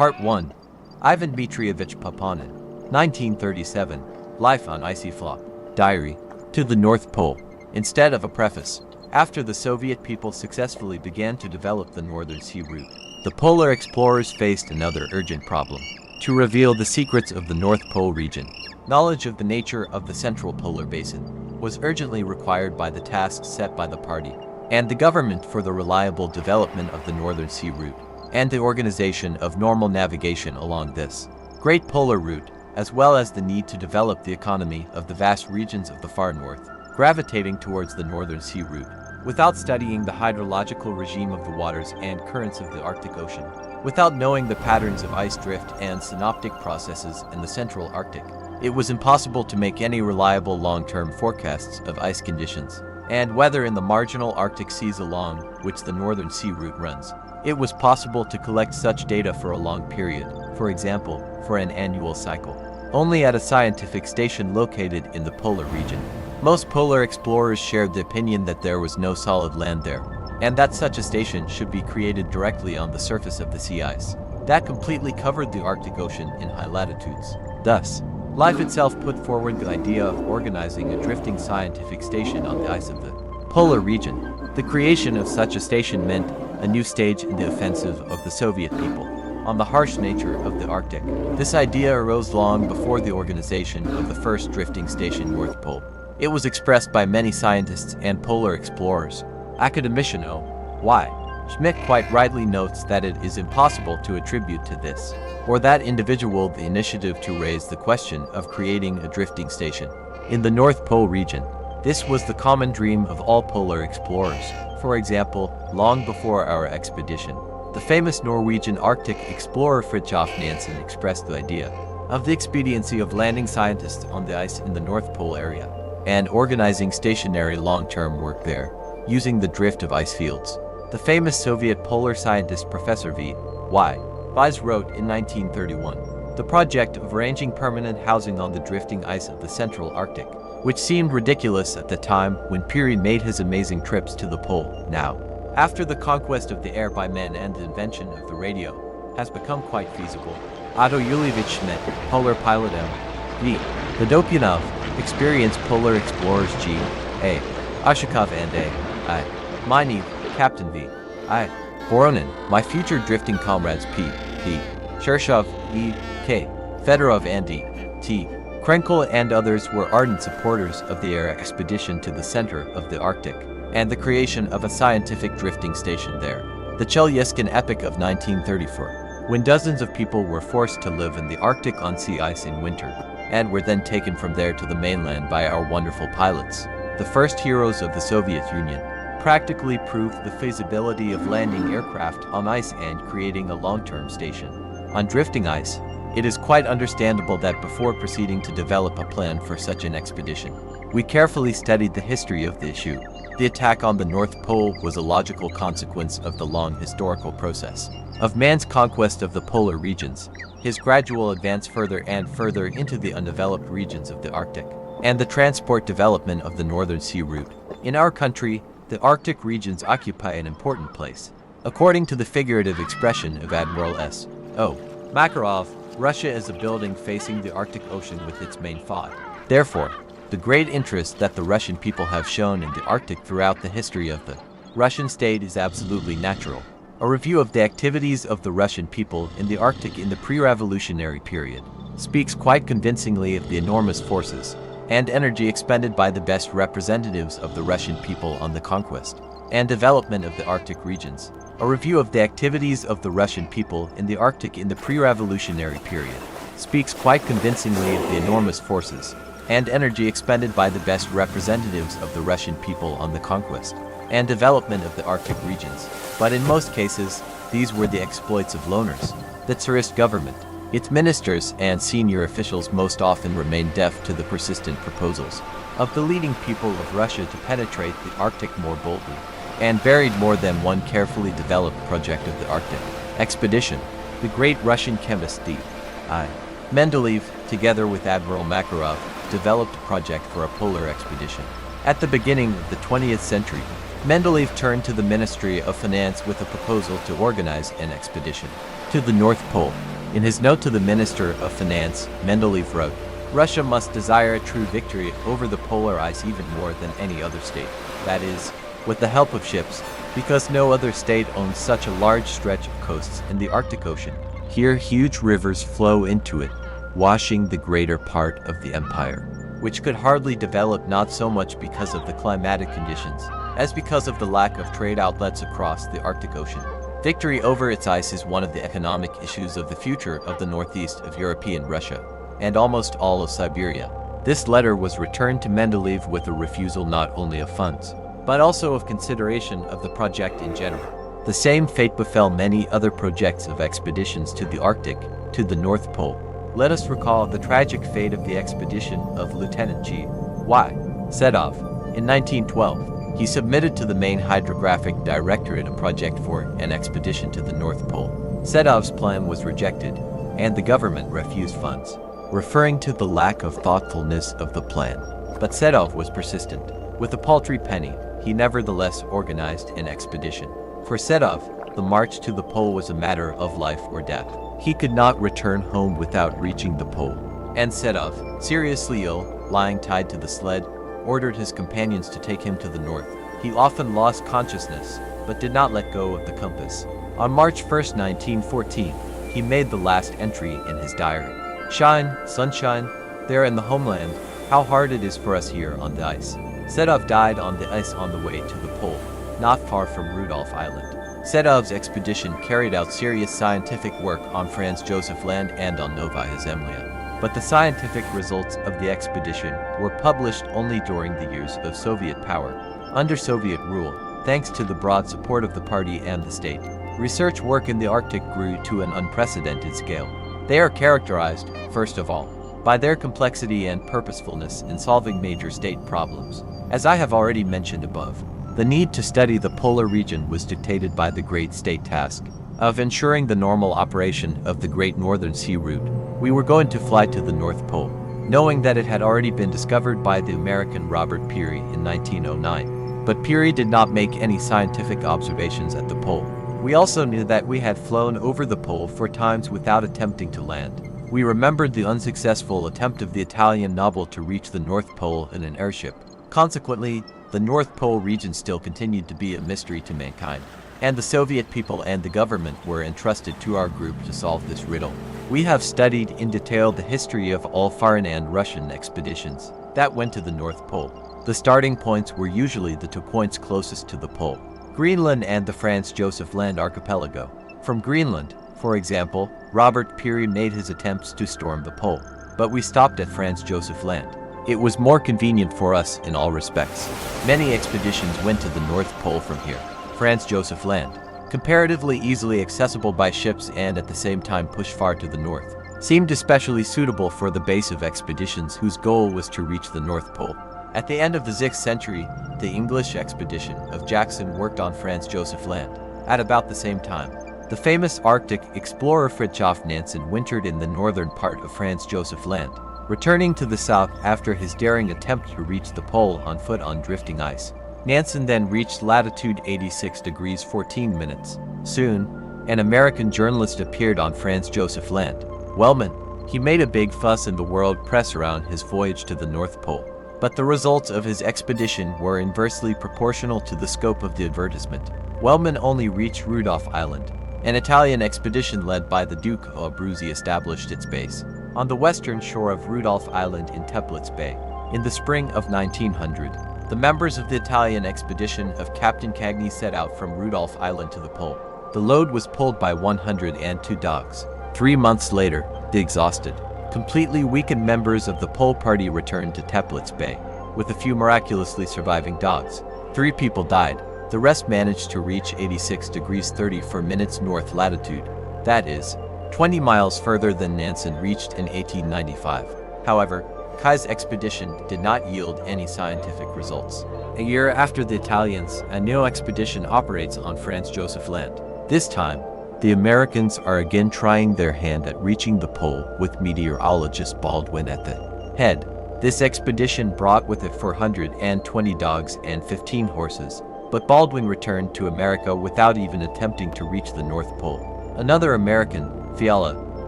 Part 1. Ivan Dmitrievich Papanin, 1937, Life on Ice Floe, Diary, to the North Pole. Instead of a preface, after the Soviet people successfully began to develop the Northern Sea route, the polar explorers faced another urgent problem: to reveal the secrets of the North Pole region. Knowledge of the nature of the Central Polar Basin was urgently required by the tasks set by the party and the government for the reliable development of the Northern Sea route and the organization of normal navigation along this great polar route, as well as the need to develop the economy of the vast regions of the far north, gravitating towards the Northern Sea route. Without studying the hydrological regime of the waters and currents of the Arctic Ocean, without knowing the patterns of ice drift and synoptic processes in the central Arctic, it was impossible to make any reliable long-term forecasts of ice conditions and weather in the marginal Arctic seas along which the Northern Sea route runs. It was possible to collect such data for a long period, for example, for an annual cycle, only at a scientific station located in the polar region. Most polar explorers shared the opinion that there was no solid land there, and that such a station should be created directly on the surface of the sea ice that completely covered the Arctic Ocean in high latitudes. Thus, life itself put forward the idea of organizing a drifting scientific station on the ice of the polar region. The creation of such a station meant a new stage in the offensive of the Soviet people on the harsh nature of the Arctic. This idea arose long before the organization of the first drifting station North Pole. It was expressed by many scientists and polar explorers. Academician O.Y. Schmidt quite rightly notes that it is impossible to attribute to this or that individual the initiative to raise the question of creating a drifting station in the North Pole region. This was the common dream of all polar explorers. For example, long before our expedition, the famous Norwegian Arctic explorer Fridtjof Nansen expressed the idea of the expediency of landing scientists on the ice in the North Pole area and organizing stationary long-term work there, using the drift of ice fields. The famous Soviet polar scientist Professor V.Y. Weiss wrote in 1931, the project of arranging permanent housing on the drifting ice of the central Arctic, which seemed ridiculous at the time when Peary made his amazing trips to the pole. Now, after the conquest of the air by men and the invention of the radio, has become quite feasible. Otto Yulievich Schmidt, polar pilot M.V. Vodopyanov, experienced polar explorers G.A. Ushakov and A.I. Minev, Captain V.I. Voronin, my future drifting comrades P.P. Chershov, E.K. Fedorov and D.T. Krenkel and others were ardent supporters of the air expedition to the center of the Arctic and the creation of a scientific drifting station there. The Chelyuskin epic of 1934, when dozens of people were forced to live in the Arctic on sea ice in winter and were then taken from there to the mainland by our wonderful pilots, the first heroes of the Soviet Union, practically proved the feasibility of landing aircraft on ice and creating a long-term station on drifting ice. It is quite understandable that before proceeding to develop a plan for such an expedition, we carefully studied the history of the issue. The attack on the North Pole was a logical consequence of the long historical process of man's conquest of the polar regions, his gradual advance further and further into the undeveloped regions of the Arctic, and the transport development of the Northern Sea route. In our country, the Arctic regions occupy an important place. According to the figurative expression of Admiral S.O. Makarov, Russia is a building facing the Arctic Ocean with its main fog. Therefore, the great interest that the Russian people have shown in the Arctic throughout the history of the Russian state is absolutely natural. A review of the activities of the Russian people in the Arctic in the pre-revolutionary period speaks quite convincingly of the enormous forces and energy expended by the best representatives of the Russian people on the conquest and development of the Arctic regions. A review of the activities of the Russian people in the Arctic in the pre-revolutionary period speaks quite convincingly of the enormous forces and energy expended by the best representatives of the Russian people on the conquest and development of the Arctic regions. But in most cases, these were the exploits of loners. The Tsarist government, its ministers and senior officials most often remained deaf to the persistent proposals of the leading people of Russia to penetrate the Arctic more boldly, and buried more than one carefully developed project of the Arctic expedition. The great Russian chemist D.I. Mendeleev, together with Admiral Makarov, developed a project for a polar expedition. At the beginning of the 20th century, Mendeleev turned to the Ministry of Finance with a proposal to organize an expedition to the North Pole. In his note to the Minister of Finance, Mendeleev wrote, "Russia must desire a true victory over the polar ice even more than any other state. That is, with the help of ships, because no other state owns such a large stretch of coasts in the Arctic Ocean. Here huge rivers flow into it, washing the greater part of the empire, which could hardly develop not so much because of the climatic conditions, as because of the lack of trade outlets across the Arctic Ocean. Victory over its ice is one of the economic issues of the future of the northeast of European Russia, and almost all of Siberia." This letter was returned to Mendeleev with a refusal not only of funds, but also of consideration of the project in general. The same fate befell many other projects of expeditions to the Arctic, to the North Pole. Let us recall the tragic fate of the expedition of Lieutenant G.Y. Sedov. In 1912, he submitted to the main hydrographic directorate a project for an expedition to the North Pole. Sedov's plan was rejected, and the government refused funds, referring to the lack of thoughtfulness of the plan. But Sedov was persistent. With a paltry penny, he nevertheless organized an expedition. For Sedov, the march to the pole was a matter of life or death. He could not return home without reaching the pole. And Sedov, seriously ill, lying tied to the sled, ordered his companions to take him to the north. He often lost consciousness, but did not let go of the compass. On March 1, 1914, he made the last entry in his diary. "Shine, sunshine, there in the homeland, how hard it is for us here on the ice." Sedov died on the ice on the way to the pole, not far from Rudolph Island. Sedov's expedition carried out serious scientific work on Franz Josef Land and on Novaya Zemlya. But the scientific results of the expedition were published only during the years of Soviet power. Under Soviet rule, thanks to the broad support of the party and the state, research work in the Arctic grew to an unprecedented scale. They are characterized, first of all, by their complexity and purposefulness in solving major state problems. As I have already mentioned above, the need to study the polar region was dictated by the great state task of ensuring the normal operation of the Great Northern Sea Route. We were going to fly to the North Pole, knowing that it had already been discovered by the American Robert Peary in 1909. But Peary did not make any scientific observations at the pole. We also knew that we had flown over the pole 4 times without attempting to land. We remembered the unsuccessful attempt of the Italian noble to reach the North Pole in an airship. Consequently, the North Pole region still continued to be a mystery to mankind, and the Soviet people and the government were entrusted to our group to solve this riddle. We have studied in detail the history of all foreign and Russian expeditions that went to the North Pole. The starting points were usually the 2 points closest to the pole, Greenland and the Franz Josef Land archipelago. From Greenland, for example, Robert Peary made his attempts to storm the pole, but we stopped at Franz Josef Land. It was more convenient for us in all respects. Many expeditions went to the North Pole from here. Franz Josef Land, comparatively easily accessible by ships and at the same time pushed far to the north, seemed especially suitable for the base of expeditions whose goal was to reach the North Pole. At the end of the 6th century, the English expedition of Jackson worked on Franz Josef Land. At about the same time, the famous Arctic explorer Fridtjof Nansen wintered in the northern part of Franz Josef Land, returning to the south after his daring attempt to reach the pole on foot on drifting ice. Nansen then reached latitude 86 degrees 14 minutes. Soon, an American journalist appeared on Franz Josef Land. Wellman. He made a big fuss in the world press around his voyage to the North Pole, but the results of his expedition were inversely proportional to the scope of the advertisement. Wellman only reached Rudolph Island. An Italian expedition led by the Duke of Abruzzi established its base on the western shore of Rudolph Island in Teplitz Bay. In the spring of 1900, the members of the Italian expedition of Captain Cagni set out from Rudolph Island to the pole. The load was pulled by 102 dogs. 3 months later, the exhausted, completely weakened members of the pole party returned to Teplitz Bay, with a few miraculously surviving dogs. 3 people died. The rest managed to reach 86 degrees 34 minutes north latitude, that is, 20 miles further than Nansen reached in 1895. However, Kai's expedition did not yield any scientific results. A year after the Italians, a new expedition operates on Franz Josef Land. This time, the Americans are again trying their hand at reaching the pole with meteorologist Baldwin at the head. This expedition brought with it 420 dogs and 15 horses. but Baldwin returned to America without even attempting to reach the North Pole. Another American, Fiala,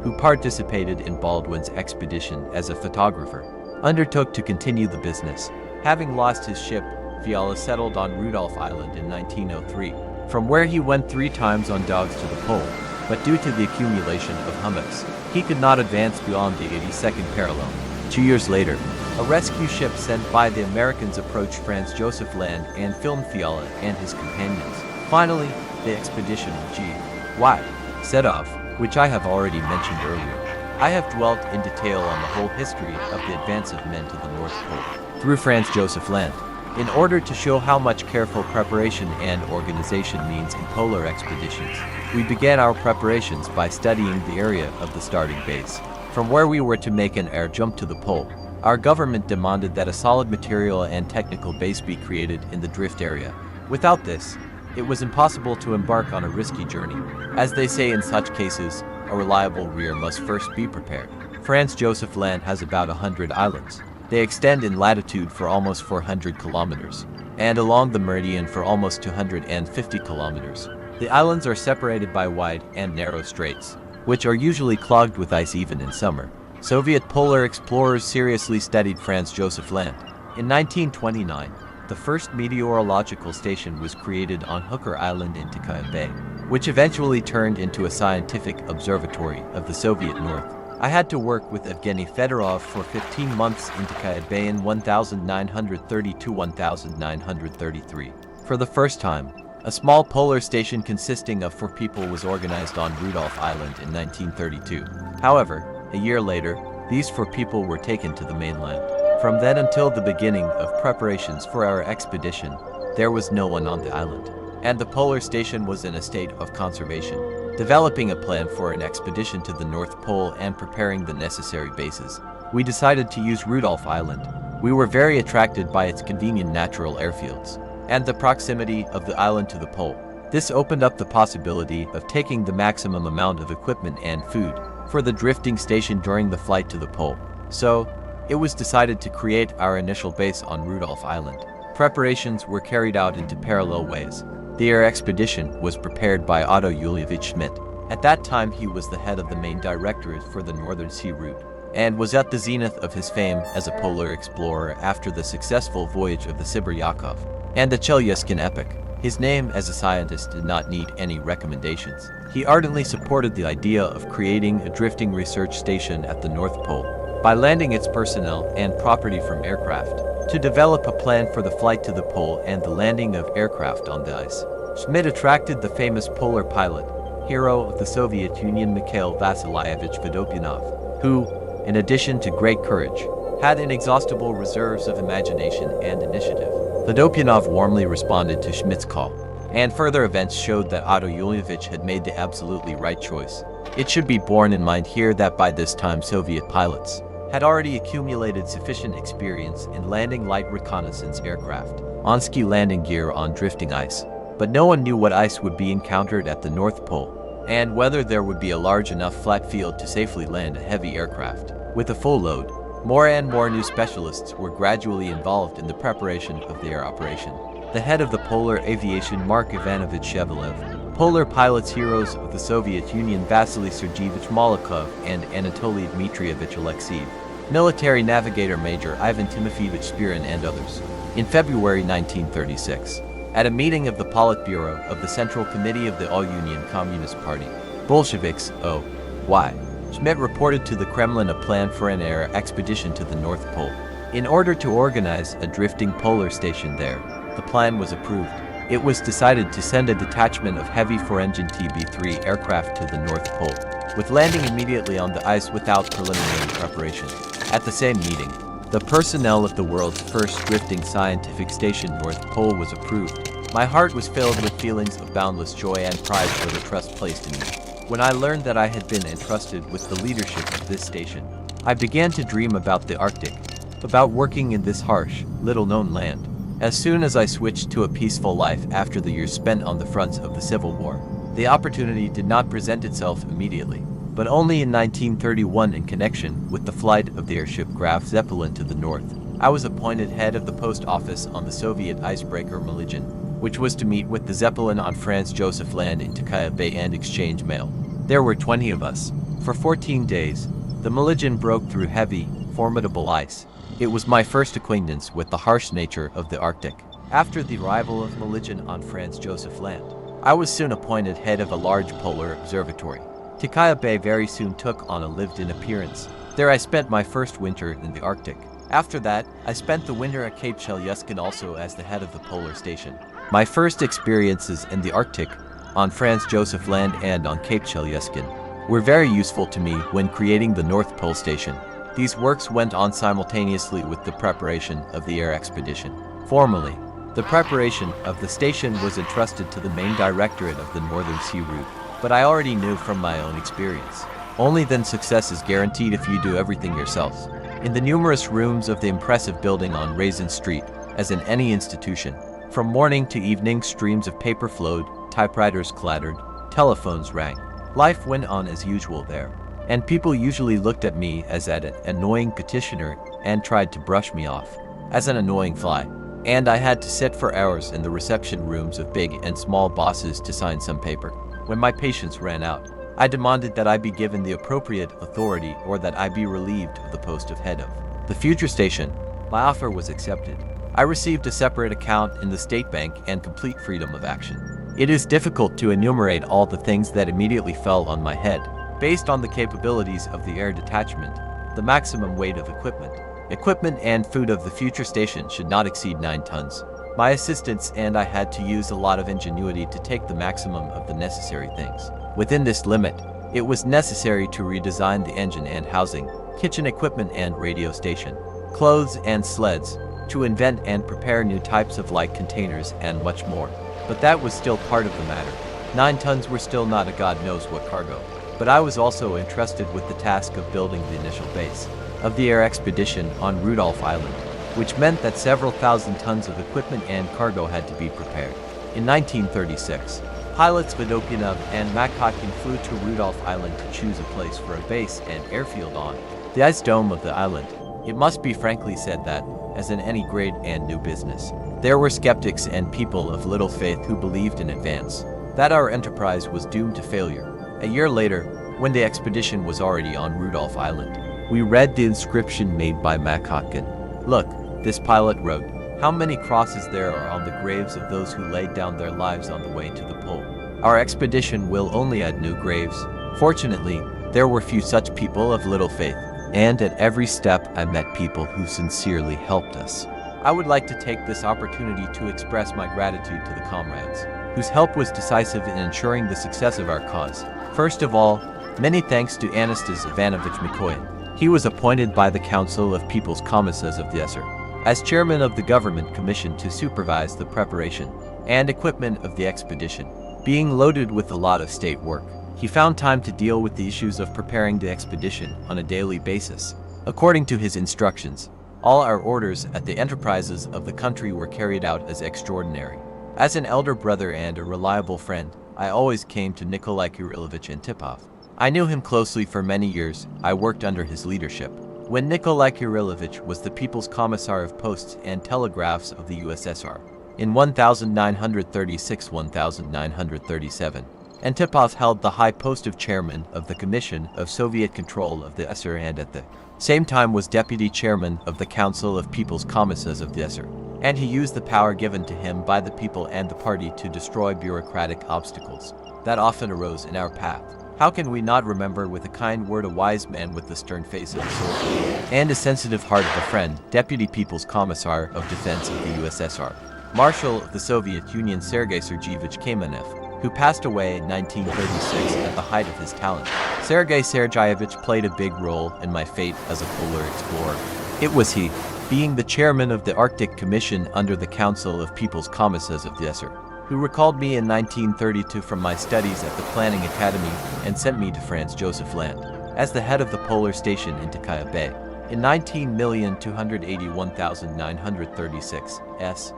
who participated in Baldwin's expedition as a photographer, undertook to continue the business. Having lost his ship, Fiala settled on Rudolph Island in 1903, from where he went 3 times on dogs to the pole, but due to the accumulation of hummocks, he could not advance beyond the 82nd parallel. 2 years later, a rescue ship sent by the Americans approached Franz Josef Land and filmed Fiala and his companions. Finally, the expedition G.Y. set off, which I have already mentioned earlier. I have dwelt in detail on the whole history of the advance of men to the North Pole through Franz Josef Land, in order to show how much careful preparation and organization means in polar expeditions. We began our preparations by studying the area of the starting base, from where we were to make an air jump to the pole. Our government demanded that a solid material and technical base be created in the drift area. Without this, it was impossible to embark on a risky journey. As they say in such cases, a reliable rear must first be prepared. Franz Josef Land has about 100 islands. They extend in latitude for almost 400 kilometers, and along the meridian for almost 250 kilometers. The islands are separated by wide and narrow straits, which are usually clogged with ice even in summer. Soviet polar explorers seriously studied Franz Josef Land. In 1929, the first meteorological station was created on Hooker Island in Tikhaia Bay, which eventually turned into a scientific observatory of the Soviet North. I had to work with Evgeny Fedorov for 15 months in Tikhaia Bay in 1930 to 1933. For the first time, a small polar station consisting of 4 people was organized on Rudolph Island in 1932. However, a year later, these 4 people were taken to the mainland. From then until the beginning of preparations for our expedition, there was no one on the island, and the polar station was in a state of conservation. Developing a plan for an expedition to the North Pole and preparing the necessary bases, we decided to use Rudolph Island. We were very attracted by its convenient natural airfields and the proximity of the island to the pole. This opened up the possibility of taking the maximum amount of equipment and food for the drifting station during the flight to the pole. So, it was decided to create our initial base on Rudolph Island. Preparations were carried out into parallel ways. The air expedition was prepared by Otto Julievich Schmidt. At that time, he was the head of the main directorate for the Northern Sea Route, and was at the zenith of his fame as a polar explorer after the successful voyage of the Sibiryakov and the Chelyuskin epic. His name as a scientist did not need any recommendations. He ardently supported the idea of creating a drifting research station at the North Pole by landing its personnel and property from aircraft, to develop a plan for the flight to the pole and the landing of aircraft on the ice. Schmidt attracted the famous polar pilot, hero of the Soviet Union Mikhail Vasilyevich Vodopyanov, who, in addition to great courage, had inexhaustible reserves of imagination and initiative. Vodopyanov warmly responded to Schmidt's call, and further events showed that Otto Julievich had made the absolutely right choice. It should be borne in mind here that by this time Soviet pilots had already accumulated sufficient experience in landing light reconnaissance aircraft on ski landing gear on drifting ice, but no one knew what ice would be encountered at the North Pole, and whether there would be a large enough flat field to safely land a heavy aircraft with a full load. More and more new specialists were gradually involved in the preparation of the air operation. The head of the polar aviation, Mark Ivanovich Shevelev, polar pilots heroes of the Soviet Union Vasily Sergeyevich Molokov and Anatoly Dmitrievich Alexeyev, military navigator Major Ivan Timofeyevich Spirin, and others. In February 1936, at a meeting of the Politburo of the Central Committee of the All-Union Communist Party, Bolsheviks, O.Y. Schmidt reported to the Kremlin a plan for an air expedition to the North Pole. In order to organize a drifting polar station there, the plan was approved. It was decided to send a detachment of heavy 4-engine TB-3 aircraft to the North Pole, with landing immediately on the ice without preliminary preparation. At the same meeting, the personnel of the world's first drifting scientific station North Pole was approved. My heart was filled with feelings of boundless joy and pride for the trust placed in me. When I learned that I had been entrusted with the leadership of this station, I began to dream about the Arctic, about working in this harsh, little-known land. As soon as I switched to a peaceful life after the years spent on the fronts of the Civil War, the opportunity did not present itself immediately, but only in 1931 in connection with the flight of the airship Graf Zeppelin to the north. I was appointed head of the post office on the Soviet icebreaker Malygin. which was to meet with the Zeppelin on Franz Josef Land in Takaya Bay and exchange mail. There were 20 of us. For 14 days, the Maligan broke through heavy, formidable ice. It was my first acquaintance with the harsh nature of the Arctic. After the arrival of Maligan on Franz Josef Land, I was soon appointed head of a large polar observatory. Takaya Bay very soon took on a lived-in appearance. There I spent my first winter in the Arctic. After that, I spent the winter at Cape Chelyuskin also as the head of the polar station. My first experiences in the Arctic, on Franz Josef Land and on Cape Chelyuskin, were very useful to me when creating the North Pole Station. These works went on simultaneously with the preparation of the air expedition. Formally, the preparation of the station was entrusted to the main directorate of the Northern Sea Route, but I already knew from my own experience. Only then success is guaranteed if you do everything yourselves. In the numerous rooms of the impressive building on Raisin Street, as in any institution, from morning to evening streams of paper flowed, typewriters clattered, telephones rang. Life went on as usual there, and people usually looked at me as at an annoying petitioner and tried to brush me off as an annoying fly. And I had to sit for hours in the reception rooms of big and small bosses to sign some paper. When my patience ran out, I demanded that I be given the appropriate authority or that I be relieved of the post of head of the future station. My offer was accepted. I received a separate account in the State Bank and complete freedom of action. It is difficult to enumerate all the things that immediately fell on my head. Based on the capabilities of the air detachment, the maximum weight of equipment and food of the future station should not exceed 9 tons. My assistants and I had to use a lot of ingenuity to take the maximum of the necessary things. Within this limit, it was necessary to redesign the engine and housing, kitchen equipment and radio station, clothes and sleds, to invent and prepare new types of light containers and much more. But that was still part of the matter. 9 tons were still not a God knows what cargo. But I was also entrusted with the task of building the initial base of the air expedition on Rudolph Island, which meant that several thousand tons of equipment and cargo had to be prepared. In 1936, pilots Vodopyanov and Makhotkin flew to Rudolph Island to choose a place for a base and airfield on the ice dome of the island. It must be frankly said that, as in any great and new business, there were skeptics and people of little faith who believed in advance that our enterprise was doomed to failure. A year later, when the expedition was already on Rudolph Island, we read the inscription made by Makhotkin. Look, this pilot wrote, how many crosses there are on the graves of those who laid down their lives on the way to the pole. Our expedition will only add new graves. Fortunately, there were few such people of little faith, and at every step I met people who sincerely helped us. I would like to take this opportunity to express my gratitude to the comrades, whose help was decisive in ensuring the success of our cause. First of all, many thanks to Anastas Ivanovich Mikoyan. He was appointed by the Council of People's Commissars of the Esser as chairman of the government commission to supervise the preparation and equipment of the expedition. Being loaded with a lot of state work, he found time to deal with the issues of preparing the expedition on a daily basis. According to his instructions, all our orders at the enterprises of the country were carried out as extraordinary. As an elder brother and a reliable friend, I always came to Nikolai Kirillovich Antipov. I knew him closely for many years. I worked under his leadership. When Nikolai Kirillovich was the People's Commissar of Posts and Telegraphs of the USSR, in 1936-1937, Antipov held the high post of chairman of the Commission of Soviet Control of the SR and at the same time was deputy chairman of the Council of People's Commissars of the SR. And he used the power given to him by the people and the party to destroy bureaucratic obstacles that often arose in our path. How can we not remember with a kind word a wise man with the stern face of a soldier and a sensitive heart of a friend, Deputy People's Commissar of Defense of the USSR, Marshal of the Soviet Union Sergei Sergeyevich Kamenev, who passed away in 1936 at the height of his talent. Sergei Sergeyevich played a big role in my fate as a polar explorer. It was he, being the chairman of the Arctic Commission under the Council of People's Commissars of the SR, who recalled me in 1932 from my studies at the Planning Academy and sent me to Franz Josef Land as the head of the polar station in Takaya Bay in 19,281,936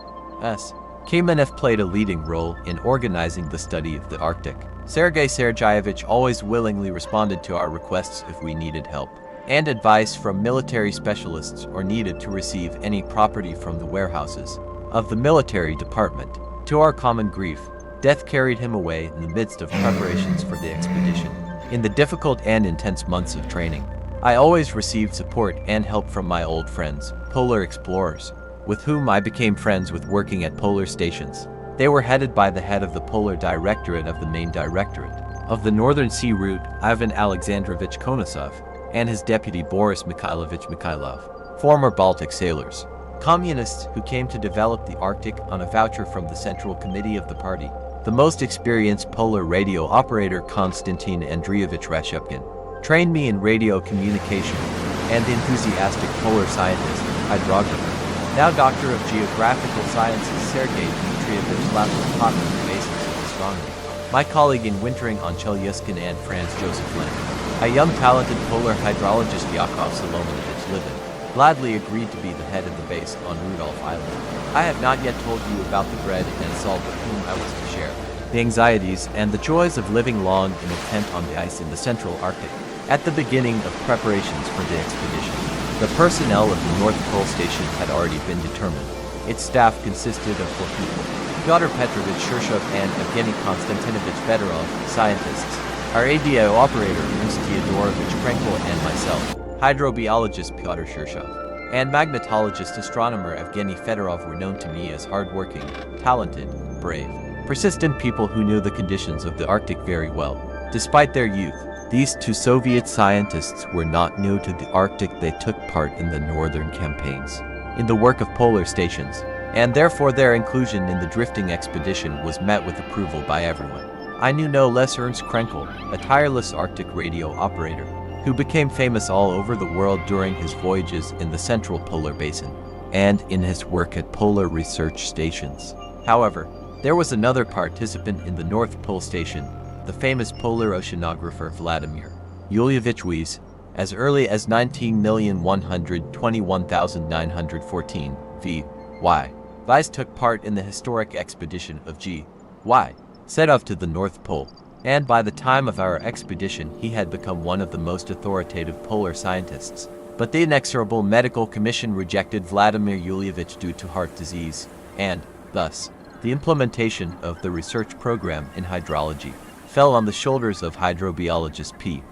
s. Kamenev played a leading role in organizing the study of the Arctic. Sergei Sergeyevich always willingly responded to our requests if we needed help and advice from military specialists or needed to receive any property from the warehouses of the military department. To our common grief, death carried him away in the midst of preparations for the expedition. In the difficult and intense months of training, I always received support and help from my old friends, polar explorers, with whom I became friends with working at polar stations. They were headed by the head of the Polar Directorate of the Main Directorate of the Northern Sea Route, Ivan Alexandrovich Konasov, and his deputy Boris Mikhailovich Mikhailov, former Baltic sailors, communists who came to develop the Arctic on a voucher from the Central Committee of the party. The most experienced polar radio operator Konstantin Andreevich Rashepkin trained me in radio communication, and the enthusiastic polar scientist, hydrographer, now Doctor of Geographical Sciences Sergei Dmitrievich Lapin taught me the basics of astronomy. My colleague in wintering on Chelyuskin and Franz Joseph Land, a young talented polar hydrologist Yakov Solomonovich Livin, gladly agreed to be the head of the base on Rudolph Island. I have not yet told you about the bread and salt with whom I was to share the anxieties and the joys of living long in a tent on the ice in the central Arctic. At the beginning of preparations for the expedition, the personnel of the North Pole Station had already been determined. Its staff consisted of 4 people: Pyotr Petrovich Shirshov and Evgeny Konstantinovich Fedorov, scientists, our ADO operator Ernst Theodorovich Krenkel, and myself, hydrobiologist Pyotr Shirshov, and magnetologist astronomer Evgeny Fedorov were known to me as hardworking, talented, brave, persistent people who knew the conditions of the Arctic very well. Despite their youth, these 2 Soviet scientists were not new to the Arctic. They took part in the northern campaigns, in the work of polar stations, and therefore their inclusion in the drifting expedition was met with approval by everyone. I knew no less Ernst Krenkel, a tireless Arctic radio operator, who became famous all over the world during his voyages in the central polar basin, and in his work at polar research stations. However, there was another participant in the North Pole Station, the famous polar oceanographer Vladimir Yulievich Weiss. As early as 19,121,914 v.y. Weiss took part in the historic expedition of G.Y. set off to the North Pole, and by the time of our expedition he had become one of the most authoritative polar scientists. But the inexorable medical commission rejected Vladimir Yulievich due to heart disease, and, thus, the implementation of the research program in hydrology fell on the shoulders of hydrobiologist P.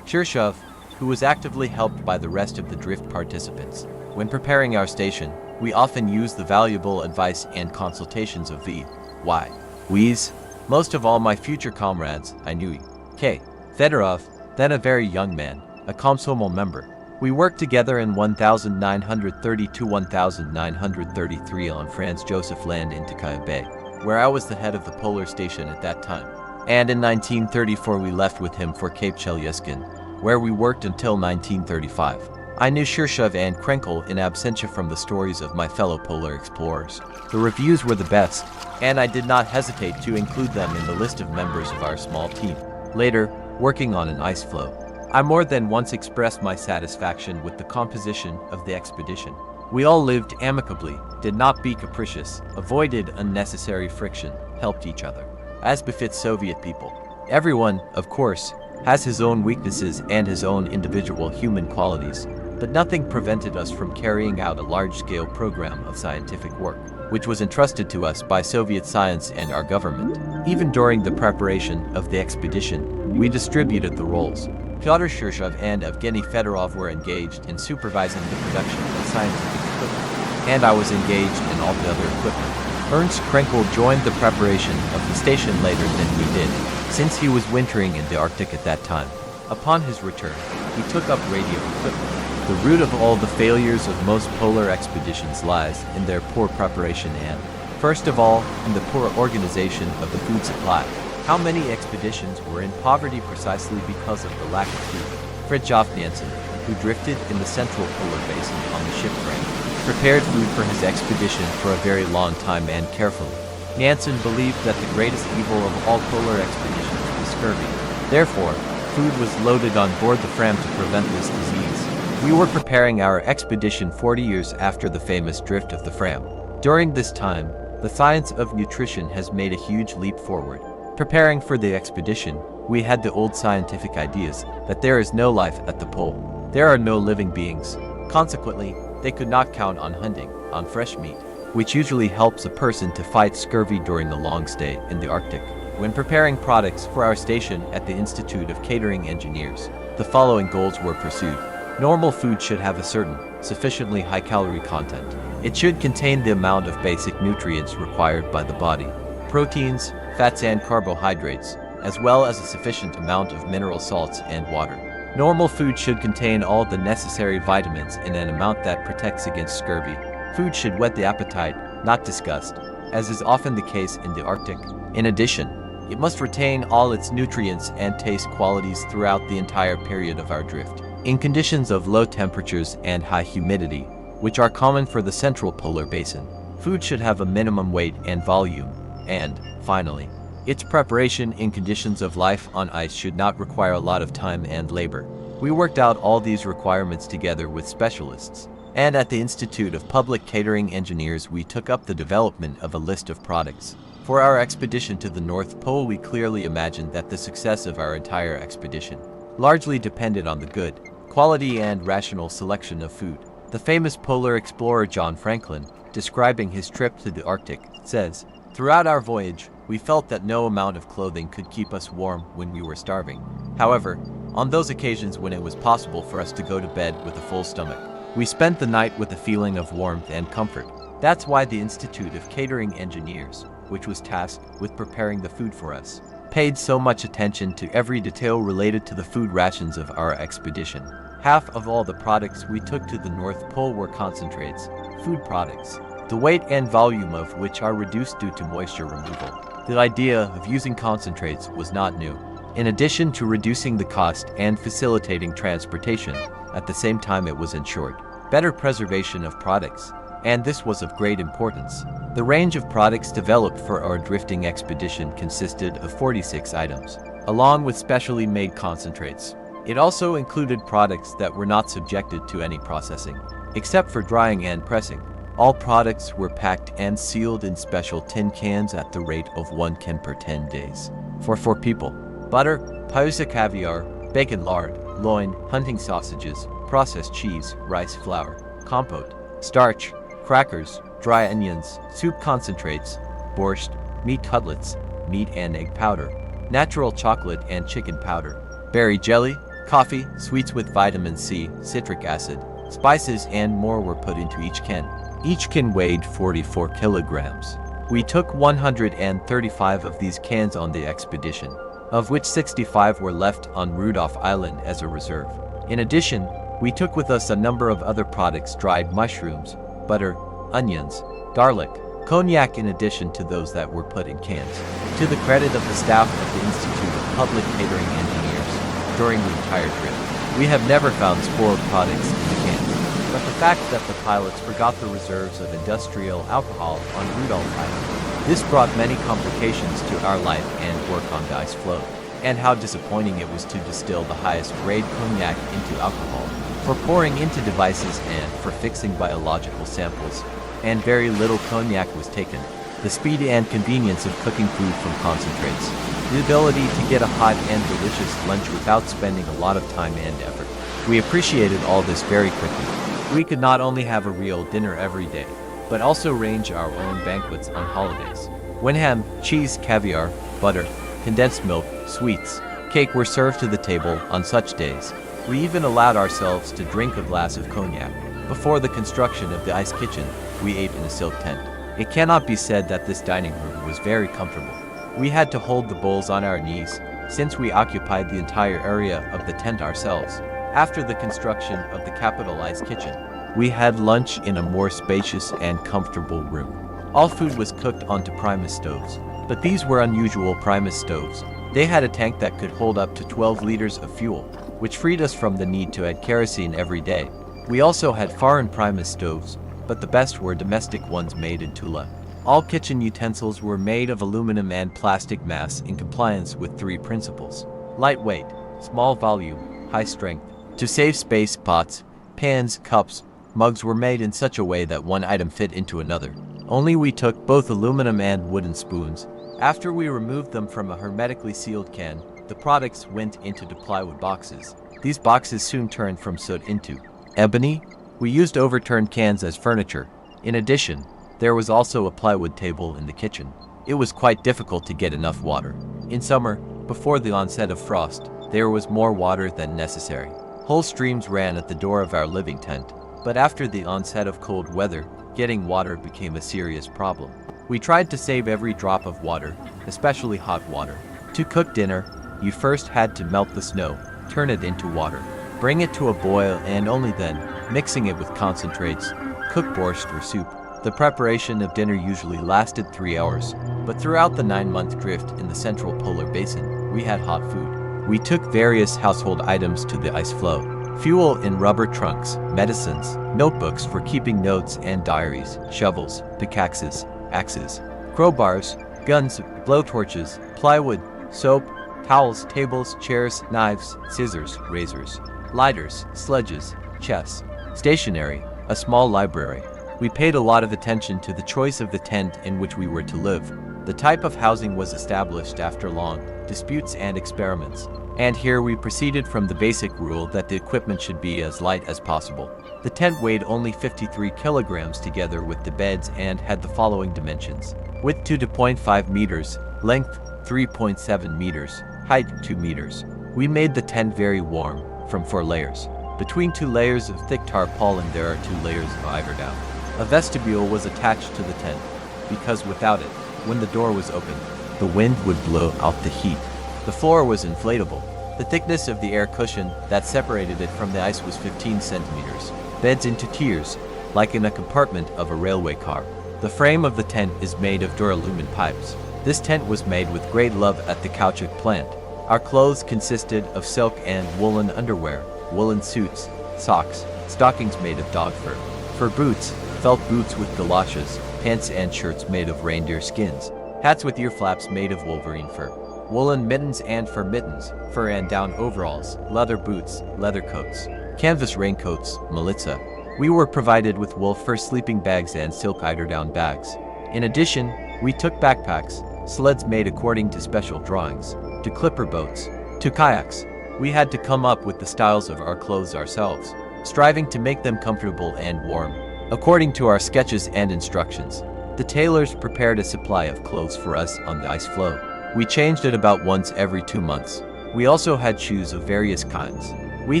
Shirshov, who was actively helped by the rest of the drift participants. When preparing our station, we often used the valuable advice and consultations of V.Y. Weiss. Most of all my future comrades, I knew K. Fedorov, then a very young man, a Komsomol member. We worked together in 1930–1933 on Franz Joseph Land in Takaya Bay, where I was the head of the polar station at that time. And in 1934 we left with him for Cape Chelyuskin, where we worked until 1935. I knew Shirshov and Krenkel in absentia from the stories of my fellow polar explorers. The reviews were the best, and I did not hesitate to include them in the list of members of our small team. Later, working on an ice floe, I more than once expressed my satisfaction with the composition of the expedition. We all lived amicably, did not be capricious, avoided unnecessary friction, helped each other, as befits Soviet people. Everyone, of course, has his own weaknesses and his own individual human qualities, but nothing prevented us from carrying out a large-scale program of scientific work, which was entrusted to us by Soviet science and our government. Even during the preparation of the expedition, we distributed the roles. Pyotr Shirshov and Evgeny Fedorov were engaged in supervising the production of scientific equipment, and I was engaged in all the other equipment. Ernst Krenkel joined the preparation of the station later than we did, since he was wintering in the Arctic at that time. Upon his return, he took up radio equipment. The root of all the failures of most polar expeditions lies in their poor preparation and, first of all, in the poor organization of the food supply. How many expeditions were in poverty precisely because of the lack of food? Fridtjof Nansen, who drifted in the central polar basin on the ship frame, prepared food for his expedition for a very long time and carefully. Nansen believed that the greatest evil of all polar expeditions was scurvy. Therefore, food was loaded on board the Fram to prevent this disease. We were preparing our expedition 40 years after the famous drift of the Fram. During this time, the science of nutrition has made a huge leap forward. Preparing for the expedition, we had the old scientific ideas that there is no life at the pole. There are no living beings. Consequently, they could not count on hunting, on fresh meat. which usually helps a person to fight scurvy during the long stay in the Arctic. When preparing products for our station at the Institute of Catering Engineers, the following goals were pursued. Normal food should have a certain, sufficiently high-calorie content. It should contain the amount of basic nutrients required by the body, proteins, fats and carbohydrates, as well as a sufficient amount of mineral salts and water. Normal food should contain all the necessary vitamins in an amount that protects against scurvy. Food should whet the appetite, not disgust, as is often the case in the Arctic. In addition, it must retain all its nutrients and taste qualities throughout the entire period of our drift. In conditions of low temperatures and high humidity, which are common for the central polar basin, food should have a minimum weight and volume, and, finally, its preparation in conditions of life on ice should not require a lot of time and labor. We worked out all these requirements together with specialists, and at the Institute of Public Catering Engineers we took up the development of a list of products. For our expedition to the North Pole, we clearly imagined that the success of our entire expedition largely depended on the good quality and rational selection of food. The famous polar explorer John Franklin, describing his trip to the Arctic, says, "Throughout our voyage, we felt that no amount of clothing could keep us warm when we were starving. However, on those occasions when it was possible for us to go to bed with a full stomach, we spent the night with a feeling of warmth and comfort." That's why the Institute of Catering Engineers, which was tasked with preparing the food for us, paid so much attention to every detail related to the food rations of our expedition. Half of all the products we took to the North Pole were concentrates, food products, the weight and volume of which are reduced due to moisture removal. The idea of using concentrates was not new. In addition to reducing the cost and facilitating transportation, at the same time it was ensured better preservation of products, and this was of great importance. The range of products developed for our drifting expedition consisted of 46 items, along with specially made concentrates. It also included products that were not subjected to any processing, except for drying and pressing. All products were packed and sealed in special tin cans at the rate of 1 can per 10 days. For 4 people: butter, pausa caviar, bacon lard, loin, hunting sausages, processed cheese, rice flour, compote, starch, crackers, dry onions, soup concentrates, borscht, meat cutlets, meat and egg powder, natural chocolate and chicken powder, berry jelly, coffee, sweets with vitamin C, citric acid, spices and more were put into each can. Each can weighed 44 kilograms. We took 135 of these cans on the expedition, of which 65 were left on Rudolph Island as a reserve. In addition, we took with us a number of other products: dried mushrooms, butter, onions, garlic, cognac, in addition to those that were put in cans. To the credit of the staff at the Institute of Public Catering Engineers, during the entire trip, we have never found spoiled products in the cans. But the fact that the pilots forgot the reserves of industrial alcohol on Rudolph Island, this brought many complications to our life and work on the Ice Floe, and how disappointing it was to distill the highest grade cognac into alcohol, for pouring into devices and for fixing biological samples, and very little cognac was taken. The speed and convenience of cooking food from concentrates, the ability to get a hot and delicious lunch without spending a lot of time and effort. We appreciated all this very quickly. We could not only have a real dinner every day, but also arrange our own banquets on holidays, when ham, cheese, caviar, butter, condensed milk, sweets, cake were served to the table on such days. We even allowed ourselves to drink a glass of cognac. Before the construction of the ice kitchen, we ate in a silk tent. It cannot be said that this dining room was very comfortable. We had to hold the bowls on our knees, since we occupied the entire area of the tent ourselves. After the construction of the capital ice kitchen, we had lunch in a more spacious and comfortable room. All food was cooked onto Primus stoves, but these were unusual Primus stoves. They had a tank that could hold up to 12 liters of fuel, which freed us from the need to add kerosene every day. We also had foreign Primus stoves, but the best were domestic ones made in Tula. All kitchen utensils were made of aluminum and plastic mass in compliance with 3 principles: lightweight, small volume, high strength. To save space, pots, pans, cups, mugs were made in such a way that one item fit into another. Only we took both aluminum and wooden spoons. After we removed them from a hermetically sealed can, the products went into plywood boxes. These boxes soon turned from soot into ebony. We used overturned cans as furniture. In addition, There was also a plywood table in the kitchen. It was quite difficult to get enough water. In summer, before the onset of frost, there was more water than necessary. Whole streams ran at the door of our living tent. But after the onset of cold weather, getting water became a serious problem. We tried to save every drop of water, especially hot water. To cook dinner, you first had to melt the snow, turn it into water, bring it to a boil, and only then, mixing it with concentrates, cook borscht or soup. The preparation of dinner usually lasted 3 hours, but throughout the 9-month drift in the central polar basin, we had hot food. We took various household items to the Ice Floe. Fuel in rubber trunks, medicines, notebooks for keeping notes and diaries, shovels, pickaxes, axes, crowbars, guns, blowtorches, plywood, soap, towels, tables, chairs, knives, scissors, razors, lighters, sledges, chests, stationery, a small library. We paid a lot of attention to the choice of the tent in which we were to live. The type of housing was established after long disputes and experiments. And here we proceeded from the basic rule that the equipment should be as light as possible. The tent weighed only 53 kilograms together with the beds and had the following dimensions: width 2.5 meters, length 3.7 meters, height 2 meters. We made the tent very warm, from 4 layers. Between 2 layers of thick tarpaulin there are 2 layers of eiderdown. A vestibule was attached to the tent, because without it, when the door was opened, the wind would blow out the heat. The floor was inflatable. The thickness of the air cushion that separated it from the ice was 15 centimeters. Beds into tiers, like in a compartment of a railway car. The frame of the tent is made of duralumin pipes. This tent was made with great love at the caoutchouc plant. Our clothes consisted of silk and woolen underwear, woolen suits, socks, stockings made of dog fur. For boots, felt boots with galoshes, pants and shirts made of reindeer skins, hats with ear flaps made of wolverine fur, woolen mittens and fur mittens, fur and down overalls, leather boots, leather coats, canvas raincoats, militsa. We were provided with wool fur sleeping bags and silk eiderdown bags. In addition, we took backpacks, sleds made according to special drawings, to clipper boats, to kayaks. We had to come up with the styles of our clothes ourselves, striving to make them comfortable and warm, according to our sketches and instructions. The tailors prepared a supply of clothes for us on the Ice Floe. We changed it about once every 2 months. We also had shoes of various kinds. We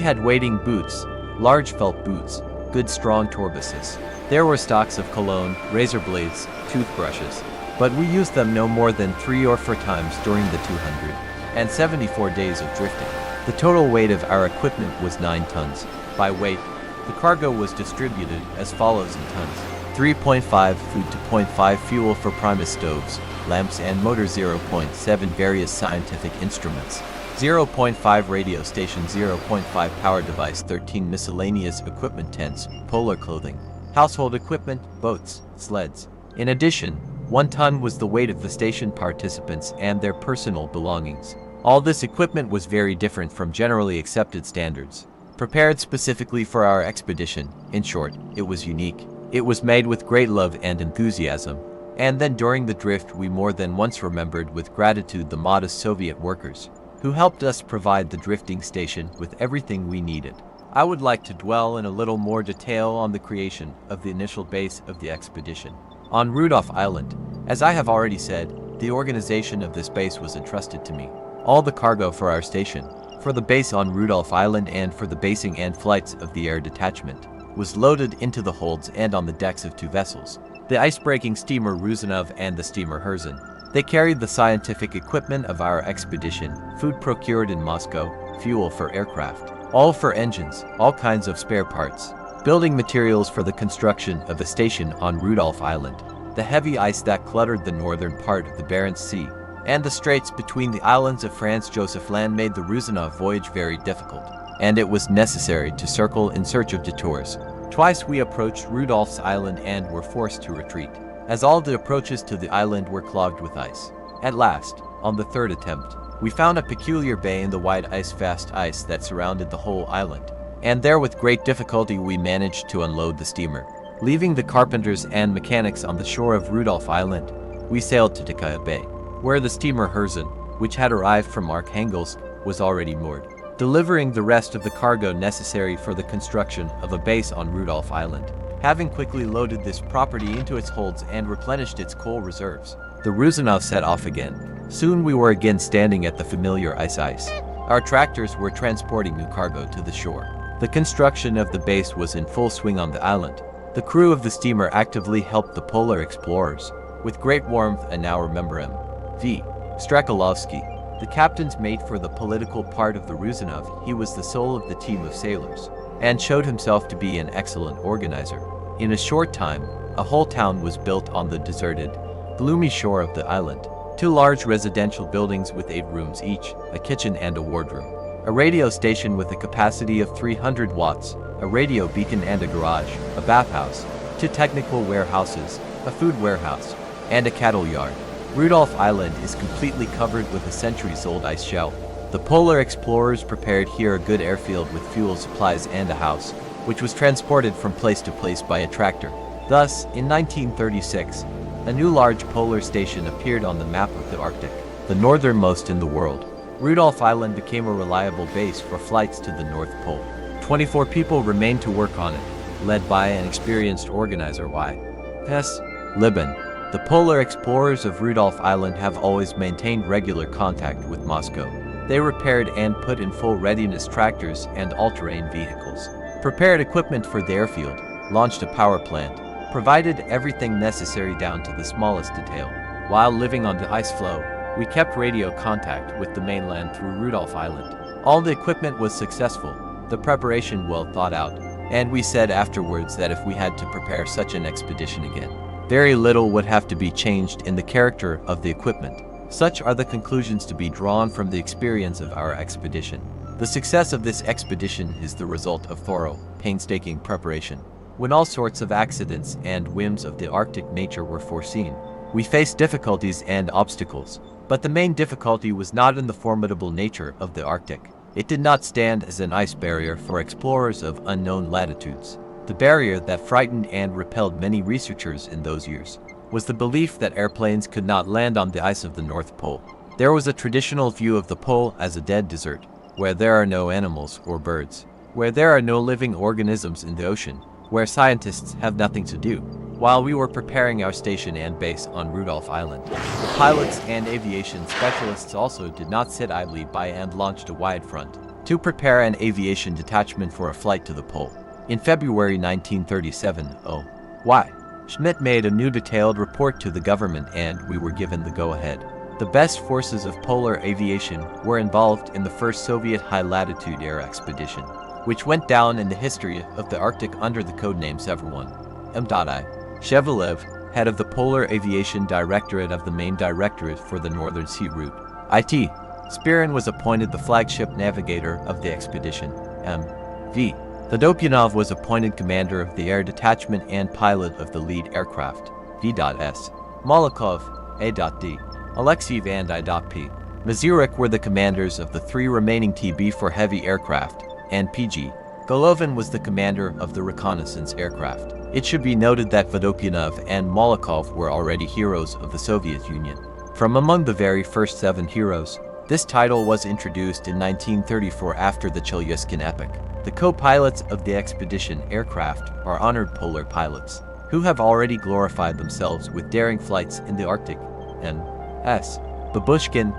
had wading boots, large felt boots, good strong torbuses. There were stocks of cologne, razor blades, toothbrushes, but we used them no more than 3 or 4 times during the 274 days of drifting. The total weight of our equipment was 9 tons. By weight, the cargo was distributed as follows in tons: 3.5 food, 2.5 fuel for Primus stoves, lamps and motors, 0.7 various scientific instruments, 0.5 radio station, 0.5 power device, 13 miscellaneous equipment, tents, polar clothing, household equipment, boats, sleds. In addition, 1 ton was the weight of the station participants and their personal belongings. All this equipment was very different from generally accepted standards, prepared specifically for our expedition. In short, it was unique. It was made with great love and enthusiasm. And then during the drift we more than once remembered with gratitude the modest Soviet workers, who helped us provide the drifting station with everything we needed. I would like to dwell in a little more detail on the creation of the initial base of the expedition. On Rudolph Island, as I have already said, the organization of this base was entrusted to me. All the cargo for our station, for the base on Rudolph Island and for the basing and flights of the air detachment, was loaded into the holds and on the decks of 2 vessels, the ice-breaking steamer Ruzanov and the steamer Herzen. They carried the scientific equipment of our expedition, food procured in Moscow, fuel for aircraft, all for engines, all kinds of spare parts, building materials for the construction of a station on Rudolph Island, the heavy ice that cluttered the northern part of the Barents Sea, and the straits between the islands of Franz Josef Land made the Ruzanov voyage very difficult, and it was necessary to circle in search of detours. Twice we approached Rudolph's Island and were forced to retreat, as all the approaches to the island were clogged with ice. At last, on the 3rd attempt, we found a peculiar bay in the wide fast ice that surrounded the whole island, and there with great difficulty we managed to unload the steamer. Leaving the carpenters and mechanics on the shore of Rudolph Island, we sailed to Tikaya Bay, where the steamer Herzen, which had arrived from Arkhangelsk, was already moored, delivering the rest of the cargo necessary for the construction of a base on Rudolph Island. Having quickly loaded this property into its holds and replenished its coal reserves, the Rusanov set off again. Soon we were again standing at the familiar ice. Our tractors were transporting new cargo to the shore. The construction of the base was in full swing on the island. The crew of the steamer actively helped the polar explorers with great warmth, and now remember him. V. Strakolovsky, the captain's mate for the political part of the Rusanov. He was the soul of the team of sailors and showed himself to be an excellent organizer. In a short time, a whole town was built on the deserted, gloomy shore of the island. 2 large residential buildings with 8 rooms each, a kitchen and a wardroom. A radio station with a capacity of 300 watts, a radio beacon and a garage, a bathhouse, 2 technical warehouses, a food warehouse, and a cattle yard. Rudolph Island is completely covered with a centuries-old ice shelf. The polar explorers prepared here a good airfield with fuel supplies and a house, which was transported from place to place by a tractor. Thus, in 1936, a new large polar station appeared on the map of the Arctic, the northernmost in the world. Rudolph Island became a reliable base for flights to the North Pole. 24 people remained to work on it, led by an experienced organizer Y.S. Liban. The polar explorers of Rudolph Island have always maintained regular contact with Moscow. They repaired and put in full readiness tractors and all-terrain vehicles, prepared equipment for the airfield, launched a power plant, provided everything necessary down to the smallest detail. While living on the Ice Floe, we kept radio contact with the mainland through Rudolph Island. All the equipment was successful, the preparation well thought out, and we said afterwards that if we had to prepare such an expedition again, very little would have to be changed in the character of the equipment. Such are the conclusions to be drawn from the experience of our expedition. The success of this expedition is the result of thorough, painstaking preparation. When all sorts of accidents and whims of the Arctic nature were foreseen, we faced difficulties and obstacles. But the main difficulty was not in the formidable nature of the Arctic. It did not stand as an ice barrier for explorers of unknown latitudes. The barrier that frightened and repelled many researchers in those years was the belief that airplanes could not land on the ice of the North Pole. There was a traditional view of the pole as a dead desert, where there are no animals or birds, where there are no living organisms in the ocean, where scientists have nothing to do. While we were preparing our station and base on Rudolph Island, the pilots and aviation specialists also did not sit idly by and launched a wide front to prepare an aviation detachment for a flight to the pole. In February 1937, O.Y. Schmidt made a new detailed report to the government and we were given the go-ahead. The best forces of polar aviation were involved in the first Soviet high-latitude air expedition, which went down in the history of the Arctic under the codename Sever-1. M.I. Shevelev, head of the Polar Aviation Directorate of the main directorate for the Northern Sea Route. I.T. Spirin was appointed the flagship navigator of the expedition. M.V. Vodopyanov was appointed commander of the air detachment and pilot of the lead aircraft. V.S. Molokov, A.D. Alexeyev and I.P. Mazurek were the commanders of the 3 remaining TB for heavy aircraft, and P.G. Golovin was the commander of the reconnaissance aircraft. It should be noted that Vodopyanov and Molokov were already heroes of the Soviet Union. From among the very first 7 heroes, this title was introduced in 1934 after the Chelyuskin epic. The co-pilots of the expedition aircraft are honored polar pilots, who have already glorified themselves with daring flights in the Arctic. N.S. Babushkin,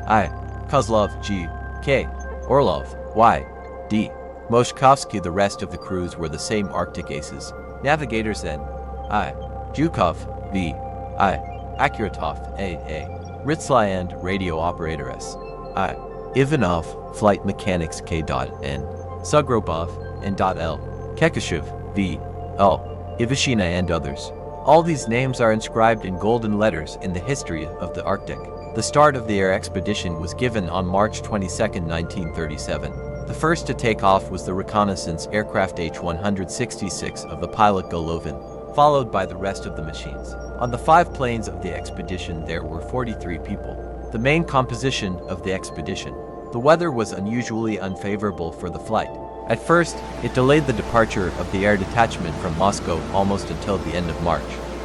I. Kozlov, G. K. Orlov, Y. D. Moshkovsky. The rest of the crews were the same Arctic aces. Navigators N. I. Zhukov, V. I. Akuratov, A. Ritzlai and radio operator S. I. Ivanov, flight mechanics K.N. Sugrobov, N.L. Kekashev, V. L. Ivashina and others. All these names are inscribed in golden letters in the history of the Arctic. The start of the air expedition was given on March 22, 1937. The first to take off was the reconnaissance aircraft H-166 of the pilot Golovin, followed by the rest of the machines. On the 5 planes of the expedition there were 43 people. The main composition of the expedition. The weather was unusually unfavorable for the flight. At first, it delayed the departure of the air detachment from Moscow almost until the end of March,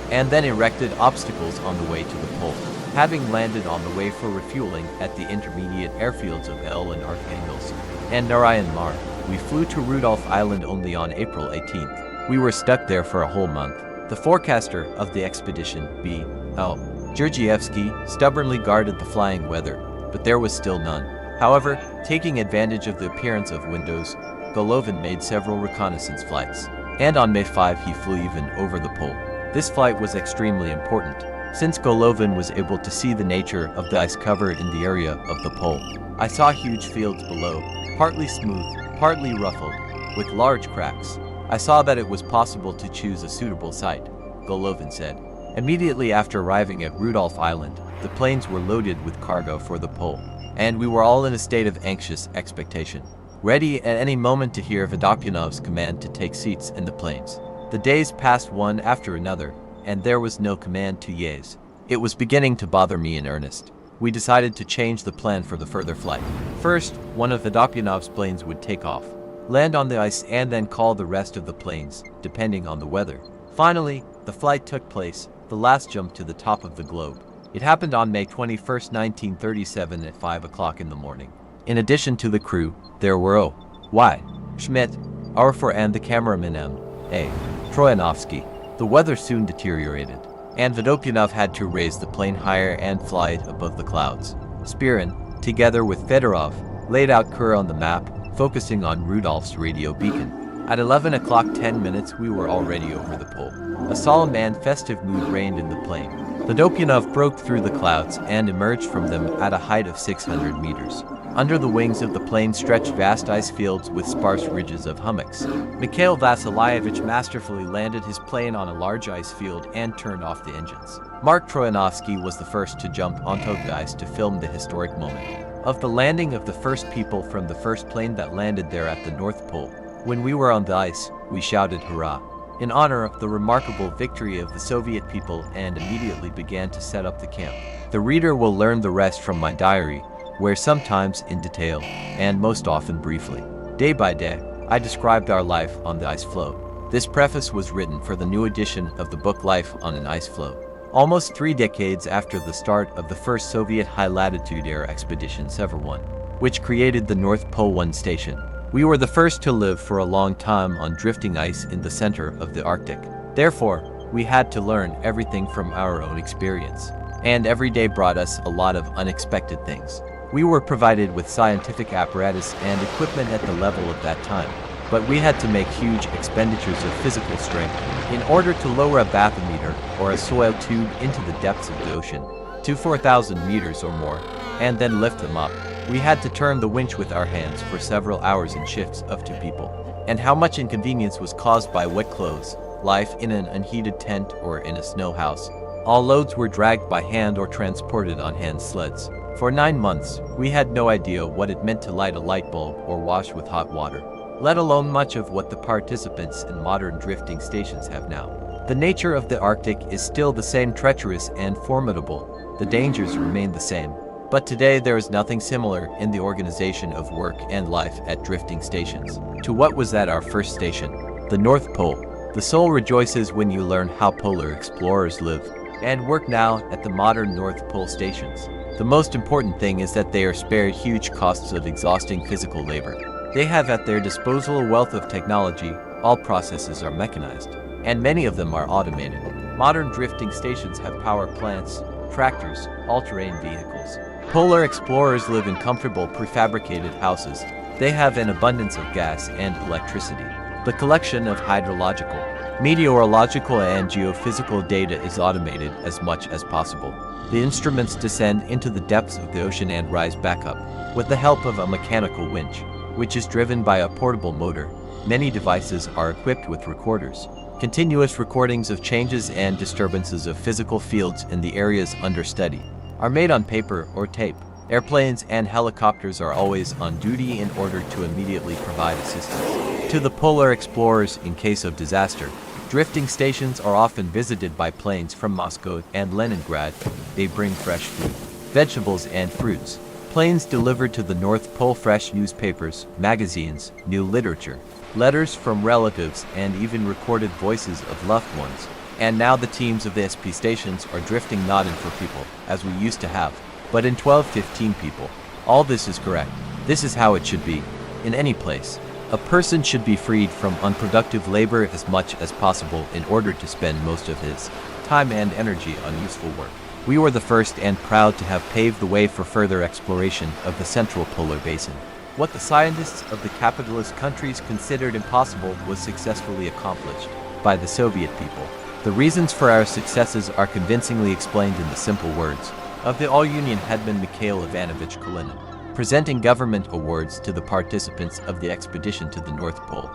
and then erected obstacles on the way to the pole. Having landed on the way for refueling at the intermediate airfields of El and Archangels and Narayan Mar, we flew to Rudolph Island only on April 18th. We were stuck there for a whole month. The forecaster of the expedition, B.L. Georgievsky, stubbornly guarded the flying weather, but there was still none. However, taking advantage of the appearance of windows, Golovin made several reconnaissance flights, and on May 5 he flew even over the pole. This flight was extremely important, since Golovin was able to see the nature of the ice cover in the area of the pole. I saw huge fields below, partly smooth, partly ruffled, with large cracks. I saw that it was possible to choose a suitable site, Golovin said. Immediately after arriving at Rudolph Island, the planes were loaded with cargo for the pole, and we were all in a state of anxious expectation, ready at any moment to hear Vodopyanov's command to take seats in the planes. The days passed one after another, and there was no command to yays. It was beginning to bother me in earnest. We decided to change the plan for the further flight. First, one of Vodopyanov's planes would take off, land on the ice, and then call the rest of the planes, depending on the weather. Finally, the flight took place, the last jump to the top of the globe. It happened on May 21, 1937 at 5 o'clock in the morning. In addition to the crew, there were O.Y. Schmidt, R4, and the cameraman M.A. Troyanovsky. The weather soon deteriorated, and Vodopyanov had to raise the plane higher and fly it above the clouds. Spirin, together with Fedorov, laid out Kura on the map, focusing on Rudolph's radio beacon. At 11 o'clock 10 minutes we were already over the pole. A solemn and festive mood reigned in the plane. Vodopyanov broke through the clouds and emerged from them at a height of 600 meters. Under the wings of the plane stretched vast ice fields with sparse ridges of hummocks. Mikhail Vasilyevich masterfully landed his plane on a large ice field and turned off the engines. Mark Troyanovsky was the first to jump onto the ice to film the historic moment of the landing of the first people from the first plane that landed there at the North Pole. When we were on the ice, we shouted hurrah in honor of the remarkable victory of the Soviet people and immediately began to set up the camp. The reader will learn the rest from my diary, where sometimes in detail, and most often briefly, day by day, I described our life on the Ice Floe. This preface was written for the new edition of the book Life on an Ice Floe. Almost 3 decades after the start of the first Soviet high-latitude air expedition Sever 1, which created the North Pole 1 station. We were the first to live for a long time on drifting ice in the center of the Arctic. Therefore, we had to learn everything from our own experience, and every day brought us a lot of unexpected things. We were provided with scientific apparatus and equipment at the level of that time, but we had to make huge expenditures of physical strength in order to lower a bathymeter or a soil tube into the depths of the ocean to 4,000 meters or more, and then lift them up. We had to turn the winch with our hands for several hours in shifts of 2 people. And how much inconvenience was caused by wet clothes, life in an unheated tent or in a snow house. All loads were dragged by hand or transported on hand sleds. For 9 months, we had no idea what it meant to light a light bulb or wash with hot water, let alone much of what the participants in modern drifting stations have now. The nature of the Arctic is still the same, treacherous and formidable. The dangers remain the same. But today there is nothing similar in the organization of work and life at drifting stations to what was at our first station, the North Pole. The soul rejoices when you learn how polar explorers live and work now at the modern North Pole stations. The most important thing is that they are spared huge costs of exhausting physical labor. They have at their disposal a wealth of technology. All processes are mechanized, and many of them are automated. Modern drifting stations have power plants, tractors, all-terrain vehicles. Polar explorers live in comfortable prefabricated houses. They have an abundance of gas and electricity. The collection of hydrological, meteorological and geophysical data is automated as much as possible. The instruments descend into the depths of the ocean and rise back up with the help of a mechanical winch, which is driven by a portable motor. Many devices are equipped with recorders, continuous recordings of changes and disturbances of physical fields in the areas under study are made on paper or tape. Airplanes and helicopters are always on duty in order to immediately provide assistance to the polar explorers in case of disaster. Drifting stations are often visited by planes from Moscow and Leningrad. They bring fresh food, vegetables, and fruits. Planes deliver to the North Pole fresh newspapers, magazines, new literature, letters from relatives, and even recorded voices of loved ones. And now the teams of the SP stations are drifting not in 4 people, as we used to have, but in 12-15 people. All this is correct. This is how it should be, in any place. A person should be freed from unproductive labor as much as possible in order to spend most of his time and energy on useful work. We were the first and proud to have paved the way for further exploration of the central polar basin. What the scientists of the capitalist countries considered impossible was successfully accomplished by the Soviet people. The reasons for our successes are convincingly explained in the simple words of the All-Union headman Mikhail Ivanovich Kalinin, presenting government awards to the participants of the expedition to the North Pole.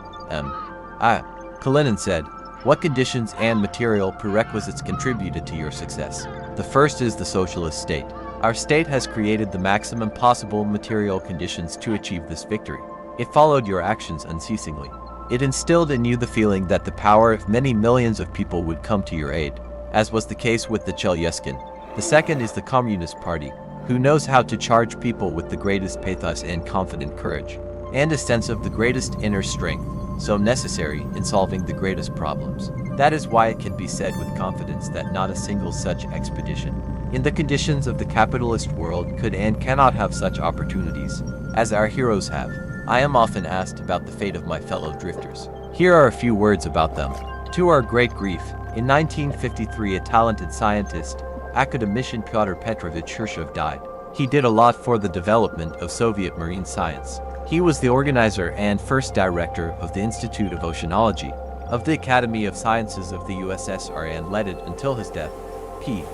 Kalinin said, "What conditions and material prerequisites contributed to your success? The first is the socialist state. Our state has created the maximum possible material conditions to achieve this victory. It followed your actions unceasingly. It instilled in you the feeling that the power of many millions of people would come to your aid, as was the case with the Chelyuskin. The second is the Communist Party, who knows how to charge people with the greatest pathos and confident courage, and a sense of the greatest inner strength, so necessary in solving the greatest problems. That is why it can be said with confidence that not a single such expedition, in the conditions of the capitalist world, could and cannot have such opportunities as our heroes have." I am often asked about the fate of my fellow drifters. Here are a few words about them. To our great grief, in 1953 a talented scientist, academician Pyotr Petrovich Shirshov died. He did a lot for the development of Soviet marine science. He was the organizer and first director of the Institute of Oceanology of the Academy of Sciences of the USSR and led it until his death. P.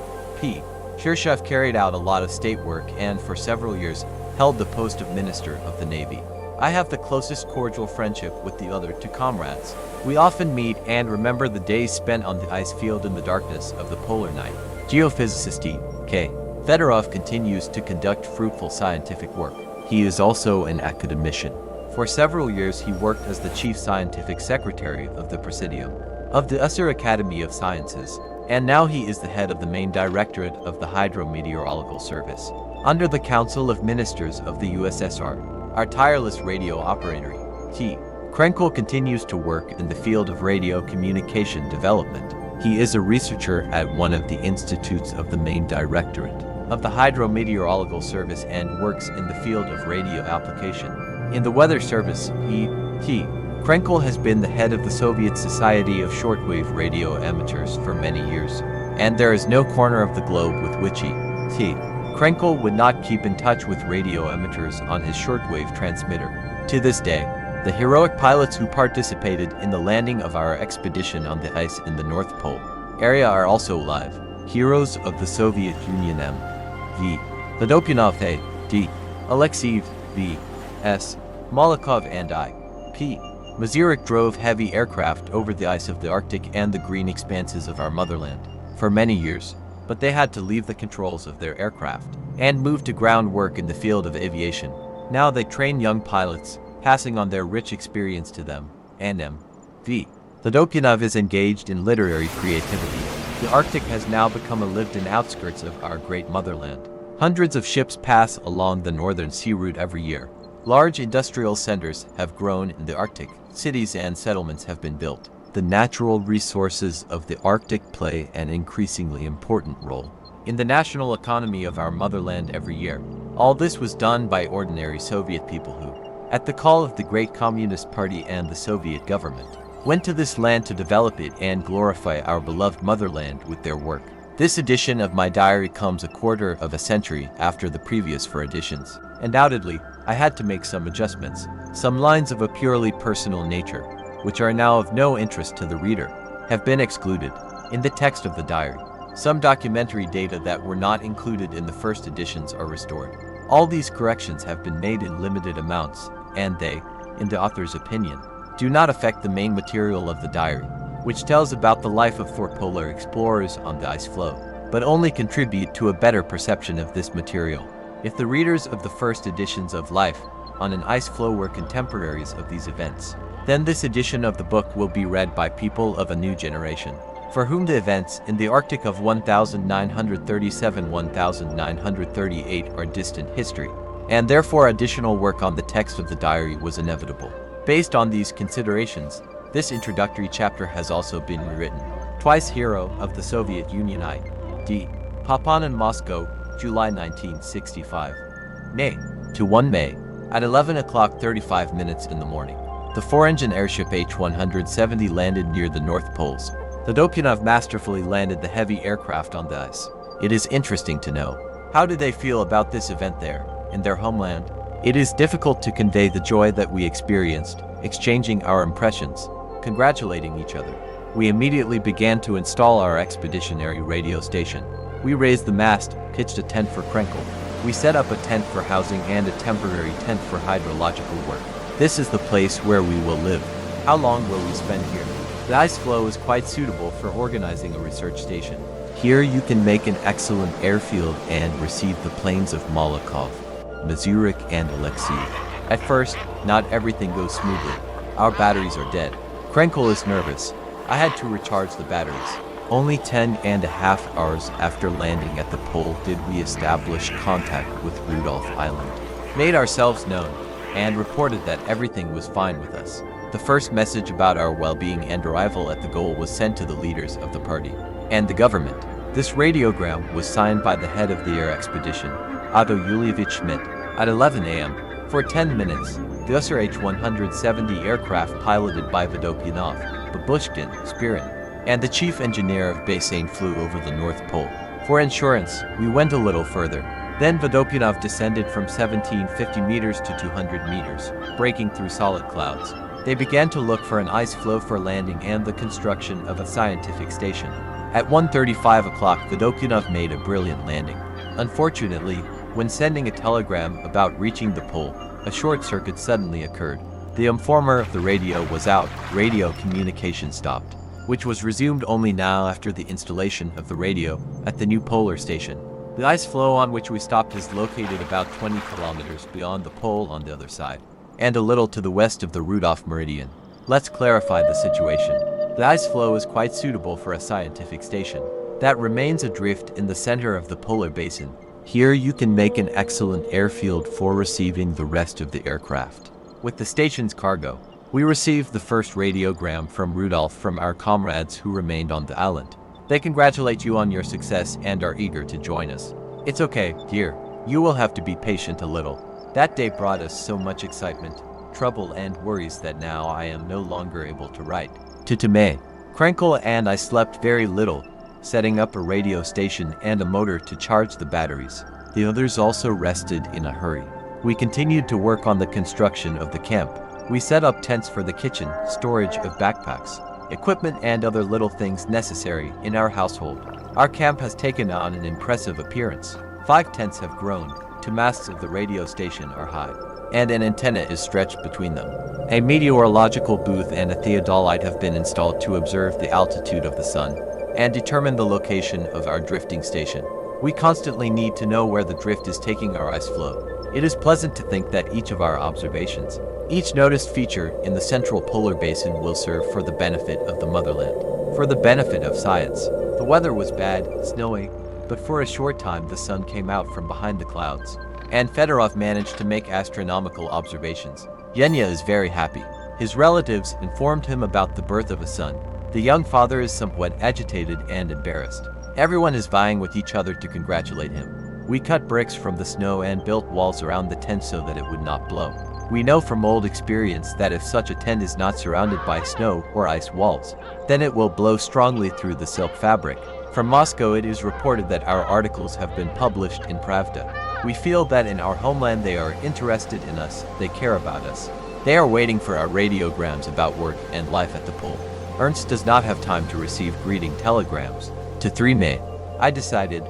Shirshov carried out a lot of state work and for several years held the post of Minister of the Navy. I have the closest cordial friendship with the other two comrades. We often meet and remember the days spent on the ice field in the darkness of the polar night. Geophysicist K. Fedorov continues to conduct fruitful scientific work. He is also an academician. For several years he worked as the chief scientific secretary of the Presidium of the USSR Academy of Sciences, and now he is the head of the main directorate of the Hydrometeorological Service. Under the Council of Ministers of the USSR, our tireless radio operator, T. Krenkel, continues to work in the field of radio communication development. He is a researcher at one of the institutes of the main directorate of the Hydrometeorological Service and works in the field of radio application. In the Weather Service, T. Krenkel has been the head of the Soviet Society of Shortwave Radio Amateurs for many years, and there is no corner of the globe with which T. Krenkel would not keep in touch with radio amateurs on his shortwave transmitter. To this day, the heroic pilots who participated in the landing of our expedition on the ice in the North Pole area are also alive. Heroes of the Soviet Union: M.V. Vodopyanov A.D. Alexeyev V.S. Malakov and I.P. Mazirik drove heavy aircraft over the ice of the Arctic and the green expanses of our motherland for many years, but they had to leave the controls of their aircraft and move to ground work in the field of aviation. Now they train young pilots, passing on their rich experience to them, and M.V. Vodopyanov is engaged in literary creativity. The Arctic has now become a lived-in outskirts of our great motherland. Hundreds of ships pass along the northern sea route every year. Large industrial centers have grown in the Arctic. Cities and settlements have been built. The natural resources of the Arctic play an increasingly important role in the national economy of our motherland every year. All this was done by ordinary Soviet people who, at the call of the great Communist Party and the Soviet government, went to this land to develop it and glorify our beloved motherland with their work. This edition of my diary comes a quarter of a century after the previous 4 editions. Undoubtedly, I had to make some adjustments. Some lines of a purely personal nature, which are now of no interest to the reader, have been excluded in the text of the diary. Some documentary data that were not included in the first editions are restored. All these corrections have been made in limited amounts, and they, in the author's opinion, do not affect the main material of the diary, which tells about the life of 4 polar explorers on the Ice Floe, but only contribute to a better perception of this material. If the readers of the first editions of Life on an Ice Floe were contemporaries of these events, then this edition of the book will be read by people of a new generation, for whom the events in the Arctic of 1937-1938 are distant history, and therefore additional work on the text of the diary was inevitable. Based on these considerations, this introductory chapter has also been rewritten. Twice Hero of the Soviet Union I.D. Papanin, Moscow, July 1965. Nay, to 1 May, at 11:35 in the morning. The four-engine airship H-170 landed near the North Poles. Vodopyanov masterfully landed the heavy aircraft on the ice. It is interesting to know. How do they feel about this event there, in their homeland? It is difficult to convey the joy that we experienced, exchanging our impressions, congratulating each other. We immediately began to install our expeditionary radio station. We raised the mast, pitched a tent for Krenkel. We set up a tent for housing and a temporary tent for hydrological work. This is the place where we will live. How long will we spend here? The Ice Floe is quite suitable for organizing a research station. Here you can make an excellent airfield and receive the planes of Malakoff, Mazurik and Alexeyev. At first, not everything goes smoothly. Our batteries are dead. Krenkel is nervous. I had to recharge the batteries. Only 10.5 hours after landing at the pole did we establish contact with Rudolph Island, made ourselves known, and reported that everything was fine with us. The first message about our well-being and arrival at the goal was sent to the leaders of the party and the government. This radiogram was signed by the head of the air expedition, Otto Yulievich Schmidt, at 11 a.m. For 10 minutes, the Usser H-170 aircraft piloted by Vodopyanov, Babushkin, Spirin, and the chief engineer of Papanin flew over the North Pole. For insurance, we went a little further. Then Vodopyanov descended from 1750 meters to 200 meters, breaking through solid clouds. They began to look for an ice floe for landing and the construction of a scientific station. At 1:35 o'clock, Vodopyanov made a brilliant landing. Unfortunately, when sending a telegram about reaching the pole, a short circuit suddenly occurred. The informer of the radio was out. Radio communication stopped, which was resumed only now after the installation of the radio at the new polar station. The ice floe on which we stopped is located about 20 kilometers beyond the pole on the other side, and a little to the west of the Rudolph meridian. Let's clarify the situation. The ice floe is quite suitable for a scientific station that remains adrift in the center of the polar basin. Here you can make an excellent airfield for receiving the rest of the aircraft. With the station's cargo, we received the first radiogram from Rudolph from our comrades who remained on the island. They congratulate you on your success and are eager to join us. It's okay, dear. You will have to be patient a little. That day brought us so much excitement, trouble and worries that now I am no longer able to write. To Tome, Krenkel and I slept very little, setting up a radio station and a motor to charge the batteries. The others also rested in a hurry. We continued to work on the construction of the camp. We set up tents for the kitchen, storage of backpacks, equipment and other little things necessary in our household. Our camp has taken on an impressive appearance. 5 tents have grown, 2 masts of the radio station are high, and an antenna is stretched between them. A meteorological booth and a theodolite have been installed to observe the altitude of the sun and determine the location of our drifting station. We constantly need to know where the drift is taking our ice floe. It is pleasant to think that each of our observations, each noticed feature in the central polar basin will serve for the benefit of the motherland, for the benefit of science. The weather was bad, snowy, but for a short time the sun came out from behind the clouds, and Fedorov managed to make astronomical observations. Yenya is very happy. His relatives informed him about the birth of a son. The young father is somewhat agitated and embarrassed. Everyone is vying with each other to congratulate him. We cut bricks from the snow and built walls around the tent so that it would not blow. We know from old experience that if such a tent is not surrounded by snow or ice walls, then it will blow strongly through the silk fabric. From Moscow it is reported that our articles have been published in Pravda. We feel that in our homeland they are interested in us, they care about us. They are waiting for our radiograms about work and life at the pole. Ernst does not have time to receive greeting telegrams. To 3 May, I decided,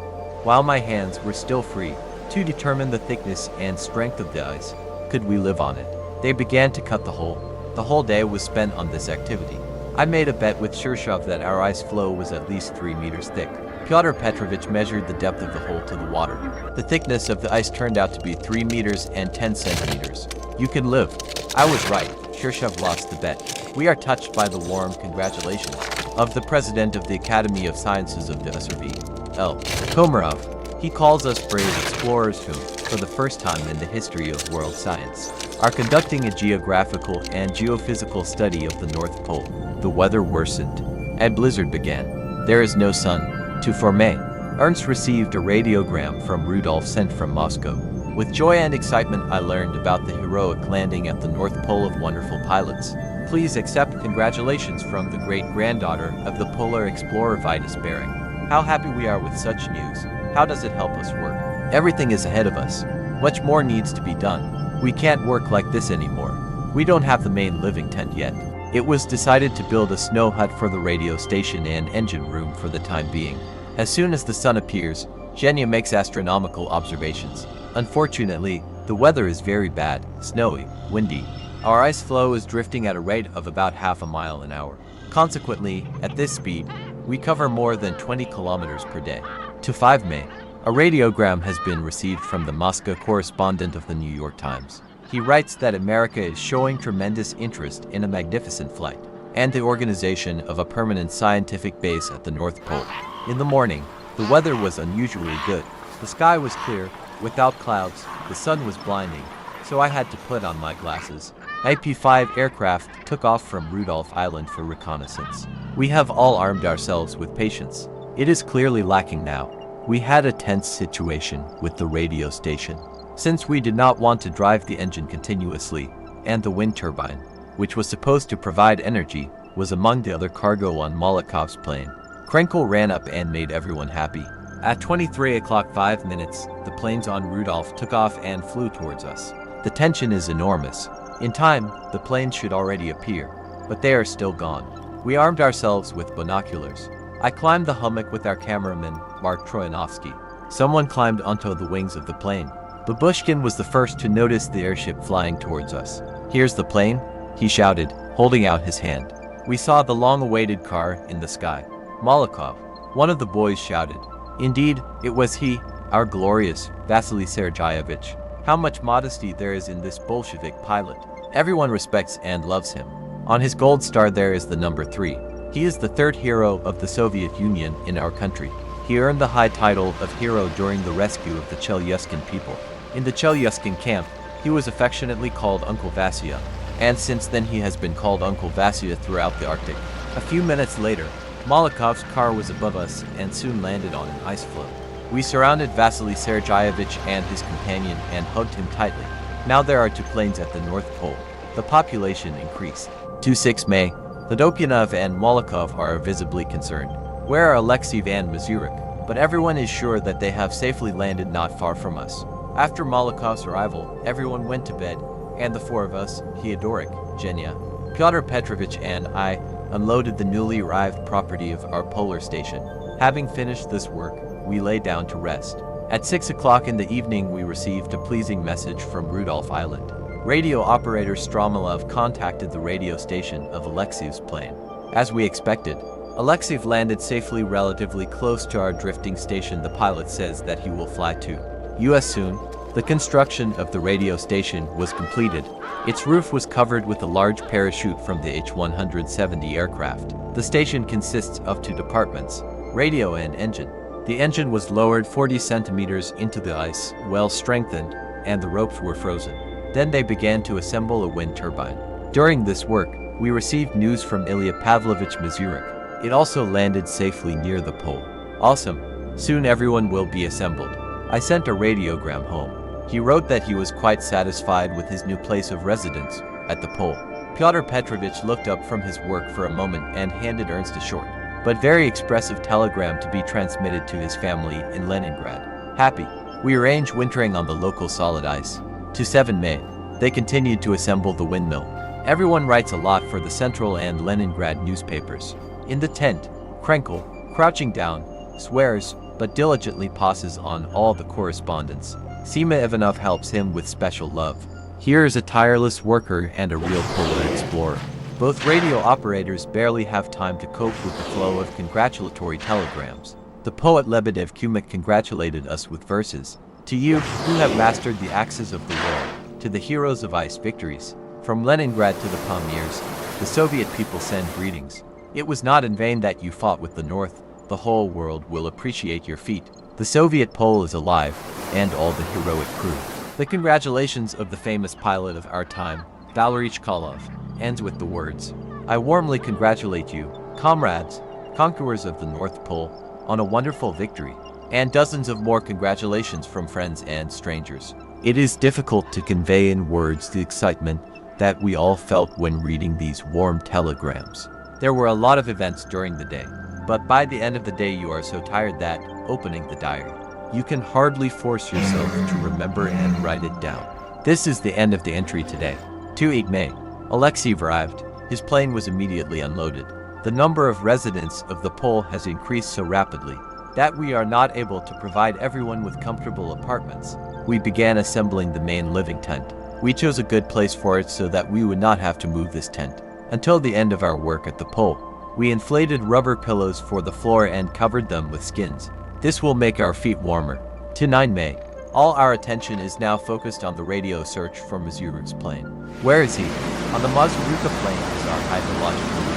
while my hands were still free, to determine the thickness and strength of the ice. Could we live on it? They began to cut the hole. The whole day was spent on this activity. I made a bet with Shirshov that our ice floe was at least 3 meters thick. Pyotr Petrovich measured the depth of the hole to the water. The thickness of the ice turned out to be 3 meters and 10 centimeters. You can live. I was right. Shirshov lost the bet. We are touched by the warm congratulations of the president of the Academy of Sciences of the USSR, L. Komarov. He calls us brave explorers who, for the first time in the history of world science, are conducting a geographical and geophysical study of the North Pole. The weather worsened. A blizzard began. There is no sun. To 4 May, Ernst received a radiogram from Rudolph sent from Moscow. With joy and excitement, I learned about the heroic landing at the North Pole of wonderful pilots. Please accept congratulations from the great-granddaughter of the polar explorer Vitus Bering. How happy we are with such news. How does it help us work? Everything is ahead of us. Much more needs to be done. We can't work like this anymore. We don't have the main living tent yet. It was decided to build a snow hut for the radio station and engine room for the time being. As soon as the sun appears, Zhenya makes astronomical observations. Unfortunately, the weather is very bad, snowy, windy. Our ice floe is drifting at a rate of about half a mile an hour. Consequently, at this speed, we cover more than 20 kilometers per day. To 5 May, a radiogram has been received from the Moscow correspondent of the New York Times. He writes that America is showing tremendous interest in a magnificent flight and the organization of a permanent scientific base at the North Pole. In the morning, the weather was unusually good. The sky was clear, without clouds, the sun was blinding, so I had to put on my glasses. IP-5 aircraft took off from Rudolph Island for reconnaissance. We have all armed ourselves with patience. It is clearly lacking now. We had a tense situation with the radio station, since we did not want to drive the engine continuously, and the wind turbine, which was supposed to provide energy, was among the other cargo on Molokov's plane. Krenkel ran up and made everyone happy. At 23 o'clock 5 minutes, the planes on Rudolph took off and flew towards us. The tension is enormous. In time, the planes should already appear, but they are still gone. We armed ourselves with binoculars. I climbed the hummock with our cameraman, Mark Troyanovsky. Someone climbed onto the wings of the plane. Babushkin was the first to notice the airship flying towards us. "Here's the plane," he shouted, holding out his hand. We saw the long-awaited car in the sky. "Molokov," one of the boys shouted. Indeed, it was he, our glorious Vasily Sergeyevich. How much modesty there is in this Bolshevik pilot. Everyone respects and loves him. On his gold star there is the number 3. He is the third hero of the Soviet Union in our country. He earned the high title of hero during the rescue of the Chelyuskin people. In the Chelyuskin camp, he was affectionately called Uncle Vasya, and since then he has been called Uncle Vasya throughout the Arctic. A few minutes later, Molokov's car was above us and soon landed on an ice floe. We surrounded Vasily Sergeyevich and his companion and hugged him tightly. Now there are 2 planes at the North Pole. The population increased. To 6 May, Ladopyanov and Molokov are visibly concerned. Where are Alexeyev and Mazurek? But everyone is sure that they have safely landed not far from us. After Molokov's arrival, everyone went to bed, and the 4 of us, Theodorik, Zhenya, Pyotr Petrovich and I, unloaded the newly arrived property of our polar station. Having finished this work, we lay down to rest. At 6 o'clock in the evening we received a pleasing message from Rudolph Island. Radio operator Stromilov contacted the radio station of Alexeyev's plane. As we expected, Alexeyev landed safely relatively close to our drifting station. The pilot says that he will fly to US soon. The construction of the radio station was completed. Its roof was covered with a large parachute from the H-170 aircraft. The station consists of 2 departments, radio and engine. The engine was lowered 40 centimeters into the ice, well strengthened, and the ropes were frozen. Then they began to assemble a wind turbine. During this work, we received news from Ilya Pavlovich Mazurek. It also landed safely near the pole. Awesome. Soon everyone will be assembled. I sent a radiogram home. He wrote that he was quite satisfied with his new place of residence at the pole. Pyotr Petrovich looked up from his work for a moment and handed Ernst a short, but very expressive telegram to be transmitted to his family in Leningrad. Happy. We arranged wintering on the local solid ice. To 7 May, they continued to assemble the windmill. Everyone writes a lot for the Central and Leningrad newspapers. In the tent, Krenkel, crouching down, swears, but diligently passes on all the correspondence. Sima Ivanov helps him with special love. Here is a tireless worker and a real polar explorer. Both radio operators barely have time to cope with the flow of congratulatory telegrams. The poet Lebedev Kumik congratulated us with verses. To you, who have mastered the axes of the world, to the heroes of ice victories, from Leningrad to the Pamirs, the Soviet people send greetings. It was not in vain that you fought with the North. The whole world will appreciate your feat. The Soviet pole is alive, and all the heroic crew. The congratulations of the famous pilot of our time, Valery Chkalov, ends with the words, "I warmly congratulate you, comrades, conquerors of the North Pole, on a wonderful victory," and dozens of more congratulations from friends and strangers. It is difficult to convey in words the excitement that we all felt when reading these warm telegrams. There were a lot of events during the day, but by the end of the day you are so tired that, opening the diary, you can hardly force yourself to remember and write it down. This is the end of the entry today. 2 May. Alexei arrived. His plane was immediately unloaded. The number of residents of the pole has increased so rapidly that we are not able to provide everyone with comfortable apartments. We began assembling the main living tent. We chose a good place for it so that we would not have to move this tent until the end of our work at the pole. We inflated rubber pillows for the floor and covered them with skins. This will make our feet warmer. To 9 May. All our attention is now focused on the radio search for Mazurik's plane. Where is he? On the Mazurika plane is our hydrological lead.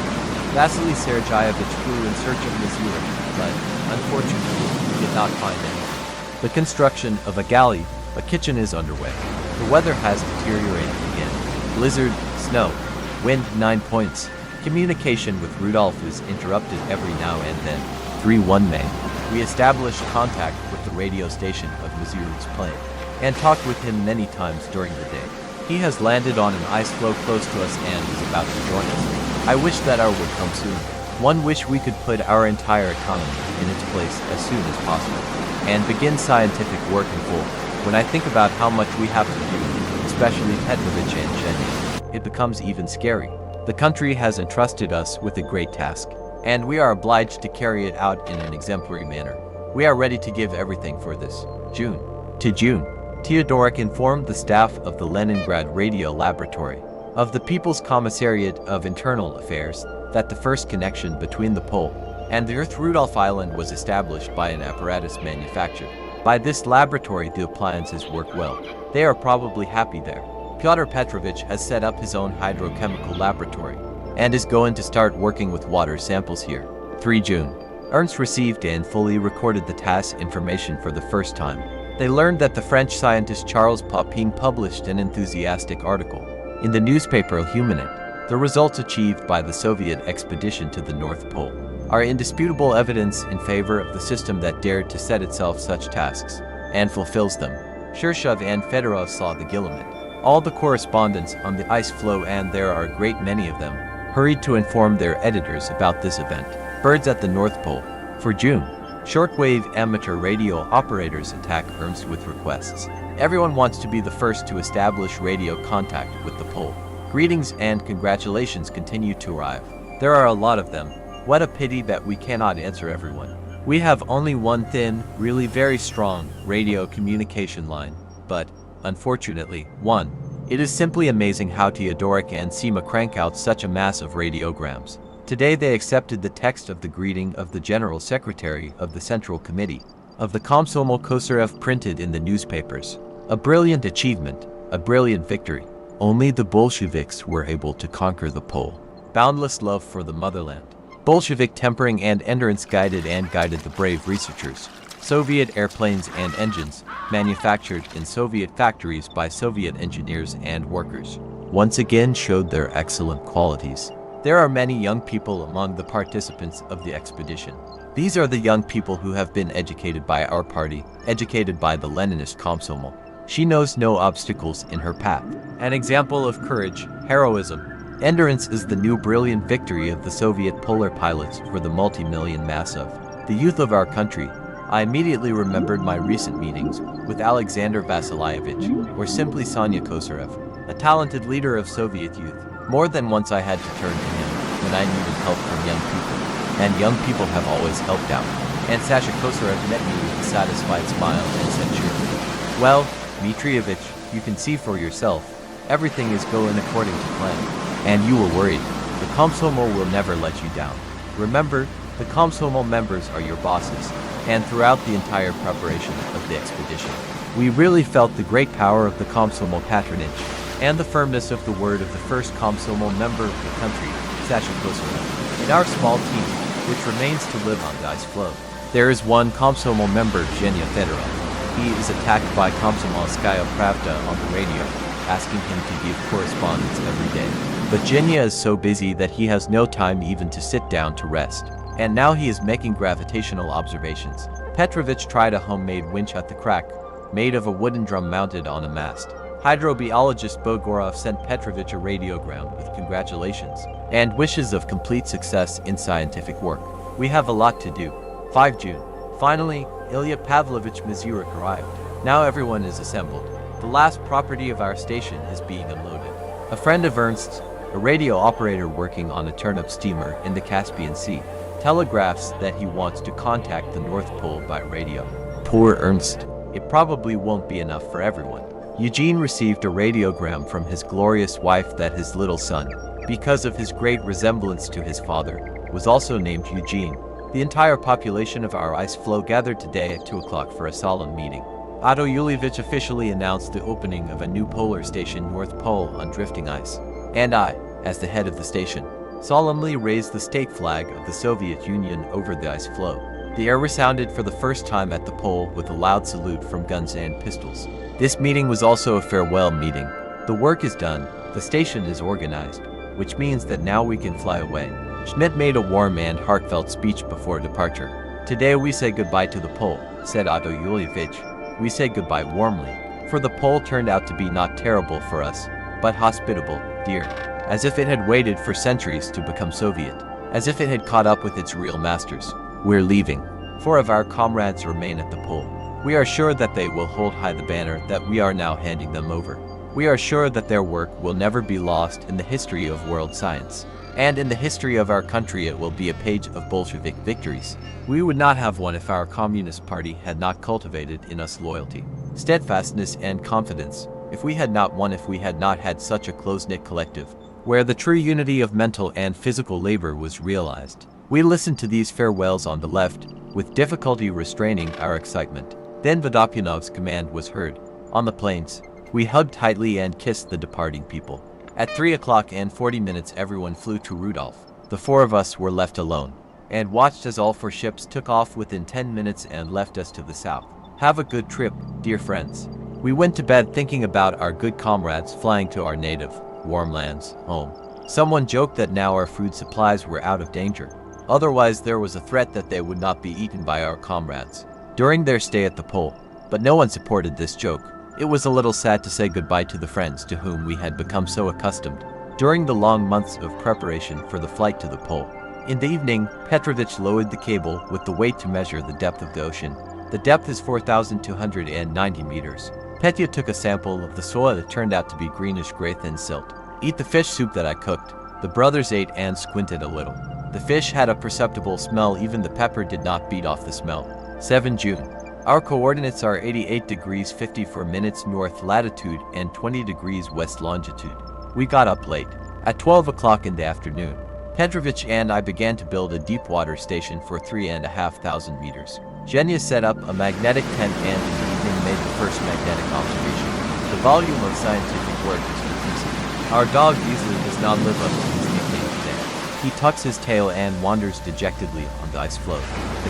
Vasily Sergeyevich flew in search of Mazurik, but unfortunately he did not find anything. The construction of a galley, a kitchen is underway. The weather has deteriorated again. Blizzard, snow, wind 9 points. Communication with Rudolph is interrupted every now and then. 3-1 May. We established contact with the radio station of Mazurik's plane and talked with him many times during the day. He has landed on an ice floe close to us and is about to join us. I wish that our would come soon. One wish we could put our entire economy in its place as soon as possible and begin scientific work in full. When I think about how much we have to do, especially Petrovich and Jenny, it becomes even scary. The country has entrusted us with a great task, and we are obliged to carry it out in an exemplary manner. We are ready to give everything for this. June. To June. Teodorik informed the staff of the Leningrad Radio Laboratory of the People's Commissariat of Internal Affairs that the first connection between the pole and the Earth Rudolph Island was established by an apparatus manufactured. By this laboratory the appliances work well. They are probably happy there. Pyotr Petrovich has set up his own hydrochemical laboratory and is going to start working with water samples here. 3 June. Ernst received and fully recorded the TASS information for the first time. They learned that the French scientist Charles Papanin published an enthusiastic article in the newspaper Humanet. The results achieved by the Soviet expedition to the North Pole are indisputable evidence in favor of the system that dared to set itself such tasks and fulfills them. Shirshov and Fedorov saw the Guillemot. All the correspondents on the Ice Floe, and there are a great many of them, hurried to inform their editors about this event. Birds at the North Pole. For June. Shortwave amateur radio operators attack Ernst with requests. Everyone wants to be the first to establish radio contact with the pole. Greetings and congratulations continue to arrive. There are a lot of them. What a pity that we cannot answer everyone. We have only one thin, really very strong radio communication line, but, unfortunately, one. It is simply amazing how Teodorik and Sima crank out such a mass of radiograms. Today they accepted the text of the greeting of the General Secretary of the Central Committee of the Komsomol Kosarev printed in the newspapers. A brilliant achievement, a brilliant victory. Only the Bolsheviks were able to conquer the pole. Boundless love for the motherland. Bolshevik tempering and endurance guided the brave researchers. Soviet airplanes and engines, manufactured in Soviet factories by Soviet engineers and workers, once again showed their excellent qualities. There are many young people among the participants of the expedition. These are the young people who have been educated by our party, educated by the Leninist Komsomol. She knows no obstacles in her path. An example of courage, heroism, endurance is the new brilliant victory of the Soviet polar pilots for the multi-million mass of the youth of our country. I immediately remembered my recent meetings with Alexander Vasilyevich, or simply Sonya Kosarev, a talented leader of Soviet youth. More than once I had to turn to him when I needed help from young people, and young people have always helped out. And Sasha Kosarev met me with a satisfied smile and said cheerfully, "Well, Dmitrievich, you can see for yourself, everything is going according to plan, and you were worried. The Komsomol will never let you down. Remember, the Komsomol members are your bosses." And throughout the entire preparation of the expedition, we really felt the great power of the Komsomol patronage and the firmness of the word of the first Komsomol member of the country, Sasha Kosarev. In our small team, which remains to live on the Ice Floe, there is one Komsomol member, Zhenya Fedorov. He is attacked by Komsomolskaya Pravda on the radio, asking him to give correspondence every day. But Zhenya is so busy that he has no time even to sit down to rest. And now he is making gravitational observations. Petrovich tried a homemade winch at the crack, made of a wooden drum mounted on a mast. Hydrobiologist Bogorov sent Petrovich a radiogram with congratulations and wishes of complete success in scientific work. We have a lot to do. 5 June. Finally, Ilya Pavlovich Mazurek arrived. Now everyone is assembled. The last property of our station is being unloaded. A friend of Ernst's, a radio operator working on a turnip steamer in the Caspian Sea, telegraphs that he wants to contact the North Pole by radio. Poor Ernst. It probably won't be enough for everyone. Eugene received a radiogram from his glorious wife that his little son, because of his great resemblance to his father, was also named Eugene. The entire population of our Ice Floe gathered today at 2 o'clock for a solemn meeting. Otto Yulievich officially announced the opening of a new polar station North Pole on drifting ice. And I, as the head of the station, solemnly raised the state flag of the Soviet Union over the Ice Floe. The air resounded for the first time at the pole with a loud salute from guns and pistols. This meeting was also a farewell meeting. The work is done, the station is organized, which means that now we can fly away. Schmidt made a warm and heartfelt speech before departure. Today we say goodbye to the pole, said Otto Yulievich. We say goodbye warmly, for the pole turned out to be not terrible for us, but hospitable, dear, as if it had waited for centuries to become Soviet, as if it had caught up with its real masters. We're leaving. 4 of our comrades remain at the pole. We are sure that they will hold high the banner that we are now handing them over. We are sure that their work will never be lost in the history of world science. And in the history of our country it will be a page of Bolshevik victories. We would not have one if our Communist Party had not cultivated in us loyalty, steadfastness and confidence, if we had not won, if we had not had such a close-knit collective, where the true unity of mental and physical labor was realized. We listened to these farewells on the left, with difficulty restraining our excitement. Then Vodopyanov's command was heard. On the plains, we hugged tightly and kissed the departing people. At 3 o'clock and 40 minutes everyone flew to Rudolph. The 4 of us were left alone, and watched as all 4 ships took off within 10 minutes and left us to the south. Have a good trip, dear friends. We went to bed thinking about our good comrades flying to our native, warm lands, home. Someone joked that now our food supplies were out of danger. Otherwise there was a threat that they would not be eaten by our comrades during their stay at the pole, but no one supported this joke. It was a little sad to say goodbye to the friends to whom we had become so accustomed during the long months of preparation for the flight to the pole. In the evening, Petrovich lowered the cable with the weight to measure the depth of the ocean. The depth is 4,290 meters. Petya took a sample of the soil. It turned out to be greenish-gray thin silt. Eat the fish soup that I cooked. The brothers ate and squinted a little. The fish had a perceptible smell. Even the pepper did not beat off the smell. 7 June. Our coordinates are 88 degrees 54 minutes north latitude and 20 degrees west longitude. We got up late. At 12 o'clock in the afternoon, Petrovich and I began to build a deep water station for 3,500 meters. Zhenya set up a magnetic tent and in the evening made the first magnetic observation. The volume of scientific work is increasing. Our dog easily does not live up to his nickname today. He tucks his tail and wanders dejectedly on the ice floe.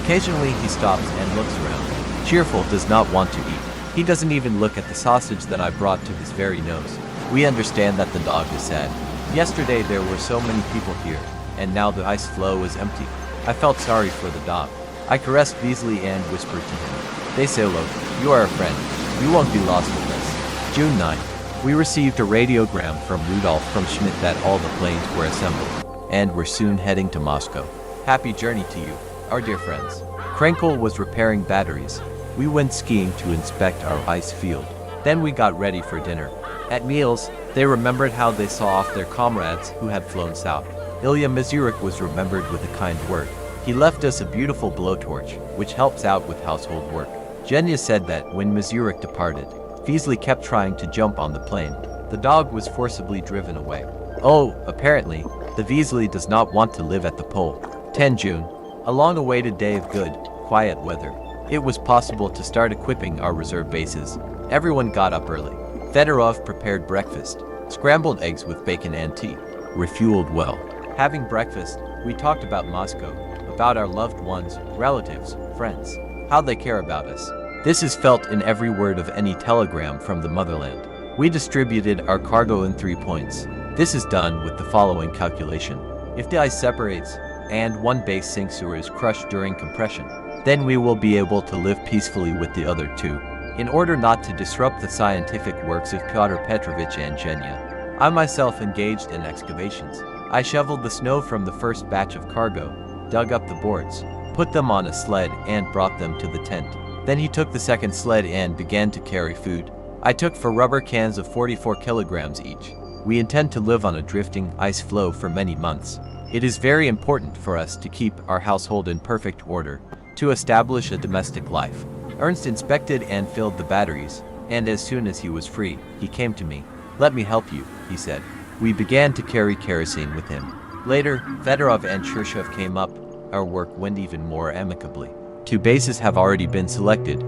Occasionally he stops and looks around. Cheerful does not want to eat. He doesn't even look at the sausage that I brought to his very nose. We understand that the dog is sad. Yesterday there were so many people here, and now the ice floe is empty. I felt sorry for the dog. I caressed Beasley and whispered to him, "They say, look, you are a friend. You won't be lost with us." June 9. We received a radiogram from Rudolph from Schmidt that all the planes were assembled, and were soon heading to Moscow. Happy journey to you, our dear friends. Krenkel was repairing batteries. We went skiing to inspect our ice field. Then we got ready for dinner. At meals, they remembered how they saw off their comrades who had flown south. Ilya Mazurek was remembered with a kind word. He left us a beautiful blowtorch, which helps out with household work. Zhenya said that when Mazurek departed, Beasley kept trying to jump on the plane. The dog was forcibly driven away. Oh, apparently, the Beasley does not want to live at the pole. 10 June. A long-awaited day of good, quiet weather. It was possible to start equipping our reserve bases. Everyone got up early. Fedorov prepared breakfast, scrambled eggs with bacon and tea. Refueled well. Having breakfast, we talked about Moscow, about our loved ones, relatives, friends, how they care about us. This is felt in every word of any telegram from the motherland. We distributed our cargo in 3 points. This is done with the following calculation. If the ice separates, and one base sinks or is crushed during compression, then we will be able to live peacefully with the other 2. in order not to disrupt the scientific works of Pyotr Petrovich and Zhenya. I myself engaged in excavations. I shoveled the snow from the first batch of cargo, dug up the boards, put them on a sled and brought them to the tent. Then he took the second sled and began to carry food. I took 4 rubber cans of 44 kilograms each. We intend to live on a drifting ice floe for many months. It is very important for us to keep our household in perfect order, to establish a domestic life. Ernst inspected and filled the batteries, and as soon as he was free, he came to me. "Let me help you," he said. We began to carry kerosene with him. Later, Fedorov and Cherchev came up. Our work went even more amicably. 2 bases have already been selected.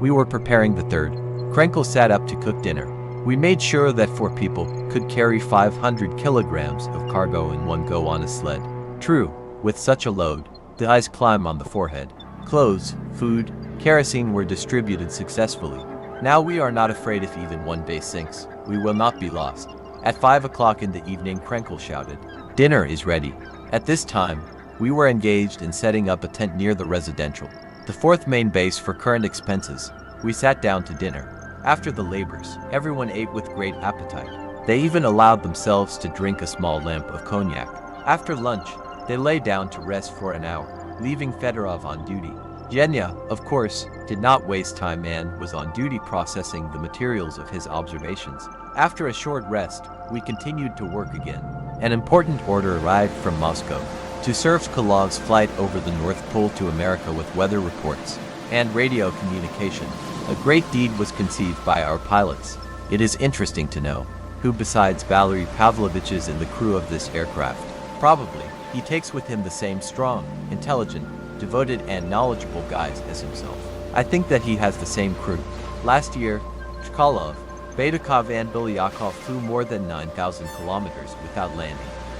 We were preparing the third. Krenkel sat up to cook dinner. We made sure that 4 people could carry 500 kilograms of cargo in one go on a sled. True, with such a load, the ice climbed on the forehead. Clothes, food, kerosene were distributed successfully. Now we are not afraid if even one base sinks. We will not be lost. At 5 o'clock in the evening, Krenkel shouted, "Dinner is ready." At this time, we were engaged in setting up a tent near the residential, the 4th main base for current expenses. We sat down to dinner. After the labors, everyone ate with great appetite. They even allowed themselves to drink a small lamp of cognac. After lunch, they lay down to rest for an hour, leaving Fedorov on duty. Zhenya, of course, did not waste time and was on duty processing the materials of his observations. After a short rest, we continued to work again. An important order arrived from Moscow to serve Chkalov's flight over the North Pole to America with weather reports and radio communication. A great deed was conceived by our pilots. It is interesting to know who besides Valery Pavlovich is in the crew of this aircraft. Probably, he takes with him the same strong, intelligent, devoted and knowledgeable guys as himself. I think that he has the same crew. Last year, Chkalov, Baidakov and Bilyakov flew more than 9,000 kilometers without landing,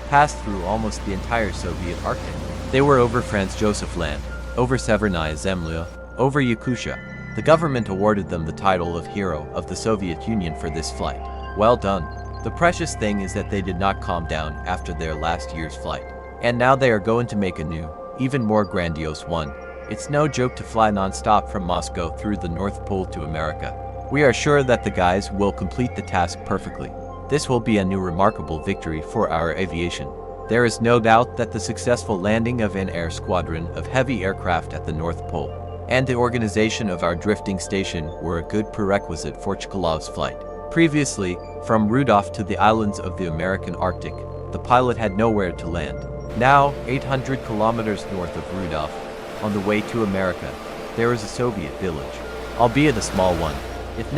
passed through almost the entire Soviet Arctic. They were over Franz Joseph Land, over Severnaya Zemlya, over Yakutia. The government awarded them the title of Hero of the Soviet Union for this flight. Well done. The precious thing is that they did not calm down after their last year's flight. And now they are going to make a new, even more grandiose one. It's no joke to fly non-stop from Moscow through the North Pole to America. We are sure that the guys will complete the task perfectly. This will be a new remarkable victory for our aviation. There is no doubt that the successful landing of an air squadron of heavy aircraft at the North Pole and the organization of our drifting station were a good prerequisite for Chkalov's flight. Previously, from Rudolph to the islands of the American Arctic, the pilot had nowhere to land. Now, 800 kilometers north of Rudolph, on the way to America, there is a Soviet village, albeit a small one. If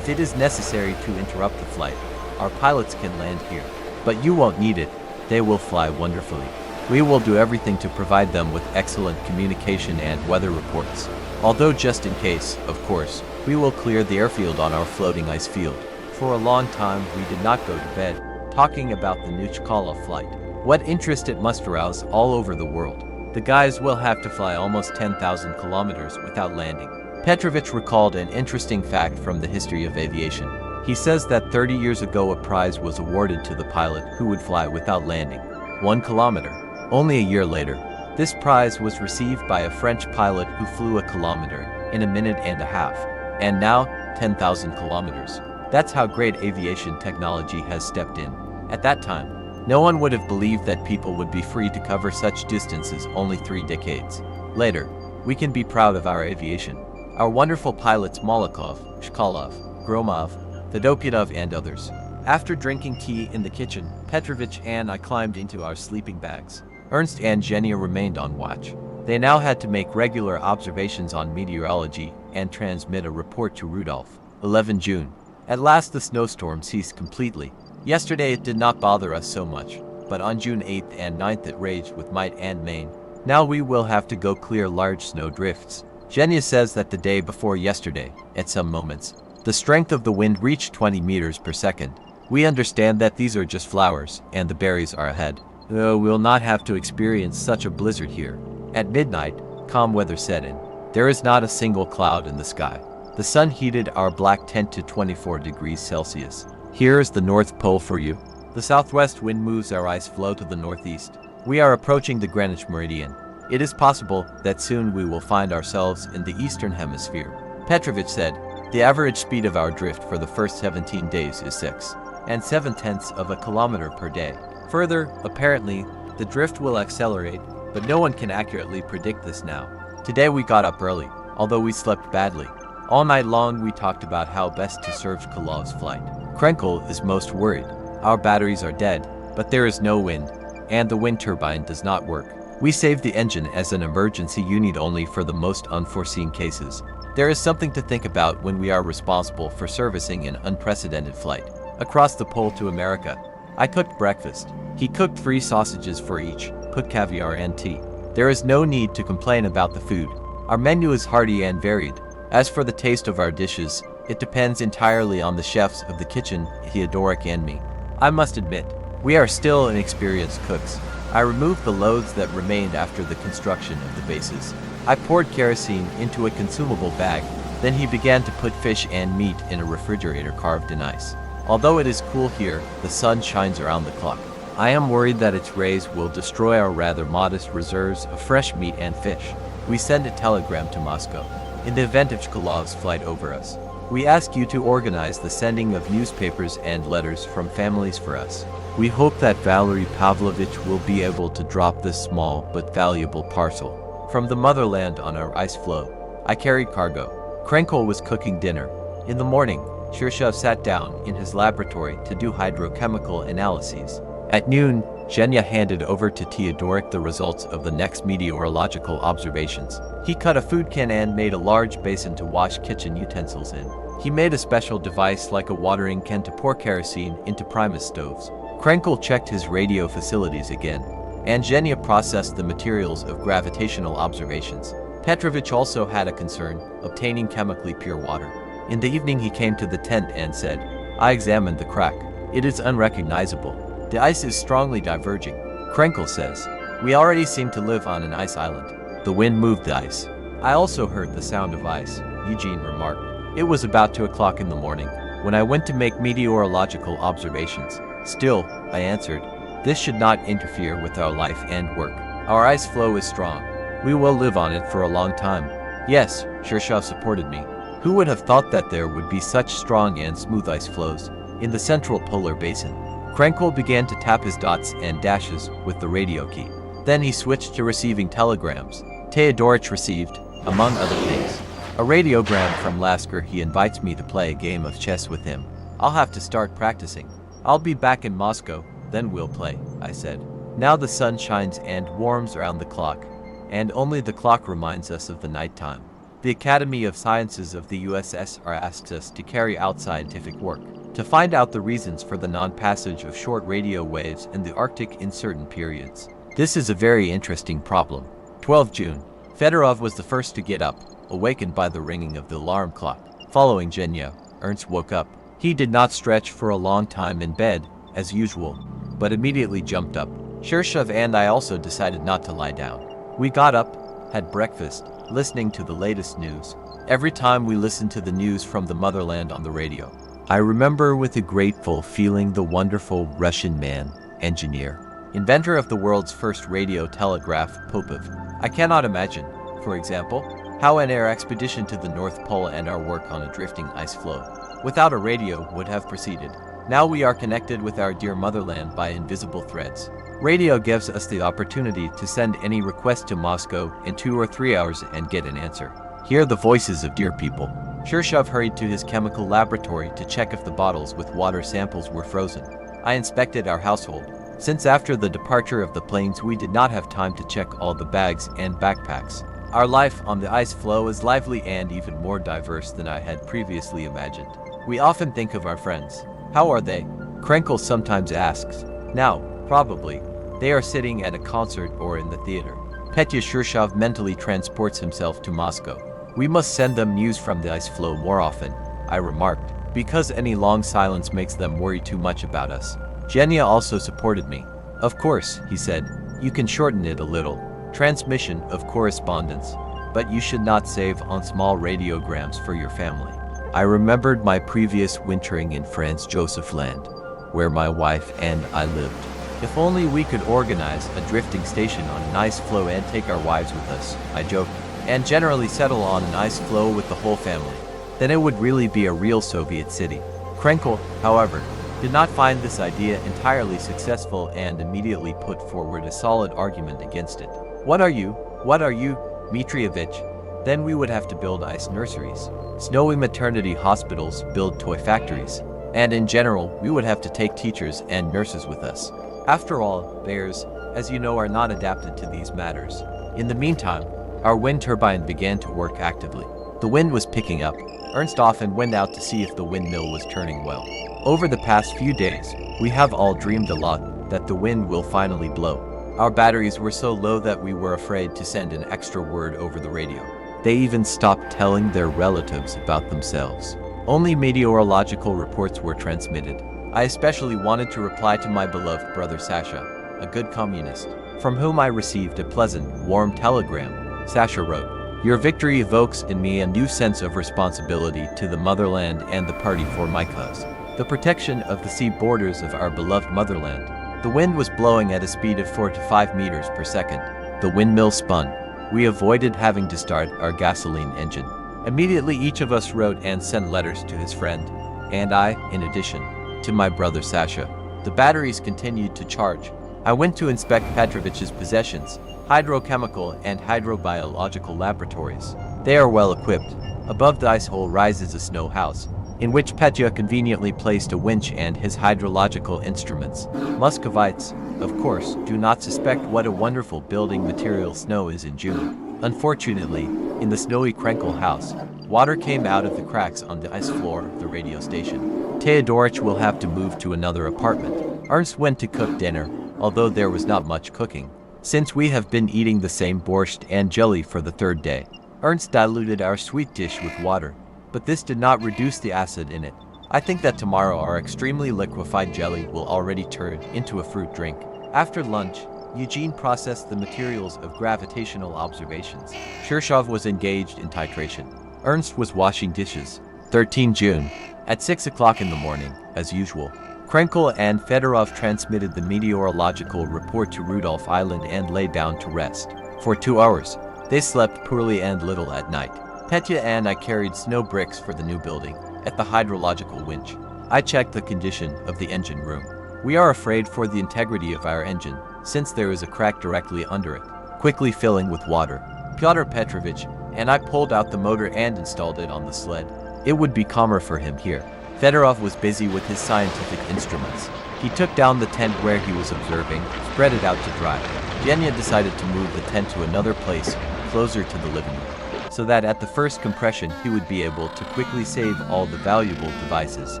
it is necessary to interrupt the flight, our pilots can land here. But you won't need it. They will fly wonderfully. We will do everything to provide them with excellent communication and weather reports. Although just in case, of course, we will clear the airfield on our floating ice field. For a long time, we did not go to bed, talking about the new Chkalov flight. What interest it must arouse all over the world. The guys will have to fly almost 10,000 kilometers without landing. Petrovich recalled an interesting fact from the history of aviation. He says that 30 years ago a prize was awarded to the pilot who would fly without landing 1 kilometer. Only a year later, this prize was received by a French pilot who flew a kilometer in a minute and a half, and now 10,000 kilometers. That's how great aviation technology has stepped in. At that time, no one would have believed that people would be free to cover such distances only 3 decades later. We can be proud of our aviation. Our wonderful pilots Molokov, Chkalov, Gromov, Fedopyatov and others. After drinking tea in the kitchen, Petrovich and I climbed into our sleeping bags. Ernst and Zhenya remained on watch. They now had to make regular observations on meteorology and transmit a report to Rudolph. 11 June. At last the snowstorm ceased completely. Yesterday it did not bother us so much, but on June 8th and 9th it raged with might and main. Now we will have to go clear large snow drifts. Zhenya says that the day before yesterday, at some moments, the strength of the wind reached 20 meters per second. We understand that these are just flowers, and the berries are ahead. We'll not have to experience such a blizzard here. At midnight, calm weather set in. There is not a single cloud in the sky. The sun heated our black tent to 24 degrees Celsius. Here is the North Pole for you. The southwest wind moves our ice floe to the northeast. We are approaching the Greenwich meridian. It is possible that soon we will find ourselves in the eastern hemisphere. Petrovich said, the average speed of our drift for the first 17 days is 6.7 of a kilometer per day. Further, apparently, the drift will accelerate, but no one can accurately predict this now. Today we got up early, although we slept badly. All night long we talked about how best to surf Kolov's flight. Krenkel is most worried. Our batteries are dead, but there is no wind, and the wind turbine does not work. We saved the engine as an emergency unit only for the most unforeseen cases. There is something to think about when we are responsible for servicing an unprecedented flight across the pole to America. I cooked breakfast. He cooked 3 sausages for each, put caviar and tea. There is no need to complain about the food. Our menu is hearty and varied. As for the taste of our dishes, it depends entirely on the chefs of the kitchen, Theodorik and me. I must admit, we are still inexperienced cooks. I removed the loads that remained after the construction of the bases. I poured kerosene into a consumable bag, then he began to put fish and meat in a refrigerator carved in ice. Although it is cool here, the sun shines around the clock. I am worried that its rays will destroy our rather modest reserves of fresh meat and fish. We send a telegram to Moscow. In the event of Chkalov's flight over us, we ask you to organize the sending of newspapers and letters from families for us. We hope that Valery Pavlovich will be able to drop this small but valuable parcel from the motherland on our Ice Floe. I carried cargo. Krenkel was cooking dinner. In the morning, Shirshov sat down in his laboratory to do hydrochemical analyses. At noon, Zhenya handed over to Theodorik the results of the next meteorological observations. He cut a food can and made a large basin to wash kitchen utensils in. He made a special device like a watering can to pour kerosene into Primus stoves. Krenkel checked his radio facilities again, and Zhenya processed the materials of gravitational observations. Petrovich also had a concern, obtaining chemically pure water. In the evening he came to the tent and said, I examined the crack. It is unrecognizable. The ice is strongly diverging. Krenkel says, we already seem to live on an ice island. The wind moved the ice. I also heard the sound of ice, Eugene remarked. It was about 2 o'clock in the morning when I went to make meteorological observations. Still, I answered, this should not interfere with our life and work. Our ice floe is strong. We will live on it for a long time. Yes, Shirshov supported me. Who would have thought that there would be such strong and smooth ice floes in the central polar basin? Krenkel began to tap his dots and dashes with the radio key. Then he switched to receiving telegrams. Theodorik received, among other things, a radiogram from Lasker. He invites me to play a game of chess with him. I'll have to start practicing. I'll be back in Moscow, then we'll play, I said. Now the sun shines and warms around the clock, and only the clock reminds us of the nighttime. The Academy of Sciences of the USSR asks us to carry out scientific work, to find out the reasons for the non-passage of short radio waves in the Arctic in certain periods. This is a very interesting problem. 12 June. Fedorov was the first to get up, awakened by the ringing of the alarm clock. Following Zhenya, Ernst woke up. He did not stretch for a long time in bed, as usual, but immediately jumped up. Shirshov and I also decided not to lie down. We got up, had breakfast, listening to the latest news. Every time we listened to the news from the motherland on the radio, I remember with a grateful feeling the wonderful Russian man, engineer, inventor of the world's first radio telegraph, Popov. I cannot imagine, for example, how an air expedition to the North Pole and our work on a drifting ice floe without a radio would have proceeded. Now we are connected with our dear motherland by invisible threads. Radio gives us the opportunity to send any request to Moscow in 2 or 3 hours and get an answer. Hear the voices of dear people. Shirshov hurried to his chemical laboratory to check if the bottles with water samples were frozen. I inspected our household. Since after the departure of the planes we did not have time to check all the bags and backpacks. Our life on the ice floe is lively and even more diverse than I had previously imagined. We often think of our friends. How are they? Krenkel sometimes asks. Now, probably, they are sitting at a concert or in the theater. Petya Shirshov mentally transports himself to Moscow. We must send them news from the ice floe more often, I remarked, because any long silence makes them worry too much about us. Zhenya also supported me. Of course, he said, you can shorten it a little. Transmission of correspondence, but you should not save on small radiograms for your family. I remembered my previous wintering in Franz Joseph Land, where my wife and I lived. If only we could organize a drifting station on an ice floe and take our wives with us, I joked. and generally settle on an ice floe with the whole family. Then it would really be a real Soviet city. Krenkel, however, did not find this idea entirely successful and immediately put forward a solid argument against it. What are you, Dmitrievich? Then we would have to build ice nurseries, snowy maternity hospitals, build toy factories, and in general, we would have to take teachers and nurses with us. After all, bears, as you know, are not adapted to these matters. In the meantime, our wind turbine began to work actively. The wind was picking up. Ernst often went out to see if the windmill was turning well. Over the past few days, we have all dreamed a lot that the wind will finally blow. Our batteries were so low that we were afraid to send an extra word over the radio. They even stopped telling their relatives about themselves. Only meteorological reports were transmitted. I especially wanted to reply to my beloved brother Sasha, a good communist, from whom I received a pleasant, warm telegram. Sasha wrote, "Your victory evokes in me a new sense of responsibility to the motherland and the party for my cause. The protection of the sea borders of our beloved motherland." The wind was blowing at a speed of 4 to 5 meters per second. The windmill spun. We avoided having to start our gasoline engine. Immediately each of us wrote and sent letters to his friend, and I, in addition, to my brother Sasha. The batteries continued to charge. I went to inspect Petrovich's possessions, hydrochemical and hydrobiological laboratories. They are well equipped. Above the ice hole rises a snow house, in which Petya conveniently placed a winch and his hydrological instruments. Muscovites, of course, do not suspect what a wonderful building material snow is in June. Unfortunately, in the snowy Krenkel house, water came out of the cracks on the ice floor of the radio station. Teodorich will have to move to another apartment. Ernst went to cook dinner, although there was not much cooking, since we have been eating the same borscht and jelly for the third day. Ernst diluted our sweet dish with water, but this did not reduce the acid in it. I think that tomorrow our extremely liquefied jelly will already turn into a fruit drink. After lunch, Eugene processed the materials of gravitational observations. Shirshov was engaged in titration. Ernst was washing dishes. 13 June, at 6 o'clock in the morning, as usual, Krenkel and Fedorov transmitted the meteorological report to Rudolph Island and lay down to rest. For 2 hours, they slept poorly and little at night. Petya and I carried snow bricks for the new building at the hydrological winch. I checked the condition of the engine room. We are afraid for the integrity of our engine, since there is a crack directly under it, quickly filling with water. Pyotr Petrovich and I pulled out the motor and installed it on the sled. It would be calmer for him here. Fedorov was busy with his scientific instruments. He took down the tent where he was observing, spread it out to dry. Genya decided to move the tent to another place, closer to the living room, so that at the first compression he would be able to quickly save all the valuable devices.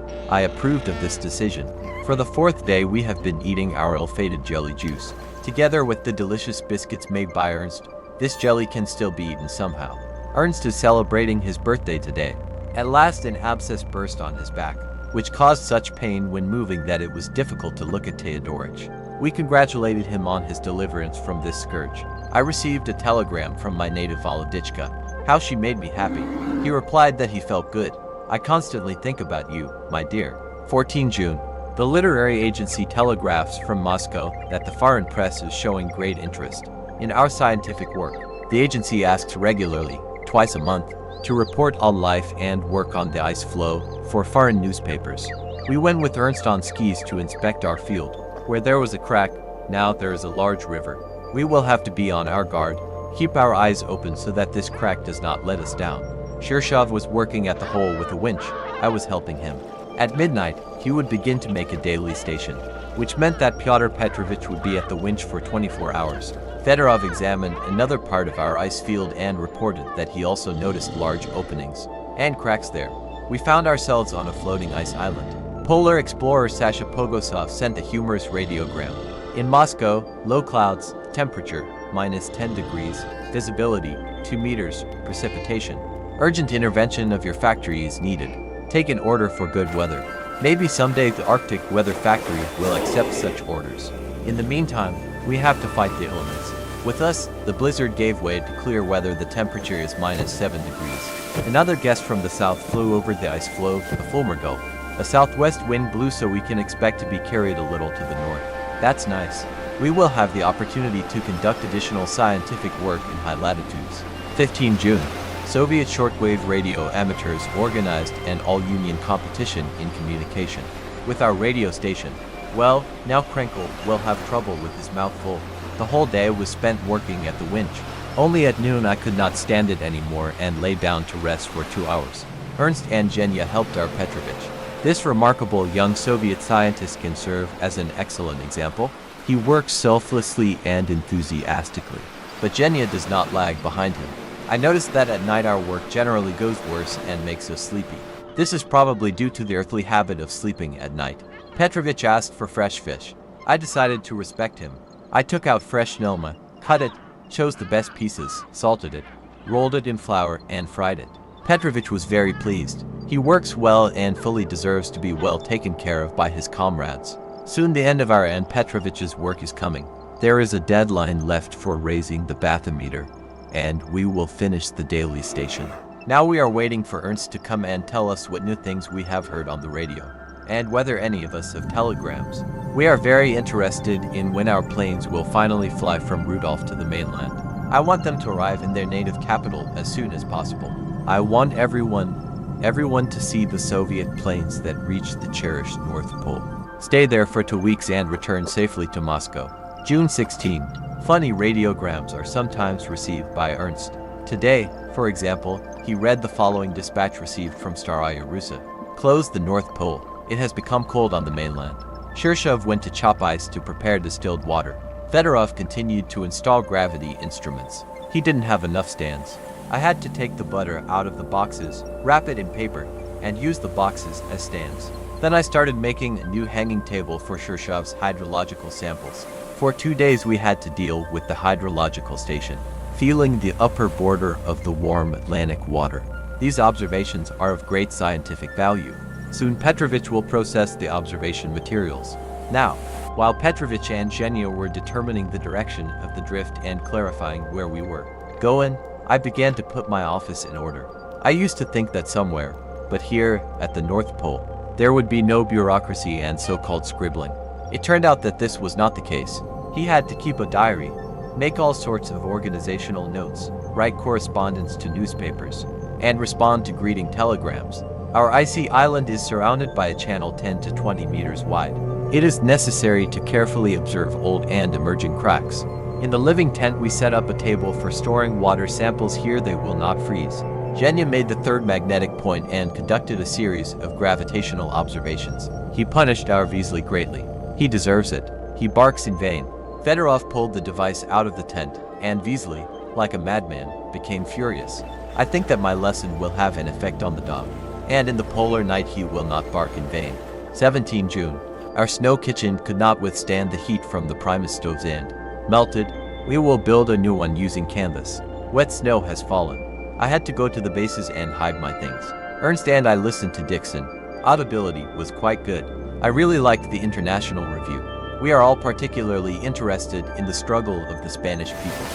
I approved of this decision. For the 4th day we have been eating our ill-fated jelly juice, together with the delicious biscuits made by Ernst. This jelly can still be eaten somehow. Ernst is celebrating his birthday today. At last an abscess burst on his back, which caused such pain when moving that it was difficult to look at Teodorich. We congratulated him on his deliverance from this scourge. I received a telegram from my native Volodichka. How she made me happy. He replied that he felt good. I constantly think about you, my dear. 14 June. The literary agency telegraphs from Moscow that the foreign press is showing great interest in our scientific work. The agency asks regularly, twice a month, to report on life and work on the ice floe for foreign newspapers. We went with Ernst on skis to inspect our field. Where there was a crack, now there is a large river. We will have to be on our guard, keep our eyes open so that this crack does not let us down. Shirshov was working at the hole with a winch. I was helping him. At midnight, he would begin to make a daily station, which meant that Pyotr Petrovich would be at the winch for 24 hours. Fedorov examined another part of our ice field and reported that he also noticed large openings and cracks there. We found ourselves on a floating ice island. Polar explorer Sasha Pogosov sent a humorous radiogram. In Moscow, low clouds, temperature, -10 degrees, visibility, 2 meters, precipitation. Urgent intervention of your factory is needed. Take an order for good weather. Maybe someday the Arctic Weather Factory will accept such orders. In the meantime, we have to fight the elements. With us, the blizzard gave way to clear weather. The temperature is -7 degrees. Another guest from the south flew over the ice floe to the Fulmer Gulf. A southwest wind blew, so we can expect to be carried a little to the north. That's nice. We will have the opportunity to conduct additional scientific work in high latitudes. 15 June. Soviet shortwave radio amateurs organized an all-union competition in communication with our radio station. Well, now Krenkel will have trouble with his mouth full. The whole day was spent working at the winch. Only at noon I could not stand it anymore and lay down to rest for 2 hours. Ernst and Genya helped our Petrovich. This remarkable young Soviet scientist can serve as an excellent example. He works selflessly and enthusiastically. But Genya does not lag behind him. I noticed that at night our work generally goes worse and makes us sleepy. This is probably due to the earthly habit of sleeping at night. Petrovich asked for fresh fish. I decided to respect him. I took out fresh nilma, cut it, chose the best pieces, salted it, rolled it in flour, and fried it. Petrovich was very pleased. He works well and fully deserves to be well taken care of by his comrades. Soon the end of our and Petrovich's work is coming. There is a deadline left for raising the bathymeter, and we will finish the daily station. Now we are waiting for Ernst to come and tell us what new things we have heard on the radio, and whether any of us have telegrams. We are very interested in when our planes will finally fly from Rudolph to the mainland. I want them to arrive in their native capital as soon as possible. I want everyone to see the Soviet planes that reach the cherished North Pole, stay there for 2 weeks and return safely to Moscow. June 16. Funny radiograms are sometimes received by Ernst. Today, for example, he read the following dispatch received from Staraya Russa. Close the North Pole. It has become cold on the mainland. Shirshov went to chop ice to prepare distilled water. Fedorov continued to install gravity instruments. He didn't have enough stands. I had to take the butter out of the boxes, wrap it in paper, and use the boxes as stands. Then I started making a new hanging table for Shirshov's hydrological samples. For 2 days we had to deal with the hydrological station, feeling the upper border of the warm Atlantic water. These observations are of great scientific value. Soon Petrovich will process the observation materials. Now, while Petrovich and Genya were determining the direction of the drift and clarifying where we were going, I began to put my office in order. I used to think that somewhere, but here, at the North Pole, there would be no bureaucracy and so-called scribbling. It turned out that this was not the case. He had to keep a diary, make all sorts of organizational notes, write correspondence to newspapers, and respond to greeting telegrams. Our icy island is surrounded by a channel 10 to 20 meters wide. It is necessary to carefully observe old and emerging cracks. In the living tent we set up a table for storing water samples. Here they will not freeze. Genya made the third magnetic point and conducted a series of gravitational observations. He punished our Vesely greatly. He deserves it. He barks in vain. Fedorov pulled the device out of the tent, and Vesely, like a madman, became furious. I think that my lesson will have an effect on the dog, and in the polar night he will not bark in vain. 17 June. Our snow kitchen could not withstand the heat from the Primus stoves and melted. We will build a new one using canvas. Wet snow has fallen. I had to go to the bases and hide my things. Ernst and I listened to Dixon. Audibility was quite good. I really liked the international review. We are all particularly interested in the struggle of the Spanish people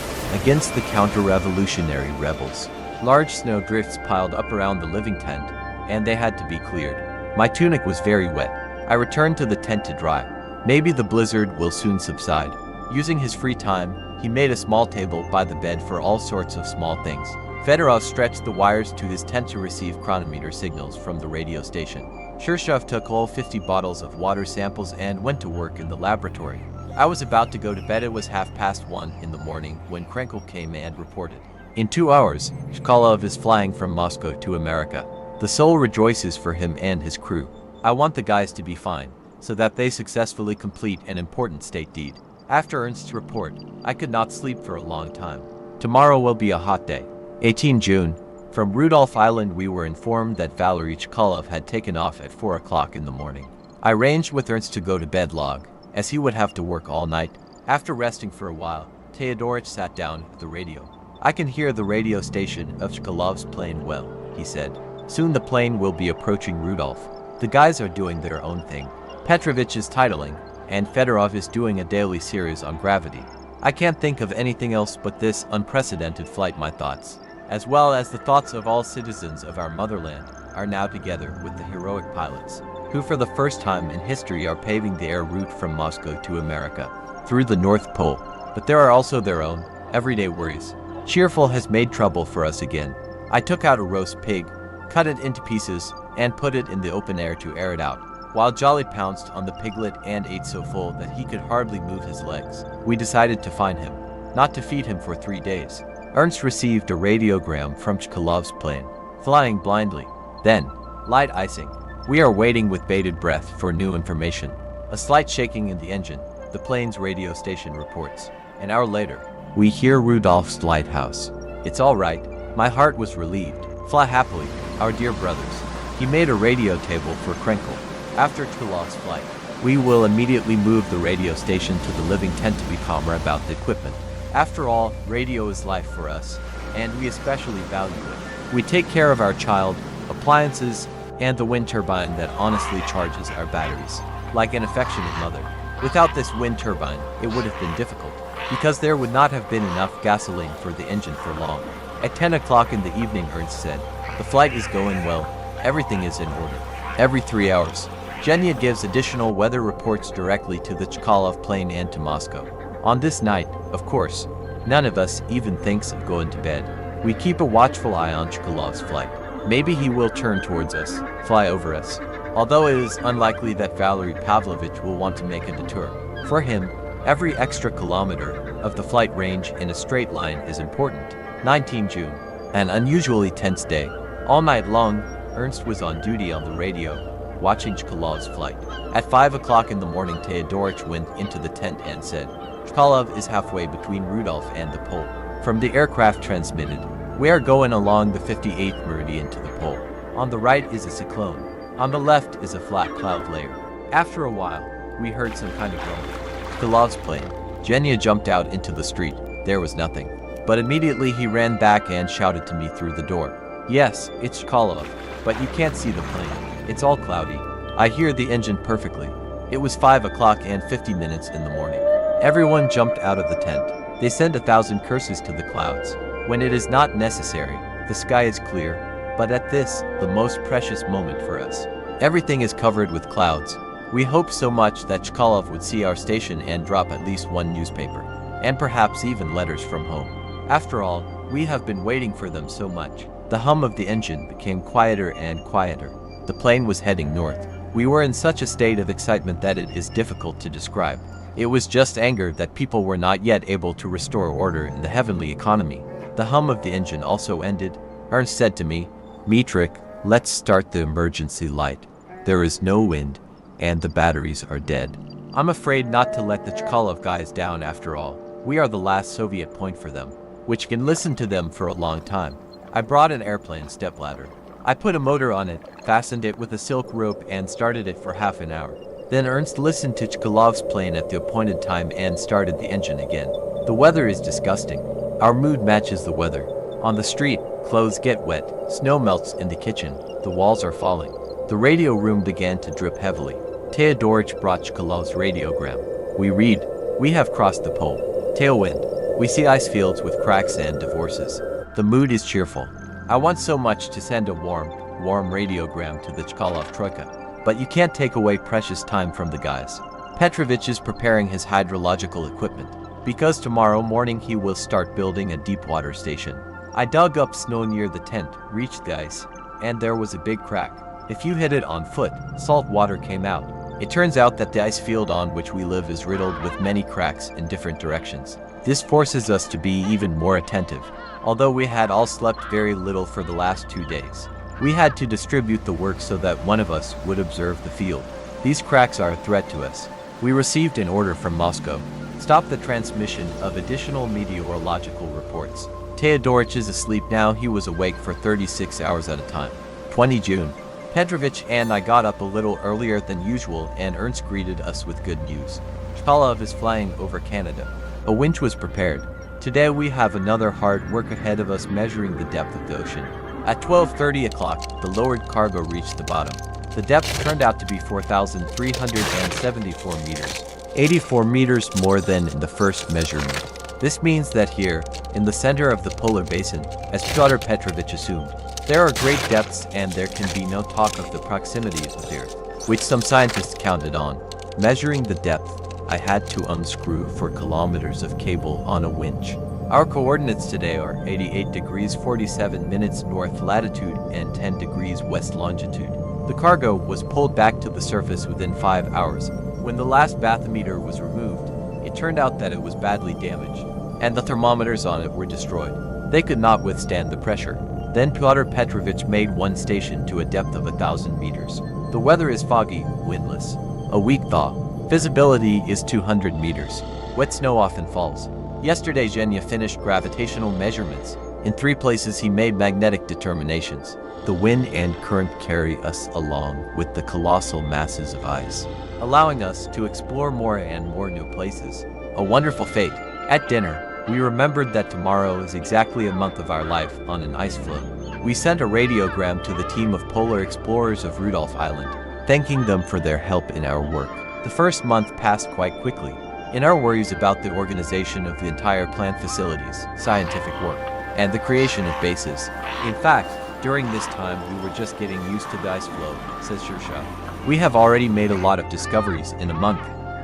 against the counter-revolutionary rebels. Large snow drifts piled up around the living tent, and they had to be cleared. My tunic was very wet. I returned to the tent to dry. Maybe the blizzard will soon subside. Using his free time, he made a small table by the bed for all sorts of small things. Fedorov stretched the wires to his tent to receive chronometer signals from the radio station. Shirshov took all 50 bottles of water samples and went to work in the laboratory. I was about to go to bed. It was 1:30 in the morning when Krenkel came and reported. In 2 hours, Shkolov is flying from Moscow to America. The soul rejoices for him and his crew. I want the guys to be fine, so that they successfully complete an important state deed. After Ernst's report, I could not sleep for a long time. Tomorrow will be a hot day. 18 June. From Rudolph Island we were informed that Valery Chkalov had taken off at 4 o'clock in the morning. I arranged with Ernst to go to bed log, as he would have to work all night. After resting for a while, Teodorich sat down at the radio. I can hear the radio station of Chkalov's plane well, he said. Soon the plane will be approaching Rudolph. The guys are doing their own thing. Petrovich is titling, and Fedorov is doing a daily series on gravity. I can't think of anything else but this unprecedented flight. My thoughts, as well as the thoughts of all citizens of our motherland, are now together with the heroic pilots, who for the first time in history are paving the air route from Moscow to America, through the North Pole. But there are also their own, everyday worries. Cheerful has made trouble for us again. I took out a roast pig, cut it into pieces, and put it in the open air to air it out, while Jolly pounced on the piglet and ate so full that he could hardly move his legs. We decided to find him, not to feed him for 3 days. Ernst received a radiogram from Chkalov's plane, flying blindly. Then, light icing. We are waiting with bated breath for new information. A slight shaking in the engine, the plane's radio station reports. An hour later, we hear Rudolph's lighthouse. It's all right. My heart was relieved. Fly happily, our dear brothers. He made a radio table for Krenkel. After Chkalov's flight, we will immediately move the radio station to the living tent to be calmer about the equipment. After all, radio is life for us, and we especially value it. We take care of our child, appliances, and the wind turbine that honestly charges our batteries, like an affectionate mother. Without this wind turbine, it would have been difficult, because there would not have been enough gasoline for the engine for long. At 10 o'clock in the evening, Ernst said, "The flight is going well. Everything is in order." Every 3 hours, Genya gives additional weather reports directly to the Chkalov plane and to Moscow. On this night, of course, none of us even thinks of going to bed. We keep a watchful eye on Chkalov's flight. Maybe he will turn towards us, fly over us. Although it is unlikely that Valery Pavlovich will want to make a detour. For him, every extra kilometer of the flight range in a straight line is important. 19 June, an unusually tense day. All night long, Ernst was on duty on the radio, watching Chkalov's flight. At 5 o'clock in the morning, Teodorich went into the tent and said, "Chkalov is halfway between Rudolph and the pole." From the aircraft transmitted, "We are going along the 58th meridian to the pole. On the right is a cyclone. On the left is a flat cloud layer." After a while, we heard some kind of rumbling. Chkalov's plane. Genya jumped out into the street. There was nothing. But immediately he ran back and shouted to me through the door, "Yes, it's Chkalov, but you can't see the plane. It's all cloudy. I hear the engine perfectly." It was 5 o'clock and 50 minutes in the morning. Everyone jumped out of the tent. They send 1,000 curses to the clouds. When it is not necessary, the sky is clear, but at this, the most precious moment for us, everything is covered with clouds. We hoped so much that Chkalov would see our station and drop at least one newspaper, and perhaps even letters from home. After all, we have been waiting for them so much. The hum of the engine became quieter and quieter. The plane was heading north. We were in such a state of excitement that it is difficult to describe. It was just anger that people were not yet able to restore order in the heavenly economy. The hum of the engine also ended. Ernst said to me, "Dmitrievich, let's start the emergency light. There is no wind, and the batteries are dead." I'm afraid not to let the Chkalov guys down after all. We are the last Soviet point for them, which can listen to them for a long time. I brought an airplane stepladder. I put a motor on it, fastened it with a silk rope, and started it for half an hour. Then Ernst listened to Chkalov's plane at the appointed time and started the engine again. The weather is disgusting. Our mood matches the weather. On the street, clothes get wet, snow melts in the kitchen, the walls are falling. The radio room began to drip heavily. Teodorich brought Chkalov's radiogram. We read, "We have crossed the pole. Tailwind. We see ice fields with cracks and divorces." The mood is cheerful. I want so much to send a warm radiogram to the Chkalov Troika. But you can't take away precious time from the guys. Petrovich is preparing his hydrological equipment, because tomorrow morning he will start building a deep water station. I dug up snow near the tent, reached the ice, and there was a big crack. If you hit it on foot, salt water came out. It turns out that the ice field on which we live is riddled with many cracks in different directions. This forces us to be even more attentive. Although we had all slept very little for the last 2 days, we had to distribute the work so that one of us would observe the field. These cracks are a threat to us. We received an order from Moscow. Stop the transmission of additional meteorological reports. Teodorich is asleep now. He was awake for 36 hours at a time. 20 June. Petrovich and I got up a little earlier than usual, and Ernst greeted us with good news. Chkalov is flying over Canada. A winch was prepared. Today we have another hard work ahead of us, measuring the depth of the ocean. At 12:30 o'clock, the lowered cargo reached the bottom. The depth turned out to be 4,374 meters, 84 meters more than in the first measurement. This means that here, in the center of the polar basin, as Pyotr Petrovich assumed, there are great depths and there can be no talk of the proximity of the Earth, which some scientists counted on. Measuring the depth, I had to unscrew 4 kilometers of cable on a winch. Our coordinates today are 88 degrees 47 minutes north latitude and 10 degrees west longitude. The cargo was pulled back to the surface within 5 hours. When the last bathymeter was removed, it turned out that it was badly damaged, and the thermometers on it were destroyed. They could not withstand the pressure. Then Pyotr Petrovich made one station to a depth of 1,000 meters. The weather is foggy, windless. A weak thaw. Visibility is 200 meters. Wet snow often falls. Yesterday Zhenya finished gravitational measurements. In 3 places he made magnetic determinations. The wind and current carry us along with the colossal masses of ice, allowing us to explore more and more new places. A wonderful fate. At dinner, we remembered that tomorrow is exactly a month of our life on an ice floe. We sent a radiogram to the team of polar explorers of Rudolph Island, thanking them for their help in our work. The first month passed quite quickly. In our worries about the organization of the entire plant facilities, scientific work, and the creation of bases. In fact, during this time we were just getting used to the ice floe, says Shirsha. We have already made a lot of discoveries in a month,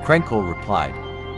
Krenkel replied,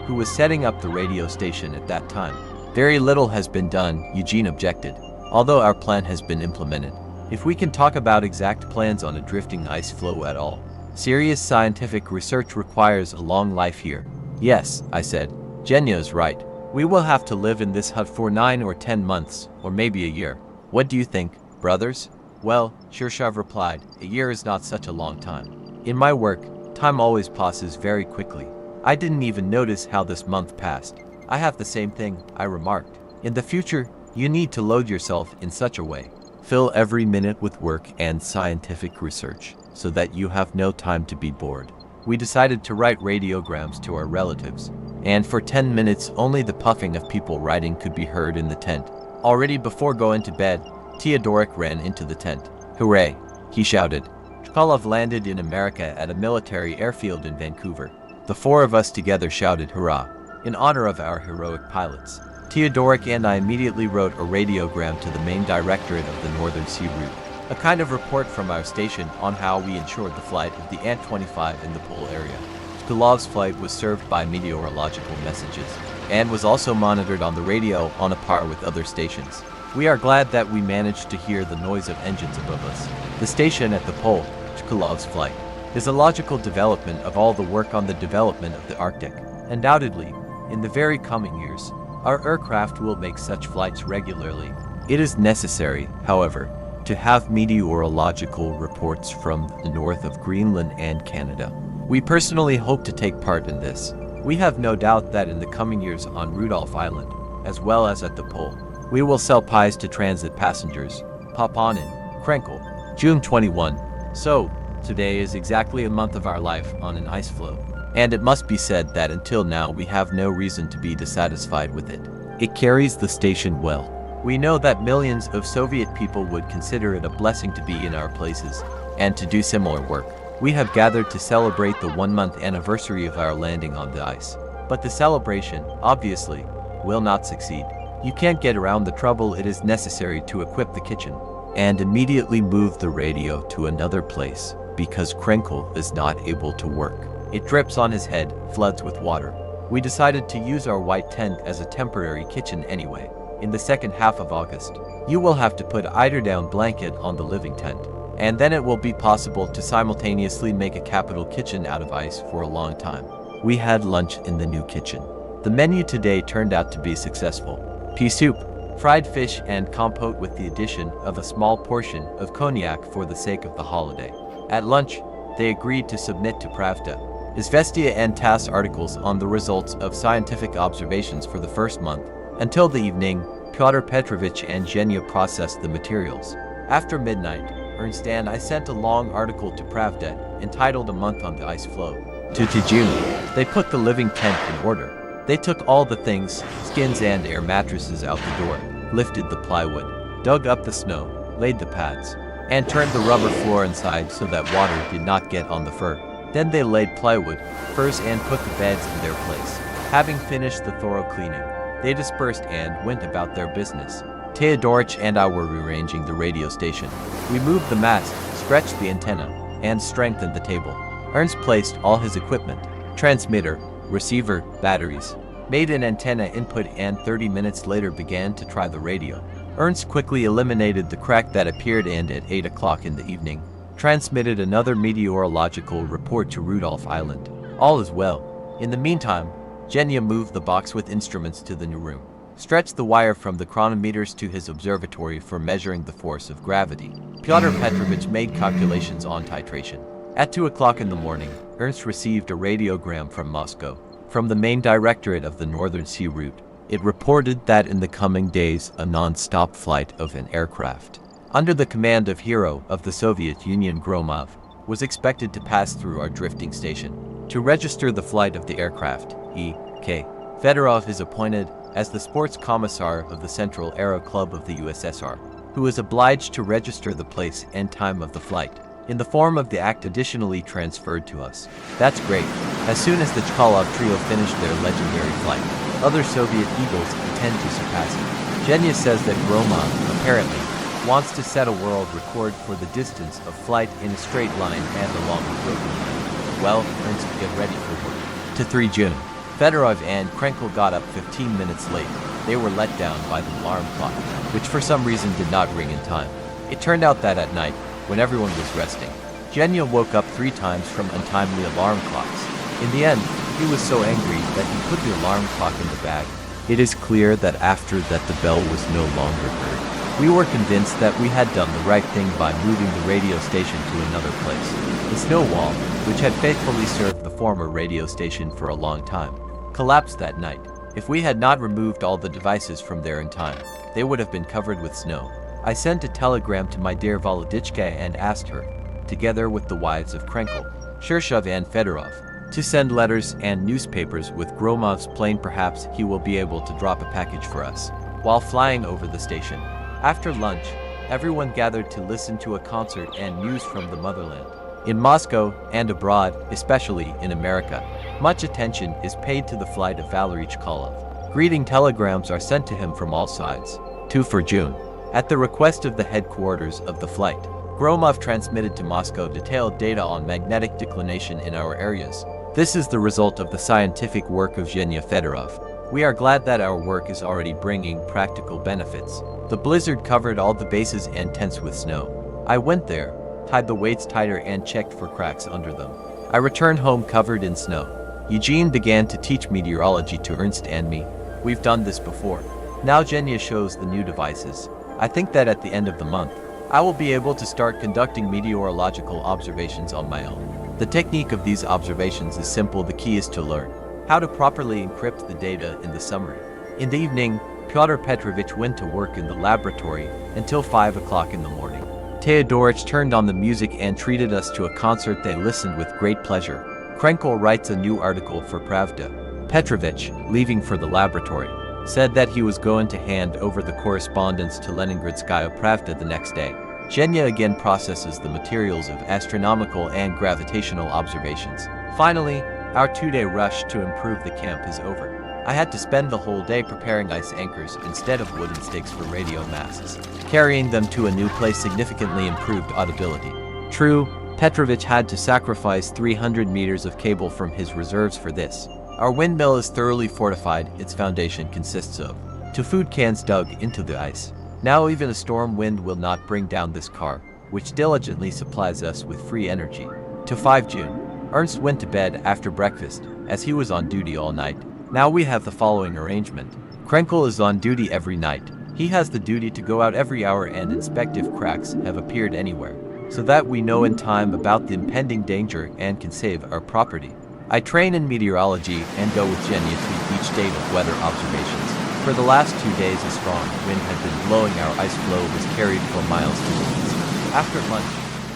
who was setting up the radio station at that time. Very little has been done, Eugene objected, although our plan has been implemented. If we can talk about exact plans on a drifting ice floe at all. Serious scientific research requires a long life here. Yes, I said. Zhenya is right. We will have to live in this hut for 9 or 10 months, or maybe a year. What do you think, brothers? Well, Shirshav replied, a year is not such a long time. In my work, time always passes very quickly. I didn't even notice how this month passed. I have the same thing, I remarked. In the future, you need to load yourself in such a way. Fill every minute with work and scientific research, so that you have no time to be bored. We decided to write radiograms to our relatives, and for 10 minutes only the puffing of people writing could be heard in the tent. Already before going to bed, Teodorik ran into the tent. Hooray! He shouted. Chkalov landed in America at a military airfield in Vancouver. The 4 of us together shouted hurrah, in honor of our heroic pilots. Teodorik and I immediately wrote a radiogram to the main directorate of the Northern Sea Route, a kind of report from our station on how we ensured the flight of the Ant-25 in the pole area. Chkalov's flight was served by meteorological messages, and was also monitored on the radio on a par with other stations. We are glad that we managed to hear the noise of engines above us. The station at the pole, Chkalov's flight, is a logical development of all the work on the development of the Arctic. Undoubtedly, in the very coming years, our aircraft will make such flights regularly. It is necessary, however, to have meteorological reports from the north of Greenland and Canada. We personally hope to take part in this. We have no doubt that in the coming years on Rudolph Island, as well as at the pole, we will sell pies to transit passengers. Papanin, Krenkel, June 21. So, today is exactly a month of our life on an ice floe. And it must be said that until now we have no reason to be dissatisfied with it. It carries the station well. We know that millions of Soviet people would consider it a blessing to be in our places, and to do similar work. We have gathered to celebrate the 1-month anniversary of our landing on the ice. But the celebration, obviously, will not succeed. You can't get around the trouble. It is necessary to equip the kitchen, and immediately move the radio to another place, because Krenkel is not able to work. It drips on his head, floods with water. We decided to use our white tent as a temporary kitchen anyway. In the second half of August, you will have to put an eiderdown blanket on the living tent, and then it will be possible to simultaneously make a capital kitchen out of ice for a long time. We had lunch in the new kitchen. The menu today turned out to be successful. Pea soup, fried fish and compote with the addition of a small portion of cognac for the sake of the holiday. At lunch, they agreed to submit to Pravda, Izvestia and TASS articles on the results of scientific observations for the first month. Until the evening, Pyotr Petrovich and Zhenya processed the materials. After midnight, Ernst and I sent a long article to Pravda entitled A Month on the Ice Floe. To June, they put the living tent in order. They took all the things, skins and air mattresses out the door, lifted the plywood, dug up the snow, laid the pads, and turned the rubber floor inside so that water did not get on the fur. Then they laid plywood, furs and put the beds in their place. Having finished the thorough cleaning, they dispersed and went about their business. Teodorich and I were rearranging the radio station. We moved the mast, stretched the antenna, and strengthened the table. Ernst placed all his equipment, transmitter, receiver, batteries, made an antenna input and 30 minutes later began to try the radio. Ernst quickly eliminated the crack that appeared and at 8 o'clock in the evening, transmitted another meteorological report to Rudolph Island. All is well. In the meantime, Genya moved the box with instruments to the new room, stretched the wire from the chronometers to his observatory for measuring the force of gravity. Pyotr Petrovich made calculations on titration. At 2 o'clock in the morning, Ernst received a radiogram from Moscow, from the main directorate of the Northern Sea Route. It reported that in the coming days a non-stop flight of an aircraft, under the command of hero of the Soviet Union Gromov, was expected to pass through our drifting station. To register the flight of the aircraft, E.K. Fedorov is appointed as the sports commissar of the Central Aero Club of the USSR, who is obliged to register the place and time of the flight, in the form of the act additionally transferred to us. That's great. As soon as the Chkalov trio finished their legendary flight, other Soviet Eagles intend to surpass it. Genya says that Gromov, apparently, wants to set a world record for the distance of flight in a straight line and along a broken line. Well, Ernst, get ready for work. To 3 June. Fedorov and Krenkel got up 15 minutes late. They were let down by the alarm clock, which for some reason did not ring in time. It turned out that at night, when everyone was resting, Genya woke up 3 times from untimely alarm clocks. In the end, he was so angry that he put the alarm clock in the bag. It is clear that after that the bell was no longer heard. We were convinced that we had done the right thing by moving the radio station to another place. The snow wall, which had faithfully served the former radio station for a long time, collapsed that night. If we had not removed all the devices from there in time, they would have been covered with snow. I sent a telegram to my dear Volodichka and asked her, together with the wives of Krenkel, Shirshov and Fedorov, to send letters and newspapers with Gromov's plane. Perhaps he will be able to drop a package for us while flying over the station. After lunch, everyone gathered to listen to a concert and news from the motherland. In Moscow and abroad, especially in America, much attention is paid to the flight of Valery Chkalov. Greeting telegrams are sent to him from all sides. 2 for June. At the request of the headquarters of the flight, Gromov transmitted to Moscow detailed data on magnetic declination in our areas. This is the result of the scientific work of Genya Fedorov. We are glad that our work is already bringing practical benefits. The blizzard covered all the bases and tents with snow. I went there, tied the weights tighter and checked for cracks under them. I returned home covered in snow. Eugene began to teach meteorology to Ernst and me. We've done this before. Now Genya shows the new devices. I think that at the end of the month, I will be able to start conducting meteorological observations on my own. The technique of these observations is simple. The key is to learn how to properly encrypt the data in the summary. In the evening, Pyotr Petrovich went to work in the laboratory until 5 o'clock in the morning. Teodorich turned on the music and treated us to a concert. They listened with great pleasure. Krenkel writes a new article for Pravda. Petrovich, leaving for the laboratory, said that he was going to hand over the correspondence to Leningradskaya Pravda the next day. Genya again processes the materials of astronomical and gravitational observations. Finally, our 2-day rush to improve the camp is over. I had to spend the whole day preparing ice anchors instead of wooden stakes for radio masts. Carrying them to a new place significantly improved audibility. True, Petrovich had to sacrifice 300 meters of cable from his reserves for this. Our windmill is thoroughly fortified. Its foundation consists of 2 food cans dug into the ice. Now even a storm wind will not bring down this car, which diligently supplies us with free energy. To 5 June. Ernst went to bed after breakfast, as he was on duty all night. Now we have the following arrangement. Krenkel is on duty every night. He has the duty to go out every hour and inspect if cracks have appeared anywhere, so that we know in time about the impending danger and can save our property. I train in meteorology and go with Genya to each date of weather observations. For the last 2 days a strong wind had been blowing. Our ice floe was carried for miles to the east. After lunch,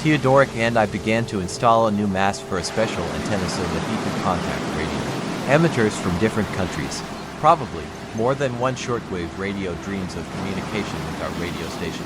Teodoric and I began to install a new mast for a special antenna so that he could contact radio. Amateurs from different countries, probably more than one shortwave radio, dreams of communication with our radio station.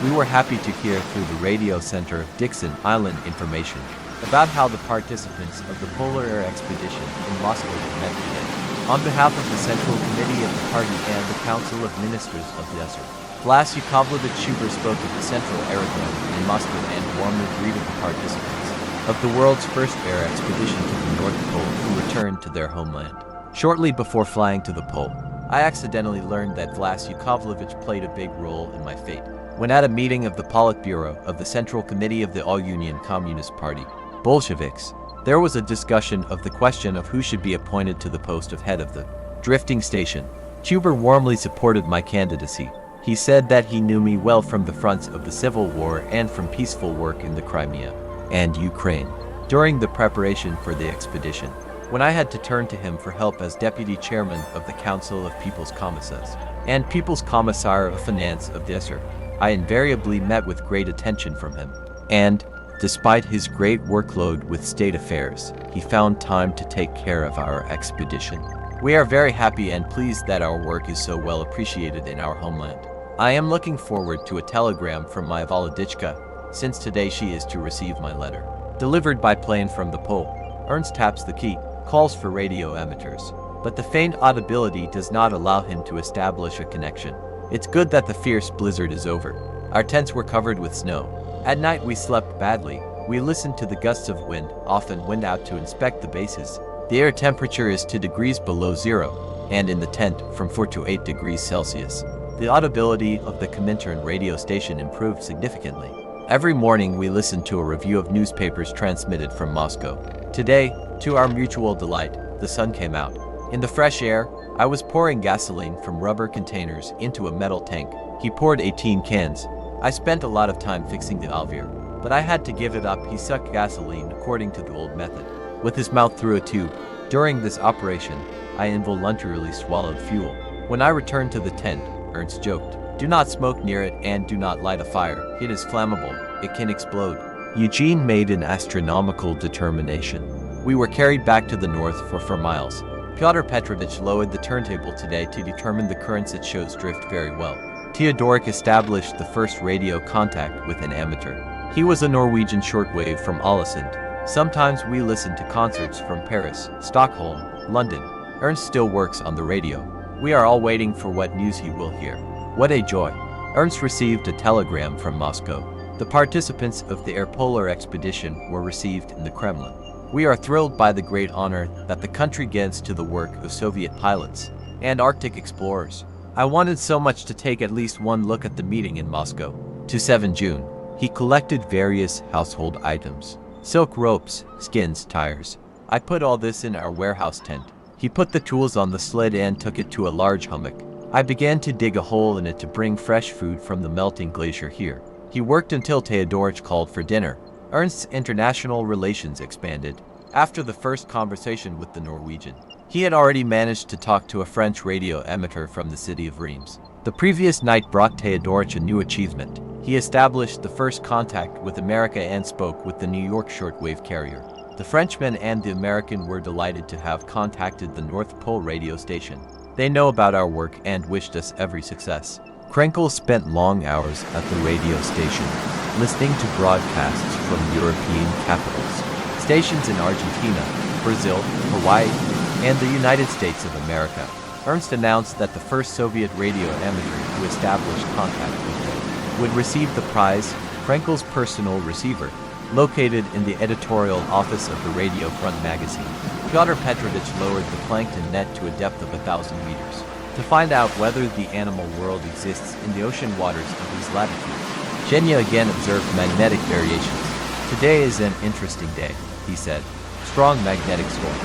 We were happy to hear through the radio center of Dixon Island information about how the participants of the Polar Air Expedition in Moscow were met today. On behalf of the Central Committee of the Party and the Council of Ministers of the USSR, Vlas Yakovlevich Shuber spoke at the Central Aerodrome in Moscow and warmly greeted the participants of the world's first air expedition to the North Pole who returned to their homeland. Shortly before flying to the pole, I accidentally learned that Vlas Yakovlevich played a big role in my fate. When at a meeting of the Politburo of the Central Committee of the All-Union Communist Party, Bolsheviks, there was a discussion of the question of who should be appointed to the post of head of the drifting station. Huber warmly supported my candidacy. He said that he knew me well from the fronts of the Civil War and from peaceful work in the Crimea and Ukraine during the preparation for the expedition. When I had to turn to him for help as deputy chairman of the Council of People's Commissars and People's Commissar of Finance of Dessert, I invariably met with great attention from him. And, despite his great workload with state affairs, he found time to take care of our expedition. We are very happy and pleased that our work is so well appreciated in our homeland. I am looking forward to a telegram from my Volodichka, since today she is to receive my letter. Delivered by plane from the pole. Ernst taps the key, calls for radio amateurs, but the faint audibility does not allow him to establish a connection. It's good that the fierce blizzard is over. Our tents were covered with snow. At night we slept badly. We listened to the gusts of wind, often went out to inspect the bases. The air temperature is 2 degrees below zero, and in the tent from 4 to 8 degrees Celsius. The audibility of the Comintern radio station improved significantly. Every morning we listened to a review of newspapers transmitted from Moscow. Today, to our mutual delight, the sun came out. In the fresh air, I was pouring gasoline from rubber containers into a metal tank. He poured 18 cans. I spent a lot of time fixing the alvear, but I had to give it up. He sucked gasoline according to the old method, with his mouth through a tube. During this operation, I involuntarily swallowed fuel. When I returned to the tent, Ernst joked, "Do not smoke near it and do not light a fire. It is flammable. It can explode." Eugene made an astronomical determination. We were carried back to the north for 4 miles. Pyotr Petrovich lowered the turntable today to determine the currents. It shows drift very well. Theodorik established the first radio contact with an amateur. He was a Norwegian shortwave from Ålesund. Sometimes we listen to concerts from Paris, Stockholm, London. Ernst still works on the radio. We are all waiting for what news he will hear. What a joy! Ernst received a telegram from Moscow. The participants of the Air Polar expedition were received in the Kremlin. We are thrilled by the great honor that the country gives to the work of Soviet pilots and Arctic explorers. I wanted so much to take at least one look at the meeting in Moscow. To 7 June, he collected various household items. Silk ropes, skins, tires. I put all this in our warehouse tent. He put the tools on the sled and took it to a large hummock. I began to dig a hole in it to bring fresh food from the melting glacier here. He worked until Theodorich called for dinner. Ernst's international relations expanded. After the first conversation with the Norwegian, he had already managed to talk to a French radio amateur from the city of Reims. The previous night brought Theodorich a new achievement. He established the first contact with America and spoke with the New York shortwave carrier. The Frenchman and the American were delighted to have contacted the North Pole radio station. They know about our work and wished us every success. Krenkel spent long hours at the radio station, listening to broadcasts from European capitals, stations in Argentina, Brazil, Hawaii, and the United States of America. Ernst announced that the first Soviet radio amateur who established contact with him would receive the prize, Krenkel's personal receiver, located in the editorial office of the Radio Front magazine. Pyotr Petrovich lowered the plankton net to a depth of 1,000 meters to find out whether the animal world exists in the ocean waters of these latitudes. Zhenya again observed magnetic variations. "Today is an interesting day," he said. "Strong magnetic storms."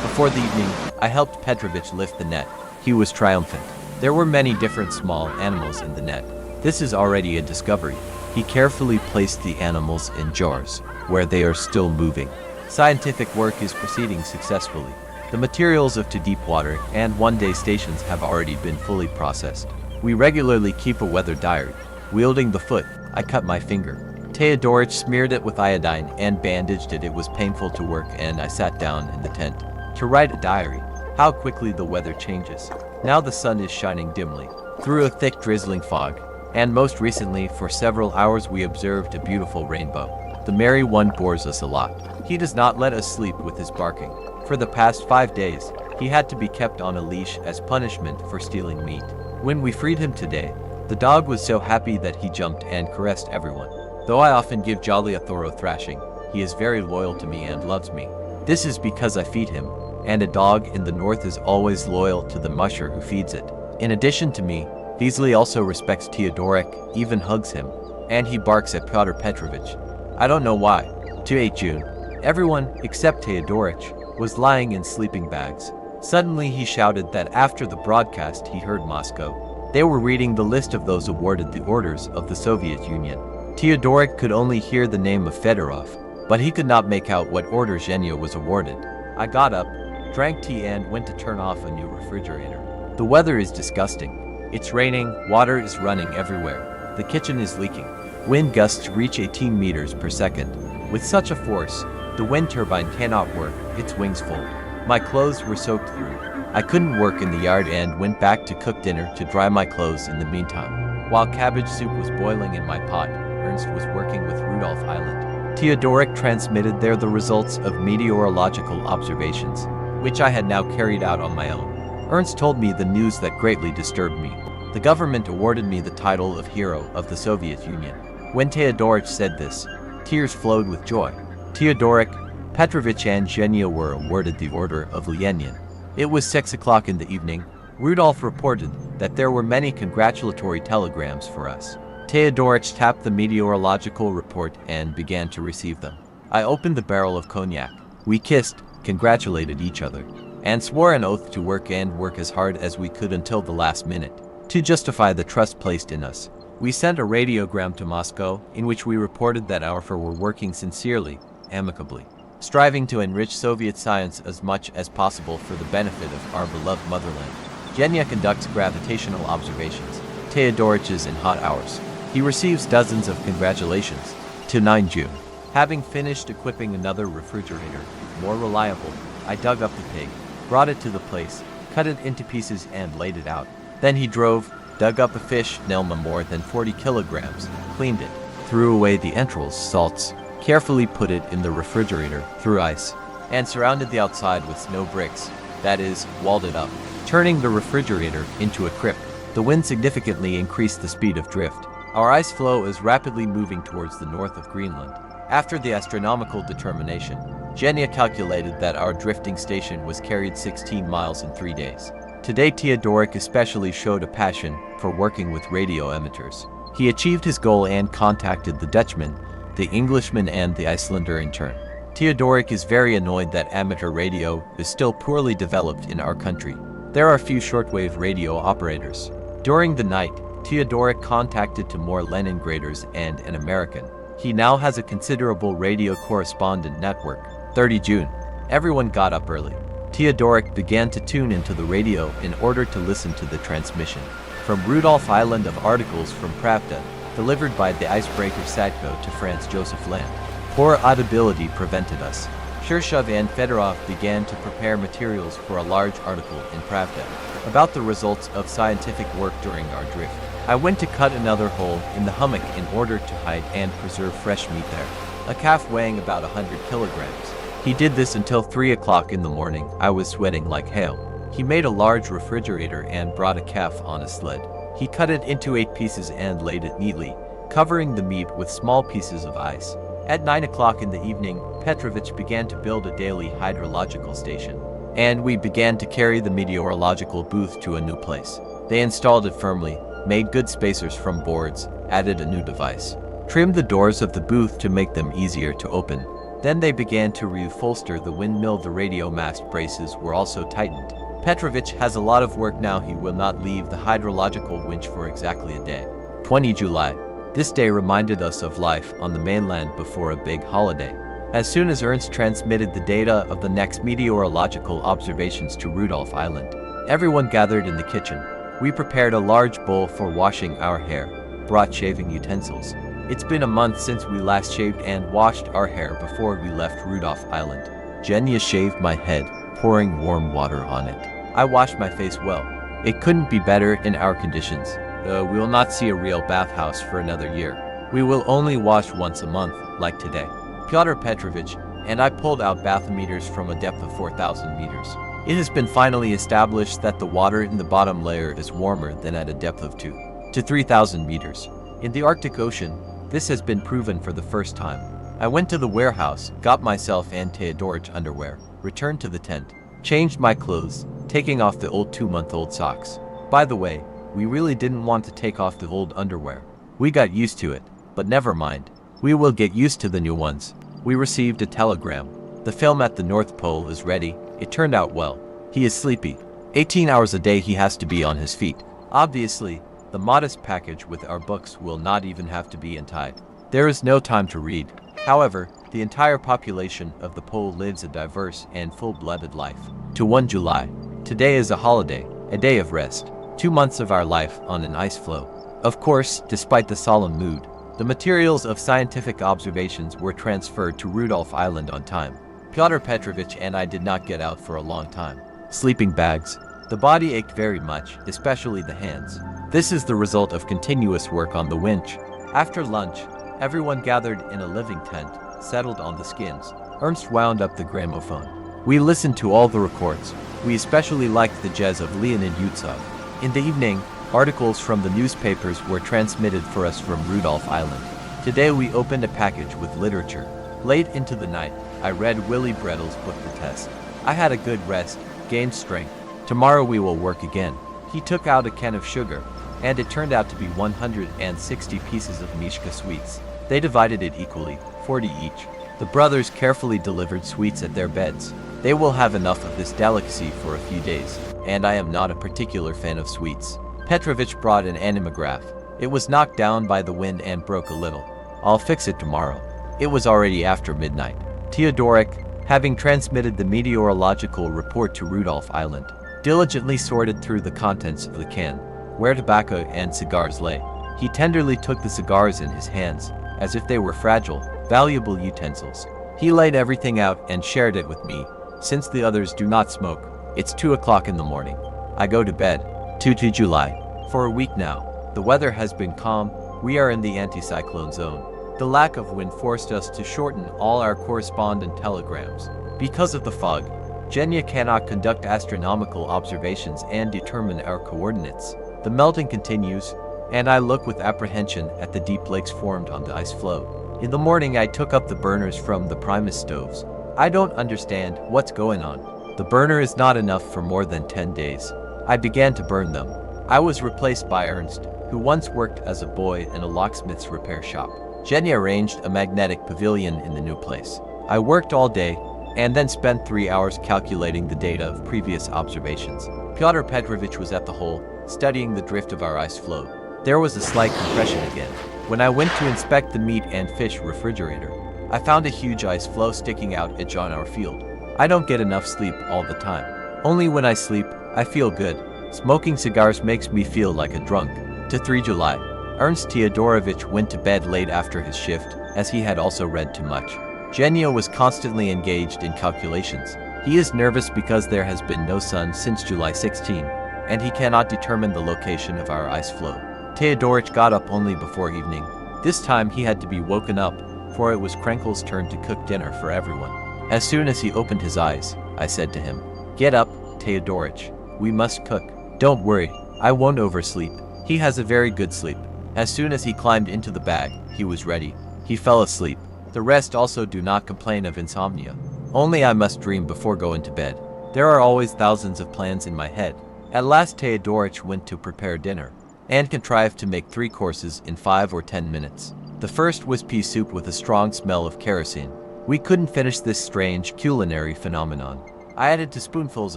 Before the evening, I helped Petrovich lift the net. He was triumphant. There were many different small animals in the net. This is already a discovery. He carefully placed the animals in jars, where they are still moving. Scientific work is proceeding successfully. The materials of deep water and one-day stations have already been fully processed. We regularly keep a weather diary. Wielding the foot, I cut my finger. Theodorich smeared it with iodine and bandaged it. It was painful to work, and I sat down in the tent to write a diary. How quickly the weather changes. Now the sun is shining dimly through a thick drizzling fog, and most recently for several hours we observed a beautiful rainbow. The merry one bores us a lot. He does not let us sleep with his barking. For the past 5 days, he had to be kept on a leash as punishment for stealing meat. When we freed him today, the dog was so happy that he jumped and caressed everyone. Though I often give Jolly a thorough thrashing, he is very loyal to me and loves me. This is because I feed him. and a dog in the north is always loyal to the musher who feeds it. In addition to me, Vesely also respects Teodorik, even hugs him, and he barks at Pyotr Petrovich. I don't know why. 8 June. Everyone, except Teodorik, was lying in sleeping bags. Suddenly he shouted that after the broadcast he heard Moscow. They were reading the list of those awarded the orders of the Soviet Union. Teodorik could only hear the name of Fedorov, but he could not make out what order Zhenya was awarded. I got up, drank tea and went to turn off a new refrigerator. The weather is disgusting. It's raining, water is running everywhere. The kitchen is leaking. Wind gusts reach 18 meters per second. With such a force, the wind turbine cannot work, its wings full. My clothes were soaked through. I couldn't work in the yard and went back to cook dinner to dry my clothes in the meantime. While cabbage soup was boiling in my pot, Ernst was working with Rudolph Island. Teodorik transmitted there the results of meteorological observations, which I had now carried out on my own. Ernst told me the news that greatly disturbed me. The government awarded me the title of Hero of the Soviet Union. When Teodorik said this, tears flowed with joy. Teodorik, Petrovich and Zhenya were awarded the Order of Lenin. It was 6 o'clock in the evening. Rudolph reported that there were many congratulatory telegrams for us. Teodorik tapped the meteorological report and began to receive them. I opened the barrel of cognac. We kissed, congratulated each other, and swore an oath to work as hard as we could until the last minute, to justify the trust placed in us. We sent a radiogram to Moscow in which we reported that our were working sincerely, amicably, striving to enrich Soviet science as much as possible for the benefit of our beloved motherland. Zhenya conducts gravitational observations. Teodorik is in hot hours. He receives dozens of congratulations. 9 June. Having finished equipping another refrigerator, more reliable, I dug up the pig, brought it to the place, cut it into pieces and laid it out. Then he drove, dug up a fish, Nelma more than 40 kilograms, cleaned it, threw away the entrails, salts, carefully put it in the refrigerator, through ice, and surrounded the outside with snow bricks, that is, walled it up, turning the refrigerator into a crypt. The wind significantly increased the speed of drift. Our ice floe is rapidly moving towards the north of Greenland. After the astronomical determination, Zhenya calculated that our drifting station was carried 16 miles in 3 days. Today Teodorik especially showed a passion for working with radio emitters. He achieved his goal and contacted the Dutchman, the Englishman and the Icelander in turn. Teodorik is very annoyed that amateur radio is still poorly developed in our country. There are few shortwave radio operators. During the night, Teodorik contacted to more Leningraders and an American. He now has a considerable radio correspondent network. 30 June. Everyone got up early. Teodorik began to tune into the radio in order to listen to the transmission from Rudolph Island of articles from Pravda, delivered by the icebreaker Sadko to Franz Joseph Land. Poor audibility prevented us. Shirshov and Fedorov began to prepare materials for a large article in Pravda about the results of scientific work during our drift. I went to cut another hole in the hummock in order to hide and preserve fresh meat there. A calf weighing about 100 kilograms. He did this until 3 o'clock in the morning. I was sweating like hail. He made a large refrigerator and brought a calf on a sled. He cut it into 8 pieces and laid it neatly, covering the meat with small pieces of ice. At 9 o'clock in the evening, Petrovich began to build a daily hydrological station, and we began to carry the meteorological booth to a new place. They installed it firmly, made good spacers from boards, added a new device, trimmed the doors of the booth to make them easier to open. Then they began to reupholster the windmill. The radio mast braces were also tightened. Petrovich has a lot of work now. He will not leave the hydrological winch for exactly a day. 20 July. This day reminded us of life on the mainland before a big holiday. As soon as Ernst transmitted the data of the next meteorological observations to Rudolph Island, everyone gathered in the kitchen. We prepared a large bowl for washing our hair, brought shaving utensils. It's been a month since we last shaved and washed our hair before we left Rudolph Island. Zhenya shaved my head, pouring warm water on it. I washed my face well. It couldn't be better in our conditions. We will not see a real bathhouse for another year. We will only wash once a month, like today. Pyotr Petrovich and I pulled out bathymeters from a depth of 4,000 meters. It has been finally established that the water in the bottom layer is warmer than at a depth of 2 to 3,000 meters. In the Arctic Ocean, this has been proven for the first time. I went to the warehouse, got myself and Teodorik underwear, returned to the tent, changed my clothes, taking off the old 2-month-old socks. By the way, we really didn't want to take off the old underwear. We got used to it, but never mind. We will get used to the new ones. We received a telegram. The film at the North Pole is ready. It turned out well. He is sleepy. 18 hours a day he has to be on his feet. Obviously, the modest package with our books will not even have to be untied. There is no time to read. However, the entire population of the pole lives a diverse and full-blooded life. To 1 July. Today is a holiday, a day of rest. 2 months of our life on an ice floe. Of course, despite the solemn mood, the materials of scientific observations were transferred to Rudolph Island on time. Pyotr Petrovich and I did not get out for a long time. Sleeping bags. The body ached very much, especially the hands. This is the result of continuous work on the winch. After lunch, everyone gathered in a living tent, settled on the skins. Ernst wound up the gramophone. We listened to all the records. We especially liked the jazz of Leonid Yutsov. In the evening, articles from the newspapers were transmitted for us from Rudolph Island. Today we opened a package with literature. Late into the night, I read Willy Bredel's book The Test. I had a good rest, gained strength. Tomorrow we will work again. He took out a can of sugar, and it turned out to be 160 pieces of Mishka sweets. They divided it equally, 40 each. The brothers carefully delivered sweets at their beds. They will have enough of this delicacy for a few days, and I am not a particular fan of sweets. Petrovich brought an animograph. It was knocked down by the wind and broke a little. I'll fix it tomorrow. It was already after midnight. Teodorik, having transmitted the meteorological report to Rudolph Island, diligently sorted through the contents of the can, where tobacco and cigars lay. He tenderly took the cigars in his hands, as if they were fragile, valuable utensils. He laid everything out and shared it with me, since the others do not smoke. It's 2 o'clock in the morning. I go to bed. 2 July. For a week now, the weather has been calm. We are in the anticyclone zone. The lack of wind forced us to shorten all our correspondent telegrams. Because of the fog, Genya cannot conduct astronomical observations and determine our coordinates. The melting continues, and I look with apprehension at the deep lakes formed on the ice floe. In the morning I took up the burners from the Primus stoves. I don't understand what's going on. The burner is not enough for more than 10 days. I began to burn them. I was replaced by Ernst, who once worked as a boy in a locksmith's repair shop. Genya arranged a magnetic pavilion in the new place. I worked all day, and then spent 3 hours calculating the data of previous observations. Pyotr Petrovich was at the hole, studying the drift of our ice floe. There was a slight compression again. When I went to inspect the meat and fish refrigerator, I found a huge ice floe sticking out edge on our field. I don't get enough sleep all the time. Only when I sleep, I feel good. Smoking cigars makes me feel like a drunk. To 3 July. Ernst Teodorovich went to bed late after his shift, as he had also read too much. Genya was constantly engaged in calculations. He is nervous because there has been no sun since July 16, and he cannot determine the location of our ice floe. Teodorich got up only before evening. This time he had to be woken up, for it was Krenkel's turn to cook dinner for everyone. As soon as he opened his eyes, I said to him, "Get up, Teodorich. We must cook. Don't worry, I won't oversleep." He has a very good sleep. As soon as he climbed into the bag, he was ready. He fell asleep. The rest also do not complain of insomnia. Only I must dream before going to bed. There are always thousands of plans in my head. At last Teodorich went to prepare dinner, and contrived to make 3 courses in 5 or 10 minutes. The first was pea soup with a strong smell of kerosene. We couldn't finish this strange culinary phenomenon. I added 2 spoonfuls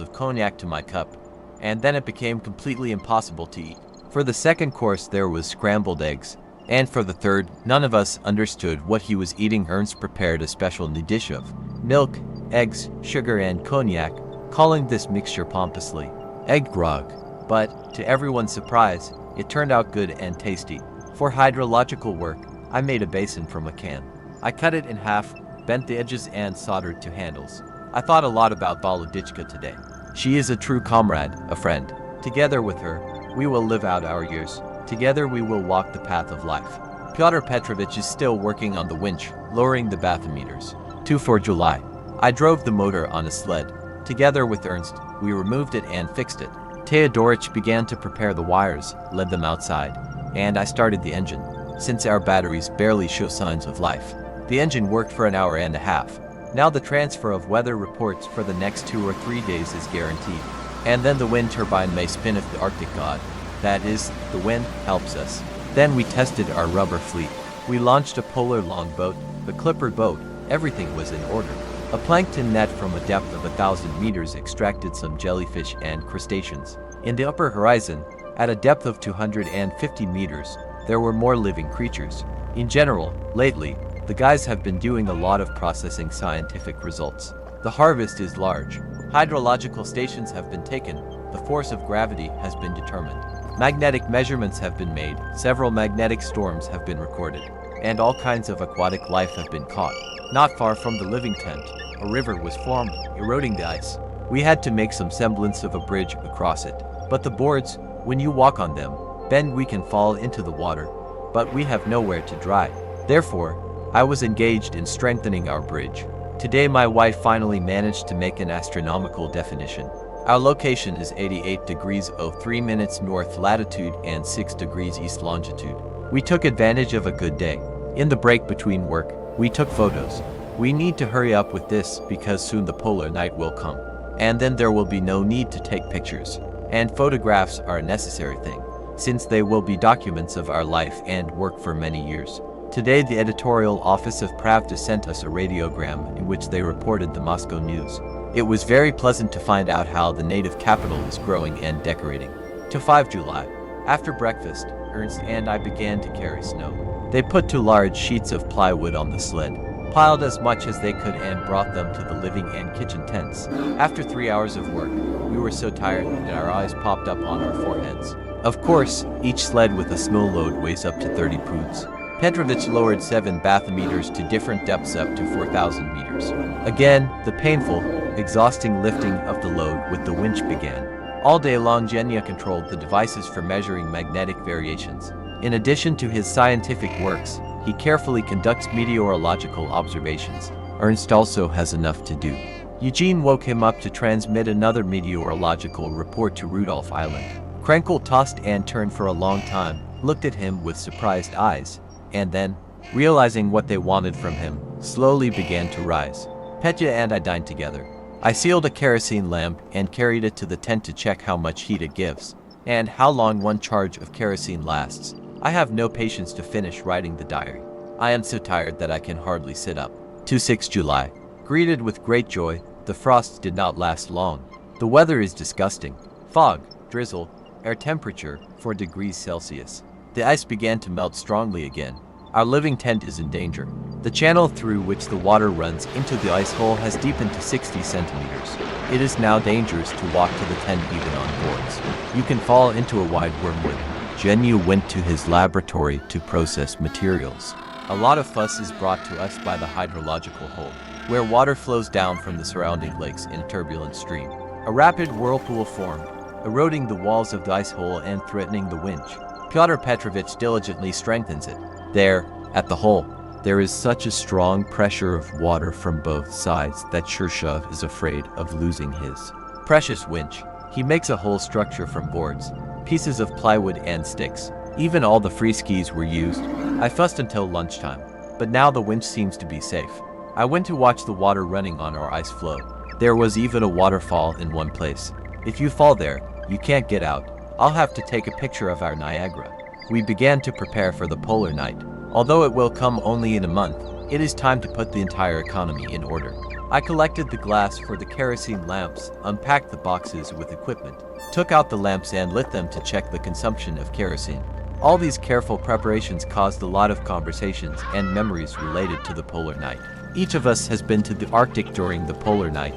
of cognac to my cup, and then it became completely impossible to eat. For the second course there was scrambled eggs, and for the third, none of us understood what he was eating. Ernst prepared a special new dish of milk, eggs, sugar and cognac, calling this mixture pompously egg grog. But, to everyone's surprise, it turned out good and tasty. For hydrological work, I made a basin from a can. I cut it in half, bent the edges and soldered 2 handles. I thought a lot about Volodichka today. She is a true comrade, a friend. Together with her, we will live out our years. Together we will walk the path of life. Pyotr Petrovich is still working on the winch, lowering the bathymeters. 2 July. I drove the motor on a sled. Together with Ernst, we removed it and fixed it. Teodorich began to prepare the wires, led them outside, and I started the engine. Since our batteries barely show signs of life, the engine worked for an hour and a half. Now the transfer of weather reports for the next 2 or 3 days is guaranteed. And then the wind turbine may spin if the Arctic god, that is, the wind, helps us. Then we tested our rubber fleet. We launched a polar longboat, the Clipper boat, everything was in order. A plankton net from a depth of 1,000 meters extracted some jellyfish and crustaceans. In the upper horizon, at a depth of 250 meters, there were more living creatures. In general, lately, the guys have been doing a lot of processing scientific results. The harvest is large. Hydrological stations have been taken. The force of gravity has been determined. Magnetic measurements have been made. Several magnetic storms have been recorded. And all kinds of aquatic life have been caught. Not far from the living tent, a river was formed, eroding the ice. We had to make some semblance of a bridge across it. But the boards, when you walk on them, bend, we can fall into the water. But we have nowhere to dry. Therefore, I was engaged in strengthening our bridge. Today my wife finally managed to make an astronomical definition. Our location is 88 degrees 03 minutes north latitude and 6 degrees east longitude. We took advantage of a good day. In the break between work, we took photos. We need to hurry up with this because soon the polar night will come. And then there will be no need to take pictures. And photographs are a necessary thing, since they will be documents of our life and work for many years. Today the editorial office of Pravda sent us a radiogram in which they reported the Moscow news. It was very pleasant to find out how the native capital is growing and decorating. To 5 July. After breakfast, Ernst and I began to carry snow. They put 2 large sheets of plywood on the sled, piled as much as they could and brought them to the living and kitchen tents. After 3 hours of work, we were so tired that our eyes popped up on our foreheads. Of course, each sled with a snow load weighs up to 30 poods. Dmitrievich lowered 7 bathymeters to different depths up to 4,000 meters. Again, the painful, exhausting lifting of the load with the winch began. All day long Genya controlled the devices for measuring magnetic variations. In addition to his scientific works, he carefully conducts meteorological observations. Ernst also has enough to do. Eugene woke him up to transmit another meteorological report to Rudolph Island. Krenkel tossed and turned for a long time, looked at him with surprised eyes, and then, realizing what they wanted from him, slowly began to rise. Petya and I dined together. I sealed a kerosene lamp and carried it to the tent to check how much heat it gives, and how long one charge of kerosene lasts. I have no patience to finish writing the diary. I am so tired that I can hardly sit up. To 6 July. Greeted with great joy, the frosts did not last long. The weather is disgusting. Fog, drizzle, air temperature 4 degrees Celsius. The ice began to melt strongly again. Our living tent is in danger. The channel through which the water runs into the ice hole has deepened to 60 centimeters. It is now dangerous to walk to the tent even on boards. You can fall into a wide wormwood. Genya went to his laboratory to process materials. A lot of fuss is brought to us by the hydrological hole, where water flows down from the surrounding lakes in a turbulent stream. A rapid whirlpool formed, eroding the walls of the ice hole and threatening the winch. Pyotr Petrovich diligently strengthens it. There, at the hole, there is such a strong pressure of water from both sides that Shirshov is afraid of losing his precious winch. He makes a whole structure from boards, pieces of plywood and sticks. Even all the free skis were used. I fussed until lunchtime, but now the winch seems to be safe. I went to watch the water running on our ice floe. There was even a waterfall in one place. If you fall there, you can't get out. I'll have to take a picture of our Niagara. We began to prepare for the polar night. Although it will come only in a month, it is time to put the entire economy in order. I collected the glass for the kerosene lamps, unpacked the boxes with equipment, took out the lamps and lit them to check the consumption of kerosene. All these careful preparations caused a lot of conversations and memories related to the polar night. Each of us has been to the Arctic during the polar night,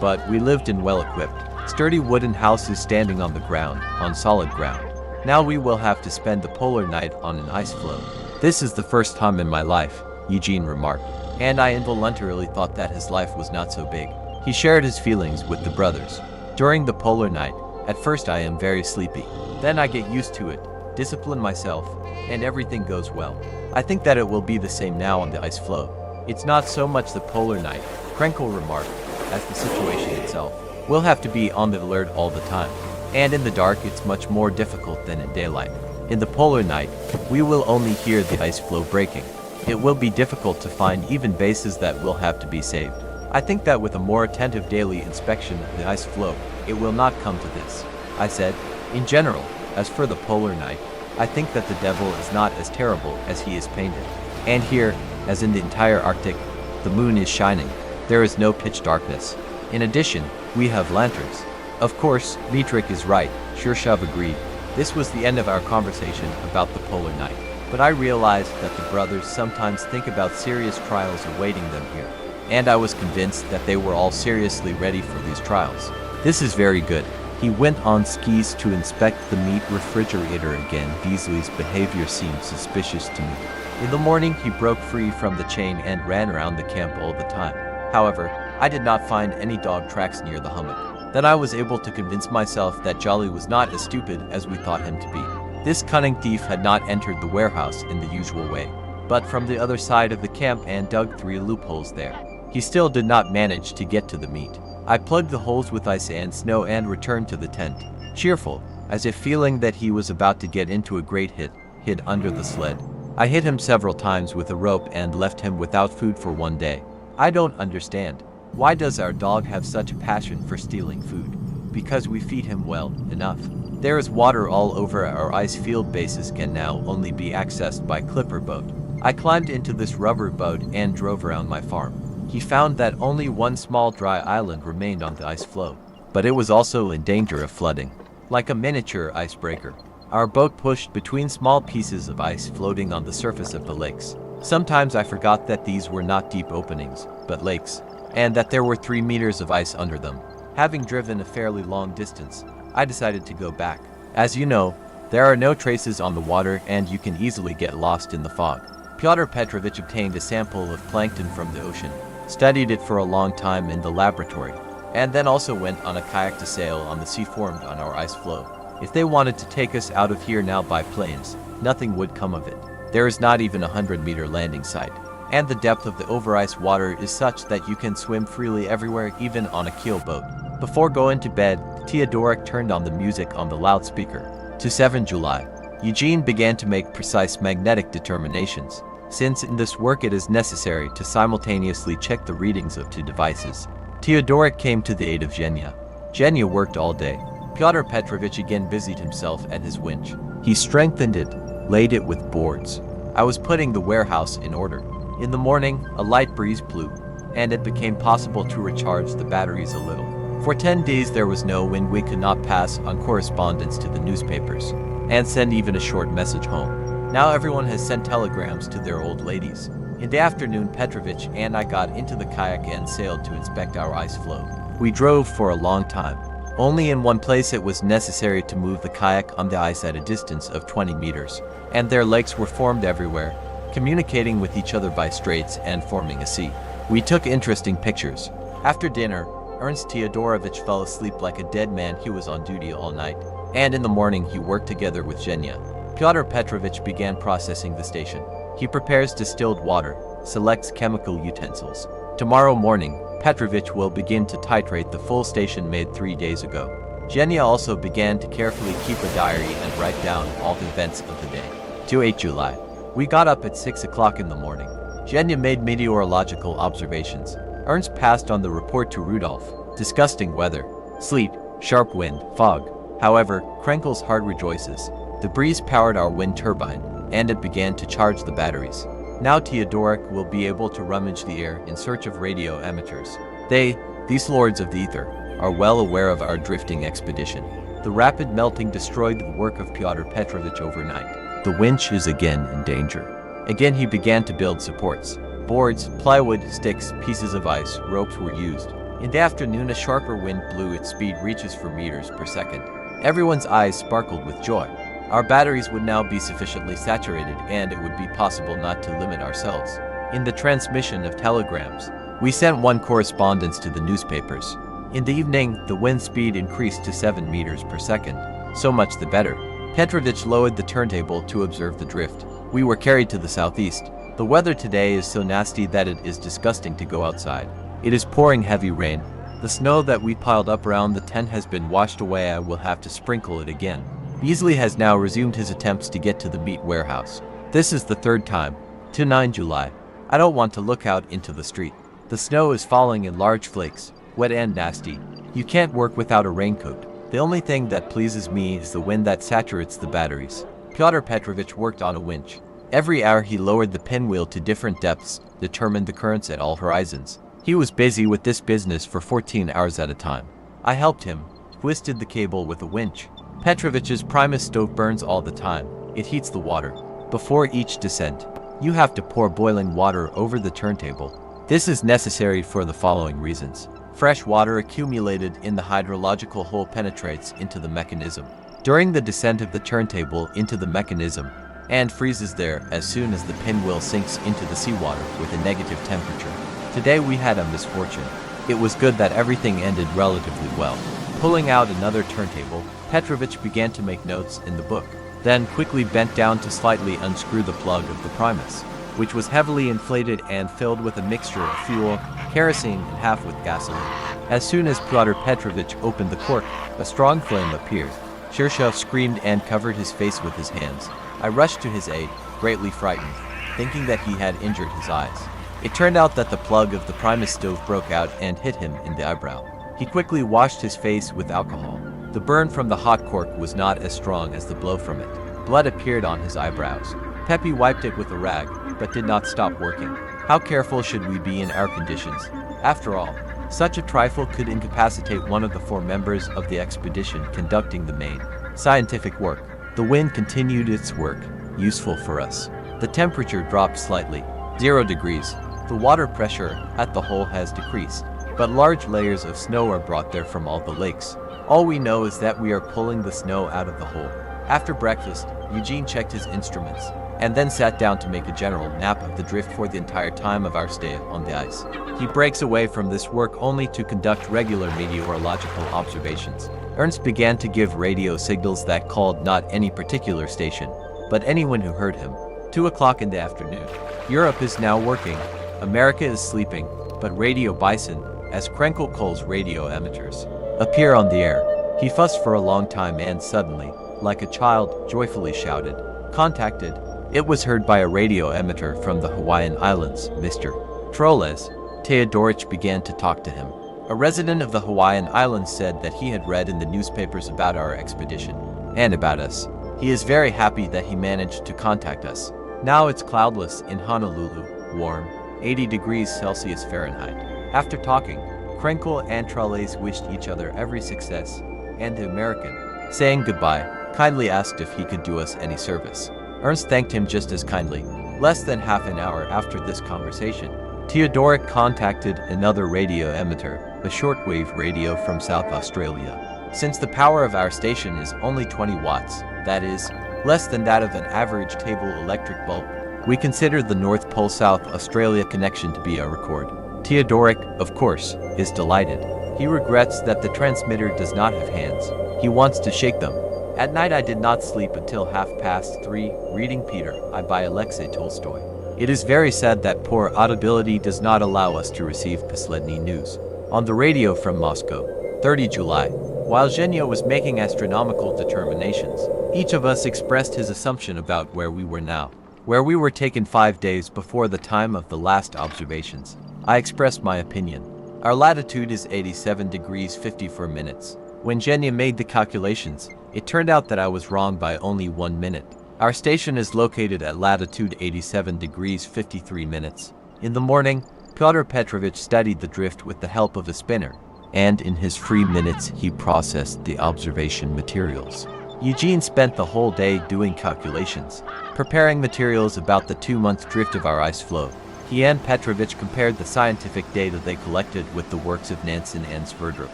but we lived in well-equipped, sturdy wooden houses standing on the ground, on solid ground. Now we will have to spend the polar night on an ice floe. This is the first time in my life, Eugene remarked, and I involuntarily thought that his life was not so big. He shared his feelings with the brothers. During the polar night, at first I am very sleepy. Then I get used to it, discipline myself, and everything goes well. I think that it will be the same now on the ice floe. It's not so much the polar night, Krenkel remarked, as the situation itself. We'll have to be on the alert all the time. And in the dark it's much more difficult than in daylight. In the polar night, we will only hear the ice floe breaking. It will be difficult to find even bases that will have to be saved. I think that with a more attentive daily inspection of the ice floe, it will not come to this, I said. In general, as for the polar night, I think that the devil is not as terrible as he is painted. And here, as in the entire Arctic, the moon is shining. There is no pitch darkness. In addition, we have lanterns. Of course, Dmitrievich is right, Shirshov agreed. This was the end of our conversation about the polar night. But I realized that the brothers sometimes think about serious trials awaiting them here. And I was convinced that they were all seriously ready for these trials. This is very good. He went on skis to inspect the meat refrigerator again. Beasley's behavior seemed suspicious to me. In the morning, he broke free from the chain and ran around the camp all the time. However, I did not find any dog tracks near the hummock. Then I was able to convince myself that Jolly was not as stupid as we thought him to be. This cunning thief had not entered the warehouse in the usual way, but from the other side of the camp and dug 3 loopholes there. He still did not manage to get to the meat. I plugged the holes with ice and snow and returned to the tent, cheerful, as if feeling that he was about to get into a great hid under the sled. I hit him several times with a rope and left him without food for 1 day. I don't understand. Why does our dog have such a passion for stealing food? Because we feed him well enough. There is water all over our ice field. Bases can now only be accessed by clipper boat. I climbed into this rubber boat and drove around my farm. He found that only one small dry island remained on the ice floe, but it was also in danger of flooding. Like a miniature icebreaker, our boat pushed between small pieces of ice floating on the surface of the lakes. Sometimes I forgot that these were not deep openings, but lakes, and that there were 3 meters of ice under them. Having driven a fairly long distance, I decided to go back. As you know, there are no traces on the water and you can easily get lost in the fog. Pyotr Petrovich obtained a sample of plankton from the ocean, studied it for a long time in the laboratory, and then also went on a kayak to sail on the sea formed on our ice floe. If they wanted to take us out of here now by planes, nothing would come of it. There is not even a 100-meter landing site, and the depth of the over-ice water is such that you can swim freely everywhere, even on a keel boat. Before going to bed, Theodorik turned on the music on the loudspeaker. To 7 July, Eugene began to make precise magnetic determinations, since in this work it is necessary to simultaneously check the readings of 2 devices. Theodorik came to the aid of Zhenya. Zhenya worked all day. Pyotr Petrovich again busied himself at his winch. He strengthened it, laid it with boards. I was putting the warehouse in order. In the morning, a light breeze blew, and it became possible to recharge the batteries a little. For 10 days there was no wind. We could not pass on correspondence to the newspapers, and send even a short message home. Now everyone has sent telegrams to their old ladies. In the afternoon, Petrovich and I got into the kayak and sailed to inspect our ice floe. We drove for a long time. Only in one place it was necessary to move the kayak on the ice at a distance of 20 meters, and their lakes were formed everywhere, communicating with each other by straits and forming a sea. We took interesting pictures. After dinner, Ernst Teodorovich fell asleep like a dead man. He was on duty all night, and in the morning he worked together with Zhenya. Pyotr Petrovich began processing the station. He prepares distilled water, selects chemical utensils. Tomorrow morning, Petrovich will begin to titrate the full station made 3 days ago. Zhenya also began to carefully keep a diary and write down all the events of the day. To 8 July. We got up at 6 o'clock in the morning. Zhenya made meteorological observations. Ernst passed on the report to Rudolf. Disgusting weather. Sleet, sharp wind, fog. However, Krenkel's heart rejoices. The breeze powered our wind turbine, and it began to charge the batteries. Now Theodorik will be able to rummage the air in search of radio amateurs. These lords of the ether, are well aware of our drifting expedition. The rapid melting destroyed the work of Pyotr Petrovich overnight. The winch is again in danger. Again he began to build supports. Boards, plywood, sticks, pieces of ice, ropes were used. In the afternoon a sharper wind blew. Its speed reaches 4 meters per second. Everyone's eyes sparkled with joy. Our batteries would now be sufficiently saturated, and it would be possible not to limit ourselves in the transmission of telegrams. We sent 1 correspondence to the newspapers. In the evening, the wind speed increased to 7 meters per second. So much the better. Petrovich lowered the turntable to observe the drift. We were carried to the southeast. The weather today is so nasty that it is disgusting to go outside. It is pouring heavy rain. The snow that we piled up around the tent has been washed away. I will have to sprinkle it again. Beasley has now resumed his attempts to get to the meat warehouse. This is the 3rd time. To 9 July. I don't want to look out into the street. The snow is falling in large flakes, wet and nasty. You can't work without a raincoat. The only thing that pleases me is the wind that saturates the batteries. Pyotr Petrovich worked on a winch. Every hour he lowered the pinwheel to different depths, determined the currents at all horizons. He was busy with this business for 14 hours at a time. I helped him, twisted the cable with a winch. Petrovich's Primus stove burns all the time. It heats the water. Before each descent, you have to pour boiling water over the turntable. This is necessary for the following reasons. Fresh water accumulated in the hydrological hole penetrates into the mechanism during the descent of the turntable into the mechanism and freezes there as soon as the pinwheel sinks into the seawater with a negative temperature. Today we had a misfortune. It was good that everything ended relatively well. Pulling out another turntable, Petrovich began to make notes in the book, then quickly bent down to slightly unscrew the plug of the Primus, which was heavily inflated and filled with a mixture of fuel, kerosene, and half with gasoline. As soon as Pyotr Petrovich opened the cork, a strong flame appeared. Shirshov screamed and covered his face with his hands. I rushed to his aid, greatly frightened, thinking that he had injured his eyes. It turned out that the plug of the Primus stove broke out and hit him in the eyebrow. He quickly washed his face with alcohol. The burn from the hot cork was not as strong as the blow from it. Blood appeared on his eyebrows. Peppy wiped it with a rag, but did not stop working. How careful should we be in our conditions? After all, such a trifle could incapacitate one of the 4 members of the expedition conducting the main scientific work. The wind continued its work, useful for us. The temperature dropped slightly, 0 degrees. The water pressure at the hole has decreased, but large layers of snow are brought there from all the lakes. All we know is that we are pulling the snow out of the hole. After breakfast, Eugene checked his instruments, and then sat down to make a general map of the drift for the entire time of our stay on the ice. He breaks away from this work only to conduct regular meteorological observations. Ernst began to give radio signals that called not any particular station, but anyone who heard him. 2 o'clock in the afternoon. Europe is now working. America is sleeping, but Radio Bison, as Krenkel calls radio amateurs, appear on the air. He fussed for a long time and suddenly, like a child, joyfully shouted, "Contacted." It was heard by a radio amateur from the Hawaiian Islands, Mr. Troles. Teodorich began to talk to him. A resident of the Hawaiian Islands said that he had read in the newspapers about our expedition, and about us. He is very happy that he managed to contact us. Now it's cloudless in Honolulu, warm, 80 degrees Celsius Fahrenheit. After talking, Krenkel and Troles wished each other every success, and the American, saying goodbye, kindly asked if he could do us any service. Ernst thanked him just as kindly. Less than half an hour after this conversation, Teodoric contacted another radio amateur, a shortwave radio from South Australia. Since the power of our station is only 20 watts, that is, less than that of an average table electric bulb, we consider the North Pole South Australia connection to be a record. Teodoric, of course, is delighted. He regrets that the transmitter does not have hands. He wants to shake them. At night I did not sleep until 3:30, reading Peter I by Alexei Tolstoy. It is very sad that poor audibility does not allow us to receive Posledny news. On the radio from Moscow, 30 July. While Zhenya was making astronomical determinations, each of us expressed his assumption about where we were now, where we were taken 5 days before the time of the last observations. I expressed my opinion. Our latitude is 87 degrees 54 minutes. When Zhenya made the calculations, it turned out that I was wrong by only 1 minute. Our station is located at latitude 87 degrees 53 minutes. In the morning, Pyotr Petrovich studied the drift with the help of a spinner, and in his free minutes he processed the observation materials. Eugene spent the whole day doing calculations, preparing materials about the 2-month drift of our ice floe. He and Petrovich compared the scientific data they collected with the works of Nansen and Sverdrup.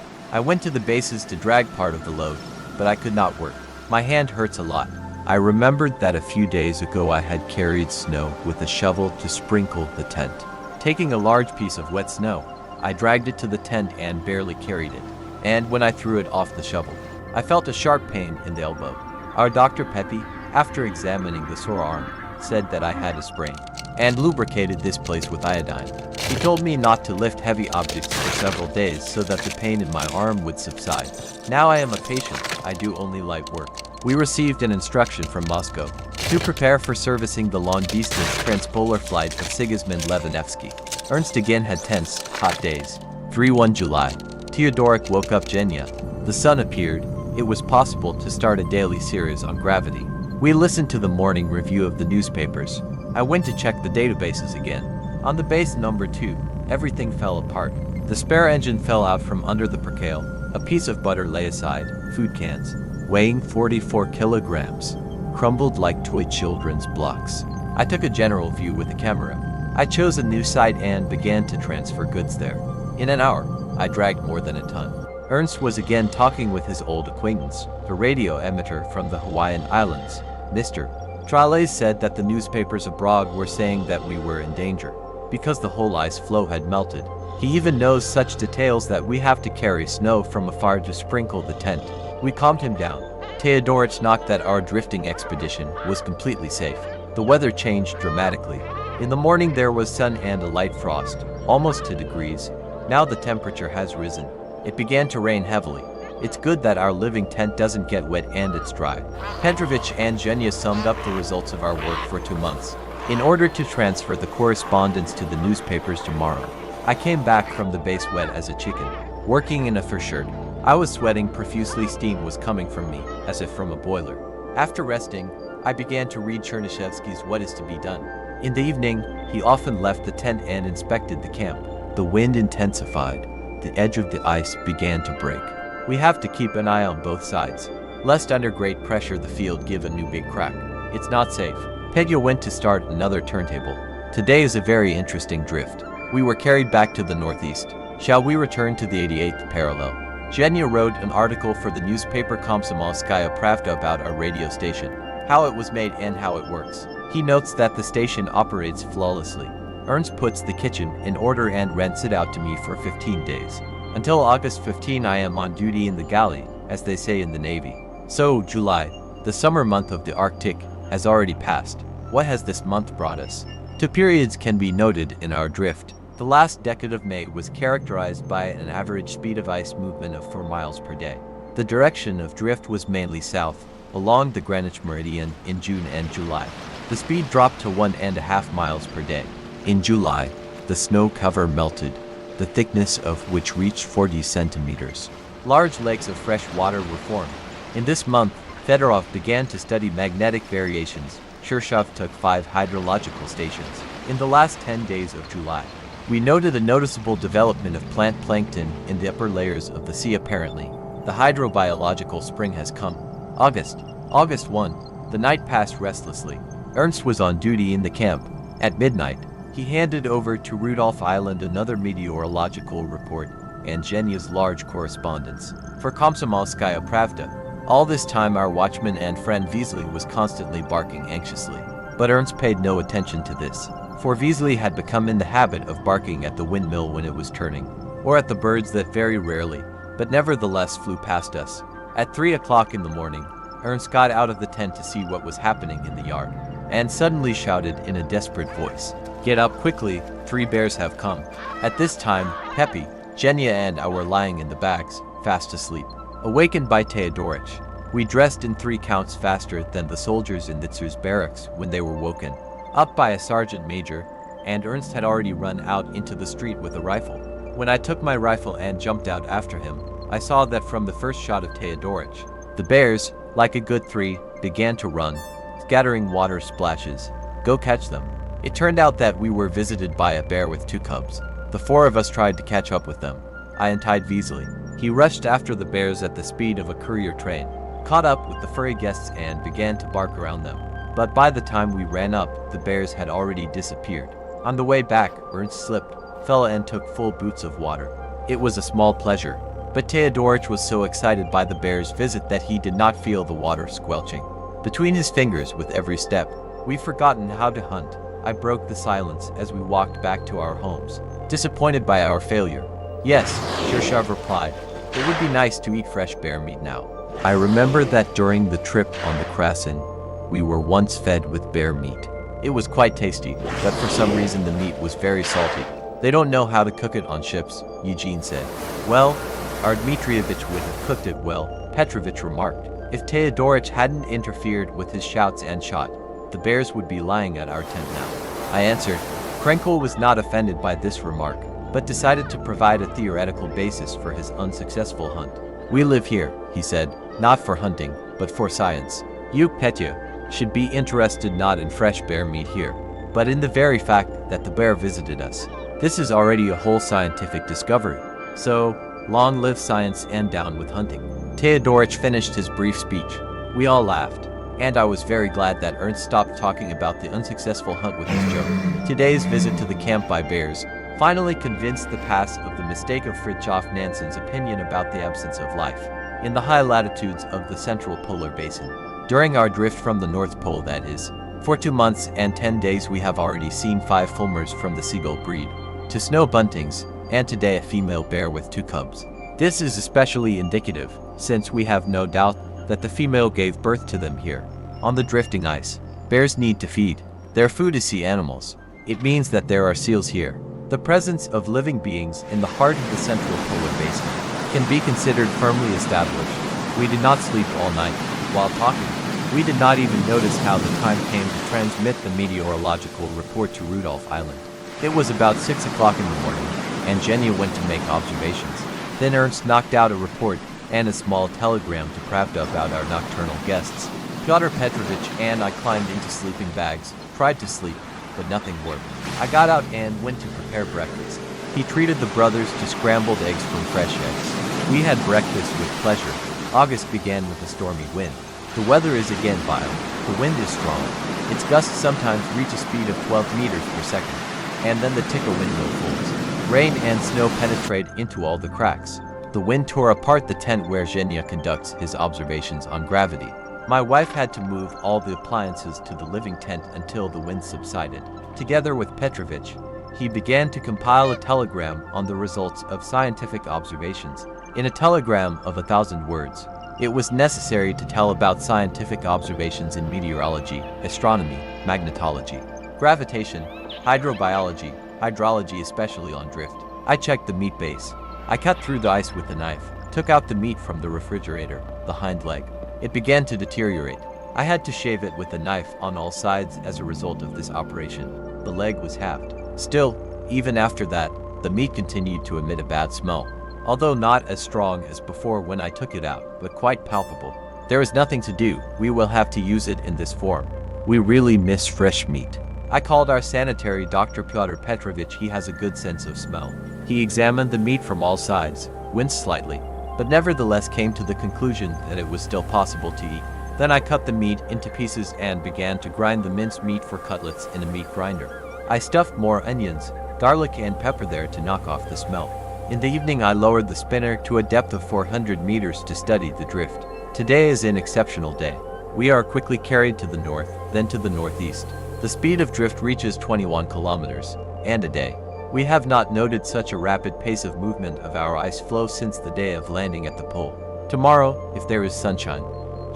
I went to the bases to drag part of the load, but I could not work. My hand hurts a lot. I remembered that a few days ago I had carried snow with a shovel to sprinkle the tent. Taking a large piece of wet snow, I dragged it to the tent and barely carried it. And when I threw it off the shovel, I felt a sharp pain in the elbow. Our Dr. Pepe, after examining the sore arm, said that I had a sprain, and lubricated this place with iodine. He told me not to lift heavy objects for several days so that the pain in my arm would subside. Now I am a patient, I do only light work. we received an instruction from Moscow to prepare for servicing the long-distance transpolar flight of Sigismund Levinevsky. Ernst again had tense, hot days. 3-1 July. Theodorik woke up Genya. The sun appeared. It was possible to start a daily series on gravity. We listened to the morning review of the newspapers. I went to check the databases again. On the base number 2, everything fell apart. The spare engine fell out from under the percale. A piece of butter lay aside. Food cans, weighing 44 kilograms, crumbled like toy children's blocks. I took a general view with the camera. I chose a new site and began to transfer goods there. In an hour, I dragged more than a ton. Ernst was again talking with his old acquaintance, the radio emitter from the Hawaiian Islands. Mr. Trales said that the newspapers abroad were saying that we were in danger, because the whole ice floe had melted. He even knows such details that we have to carry snow from afar to sprinkle the tent. We calmed him down. Theodorich knocked that our drifting expedition was completely safe. The weather changed dramatically. In the morning there was sun and a light frost, almost 2 degrees. Now the temperature has risen. It began to rain heavily. It's good that our living tent doesn't get wet and it's dry. Dmitrievich and Genya summed up the results of our work for 2 months. In order to transfer the correspondence to the newspapers tomorrow, I came back from the base wet as a chicken, working in a fur shirt. I was sweating profusely. Steam was coming from me, as if from a boiler. After resting, I began to read Chernyshevsky's What Is to Be Done. In the evening, he often left the tent and inspected the camp. The wind intensified. The edge of the ice began to break. We have to keep an eye on both sides, lest under great pressure the field give a new big crack. It's not safe. Pedro went to start another turntable. Today is a very interesting drift. We were carried back to the northeast. Shall we return to the 88th parallel? Genya wrote an article for the newspaper Komsomolskaya Pravda about our radio station, how it was made and how it works. He notes that the station operates flawlessly. Ernst puts the kitchen in order and rents it out to me for 15 days. Until August 15 I am on duty in the galley, as they say in the Navy. So, July, the summer month of the Arctic, has already passed. What has this month brought us? 2 periods can be noted in our drift. The last decade of May was characterized by an average speed of ice movement of 4 miles per day. The direction of drift was mainly south, along the Greenwich meridian in June and July. The speed dropped to 1.5 miles per day. In July, the snow cover melted, the thickness of which reached 40 centimeters. Large lakes of fresh water were formed. In this month, Fedorov began to study magnetic variations. Shirshov took 5 hydrological stations. In the last 10 days of July, we noted a noticeable development of plant plankton in the upper layers of the sea. Apparently, the hydrobiological spring has come. August 1. The night passed restlessly. Ernst was on duty in the camp. At midnight, he handed over to Rudolph Island another meteorological report and Genya's large correspondence for Komsomolskaya Pravda. All this time our watchman and friend Vesely was constantly barking anxiously. But Ernst paid no attention to this, for Vesely had become in the habit of barking at the windmill when it was turning, or at the birds that very rarely, but nevertheless flew past us. At 3 o'clock in the morning, Ernst got out of the tent to see what was happening in the yard, and suddenly shouted in a desperate voice, "Get up quickly, 3 bears have come." At this time, Pepe, Genya and I were lying in the bags, fast asleep. Awakened by Theodorich, we dressed in 3 counts faster than the soldiers in Nitzer's barracks when they were woken up by a sergeant major, and Ernst had already run out into the street with a rifle. When I took my rifle and jumped out after him, I saw that from the first shot of Theodorich, the bears, like a good 3, began to run, scattering water splashes. Go catch them. It turned out that we were visited by a bear with 2 cubs. The 4 of us tried to catch up with them. I untied Vesely. He rushed after the bears at the speed of a courier train, caught up with the furry guests and began to bark around them. But by the time we ran up, the bears had already disappeared. On the way back, Ernst slipped, fell and took full boots of water. It was a small pleasure, but Theodorich was so excited by the bear's visit that he did not feel the water squelching between his fingers with every step. We've forgotten how to hunt. I broke the silence as we walked back to our homes, disappointed by our failure. Yes, Shirshov replied. It would be nice to eat fresh bear meat now. I remember that during the trip on the Krasin, we were once fed with bear meat. It was quite tasty, but for some reason the meat was very salty. They don't know how to cook it on ships, Eugene said. Well, our Dmitrievich would have cooked it well, Petrovich remarked. If Teodorich hadn't interfered with his shouts and shot, the bears would be lying at our tent now. I answered. Krenkel was not offended by this remark, but decided to provide a theoretical basis for his unsuccessful hunt. We live here, he said, not for hunting, but for science. You, Petya, should be interested not in fresh bear meat here, but in the very fact that the bear visited us. This is already a whole scientific discovery. So, long live science and down with hunting. Teodorich finished his brief speech. We all laughed, and I was very glad that Ernst stopped talking about the unsuccessful hunt with his joke. Today's visit to the camp by bears finally convinced the pass of the mistake of Fridtjof Nansen's opinion about the absence of life in the high latitudes of the central polar basin. During our drift from the North Pole, that is, for 2 months and 10 days, we have already seen 5 fulmars from the seagull breed, 2 snow buntings, and today a female bear with 2 cubs. This is especially indicative, since we have no doubt that the female gave birth to them here. On the drifting ice, bears need to feed. Their food is sea animals. It means that there are seals here. The presence of living beings in the heart of the central polar basin can be considered firmly established. We did not sleep all night while talking. We did not even notice how the time came to transmit the meteorological report to Rudolph Island. It was about 6 o'clock in the morning, and Genya went to make observations. Then Ernst knocked out a report and a small telegram to Pravda about our nocturnal guests. Pyotr Petrovich and I climbed into sleeping bags, tried to sleep, but nothing worked. I got out and went to prepare breakfast. He treated the brothers to scrambled eggs from fresh eggs. We had breakfast with pleasure. August began with a stormy wind. The weather is again vile. The wind is strong. Its gusts sometimes reach a speed of 12 meters per second, and then the ticker window falls. Rain and snow penetrate into all the cracks. The wind tore apart the tent where Genya conducts his observations on gravity. My wife had to move all the appliances to the living tent until the wind subsided. Together with Petrovich, he began to compile a telegram on the results of scientific observations. In a telegram of 1,000 words, it was necessary to tell about scientific observations in meteorology, astronomy, magnetology, gravitation, hydrobiology, hydrology, especially on drift. I checked the meat base. I cut through the ice with a knife, took out the meat from the refrigerator, the hind leg. It began to deteriorate. I had to shave it with a knife on all sides as a result of this operation. The leg was halved. Still, even after that, the meat continued to emit a bad smell, although not as strong as before when I took it out, but quite palpable. There is nothing to do. We will have to use it in this form. We really miss fresh meat. I called our sanitary Dr. Pyotr Petrovich. He has a good sense of smell. He examined the meat from all sides, winced slightly, but nevertheless came to the conclusion that it was still possible to eat. Then I cut the meat into pieces and began to grind the minced meat for cutlets in a meat grinder. I stuffed more onions, garlic and pepper there to knock off the smell. In the evening I lowered the spinner to a depth of 400 meters to study the drift. Today is an exceptional day. We are quickly carried to the north, then to the northeast. The speed of drift reaches 21 kilometers, and a day. We have not noted such a rapid pace of movement of our ice floe since the day of landing at the pole. Tomorrow, if there is sunshine,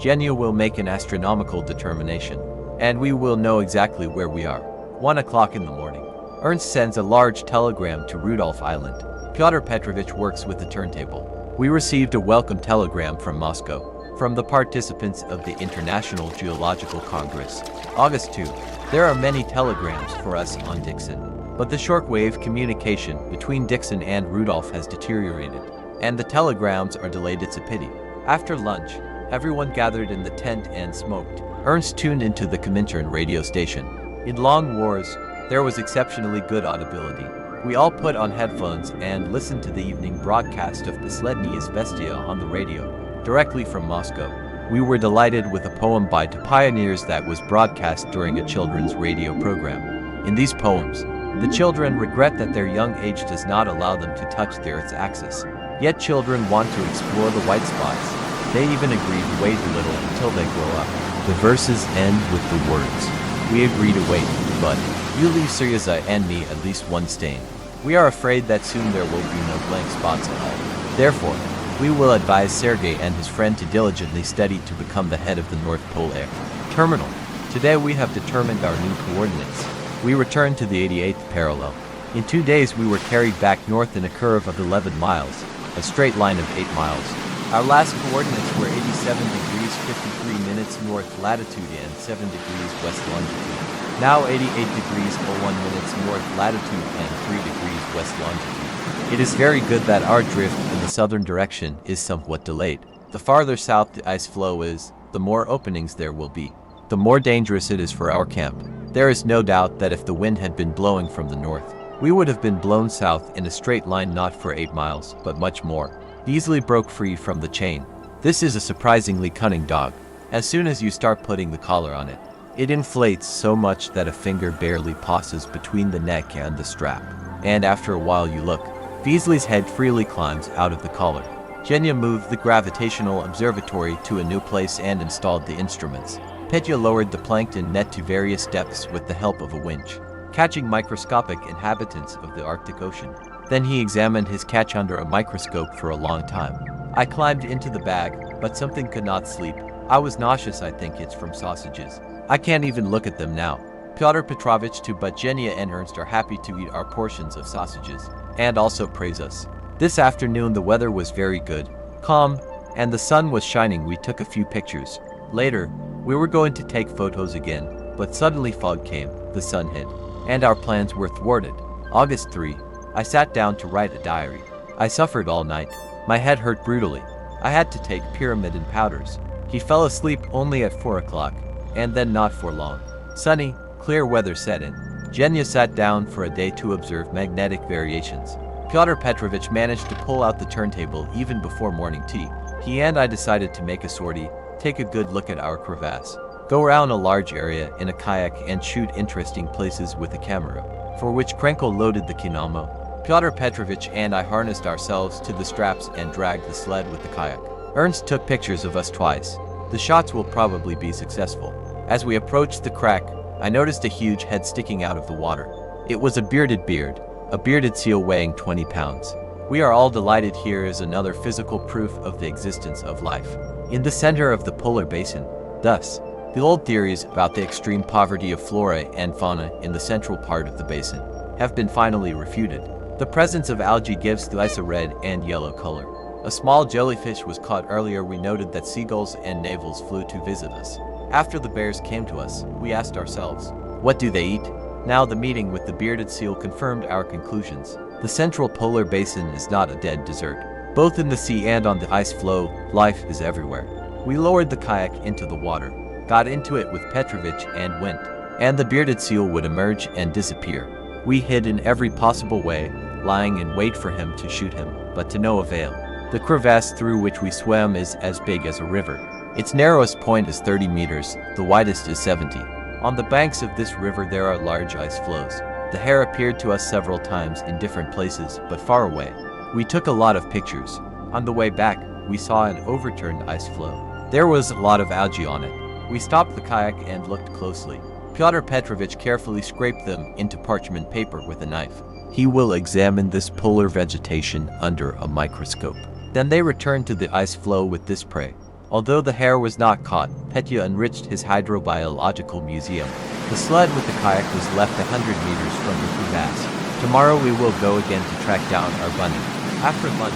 Genya will make an astronomical determination, and we will know exactly where we are. 1 o'clock in the morning. Ernst sends a large telegram to Rudolph Island. Pyotr Petrovich works with the turntable. We received a welcome telegram from Moscow, from the participants of the International Geological Congress. August 2. There are many telegrams for us on Dixon, but the shortwave communication between Dixon and Rudolph has deteriorated, and the telegrams are delayed. It's a pity. After lunch, everyone gathered in the tent and smoked. Ernst tuned into the Comintern radio station. In long wars, there was exceptionally good audibility. We all put on headphones and listened to the evening broadcast of the Sledny Izvestia on the radio, directly from Moscow. We were delighted with a poem by two pioneers that was broadcast during a children's radio program. In these poems, the children regret that their young age does not allow them to touch the Earth's axis. Yet children want to explore the white spots. They even agree to wait a little until they grow up. The verses end with the words, "We agree to wait, but you leave Syriza and me at least one stain. We are afraid that soon there will be no blank spots at all. Therefore, we will advise Sergei and his friend to diligently study to become the head of the North Pole Air Terminal. Today we have determined our new coordinates. We return to the 88th parallel. In 2 days we were carried back north in a curve of 11 miles, a straight line of 8 miles. Our last coordinates were 87 degrees 53 minutes north latitude and 7 degrees west longitude. Now 88 degrees 01 minutes north latitude and 3 degrees west longitude. It is very good that our drift in the southern direction is somewhat delayed. The farther south the ice floe is, the more openings there will be. The more dangerous it is for our camp. There is no doubt that if the wind had been blowing from the north, we would have been blown south in a straight line not for 8 miles, but much more. Easily broke free from the chain. This is a surprisingly cunning dog. As soon as you start putting the collar on it, it inflates so much that a finger barely passes between the neck and the strap. And after a while you look, Beasley's head freely climbs out of the collar. Genya moved the gravitational observatory to a new place and installed the instruments. Petya lowered the plankton net to various depths with the help of a winch, catching microscopic inhabitants of the Arctic Ocean. Then he examined his catch under a microscope for a long time. I climbed into the bag, but something could not sleep. I was nauseous. I think it's from sausages. I can't even look at them now. Pyotr Petrovich too, but Genya and Ernst are happy to eat our portions of sausages, and also praise us. This afternoon the weather was very good, calm, and the sun was shining. We took a few pictures. Later, we were going to take photos again, but suddenly fog came, the sun hid, and our plans were thwarted. August 3. I sat down to write a diary. I suffered all night. My head hurt brutally. I had to take pyramidin powders. He fell asleep only at 4 o'clock, and then not for long. Sunny, clear weather set in. Genya sat down for a day to observe magnetic variations. Pyotr Petrovich managed to pull out the turntable even before morning tea. He and I decided to make a sortie, take a good look at our crevasse, go around a large area in a kayak and shoot interesting places with a camera, for which Krenkel loaded the kinamo. Pyotr Petrovich and I harnessed ourselves to the straps and dragged the sled with the kayak. Ernst took pictures of us twice. The shots will probably be successful. As we approached the crack, I noticed a huge head sticking out of the water. It was a bearded seal weighing 20 pounds. We are all delighted. Here is another physical proof of the existence of life in the center of the polar basin. Thus, the old theories about the extreme poverty of flora and fauna in the central part of the basin have been finally refuted. The presence of algae gives the ice a red and yellow color. A small jellyfish was caught earlier. We noted that seagulls and navels flew to visit us. After the bears came to us, we asked ourselves, what do they eat? Now the meeting with the bearded seal confirmed our conclusions. The central polar basin is not a dead desert. Both in the sea and on the ice floe, life is everywhere. We lowered the kayak into the water, got into it with Petrovich and went, and the bearded seal would emerge and disappear. We hid in every possible way, lying in wait for him to shoot him, but to no avail. The crevasse through which we swam is as big as a river. Its narrowest point is 30 meters, the widest is 70. On the banks of this river there are large ice floes. The hare appeared to us several times in different places, but far away. We took a lot of pictures. On the way back, we saw an overturned ice floe. There was a lot of algae on it. We stopped the kayak and looked closely. Pyotr Petrovich carefully scraped them into parchment paper with a knife. He will examine this polar vegetation under a microscope. Then they returned to the ice floe with this prey. Although the hare was not caught, Petya enriched his hydrobiological museum. The sled with the kayak was left 100 meters from the crevasse. Tomorrow we will go again to track down our bunny. After lunch,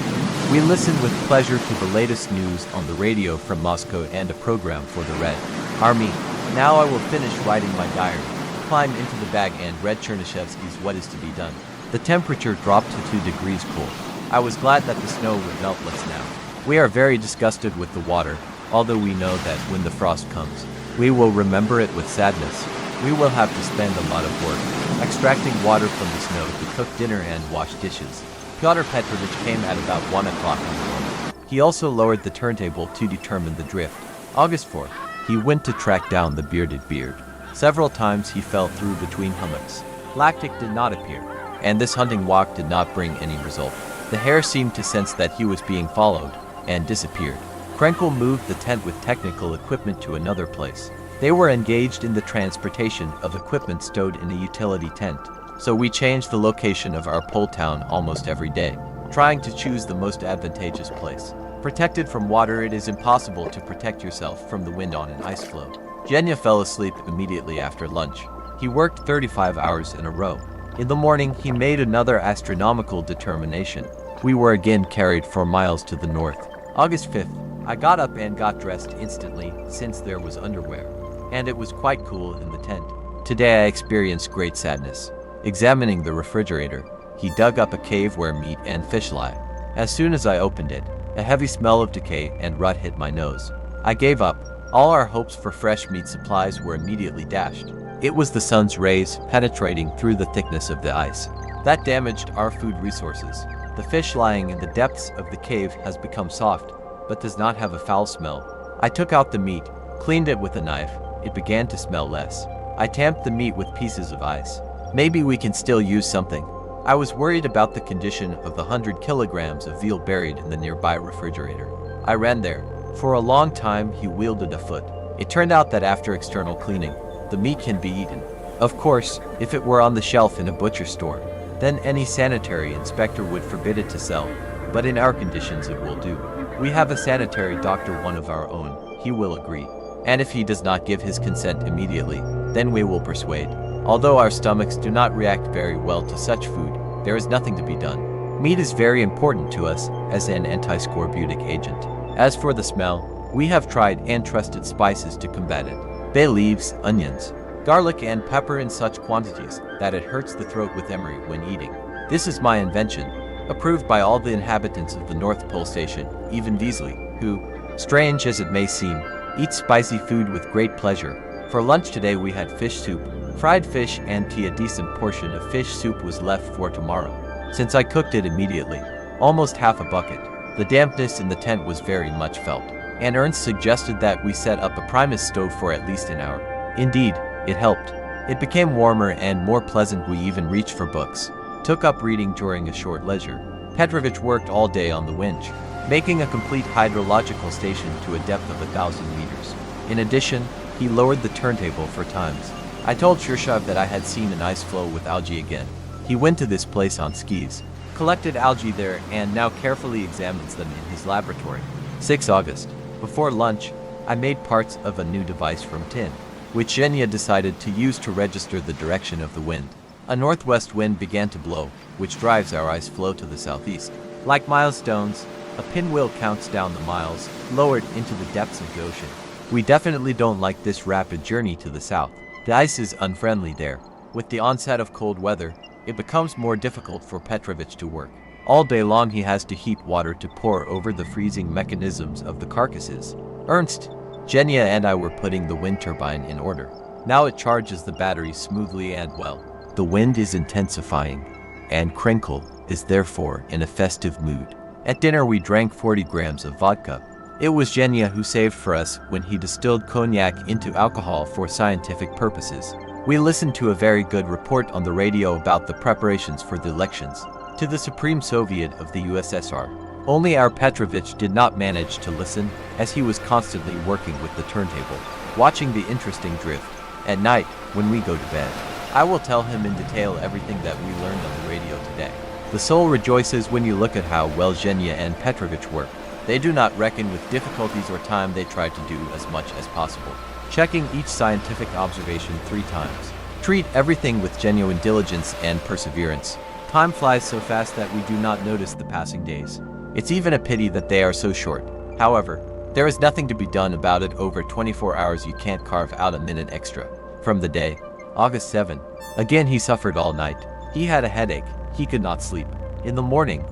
we listened with pleasure to the latest news on the radio from Moscow and a program for the Red Army. Now I will finish writing my diary, climb into the bag and read Chernyshevsky's What is to be Done. The temperature dropped to 2 degrees cool. I was glad that the snow would melt less now. We are very disgusted with the water, although we know that when the frost comes, we will remember it with sadness. We will have to spend a lot of work extracting water from the snow to cook dinner and wash dishes. Pyotr Petrovich came at about 1 o'clock in the morning. He also lowered the turntable to determine the drift. August 4th, he went to track down the bearded beard. Several times he fell through between hummocks. Lactic did not appear, and this hunting walk did not bring any result. The hare seemed to sense that he was being followed and disappeared. Krenkel moved the tent with technical equipment to another place. They were engaged in the transportation of equipment stowed in a utility tent, so we changed the location of our pole town almost every day, trying to choose the most advantageous place. Protected from water, it is impossible to protect yourself from the wind on an ice floe. Genya fell asleep immediately after lunch. He worked 35 hours in a row. In the morning, he made another astronomical determination. We were again carried 4 miles to the north. August 5th, I got up and got dressed instantly since there was underwear, and it was quite cool in the tent. Today I experienced great sadness. Examining the refrigerator, he dug up a cave where meat and fish lie. As soon as I opened it, a heavy smell of decay and rot hit my nose. I gave up. All our hopes for fresh meat supplies were immediately dashed. It was the sun's rays penetrating through the thickness of the ice that damaged our food resources. The fish lying in the depths of the cave has become soft, but does not have a foul smell. I took out the meat, cleaned it with a knife. It began to smell less. I tamped the meat with pieces of ice. Maybe we can still use something. I was worried about the condition of the 100 kilograms of veal buried in the nearby refrigerator. I ran there. For a long time he wielded a foot. It turned out that after external cleaning, the meat can be eaten. Of course, if it were on the shelf in a butcher store, then any sanitary inspector would forbid it to sell. But in our conditions it will do. We have a sanitary doctor, one of our own. He will agree. And if he does not give his consent immediately, then we will persuade. Although our stomachs do not react very well to such food, there is nothing to be done. Meat is very important to us as an anti-scorbutic agent. As for the smell, we have tried and trusted spices to combat it. Bay leaves, onions, garlic and pepper in such quantities that it hurts the throat with emery when eating. This is my invention, approved by all the inhabitants of the North Pole Station, even Beasley, who, strange as it may seem, eats spicy food with great pleasure. For lunch today we had fish soup, fried fish and tea. A decent portion of fish soup was left for tomorrow, since I cooked it immediately, almost half a bucket. The dampness in the tent was very much felt, and Ernst suggested that we set up a Primus stove for at least an hour. Indeed, it helped. It became warmer and more pleasant. We even reached for books, took up reading during a short leisure. Dmitrievich worked all day on the winch, making a complete hydrological station to a depth of 1,000 meters. In addition, he lowered the turntable 4 times. I told Shirshov that I had seen an ice floe with algae again. He went to this place on skis, collected algae there, and now carefully examines them in his laboratory. 6 August. Before lunch, I made parts of a new device from tin, which Zhenya decided to use to register the direction of the wind. A northwest wind began to blow, which drives our ice floe to the southeast. Like milestones, a pinwheel counts down the miles, lowered into the depths of the ocean. We definitely don't like this rapid journey to the south. The ice is unfriendly there. With the onset of cold weather, it becomes more difficult for Dmitrievich to work. All day long he has to heat water to pour over the freezing mechanisms of the carcasses. Ernst, Zhenya and I were putting the wind turbine in order. Now it charges the batteries smoothly and well. The wind is intensifying, and Krenkel is therefore in a festive mood. At dinner we drank 40 grams of vodka. It was Zhenya who saved for us when he distilled cognac into alcohol for scientific purposes. We listened to a very good report on the radio about the preparations for the elections to the Supreme Soviet of the USSR. Only our Dmitrievich did not manage to listen, as he was constantly working with the turntable, watching the interesting drift. At night, when we go to bed, I will tell him in detail everything that we learned on the radio today. The soul rejoices when you look at how well Zhenya and Dmitrievich work. They do not reckon with difficulties or time. They try to do as much as possible, checking each scientific observation 3 times. Treat everything with genuine diligence and perseverance. Time flies so fast that we do not notice the passing days. It's even a pity that they are so short. However, there is nothing to be done about it. Over 24 hours you can't carve out a minute extra from the day. August 7. Again he suffered all night. He had a headache. He could not sleep. In the morning,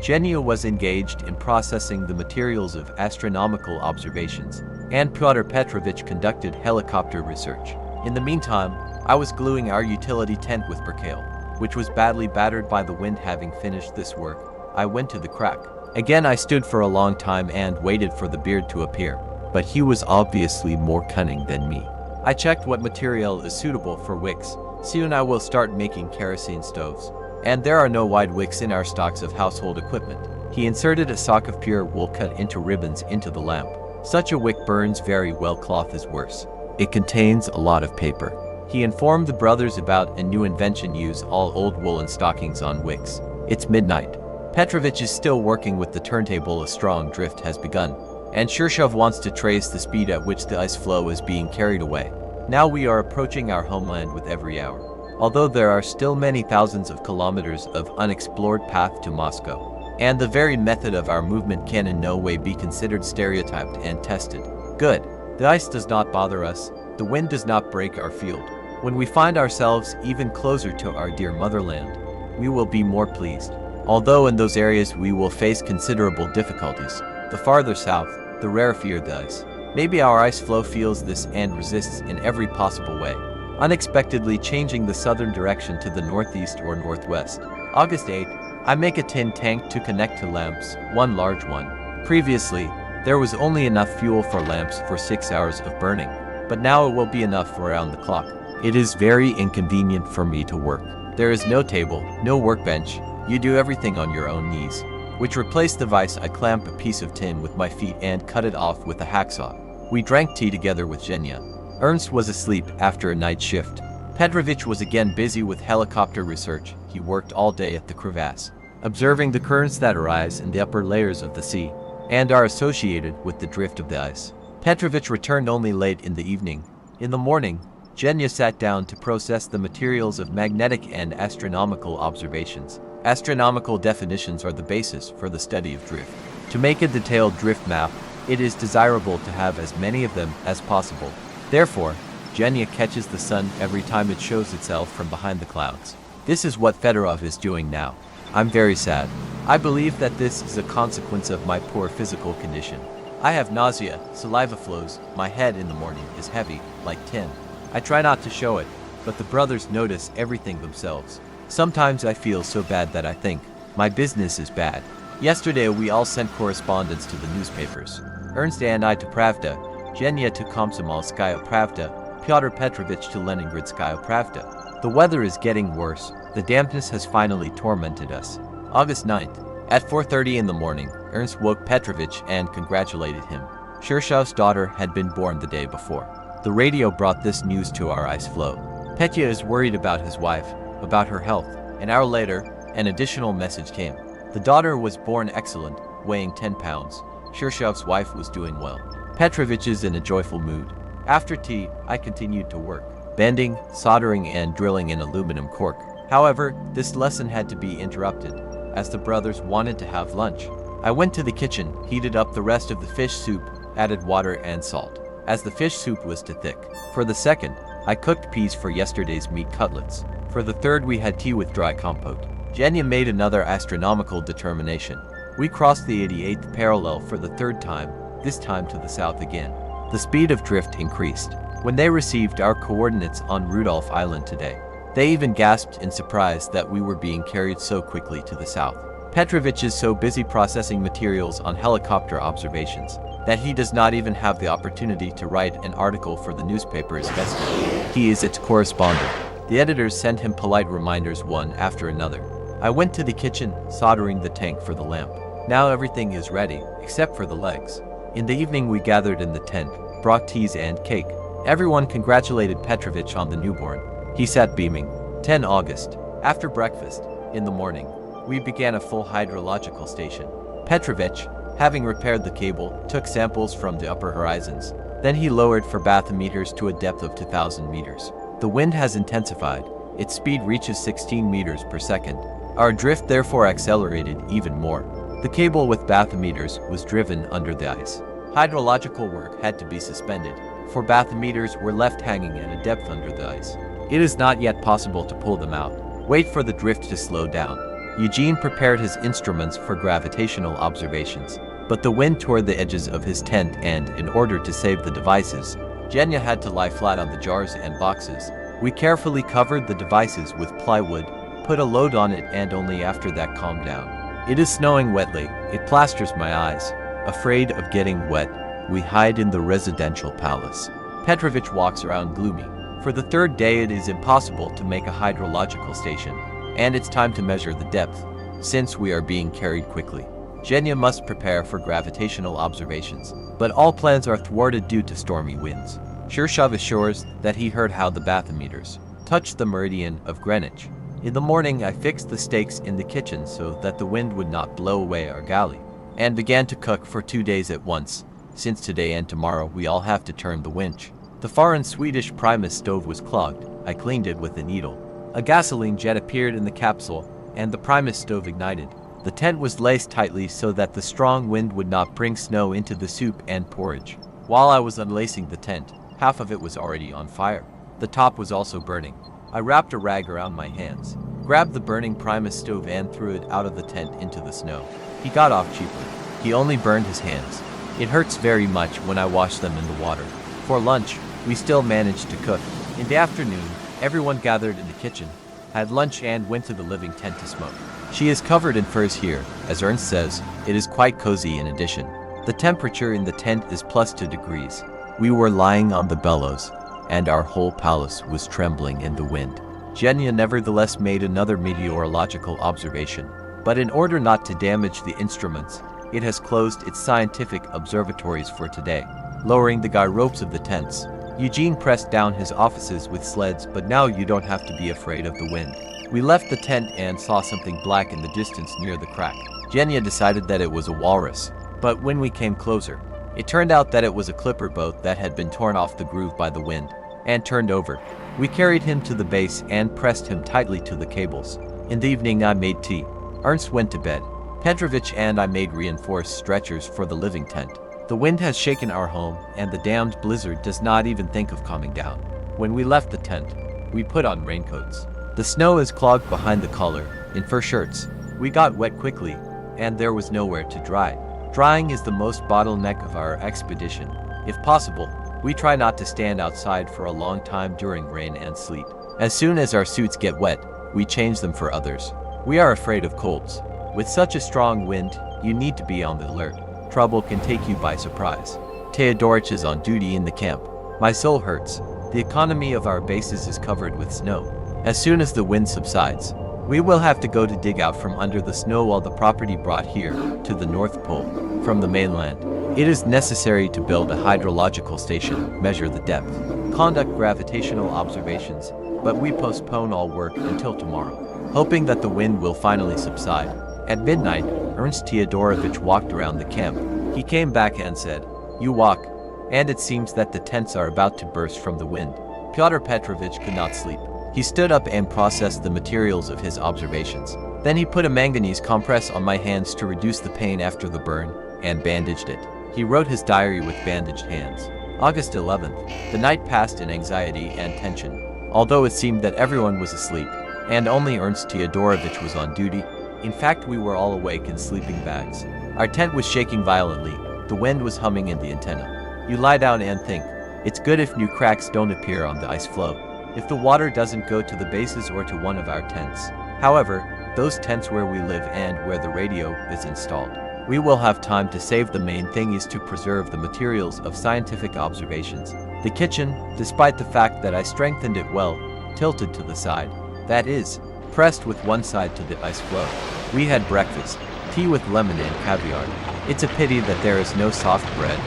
Zhenya was engaged in processing the materials of astronomical observations, and Pyotr Petrovich conducted helicopter research. In the meantime, I was gluing our utility tent with percale, which was badly battered by the wind. Having finished this work, I went to the crack. Again I stood for a long time and waited for the beard to appear, but he was obviously more cunning than me. I checked what material is suitable for wicks. Soon I will start making kerosene stoves, and there are no wide wicks in our stocks of household equipment. He inserted a sock of pure wool cut into ribbons into the lamp. Such a wick burns very well. Cloth is worse. It contains a lot of paper. He informed the brothers about a new invention: use all old woolen stockings on wicks. It's midnight. Petrovich is still working with the turntable. A strong drift has begun, and Shirshov wants to trace the speed at which the ice floe is being carried away. Now we are approaching our homeland with every hour, although there are still many thousands of kilometers of unexplored path to Moscow. And the very method of our movement can in no way be considered stereotyped and tested. Good. The ice does not bother us. The wind does not break our field. When we find ourselves even closer to our dear motherland, we will be more pleased. Although in those areas we will face considerable difficulties. The farther south, the rarefier the ice. Maybe our ice floe feels this and resists in every possible way, unexpectedly changing the southern direction to the northeast or northwest. August 8, I make a tin tank to connect to lamps, one large one. Previously, there was only enough fuel for lamps for 6 hours of burning, but now it will be enough for around the clock. It is very inconvenient for me to work. There is no table, no workbench. You do everything on your own knees. Which replaced the vise, I clamp a piece of tin with my feet and cut it off with a hacksaw. We drank tea together with Zhenya. Ernst was asleep after a night shift. Petrovich was again busy with helicopter research. He worked all day at the crevasse, observing the currents that arise in the upper layers of the sea and are associated with the drift of the ice. Petrovich returned only late in the evening. In the morning, Zhenya sat down to process the materials of magnetic and astronomical observations. Astronomical definitions are the basis for the study of drift. To make a detailed drift map, it is desirable to have as many of them as possible. Therefore, Zhenya catches the sun every time it shows itself from behind the clouds. This is what Fedorov is doing now. I'm very sad. I believe that this is a consequence of my poor physical condition. I have nausea, saliva flows, my head in the morning is heavy, like tin. I try not to show it, but the brothers notice everything themselves. Sometimes I feel so bad that I think, my business is bad. Yesterday we all sent correspondence to the newspapers. Ernst and I to Pravda, Zhenya to Komsomolskaya Pravda, Pyotr Petrovich to Leningradskaya Pravda. The weather is getting worse. The dampness has finally tormented us. August 9th. At 4:30 in the morning, Ernst woke Petrovich and congratulated him. Shershov's daughter had been born the day before. The radio brought this news to our ice floe. Petya is worried about his wife, about her health. An hour later, an additional message came. The daughter was born excellent, weighing 10 pounds. Shershov's wife was doing well. Petrovich is in a joyful mood. After tea, I continued to work, bending, soldering, and drilling in aluminum cork. However, this lesson had to be interrupted, as the brothers wanted to have lunch. I went to the kitchen, heated up the rest of the fish soup, added water and salt, as the fish soup was too thick. For the second, I cooked peas for yesterday's meat cutlets. For the third, we had tea with dry compote. Zhenya made another astronomical determination. We crossed the 88th parallel for the third time, this time to the south again. The speed of drift increased. When they received our coordinates on Rudolph Island today, they even gasped in surprise that we were being carried so quickly to the south. Petrovich is so busy processing materials on helicopter observations that he does not even have the opportunity to write an article for the newspaper's Vespa. He is its correspondent. The editors sent him polite reminders one after another. I went to the kitchen, soldering the tank for the lamp. Now everything is ready, except for the legs. In the evening we gathered in the tent, brought teas and cake. Everyone congratulated Petrovich on the newborn. He sat beaming. 10 August. After breakfast, in the morning, we began a full hydrological station. Petrovich, having repaired the cable, took samples from the upper horizons. Then he lowered for bathymeters to a depth of 2,000 meters. The wind has intensified. Its speed reaches 16 meters per second. Our drift therefore accelerated even more. The cable with bathymeters was driven under the ice. Hydrological work had to be suspended, for bathymeters were left hanging at a depth under the ice. It is not yet possible to pull them out. Wait for the drift to slow down. Eugene prepared his instruments for gravitational observations, but the wind tore the edges of his tent and, in order to save the devices, Zhenya had to lie flat on the jars and boxes. We carefully covered the devices with plywood, put a load on it, and only after that calmed down. It is snowing wetly. It plasters my eyes. Afraid of getting wet, we hide in the residential palace. Petrovich walks around gloomy. For the third day it is impossible to make a hydrological station, and it's time to measure the depth, since we are being carried quickly. Zhenya must prepare for gravitational observations, but all plans are thwarted due to stormy winds. Shershov assures that he heard how the bathymeters touched the meridian of Greenwich. In the morning I fixed the stakes in the kitchen so that the wind would not blow away our galley, and began to cook for 2 days at once, since today and tomorrow we all have to turn the winch. The foreign Swedish Primus stove was clogged. I cleaned it with a needle. A gasoline jet appeared in the capsule, and the Primus stove ignited. The tent was laced tightly so that the strong wind would not bring snow into the soup and porridge. While I was unlacing the tent, half of it was already on fire. The top was also burning. I wrapped a rag around my hands, grabbed the burning Primus stove and threw it out of the tent into the snow. He got off cheaply. He only burned his hands. It hurts very much when I wash them in the water. For lunch, we still managed to cook. In the afternoon, everyone gathered in the kitchen, had lunch and went to the living tent to smoke. She is covered in furs here. As Ernst says, it is quite cozy in addition. The temperature in the tent is +2 degrees. We were lying on the bellows, and our whole palace was trembling in the wind. Genya nevertheless made another meteorological observation, but in order not to damage the instruments, it has closed its scientific observatories for today. Lowering the guy ropes of the tents, Eugene pressed down his offices with sleds, but now you don't have to be afraid of the wind. We left the tent and saw something black in the distance near the crack. Genya decided that it was a walrus, but when we came closer, it turned out that it was a clipper boat that had been torn off the groove by the wind and turned over. We carried him to the base and pressed him tightly to the cables. In the evening I made tea. Ernst went to bed. Dmitrievich and I made reinforced stretchers for the living tent. The wind has shaken our home, and the damned blizzard does not even think of calming down. When we left the tent, we put on raincoats. The snow is clogged behind the collar, in fur shirts. We got wet quickly, and there was nowhere to dry. Drying is the most bottleneck of our expedition. If possible, we try not to stand outside for a long time during rain and sleet. As soon as our suits get wet, we change them for others. We are afraid of colds. With such a strong wind, you need to be on the alert. Trouble can take you by surprise. Teodorich is on duty in the camp. My soul hurts. The economy of our bases is covered with snow. As soon as the wind subsides, we will have to go to dig out from under the snow all the property brought here to the North Pole from the mainland. It is necessary to build a hydrological station, measure the depth, conduct gravitational observations, but we postpone all work until tomorrow, hoping that the wind will finally subside. At midnight, Ernst Teodorovich walked around the camp. He came back and said, "You walk," and it seems that the tents are about to burst from the wind. Pyotr Petrovich could not sleep. He stood up and processed the materials of his observations. Then he put a manganese compress on my hands to reduce the pain after the burn, and bandaged it. He wrote his diary with bandaged hands. August 11th. The night passed in anxiety and tension. Although it seemed that everyone was asleep, and only Ernst Teodorovich was on duty, in fact we were all awake in sleeping bags. Our tent was shaking violently. The wind was humming in the antenna. You lie down and think. It's good if new cracks don't appear on the ice floe. If the water doesn't go to the bases or to one of our tents. However, those tents where we live and where the radio is installed, we will have time to save. The main thing is to preserve the materials of scientific observations. The kitchen, despite the fact that I strengthened it well, tilted to the side. That is, pressed with one side to the ice floe. We had breakfast, tea with lemon and caviar. It's a pity that there is no soft bread,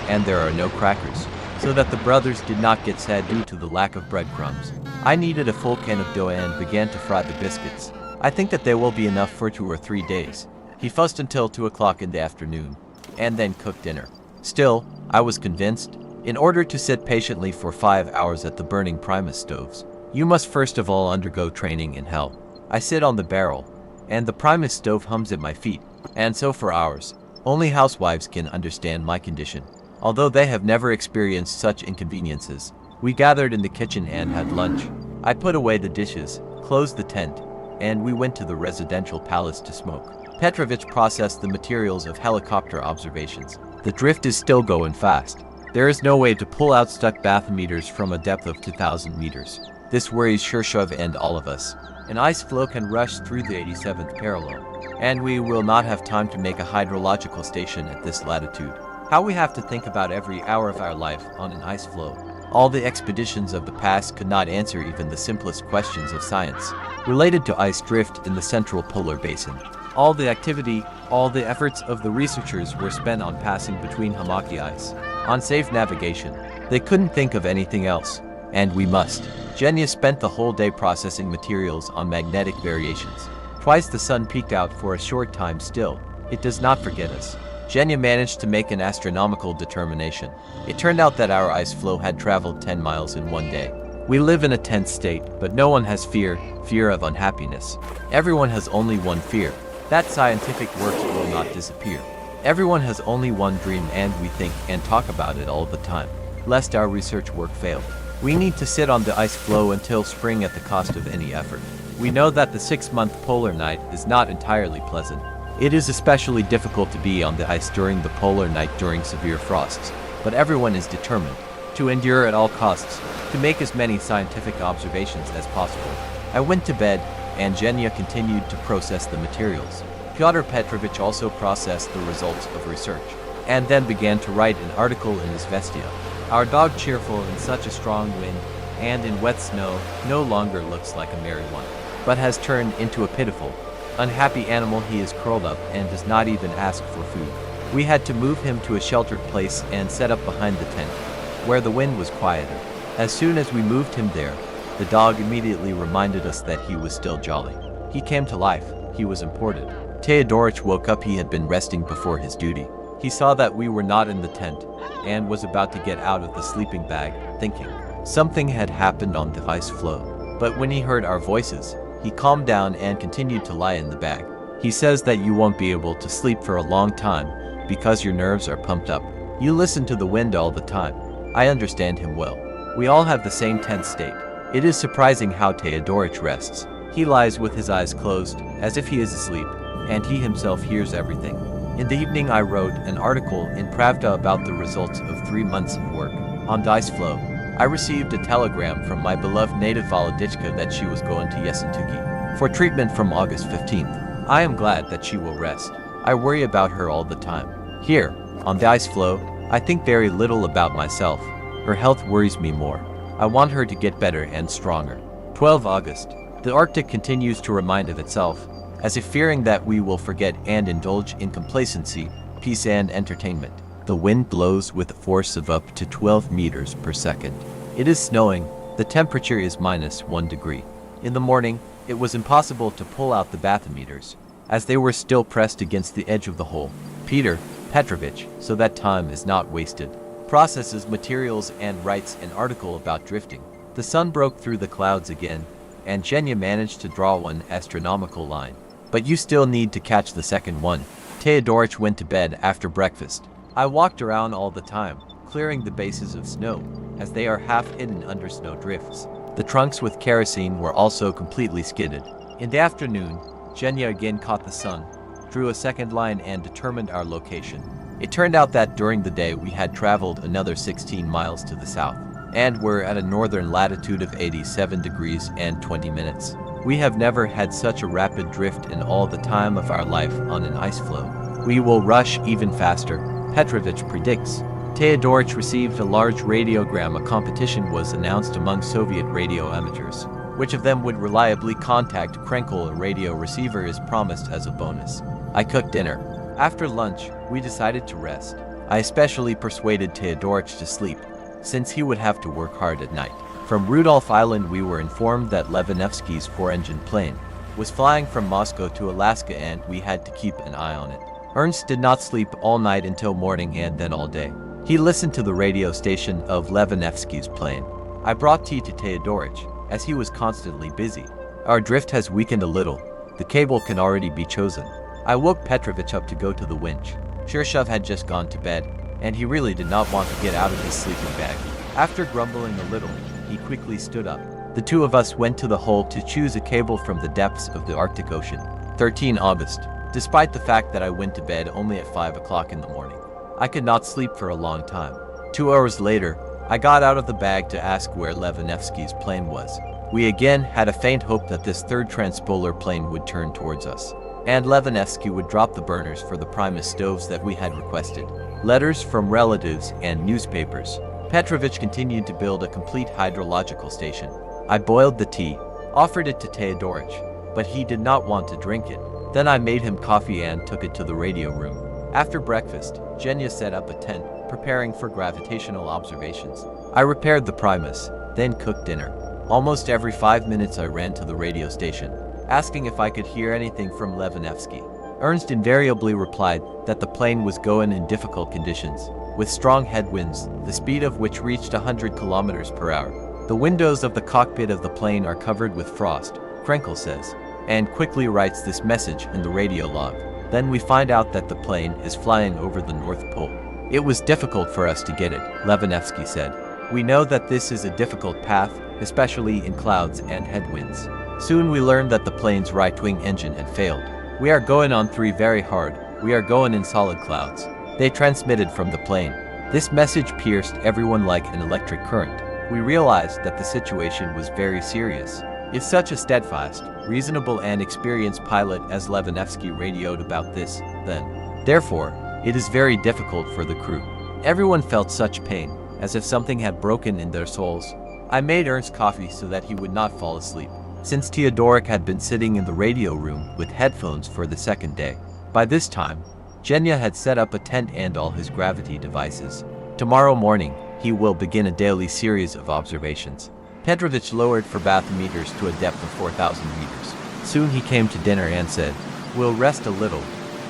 and there are no crackers, so that the brothers did not get sad due to the lack of breadcrumbs. I kneaded a full can of dough and began to fry the biscuits. I think that they will be enough for 2 or 3 days. He fussed until 2 o'clock in the afternoon, and then cooked dinner. Still, I was convinced, in order to sit patiently for 5 hours at the burning Primus stoves, you must first of all undergo training in hell. I sit on the barrel, and the Primus stove hums at my feet, and so for hours. Only housewives can understand my condition. Although they have never experienced such inconveniences, we gathered in the kitchen and had lunch. I put away the dishes, closed the tent, and we went to the residential palace to smoke. Petrovich processed the materials of helicopter observations. The drift is still going fast. There is no way to pull out stuck bathymeters from a depth of 2,000 meters. This worries Shirshov and all of us. An ice floe can rush through the 87th parallel, and we will not have time to make a hydrological station at this latitude. How we have to think about every hour of our life on an ice floe. All the expeditions of the past could not answer even the simplest questions of science related to ice drift in the central polar basin. All the activity, all the efforts of the researchers were spent on passing between hummocky ice, on safe navigation. They couldn't think of anything else, and we must. Genya spent the whole day processing materials on magnetic variations. Twice the sun peeked out for a short time still. It does not forget us. Genya managed to make an astronomical determination. It turned out that our ice floe had traveled 10 miles in 1 day. We live in a tense state, but no one has fear of unhappiness. Everyone has only one fear, that scientific works will not disappear. Everyone has only one dream and we think and talk about it all the time, lest our research work fail. We need to sit on the ice floe until spring at the cost of any effort. We know that the 6-month polar night is not entirely pleasant. It is especially difficult to be on the ice during the polar night during severe frosts, but everyone is determined to endure at all costs, to make as many scientific observations as possible. I went to bed, and Zhenya continued to process the materials. Pyotr Petrovich also processed the results of research, and then began to write an article in his Vestia. Our dog, cheerful in such a strong wind and in wet snow, no longer looks like a merry one, but has turned into a pitiful, unhappy animal. He is curled up and does not even ask for food. We had to move him to a sheltered place and set up behind the tent, where the wind was quieter. As soon as we moved him there, the dog immediately reminded us that he was still jolly. He came to life. He was important. Theodorich woke up. He had been resting before his duty. He saw that we were not in the tent and was about to get out of the sleeping bag, thinking something had happened on the ice floe. But when he heard our voices, he calmed down and continued to lie in the bag. He says that you won't be able to sleep for a long time because your nerves are pumped up. You listen to the wind all the time. I understand him well. We all have the same tense state. It is surprising how Theodorich rests. He lies with his eyes closed, as if he is asleep, and he himself hears everything. In the evening I wrote an article in Pravda about the results of 3 months of work on the ice floe. I received a telegram from my beloved native Volodichka that she was going to Yessentuki for treatment from August 15th. I am glad that she will rest. I worry about her all the time. Here, on the ice floe, I think very little about myself. Her health worries me more. I want her to get better and stronger. 12 August. The Arctic continues to remind of itself, as if fearing that we will forget and indulge in complacency, peace and entertainment. The wind blows with a force of up to 12 meters per second. It is snowing. The temperature is -1 degree. In the morning, it was impossible to pull out the bathymeters, as they were still pressed against the edge of the hole. Peter Petrovich, so that time is not wasted, processes materials and writes an article about drifting. The sun broke through the clouds again, and Zhenya managed to draw one astronomical line. But you still need to catch the second one. Theodorich went to bed after breakfast. I walked around all the time, clearing the bases of snow, as they are half hidden under snow drifts. The trunks with kerosene were also completely skidded. In the afternoon, Zhenya again caught the sun, drew a second line and determined our location. It turned out that during the day we had traveled another 16 miles to the south, and were at a northern latitude of 87 degrees and 20 minutes. We have never had such a rapid drift in all the time of our life on an ice floe. We will rush even faster, Petrovich predicts. Theodorich received a large radiogram. A competition was announced among Soviet radio amateurs. Which of them would reliably contact Krenkel, a radio receiver, is promised as a bonus. I cooked dinner. After lunch, we decided to rest. I especially persuaded Theodorich to sleep, since he would have to work hard at night. From Rudolph Island we were informed that Levinevsky's 4-engine plane was flying from Moscow to Alaska and we had to keep an eye on it. Ernst did not sleep all night until morning and then all day. He listened to the radio station of Levinevsky's plane. I brought tea to Theodorich, as he was constantly busy. Our drift has weakened a little. The cable can already be chosen. I woke Petrovich up to go to the winch. Shirshov had just gone to bed, and he really did not want to get out of his sleeping bag. After grumbling a little, he quickly stood up. The two of us went to the hole to choose a cable from the depths of the Arctic Ocean. 13 August. Despite the fact that I went to bed only at 5 o'clock in the morning, I could not sleep for a long time. 2 hours later, I got out of the bag to ask where Levinevsky's plane was. We again had a faint hope that this third transpolar plane would turn towards us, and Levinevsky would drop the burners for the Primus stoves that we had requested. Letters from relatives and newspapers. Petrovich continued to build a complete hydrological station. I boiled the tea, offered it to Theodorich, but he did not want to drink it. Then I made him coffee and took it to the radio room. After breakfast, Zhenya set up a tent, preparing for gravitational observations. I repaired the Primus, then cooked dinner. Almost every 5 minutes I ran to the radio station, asking if I could hear anything from Levinevsky. Ernst invariably replied that the plane was going in difficult conditions, with strong headwinds, the speed of which reached 100 kilometers per hour. The windows of the cockpit of the plane are covered with frost, Krenkel says. and quickly writes this message in the radio log. Then we find out that the plane is flying over the North Pole. It was difficult for us to get it, Levinevsky said. We know that this is a difficult path, especially in clouds and headwinds. Soon we learned that the plane's right-wing engine had failed. We are going on 3 very hard. We are going in solid clouds. They transmitted from the plane. This message pierced everyone like an electric current. We realized that the situation was very serious. If such a steadfast, reasonable and experienced pilot as Levinevsky radioed about this, then, therefore, it is very difficult for the crew. Everyone felt such pain, as if something had broken in their souls. I made Ernst coffee so that he would not fall asleep, since Theodorik had been sitting in the radio room with headphones for the 2nd day. By this time, Genya had set up a tent and all his gravity devices. Tomorrow morning, he will begin a daily series of observations. Petrovich lowered for bathymeters to a depth of 4,000 meters. Soon he came to dinner and said, "We'll rest a little,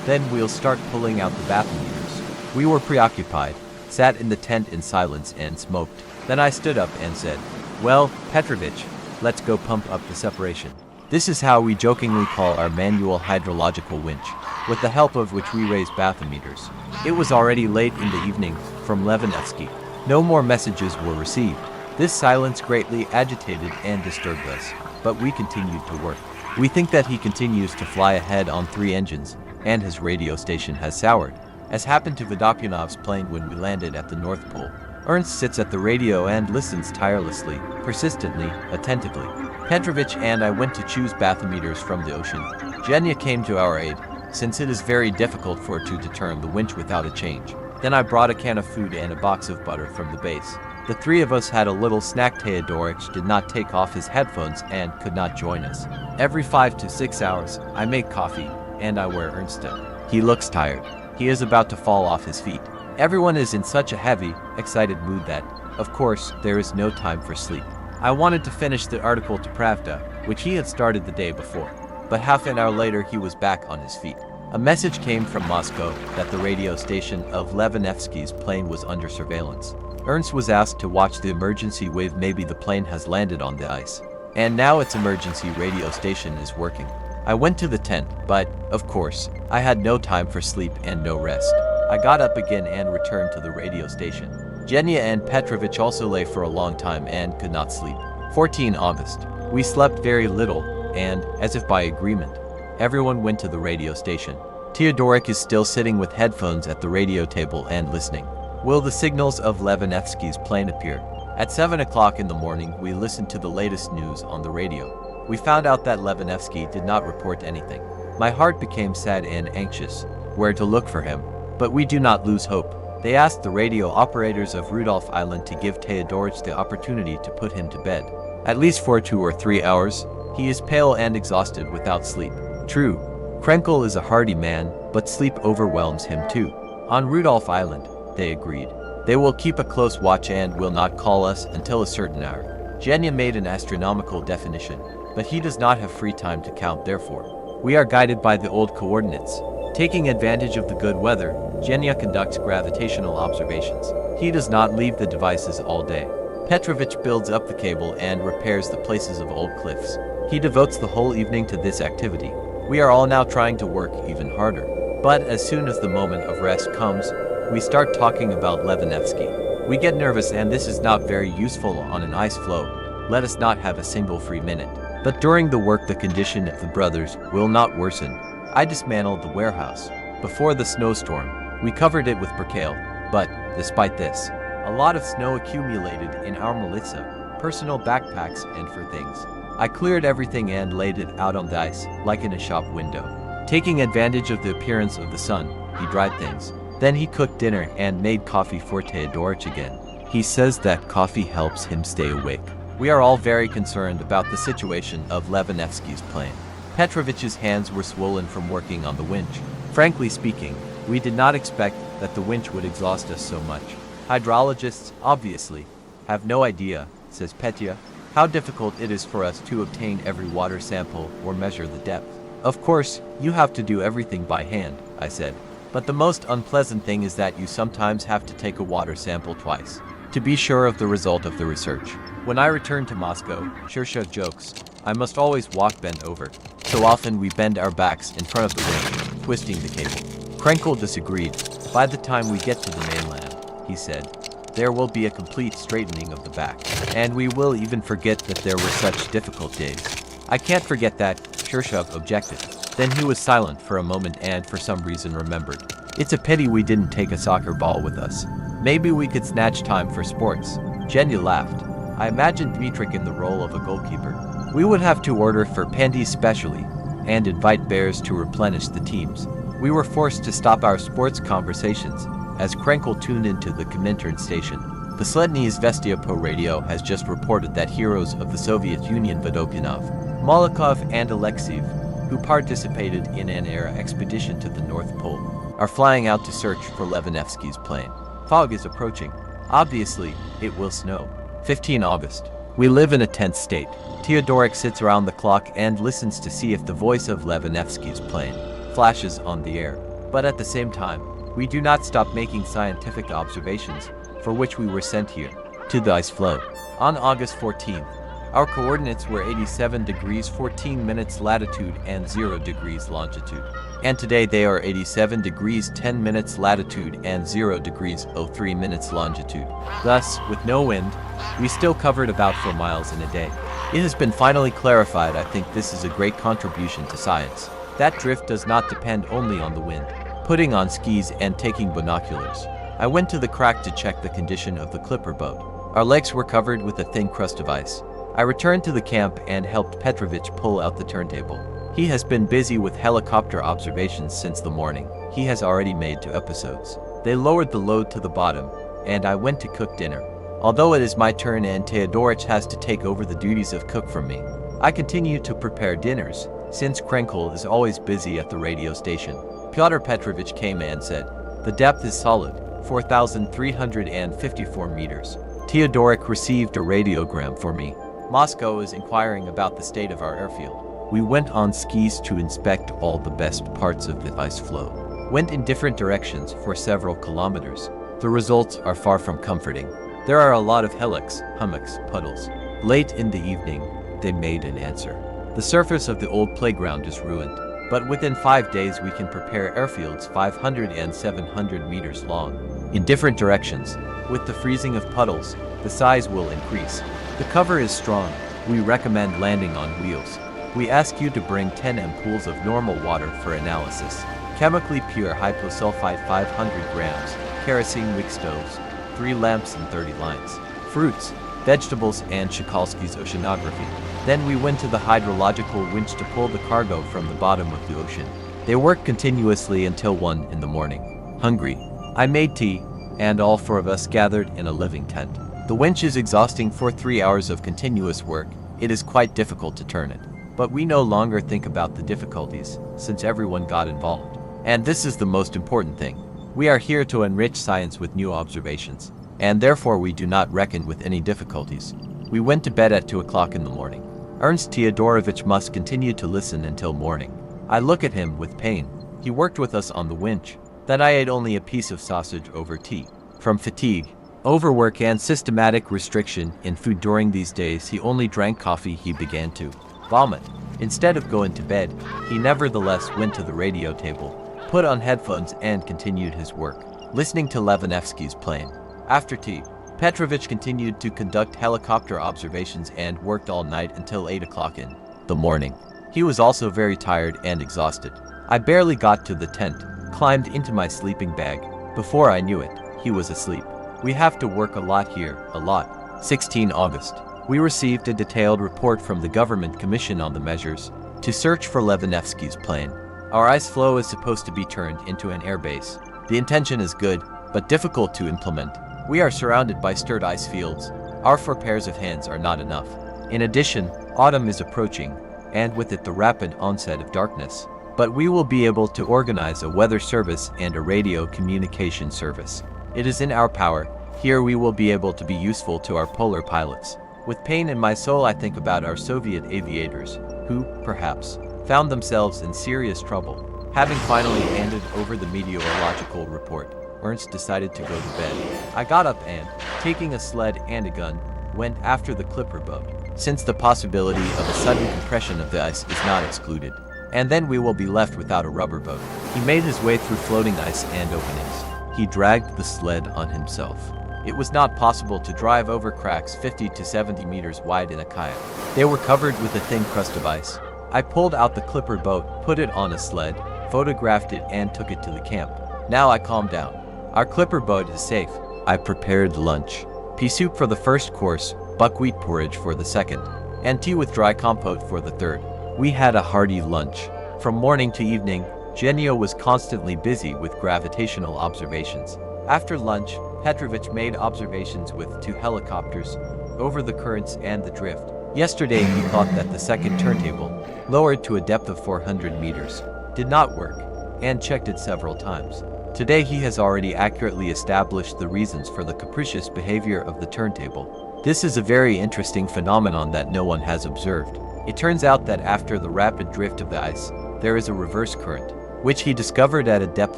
then we'll start pulling out the bathymeters." We were preoccupied, sat in the tent in silence and smoked. Then I stood up and said, "Well, Petrovich, let's go pump up the separation." This is how we jokingly call our manual hydrological winch, with the help of which we raise bathymeters. It was already late in the evening from Levinevsky. No more messages were received. This silence greatly agitated and disturbed us, but we continued to work. We think that he continues to fly ahead on 3 engines, and his radio station has soured, as happened to Vodopyanov's plane when we landed at the North Pole. Ernst sits at the radio and listens tirelessly, persistently, attentively. Petrovich and I went to choose bathymeters from the ocean. Genya came to our aid, since it is very difficult for her to turn the winch without a change. Then I brought a can of food and a box of butter from the base. The 3 of us had a little snack. Theodorik did not take off his headphones and could not join us. Every 5 to 6 hours, I make coffee, and I wear Ernst down. He looks tired. He is about to fall off his feet. Everyone is in such a heavy, excited mood that, of course, there is no time for sleep. I wanted to finish the article to Pravda, which he had started the day before, but half an hour later he was back on his feet. A message came from Moscow that the radio station of Levinevsky's plane was under surveillance. Ernst was asked to watch the emergency wave. Maybe the plane has landed on the ice, and now its emergency radio station is working. I went to the tent, but, of course, I had no time for sleep and no rest. I got up again and returned to the radio station. Genya and Petrovich also lay for a long time and could not sleep. 14 August. We slept very little, and, as if by agreement, everyone went to the radio station. Theodorik is still sitting with headphones at the radio table and listening. Will the signals of Levinevsky's plane appear? At 7 o'clock in the morning, we listened to the latest news on the radio. We found out that Levinevsky did not report anything. My heart became sad and anxious, where to look for him. But we do not lose hope. They asked the radio operators of Rudolph Island to give Theodorik the opportunity to put him to bed. At least for 2 or 3 hours. He is pale and exhausted without sleep. True, Krenkel is a hardy man, but sleep overwhelms him too. On Rudolph Island, they agreed. They will keep a close watch and will not call us until a certain hour. Genya made an astronomical definition, but he does not have free time to count. Therefore, we are guided by the old coordinates. Taking advantage of the good weather, Genya conducts gravitational observations. He does not leave the devices all day. Petrovich builds up the cable and repairs the places of old cliffs. He devotes the whole evening to this activity. We are all now trying to work even harder. But as soon as the moment of rest comes, we start talking about Levinevsky. We get nervous, and this is not very useful on an ice floe. Let us not have a single free minute. But during the work the condition of the brothers will not worsen. I dismantled the warehouse. Before the snowstorm, we covered it with percale, but, despite this, a lot of snow accumulated in our militia, personal backpacks and for things. I cleared everything and laid it out on the ice, like in a shop window. Taking advantage of the appearance of the sun, he dried things. Then he cooked dinner and made coffee for Theodorik again. He says that coffee helps him stay awake. We are all very concerned about the situation of Levinevsky's plane. Petrovich's hands were swollen from working on the winch. Frankly speaking, we did not expect that the winch would exhaust us so much. Hydrologists, obviously, have no idea, says Petya, how difficult it is for us to obtain every water sample or measure the depth. Of course, you have to do everything by hand, I said. But the most unpleasant thing is that you sometimes have to take a water sample twice, to be sure of the result of the research. When I returned to Moscow, Shersha jokes, I must always walk bent over. So often we bend our backs in front of the wind, twisting the cable. Krenkel disagreed. By the time we get to the mainland, he said, there will be a complete straightening of the back, and we will even forget that there were such difficult days. I can't forget that, Shirshov objected. Then he was silent for a moment and for some reason remembered. It's a pity we didn't take a soccer ball with us. Maybe we could snatch time for sports. Genya laughed. I imagined Dmitrievich in the role of a goalkeeper. We would have to order for panties specially, and invite bears to replenish the teams. We were forced to stop our sports conversations, as Krenkel tuned into the Comintern station. The Sletny Izvestia Po radio has just reported that heroes of the Soviet Union Vodokinov, Molokov and Alexeyev, who participated in an air expedition to the North Pole, are flying out to search for Levanevsky's plane. Fog is approaching. Obviously, it will snow. 15 August. We live in a tense state. Teodorik sits around the clock and listens to see if the voice of Levanevsky's plane flashes on the air. But at the same time, we do not stop making scientific observations, for which we were sent here, to the Ice Floe. On August 14th, our coordinates were 87 degrees 14 minutes latitude and 0 degrees longitude. And today they are 87 degrees 10 minutes latitude and 0 degrees 03 minutes longitude. Thus, with no wind, we still covered about 4 miles in a day. It has been finally clarified. I think this is a great contribution to science. That drift does not depend only on the wind. Putting on skis and taking binoculars, I went to the crack to check the condition of the clipper boat. Our legs were covered with a thin crust of ice. I returned to the camp and helped Petrovich pull out the turntable. He has been busy with helicopter observations since the morning. He has already made 2 episodes. They lowered the load to the bottom, and I went to cook dinner. Although it is my turn and Teodorich has to take over the duties of cook from me, I continue to prepare dinners, since Krenkel is always busy at the radio station. Pyotr Petrovich came and said, the depth is solid, 4,354 meters. Teodorik received a radiogram for me. Moscow is inquiring about the state of our airfield. We went on skis to inspect all the best parts of the ice floe. Went in different directions for several kilometers. The results are far from comforting. There are a lot of hillocks, hummocks, puddles. Late in the evening, they made an answer. The surface of the old playground is ruined, but within 5 days we can prepare airfields 500 and 700 meters long. In different directions, with the freezing of puddles, the size will increase. The cover is strong. We recommend landing on wheels. We ask you to bring 10 ampoules of normal water for analysis. Chemically pure hyposulfite 500 grams, kerosene wick stoves, 3 lamps and 30 lines. Fruits, vegetables and Tchaikovsky's oceanography. Then we went to the hydrological winch to pull the cargo from the bottom of the ocean. They worked continuously until 1 in the morning. Hungry, I made tea, and all 4 of us gathered in a living tent. The winch is exhausting for 3 hours of continuous work. It is quite difficult to turn it. But we no longer think about the difficulties, since everyone got involved. And this is the most important thing. We are here to enrich science with new observations, and therefore we do not reckon with any difficulties. We went to bed at 2 o'clock in the morning. Ernst Teodorovich must continue to listen until morning. I look at him with pain. He worked with us on the winch. Then I ate only a piece of sausage over tea. From fatigue, overwork and systematic restriction in food during these days, he only drank coffee. He began to vomit. Instead of going to bed, he nevertheless went to the radio table, put on headphones and continued his work, listening to Levanevsky's plane. After tea, Petrovich continued to conduct helicopter observations and worked all night until 8 o'clock in the morning. He was also very tired and exhausted. I barely got to the tent, climbed into my sleeping bag. Before I knew it, he was asleep. We have to work a lot here, a lot. 16 August. We received a detailed report from the government commission on the measures to search for Levanevsky's plane. Our ice floe is supposed to be turned into an airbase. The intention is good, but difficult to implement. We are surrounded by stirred ice fields. Our 4 pairs of hands are not enough. In addition, autumn is approaching, and with it the rapid onset of darkness. But we will be able to organize a weather service and a radio communication service. It is in our power. Here we will be able to be useful to our polar pilots. With pain in my soul I think about our Soviet aviators, who, perhaps, found themselves in serious trouble. Having finally handed over the meteorological report, Ernst decided to go to bed. I got up and, taking a sled and a gun, went after the clipper boat. since the possibility of a sudden compression of the ice is not excluded. And then we will be left without a rubber boat. He made his way through floating ice and openings. He dragged the sled on himself. It was not possible to drive over cracks 50 to 70 meters wide in a kayak. They were covered with a thin crust of ice. I pulled out the clipper boat, put it on a sled, photographed it and took it to the camp. Now I calmed down. Our clipper boat is safe. I prepared lunch. Pea soup for the first course, buckwheat porridge for the second, and tea with dry compote for the third. We had a hearty lunch. From morning to evening, Genia was constantly busy with gravitational observations. After lunch, Dmitrievich made observations with 2 helicopters over the currents and the drift. Yesterday he thought that the second turntable, lowered to a depth of 400 meters, did not work, and checked it several times. Today he has already accurately established the reasons for the capricious behavior of the turntable. This is a very interesting phenomenon that no one has observed. It turns out that after the rapid drift of the ice, there is a reverse current, which he discovered at a depth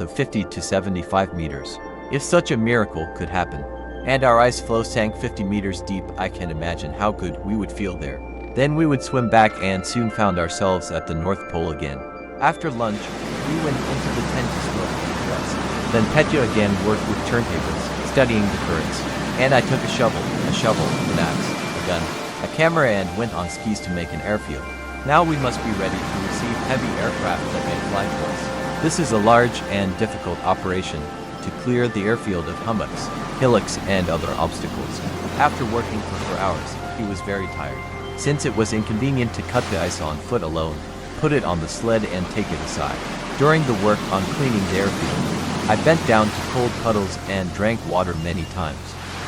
of 50 to 75 meters. If such a miracle could happen, and our ice floe sank 50 meters deep, I can imagine how good we would feel there. Then we would swim back and soon found ourselves at the North Pole again. After lunch, we went into the tent to smoke and rest. Then Petya again worked with turntables, studying the currents. And I took a shovel, an axe, a gun, a camera and went on skis to make an airfield. Now we must be ready to receive heavy aircraft that may fly for us. This is a large and difficult operation to clear the airfield of hummocks, hillocks and other obstacles. After working for 4 hours, he was very tired. Since it was inconvenient to cut the ice on foot alone, put it on the sled and take it aside. During the work on cleaning the airfield, I bent down to cold puddles and drank water many times.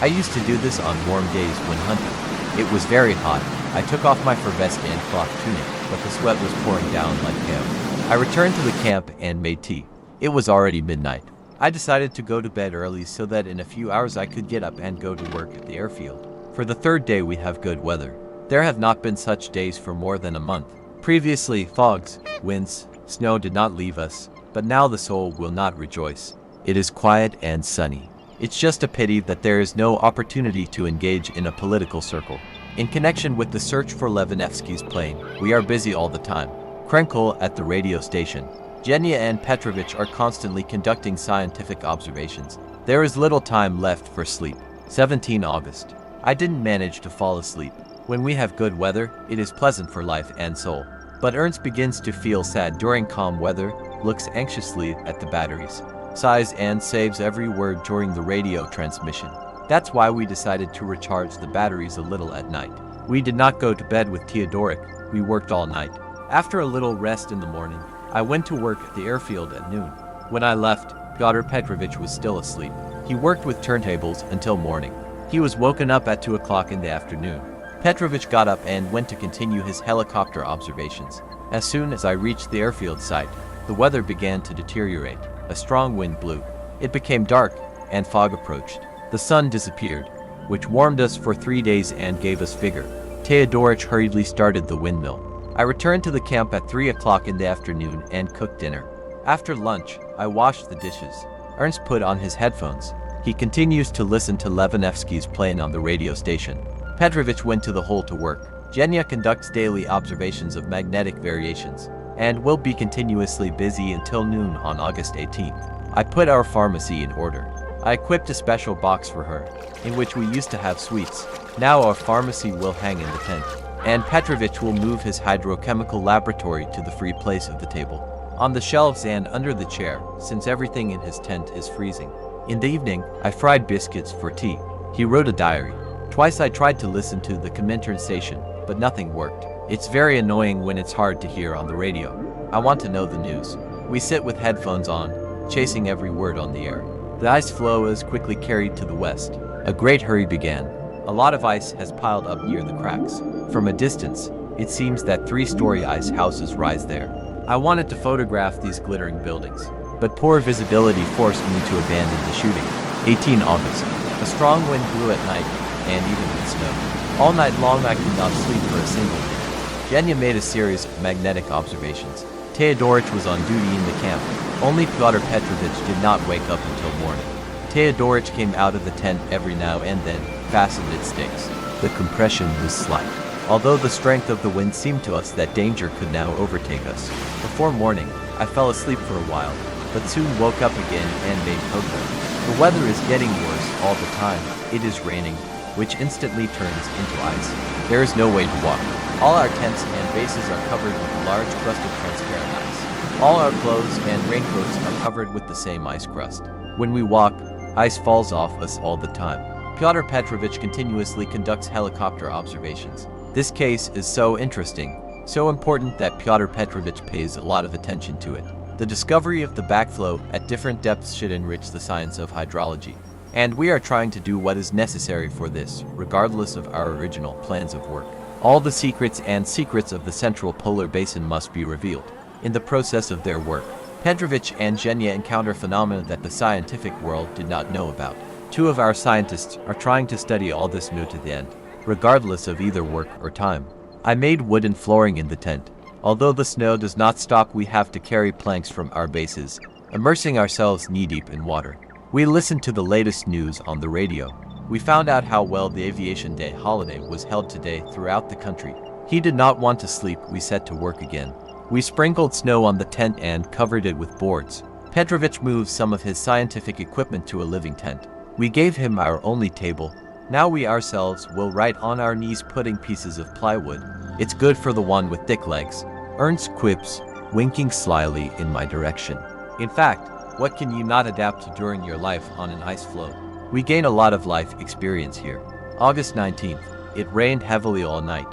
I used to do this on warm days when hunting. It was very hot. I took off my fur vest and cloth tunic, but the sweat was pouring down like hail. I returned to the camp and made tea. It was already midnight. I decided to go to bed early so that in a few hours I could get up and go to work at the airfield. For the third day we have good weather. There have not been such days for more than a month. Previously, fogs, winds, snow did not leave us, but now the soul will not rejoice. It is quiet and sunny. It's just a pity that there is no opportunity to engage in a political circle. In connection with the search for Levinevsky's plane, we are busy all the time. Krenkel at the radio station. Genia and Dmitrievich are constantly conducting scientific observations. There is little time left for sleep. 17 August. I didn't manage to fall asleep. When we have good weather, it is pleasant for life and soul. But Ernst begins to feel sad during calm weather, looks anxiously at the batteries, sighs and saves every word during the radio transmission. That's why we decided to recharge the batteries a little at night. We did not go to bed with Teodorik, we worked all night. After a little rest in the morning, I went to work at the airfield at noon. When I left, Pyotr Petrovich was still asleep. He worked with turntables until morning. He was woken up at 2 o'clock in the afternoon. Petrovich got up and went to continue his helicopter observations. As soon as I reached the airfield site, the weather began to deteriorate. A strong wind blew. It became dark, and fog approached. The sun disappeared, which warmed us for 3 days and gave us vigor. Teodorich hurriedly started the windmill. I returned to the camp at 3 o'clock in the afternoon and cooked dinner. After lunch, I washed the dishes. Ernst put on his headphones. He continues to listen to Levinevsky's plane on the radio station. Petrovich went to the hole to work. Genia conducts daily observations of magnetic variations and will be continuously busy until noon on August 18th. I put our pharmacy in order. I equipped a special box for her, in which we used to have sweets. Now our pharmacy will hang in the tent, and Petrovich will move his hydrochemical laboratory to the free place of the table, on the shelves and under the chair, since everything in his tent is freezing. In the evening, I fried biscuits for tea. He wrote a diary. Twice I tried to listen to the Comintern station, but nothing worked. It's very annoying when it's hard to hear on the radio. I want to know the news. We sit with headphones on, chasing every word on the air. The ice floe is quickly carried to the west. A great hurry began. A lot of ice has piled up near the cracks. From a distance, it seems that 3-story ice houses rise there. I wanted to photograph these glittering buildings, but poor visibility forced me to abandon the shooting. 18 August. A strong wind blew at night, and even with snow. All night long I could not sleep for a single minute. Genia made a series of magnetic observations. Teodorich was on duty in the camp. Only Pyotr Petrovich did not wake up until morning. Teodorich came out of the tent every now and then, fastened its stakes. The compression was slight. although the strength of the wind seemed to us that danger could now overtake us. Before morning, I fell asleep for a while, but soon woke up again and made cocoa. The weather is getting worse all the time. It is raining, which instantly turns into ice. There is no way to walk. All our tents and bases are covered with a large crust of transparent ice. All our clothes and raincoats are covered with the same ice crust. When we walk, ice falls off us all the time. Pyotr Petrovich continuously conducts helicopter observations. This case is so interesting, so important that Pyotr Petrovich pays a lot of attention to it. The discovery of the backflow at different depths should enrich the science of hydrology. And we are trying to do what is necessary for this, regardless of our original plans of work. All the secrets of the Central Polar Basin must be revealed. In the process of their work, Petrovich and Zhenya encounter phenomena that the scientific world did not know about. Two of our scientists are trying to study all this new to the end, regardless of either work or time. I made wooden flooring in the tent. Although the snow does not stop, we have to carry planks from our bases, immersing ourselves knee-deep in water. We listened to the latest news on the radio. We found out how well the Aviation Day holiday was held today throughout the country. He did not want to sleep. We set to work again. We sprinkled snow on the tent and covered it with boards. Petrovich moved some of his scientific equipment to a living tent. We gave him our only table. Now we ourselves will write on our knees, putting pieces of plywood. It's good for the one with thick legs. Ernst quips, winking slyly in my direction. In fact, what can you not adapt to during your life on an ice floe? We gain a lot of life experience here. August 19th, it rained heavily all night,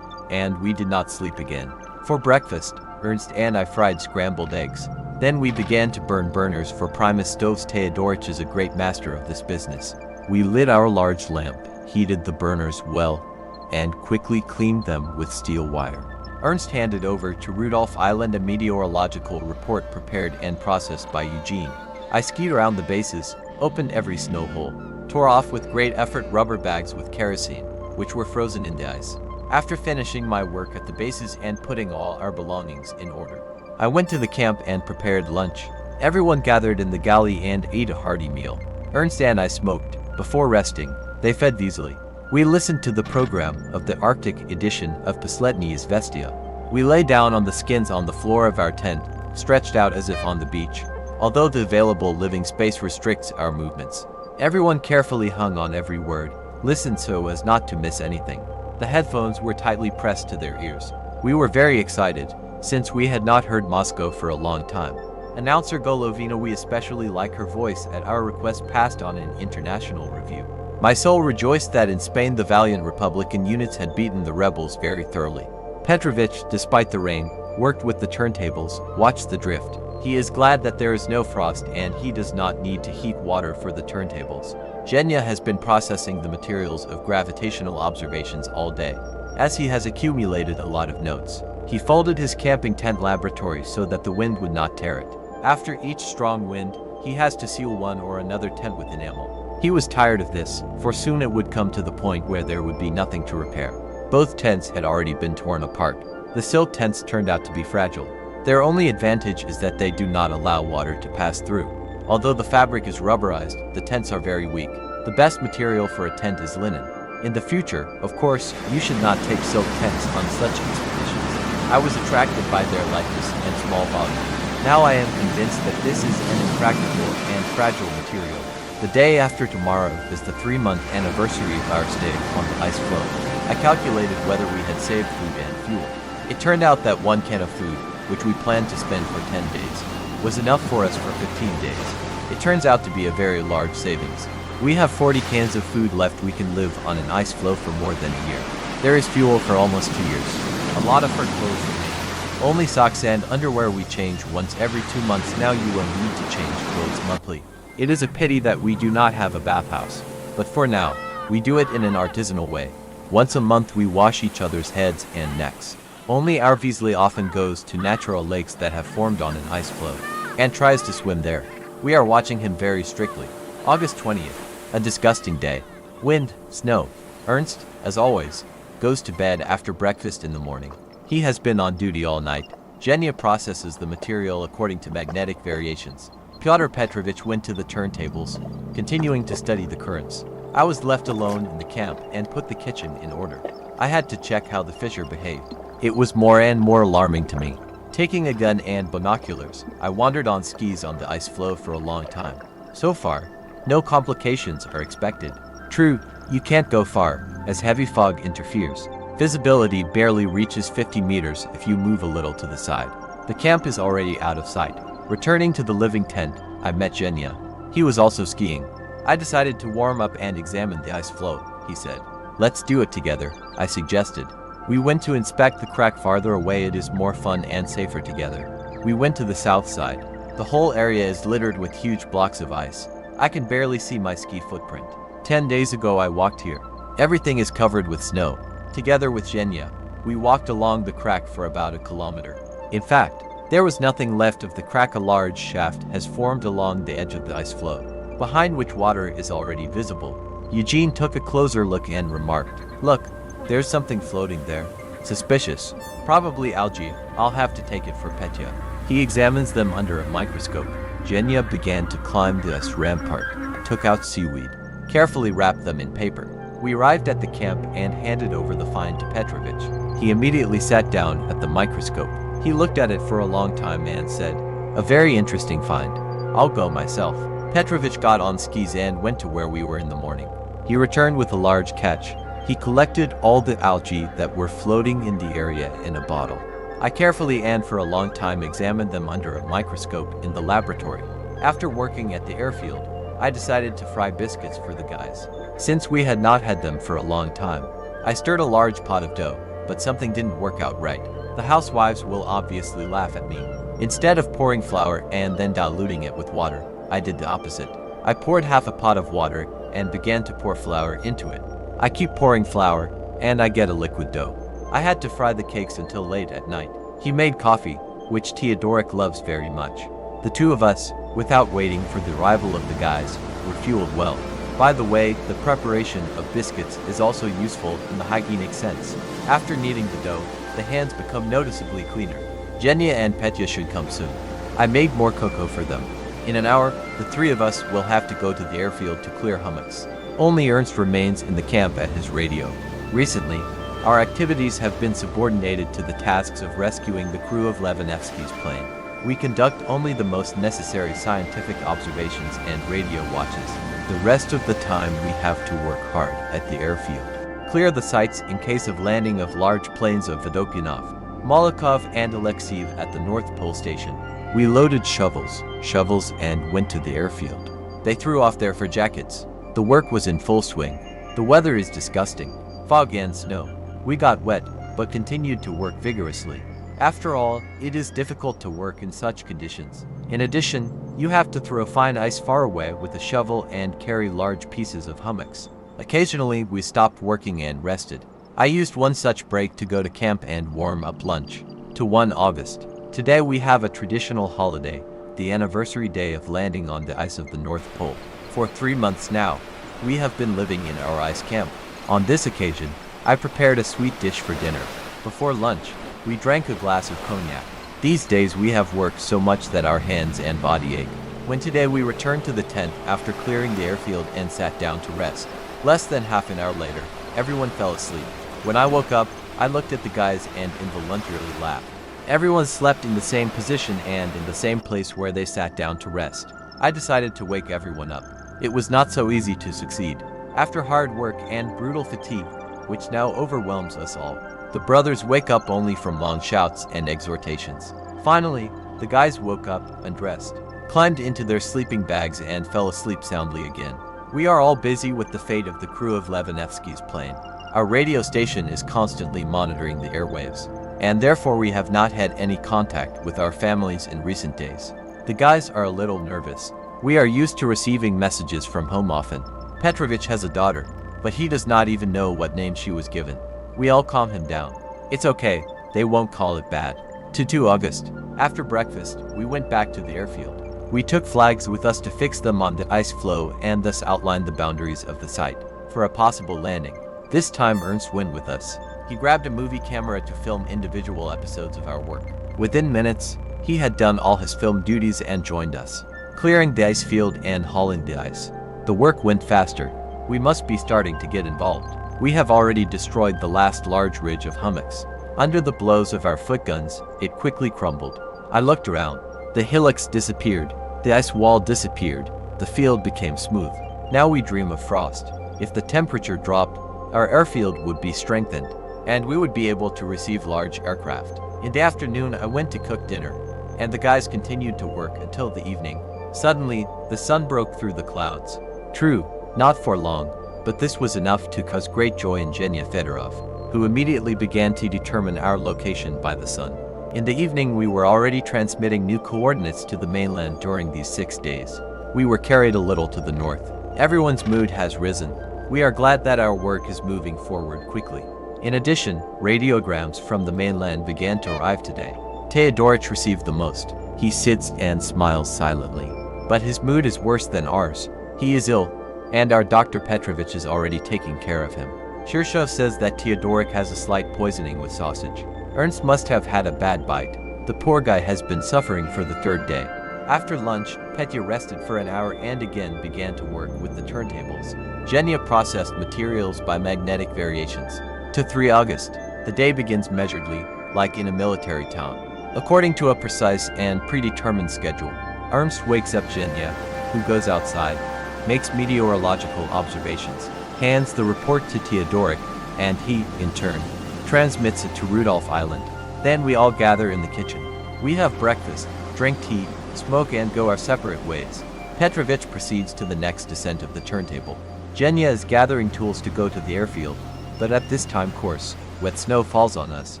and we did not sleep again. For breakfast, Ernst and I fried scrambled eggs. Then we began to burn burners for Primus stoves. Teodorich is a great master of this business. We lit our large lamp, heated the burners well, and quickly cleaned them with steel wire. Ernst handed over to Rudolph Island a meteorological report prepared and processed by Eugene. I skied around the bases, opened every snow hole, tore off with great effort rubber bags with kerosene, which were frozen in the ice. After finishing my work at the bases and putting all our belongings in order, I went to the camp and prepared lunch. Everyone gathered in the galley and ate a hearty meal. Ernst and I smoked. Before resting, they fed easily. We listened to the program of the Arctic edition of Poslednyi Izvestia. We lay down on the skins on the floor of our tent, stretched out as if on the beach. Although the available living space restricts our movements, everyone carefully hung on every word, listened so as not to miss anything. The headphones were tightly pressed to their ears. We were very excited, since we had not heard Moscow for a long time. Announcer Golovina, we especially like her voice. At our request, passed on an international review. My soul rejoiced that in Spain the valiant Republican units had beaten the rebels very thoroughly. Petrovich, despite the rain, worked with the turntables, watched the drift. He is glad that there is no frost and he does not need to heat water for the turntables. Zhenya has been processing the materials of gravitational observations all day. As he has accumulated a lot of notes, he folded his camping tent laboratory so that the wind would not tear it. After each strong wind, he has to seal one or another tent with enamel. He was tired of this, for soon it would come to the point where there would be nothing to repair. Both tents had already been torn apart. The silk tents turned out to be fragile. Their only advantage is that they do not allow water to pass through. Although the fabric is rubberized, the tents are very weak. The best material for a tent is linen. In the future, of course, you should not take silk tents on such expeditions. I was attracted by their lightness and small volume. Now I am convinced that this is an impractical and fragile material. The day after tomorrow is the 3-month anniversary of our stay on the Ice Floe. I calculated whether we had saved food and fuel. It turned out that 1 can of food, which we planned to spend for 10 days, was enough for us for 15 days. It turns out to be a very large savings. We have 40 cans of food left. We can live on an ice floe for more than a year. There is fuel for almost 2 years. A lot of our clothes remain. Only socks and underwear we change once every 2 months. Now you will need to change clothes monthly. It is a pity that we do not have a bathhouse, but for now, we do it in an artisanal way. Once a month we wash each other's heads and necks. Only our Weasley often goes to natural lakes that have formed on an ice floe, and tries to swim there. We are watching him very strictly. August 20th, a disgusting day. Wind, snow. Ernst, as always, goes to bed after breakfast in the morning. He has been on duty all night. Zhenya processes the material according to magnetic variations. Pyotr Petrovich went to the turntables, continuing to study the currents. I was left alone in the camp and put the kitchen in order. I had to check how the fisher behaved. It was more and more alarming to me. Taking a gun and binoculars, I wandered on skis on the ice floe for a long time. So far, no complications are expected. True, you can't go far, as heavy fog interferes. Visibility barely reaches 50 meters if you move a little to the side. The camp is already out of sight. Returning to the living tent, I met Genya. He was also skiing. I decided to warm up and examine the ice floe, he said. Let's do it together, I suggested. We went to inspect the crack farther away. It is more fun and safer together. We went to the south side. The whole area is littered with huge blocks of ice. I can barely see my ski footprint. 10 days ago I walked here. Everything is covered with snow. Together with Genya, we walked along the crack for about a kilometer. In fact, there was nothing left of the crack. A large shaft has formed along the edge of the ice floe, behind which water is already visible. Eugene took a closer look and remarked, "Look, there's something floating there. Suspicious. Probably algae. I'll have to take it for Petya." He examines them under a microscope. Genya began to climb the ice rampart, took out seaweed, carefully wrapped them in paper. We arrived at the camp and handed over the find to Petrovich. He immediately sat down at the microscope. He looked at it for a long time and said, "A very interesting find. I'll go myself." Petrovich got on skis and went to where we were in the morning. He returned with a large catch. He collected all the algae that were floating in the area in a bottle. I carefully and for a long time examined them under a microscope in the laboratory. After working at the airfield, I decided to fry biscuits for the guys. Since we had not had them for a long time, I stirred a large pot of dough, but something didn't work out right. The housewives will obviously laugh at me. Instead of pouring flour and then diluting it with water, I did the opposite. I poured half a pot of water and began to pour flour into it. I keep pouring flour, and I get a liquid dough. I had to fry the cakes until late at night. He made coffee, which Theodoric loves very much. The two of us, without waiting for the arrival of the guys, were fueled well. By the way, the preparation of biscuits is also useful in the hygienic sense. After kneading the dough, the hands become noticeably cleaner. Genya and Petya should come soon. I made more cocoa for them. In an hour, the three of us will have to go to the airfield to clear hummocks. Only Ernst remains in the camp at his radio. Recently, our activities have been subordinated to the tasks of rescuing the crew of Levanevsky's plane. We conduct only the most necessary scientific observations and radio watches. The rest of the time we have to work hard at the airfield. Clear the sites in case of landing of large planes of Vodokinov, Molokov and Alexeev at the North Pole Station. We loaded shovels and went to the airfield. They threw off their fur jackets. The work was in full swing. The weather is disgusting. Fog and snow. We got wet, but continued to work vigorously. After all, it is difficult to work in such conditions. In addition, you have to throw fine ice far away with a shovel and carry large pieces of hummocks. Occasionally, we stopped working and rested. I used one such break to go to camp and warm up lunch. To 1 August. Today we have a traditional holiday, the anniversary day of landing on the ice of the North Pole. For 3 months now, we have been living in our ice camp. On this occasion, I prepared a sweet dish for dinner. Before lunch, we drank a glass of cognac. These days we have worked so much that our hands and body ache. When today we returned to the tent after clearing the airfield and sat down to rest. Less than half an hour later, everyone fell asleep. When I woke up, I looked at the guys and involuntarily laughed. Everyone slept in the same position and in the same place where they sat down to rest. I decided to wake everyone up. It was not so easy to succeed. After hard work and brutal fatigue, which now overwhelms us all, the brothers wake up only from long shouts and exhortations. Finally, the guys woke up, undressed, climbed into their sleeping bags and fell asleep soundly again. We are all busy with the fate of the crew of Levanevsky's plane. Our radio station is constantly monitoring the airwaves, and therefore we have not had any contact with our families in recent days. The guys are a little nervous. We are used to receiving messages from home often. Petrovich has a daughter, but he does not even know what name she was given. We all calm him down. It's okay, they won't call it bad. To 2 August. After breakfast, we went back to the airfield. We took flags with us to fix them on the ice floe and thus outlined the boundaries of the site for a possible landing. This time Ernst went with us. He grabbed a movie camera to film individual episodes of our work. Within minutes, he had done all his film duties and joined us, clearing the ice field and hauling the ice. The work went faster. We must be starting to get involved. We have already destroyed the last large ridge of hummocks. Under the blows of our foot guns, it quickly crumbled. I looked around. The hillocks disappeared. The ice wall disappeared. The field became smooth. Now we dream of frost. If the temperature dropped, our airfield would be strengthened, and we would be able to receive large aircraft. In the afternoon, I went to cook dinner, and the guys continued to work until the evening. Suddenly, the sun broke through the clouds. True, not for long, but this was enough to cause great joy in Genya Fedorov, who immediately began to determine our location by the sun. In the evening, we were already transmitting new coordinates to the mainland during these 6 days. We were carried a little to the north. Everyone's mood has risen. We are glad that our work is moving forward quickly. In addition, radiograms from the mainland began to arrive today. Teodorich received the most. He sits and smiles silently. But his mood is worse than ours. He is ill, and our Dr. Petrovich is already taking care of him. Shirshov says that Teodoric has a slight poisoning with sausage. Ernst must have had a bad bite. The poor guy has been suffering for the 3rd day. After lunch, Petya rested for an hour and again began to work with the turntables. Genya processed materials by magnetic variations. To 3 August, the day begins measuredly, like in a military town. According to a precise and predetermined schedule, Ernst wakes up Genya, who goes outside, makes meteorological observations, hands the report to Teodoric, and he, in turn, transmits it to Rudolph Island. Then we all gather in the kitchen. We have breakfast, drink tea, smoke and go our separate ways. Petrovich proceeds to the next descent of the turntable. Genya is gathering tools to go to the airfield, but at this time course, wet snow falls on us.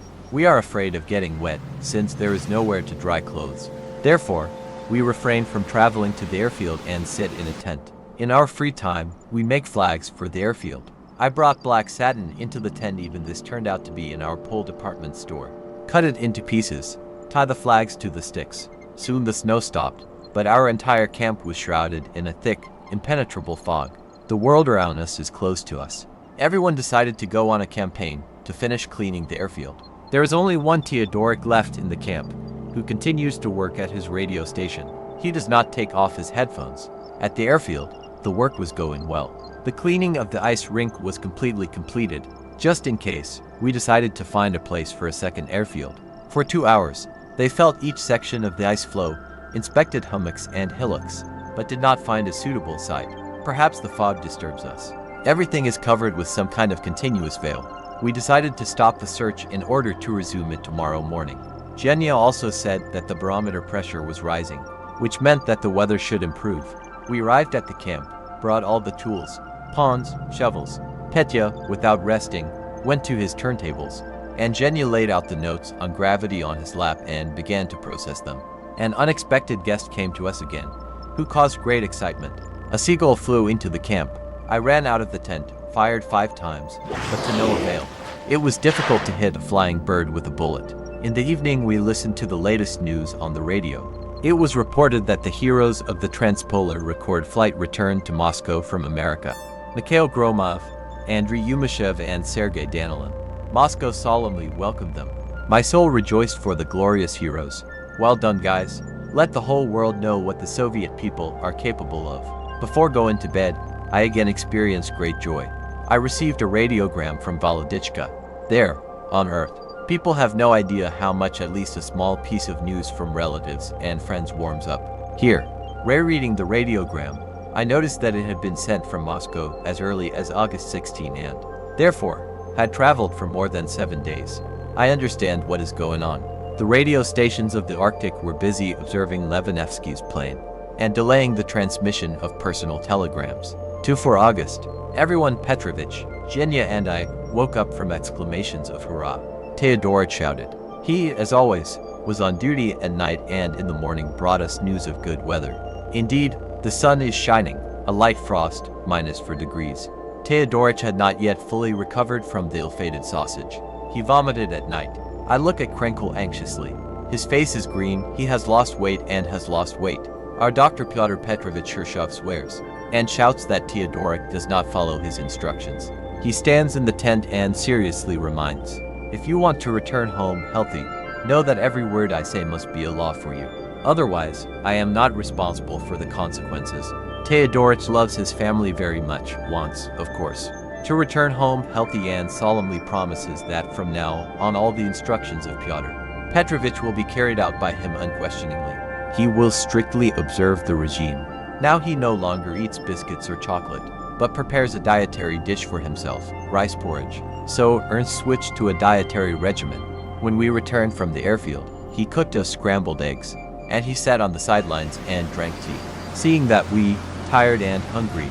We are afraid of getting wet, since there is nowhere to dry clothes. Therefore, we refrain from traveling to the airfield and sit in a tent. In our free time, we make flags for the airfield. I brought black satin into the tent, even this turned out to be in our Pole department store. Cut it into pieces, tie the flags to the sticks. Soon the snow stopped, but our entire camp was shrouded in a thick, impenetrable fog. The world around us is closed to us. Everyone decided to go on a campaign to finish cleaning the airfield. There is only one Teodoric left in the camp, who continues to work at his radio station. He does not take off his headphones. At the airfield, the work was going well. The cleaning of the ice rink was completely completed. Just in case, we decided to find a place for a second airfield. For 2 hours, they felt each section of the ice floe, inspected hummocks and hillocks, but did not find a suitable site. Perhaps the fog disturbs us. Everything is covered with some kind of continuous veil. We decided to stop the search in order to resume it tomorrow morning. Genya also said that the barometer pressure was rising, which meant that the weather should improve. We arrived at the camp, brought all the tools, pawns, shovels. Petya, without resting, went to his turntables, and Genya laid out the notes on gravity on his lap and began to process them. An unexpected guest came to us again, who caused great excitement. A seagull flew into the camp. I ran out of the tent, fired 5 times, but to no avail. It was difficult to hit a flying bird with a bullet. In the evening, we listened to the latest news on the radio. It was reported that the heroes of the Transpolar record flight returned to Moscow from America. Mikhail Gromov, Andriy Yumashev, and Sergei Danilin. Moscow solemnly welcomed them. My soul rejoiced for the glorious heroes. Well done, guys. Let the whole world know what the Soviet people are capable of. Before going to bed, I again experienced great joy. I received a radiogram from Volodichka. There, on Earth, people have no idea how much at least a small piece of news from relatives and friends warms up. Here, rereading the radiogram, I noticed that it had been sent from Moscow as early as August 16 and, therefore, had traveled for more than 7 days. I understand what is going on. The radio stations of the Arctic were busy observing Levanevsky's plane and delaying the transmission of personal telegrams. 4 August, everyone Petrovich, Genya and I woke up from exclamations of hurrah. Teodoric shouted. He, as always, was on duty at night and in the morning brought us news of good weather. Indeed, the sun is shining, a light frost, -4 degrees. Teodoric had not yet fully recovered from the ill-fated sausage. He vomited at night. I look at Krenkel anxiously. His face is green, he has lost weight and has lost weight. Our Dr. Pyotr Petrovich Shirshov swears, and shouts that Teodoric does not follow his instructions. He stands in the tent and seriously reminds, if you want to return home healthy, know that every word I say must be a law for you. Otherwise, I am not responsible for the consequences. Teodoric loves his family very much, wants, of course, to return home healthy and solemnly promises that from now on all the instructions of Pyotr Petrovich will be carried out by him unquestioningly. He will strictly observe the regime. Now he no longer eats biscuits or chocolate, but prepares a dietary dish for himself, rice porridge. So Ernst switched to a dietary regimen. When we returned from the airfield, he cooked us scrambled eggs, and he sat on the sidelines and drank tea. Seeing that we, tired and hungry,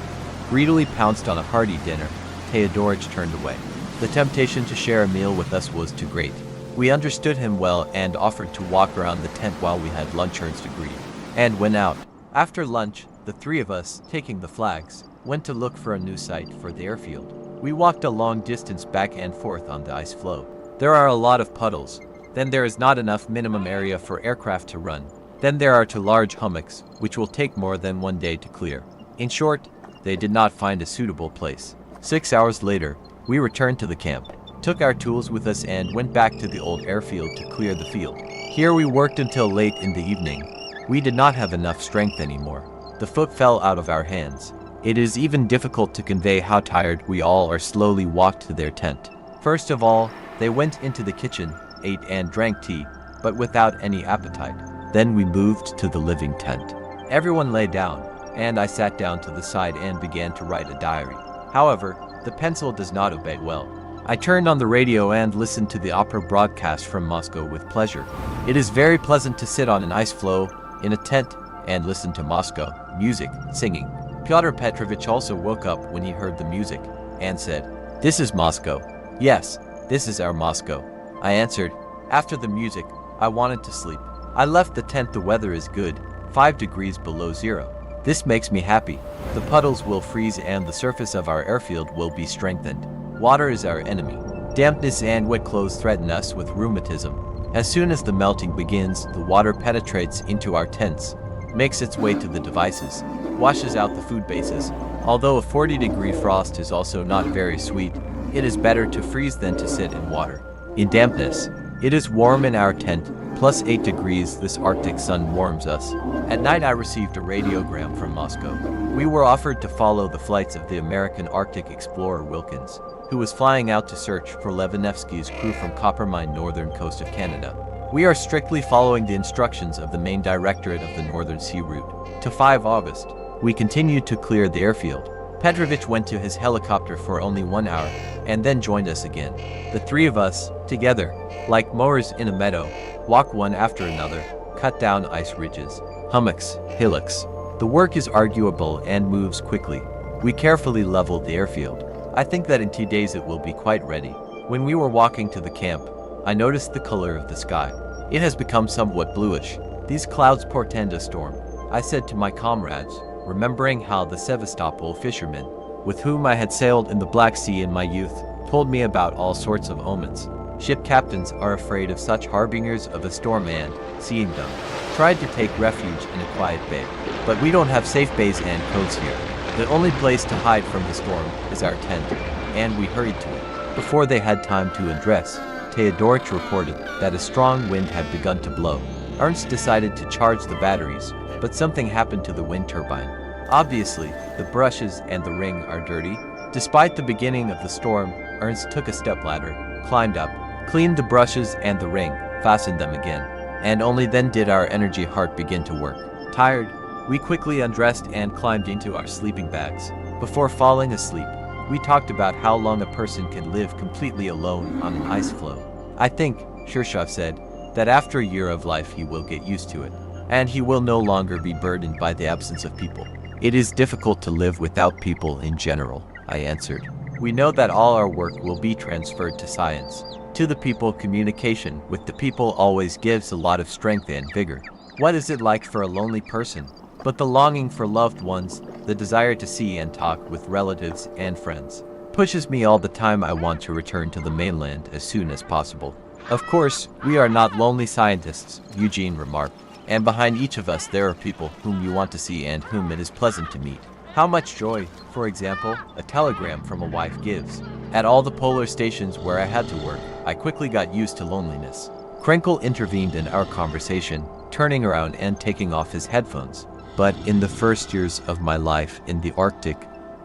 greedily pounced on a hearty dinner, Theodorich turned away. The temptation to share a meal with us was too great. We understood him well and offered to walk around the tent while we had lunch Ernst agreed, and went out. After lunch, the three of us, taking the flags, went to look for a new site for the airfield. We walked a long distance back and forth on the ice floe. There are a lot of puddles. Then there is not enough minimum area for aircraft to run. Then there are two large hummocks, which will take more than one day to clear. In short, they did not find a suitable place. 6 hours later, we returned to the camp, took our tools with us and went back to the old airfield to clear the field. Here we worked until late in the evening. We did not have enough strength anymore. The foot fell out of our hands. It is even difficult to convey how tired we all are. Slowly walked to their tent. First of all, they went into the kitchen, ate and drank tea, but without any appetite. Then we moved to the living tent. Everyone lay down, and I sat down to the side and began to write a diary. However, the pencil does not obey well. I turned on the radio and listened to the opera broadcast from Moscow with pleasure. It is very pleasant to sit on an ice floe, in a tent, and listen to Moscow music, singing. Pyotr Petrovich also woke up when he heard the music, and said, "This is Moscow." "Yes, this is our Moscow," I answered. After the music, I wanted to sleep. I left the tent. The weather is good, 5 degrees below zero. This makes me happy. The puddles will freeze and the surface of our airfield will be strengthened. Water is our enemy. Dampness and wet clothes threaten us with rheumatism. As soon as the melting begins, the water penetrates into our tents, makes its way to the devices, washes out the food bases. Although a 40-degree frost is also not very sweet, it is better to freeze than to sit in water. In dampness, it is warm in our tent, plus 8 degrees. This Arctic sun warms us. At night I received a radiogram from Moscow. We were offered to follow the flights of the American Arctic explorer Wilkins, who was flying out to search for Levinevsky's crew from Coppermine, northern coast of Canada. We are strictly following the instructions of the main directorate of the Northern Sea Route. To 5 August, we continued to clear the airfield. Petrovich went to his helicopter for only 1 hour, and then joined us again. The three of us, together, like mowers in a meadow, walk one after another, cut down ice ridges, hummocks, hillocks. The work is arguable and moves quickly. We carefully leveled the airfield. I think that in 2 days it will be quite ready. When we were walking to the camp, I noticed the color of the sky. It has become somewhat bluish. These clouds portend a storm. I said to my comrades, remembering how the Sevastopol fishermen, with whom I had sailed in the Black Sea in my youth, told me about all sorts of omens. Ship captains are afraid of such harbingers of a storm and, seeing them, tried to take refuge in a quiet bay. But we don't have safe bays and coves here. The only place to hide from the storm is our tent, and we hurried to it. Before they had time to undress, Theodorich reported that a strong wind had begun to blow. Ernst decided to charge the batteries, but something happened to the wind turbine. Obviously, the brushes and the ring are dirty. Despite the beginning of the storm, Ernst took a stepladder, climbed up, cleaned the brushes and the ring, fastened them again, and only then did our energy heart begin to work. Tired, we quickly undressed and climbed into our sleeping bags. Before falling asleep, we talked about how long a person can live completely alone on an ice floe. I think, Shirshov said, that after a year of life he will get used to it, and he will no longer be burdened by the absence of people. It is difficult to live without people in general, I answered. We know that all our work will be transferred to science. To the people, communication with the people always gives a lot of strength and vigor. What is it like for a lonely person? But the longing for loved ones, the desire to see and talk with relatives and friends, pushes me all the time. I want to return to the mainland as soon as possible. Of course, we are not lonely scientists, Eugene remarked, and behind each of us there are people whom you want to see and whom it is pleasant to meet. How much joy, for example, a telegram from a wife gives. At all the polar stations where I had to work, I quickly got used to loneliness. Krenkel intervened in our conversation, turning around and taking off his headphones. But in the first years of my life in the Arctic,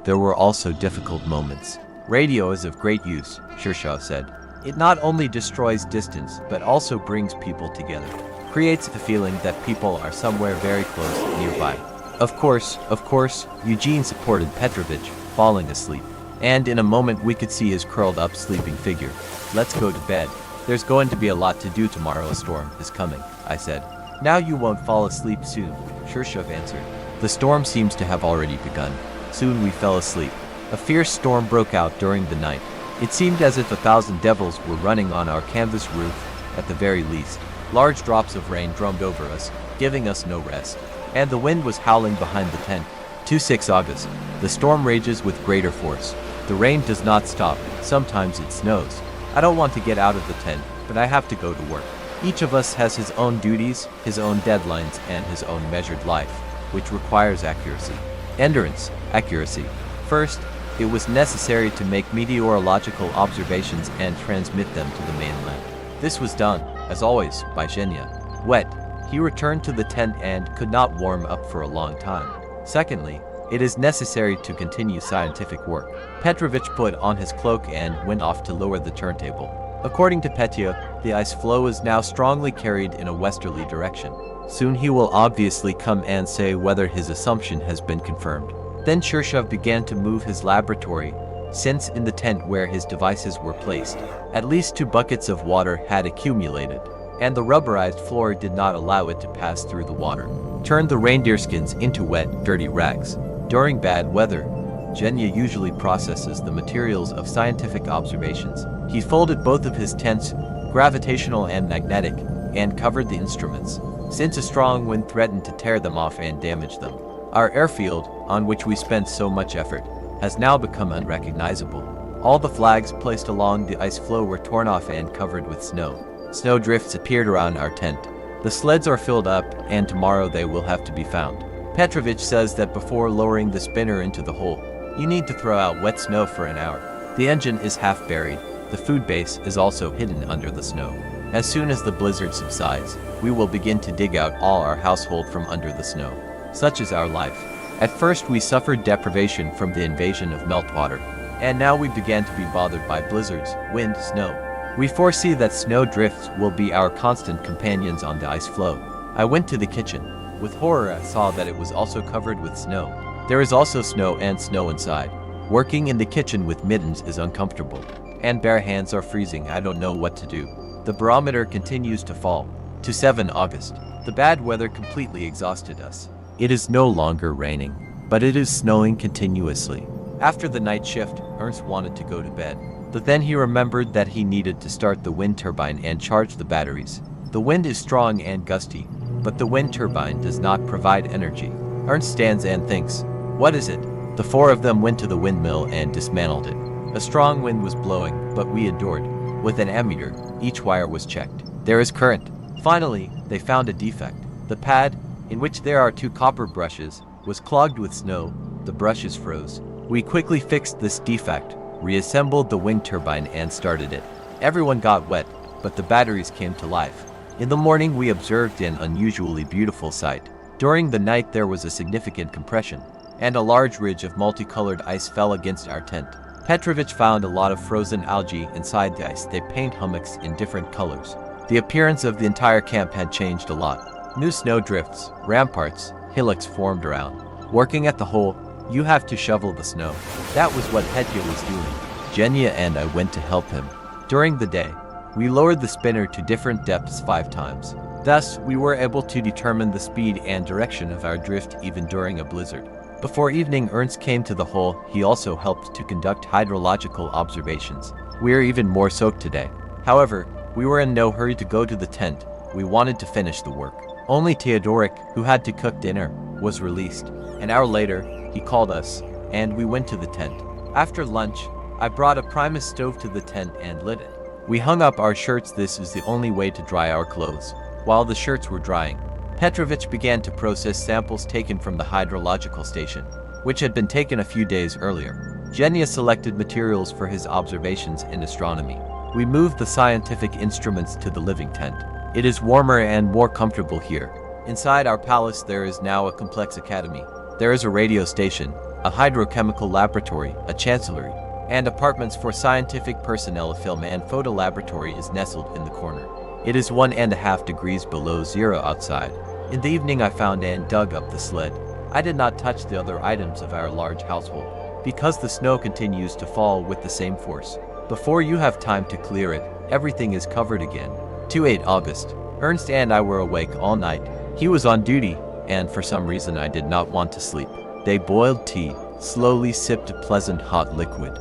there were also difficult moments. Radio is of great use, Shirshov said. It not only destroys distance, but also brings people together. Creates a feeling that people are somewhere very close, nearby. Of course, Eugene supported Petrovich, falling asleep. And in a moment we could see his curled up sleeping figure. Let's go to bed. There's going to be a lot to do tomorrow. A storm is coming, I said. Now you won't fall asleep soon, Shirshov answered. The storm seems to have already begun. Soon we fell asleep. A fierce storm broke out during the night. It seemed as if 1,000 devils were running on our canvas roof, at the very least. Large drops of rain drummed over us, giving us no rest. And the wind was howling behind the tent. 26 August. The storm rages with greater force. The rain does not stop. Sometimes it snows. I don't want to get out of the tent, but I have to go to work. Each of us has his own duties, his own deadlines, and his own measured life, which requires accuracy. Endurance, accuracy. First, it was necessary to make meteorological observations and transmit them to the mainland. This was done, as always, by Zhenya. Wet, he returned to the tent and could not warm up for a long time. Secondly, it is necessary to continue scientific work. Petrovich put on his cloak and went off to lower the turntable. According to Petya, the ice floe is now strongly carried in a westerly direction. Soon he will obviously come and say whether his assumption has been confirmed. Then Shirshov began to move his laboratory, since in the tent where his devices were placed, at least 2 buckets of water had accumulated, and the rubberized floor did not allow it to pass through the water. Turned the reindeer skins into wet, dirty rags. During bad weather, Zhenya usually processes the materials of scientific observations. He folded both of his tents, gravitational and magnetic, and covered the instruments, since a strong wind threatened to tear them off and damage them. Our airfield, on which we spent so much effort, has now become unrecognizable. All the flags placed along the ice floe were torn off and covered with snow. Snow drifts appeared around our tent. The sleds are filled up, and tomorrow they will have to be found. Petrovich says that before lowering the spinner into the hole, you need to throw out wet snow for an hour. The engine is half buried. The food base is also hidden under the snow. As soon as the blizzard subsides, we will begin to dig out all our household from under the snow. Such is our life. At first we suffered deprivation from the invasion of meltwater, and now we began to be bothered by blizzards, wind, snow. We foresee that snow drifts will be our constant companions on the ice floe. I went to the kitchen. With horror I saw that it was also covered with snow. There is also snow and snow inside. Working in the kitchen with mittens is uncomfortable, and bare hands are freezing. I don't know what to do. The barometer continues to fall. To 7 August. The bad weather completely exhausted us. It is no longer raining, but it is snowing continuously. After the night shift, Ernst wanted to go to bed. But then he remembered that he needed to start the wind turbine and charge the batteries. The wind is strong and gusty, but the wind turbine does not provide energy. Ernst stands and thinks, what is it? The 4 of them went to the windmill and dismantled it. A strong wind was blowing, but we endured. With an ammeter, each wire was checked. There is current. Finally, they found a defect. The pad, in which there are 2 copper brushes, was clogged with snow. The brushes froze. We quickly fixed this defect, reassembled the wind turbine and started it. Everyone got wet, but the batteries came to life. In the morning we observed an unusually beautiful sight. During the night there was a significant compression, and a large ridge of multicolored ice fell against our tent. Petrovich found a lot of frozen algae inside the ice. They paint hummocks in different colors. The appearance of the entire camp had changed a lot. New snow drifts, ramparts, hillocks formed around. Working at the hole, you have to shovel the snow. That was what Petya was doing. Zhenya and I went to help him. During the day, we lowered the spinner to different depths 5 times. Thus, we were able to determine the speed and direction of our drift even during a blizzard. Before evening, Ernst came to the hole. He also helped to conduct hydrological observations. We are even more soaked today. However, we were in no hurry to go to the tent. We wanted to finish the work. Only Theodorik, who had to cook dinner, was released. An hour later, he called us, and we went to the tent. After lunch, I brought a Primus stove to the tent and lit it. We hung up our shirts. This is the only way to dry our clothes. While the shirts were drying, Petrovich began to process samples taken from the hydrological station, which had been taken a few days earlier. Zhenya selected materials for his observations in astronomy. We moved the scientific instruments to the living tent. It is warmer and more comfortable here. Inside our palace there is now a complex academy. There is a radio station, a hydrochemical laboratory, a chancellery, and apartments for scientific personnel. A film and photo laboratory is nestled in the corner. It is 1.5 degrees below zero outside. In the evening I found and dug up the sled. I did not touch the other items of our large household, because the snow continues to fall with the same force. Before you have time to clear it, everything is covered again. 28 August. Ernst and I were awake all night. He was on duty, and for some reason I did not want to sleep. They boiled tea, slowly sipped a pleasant hot liquid,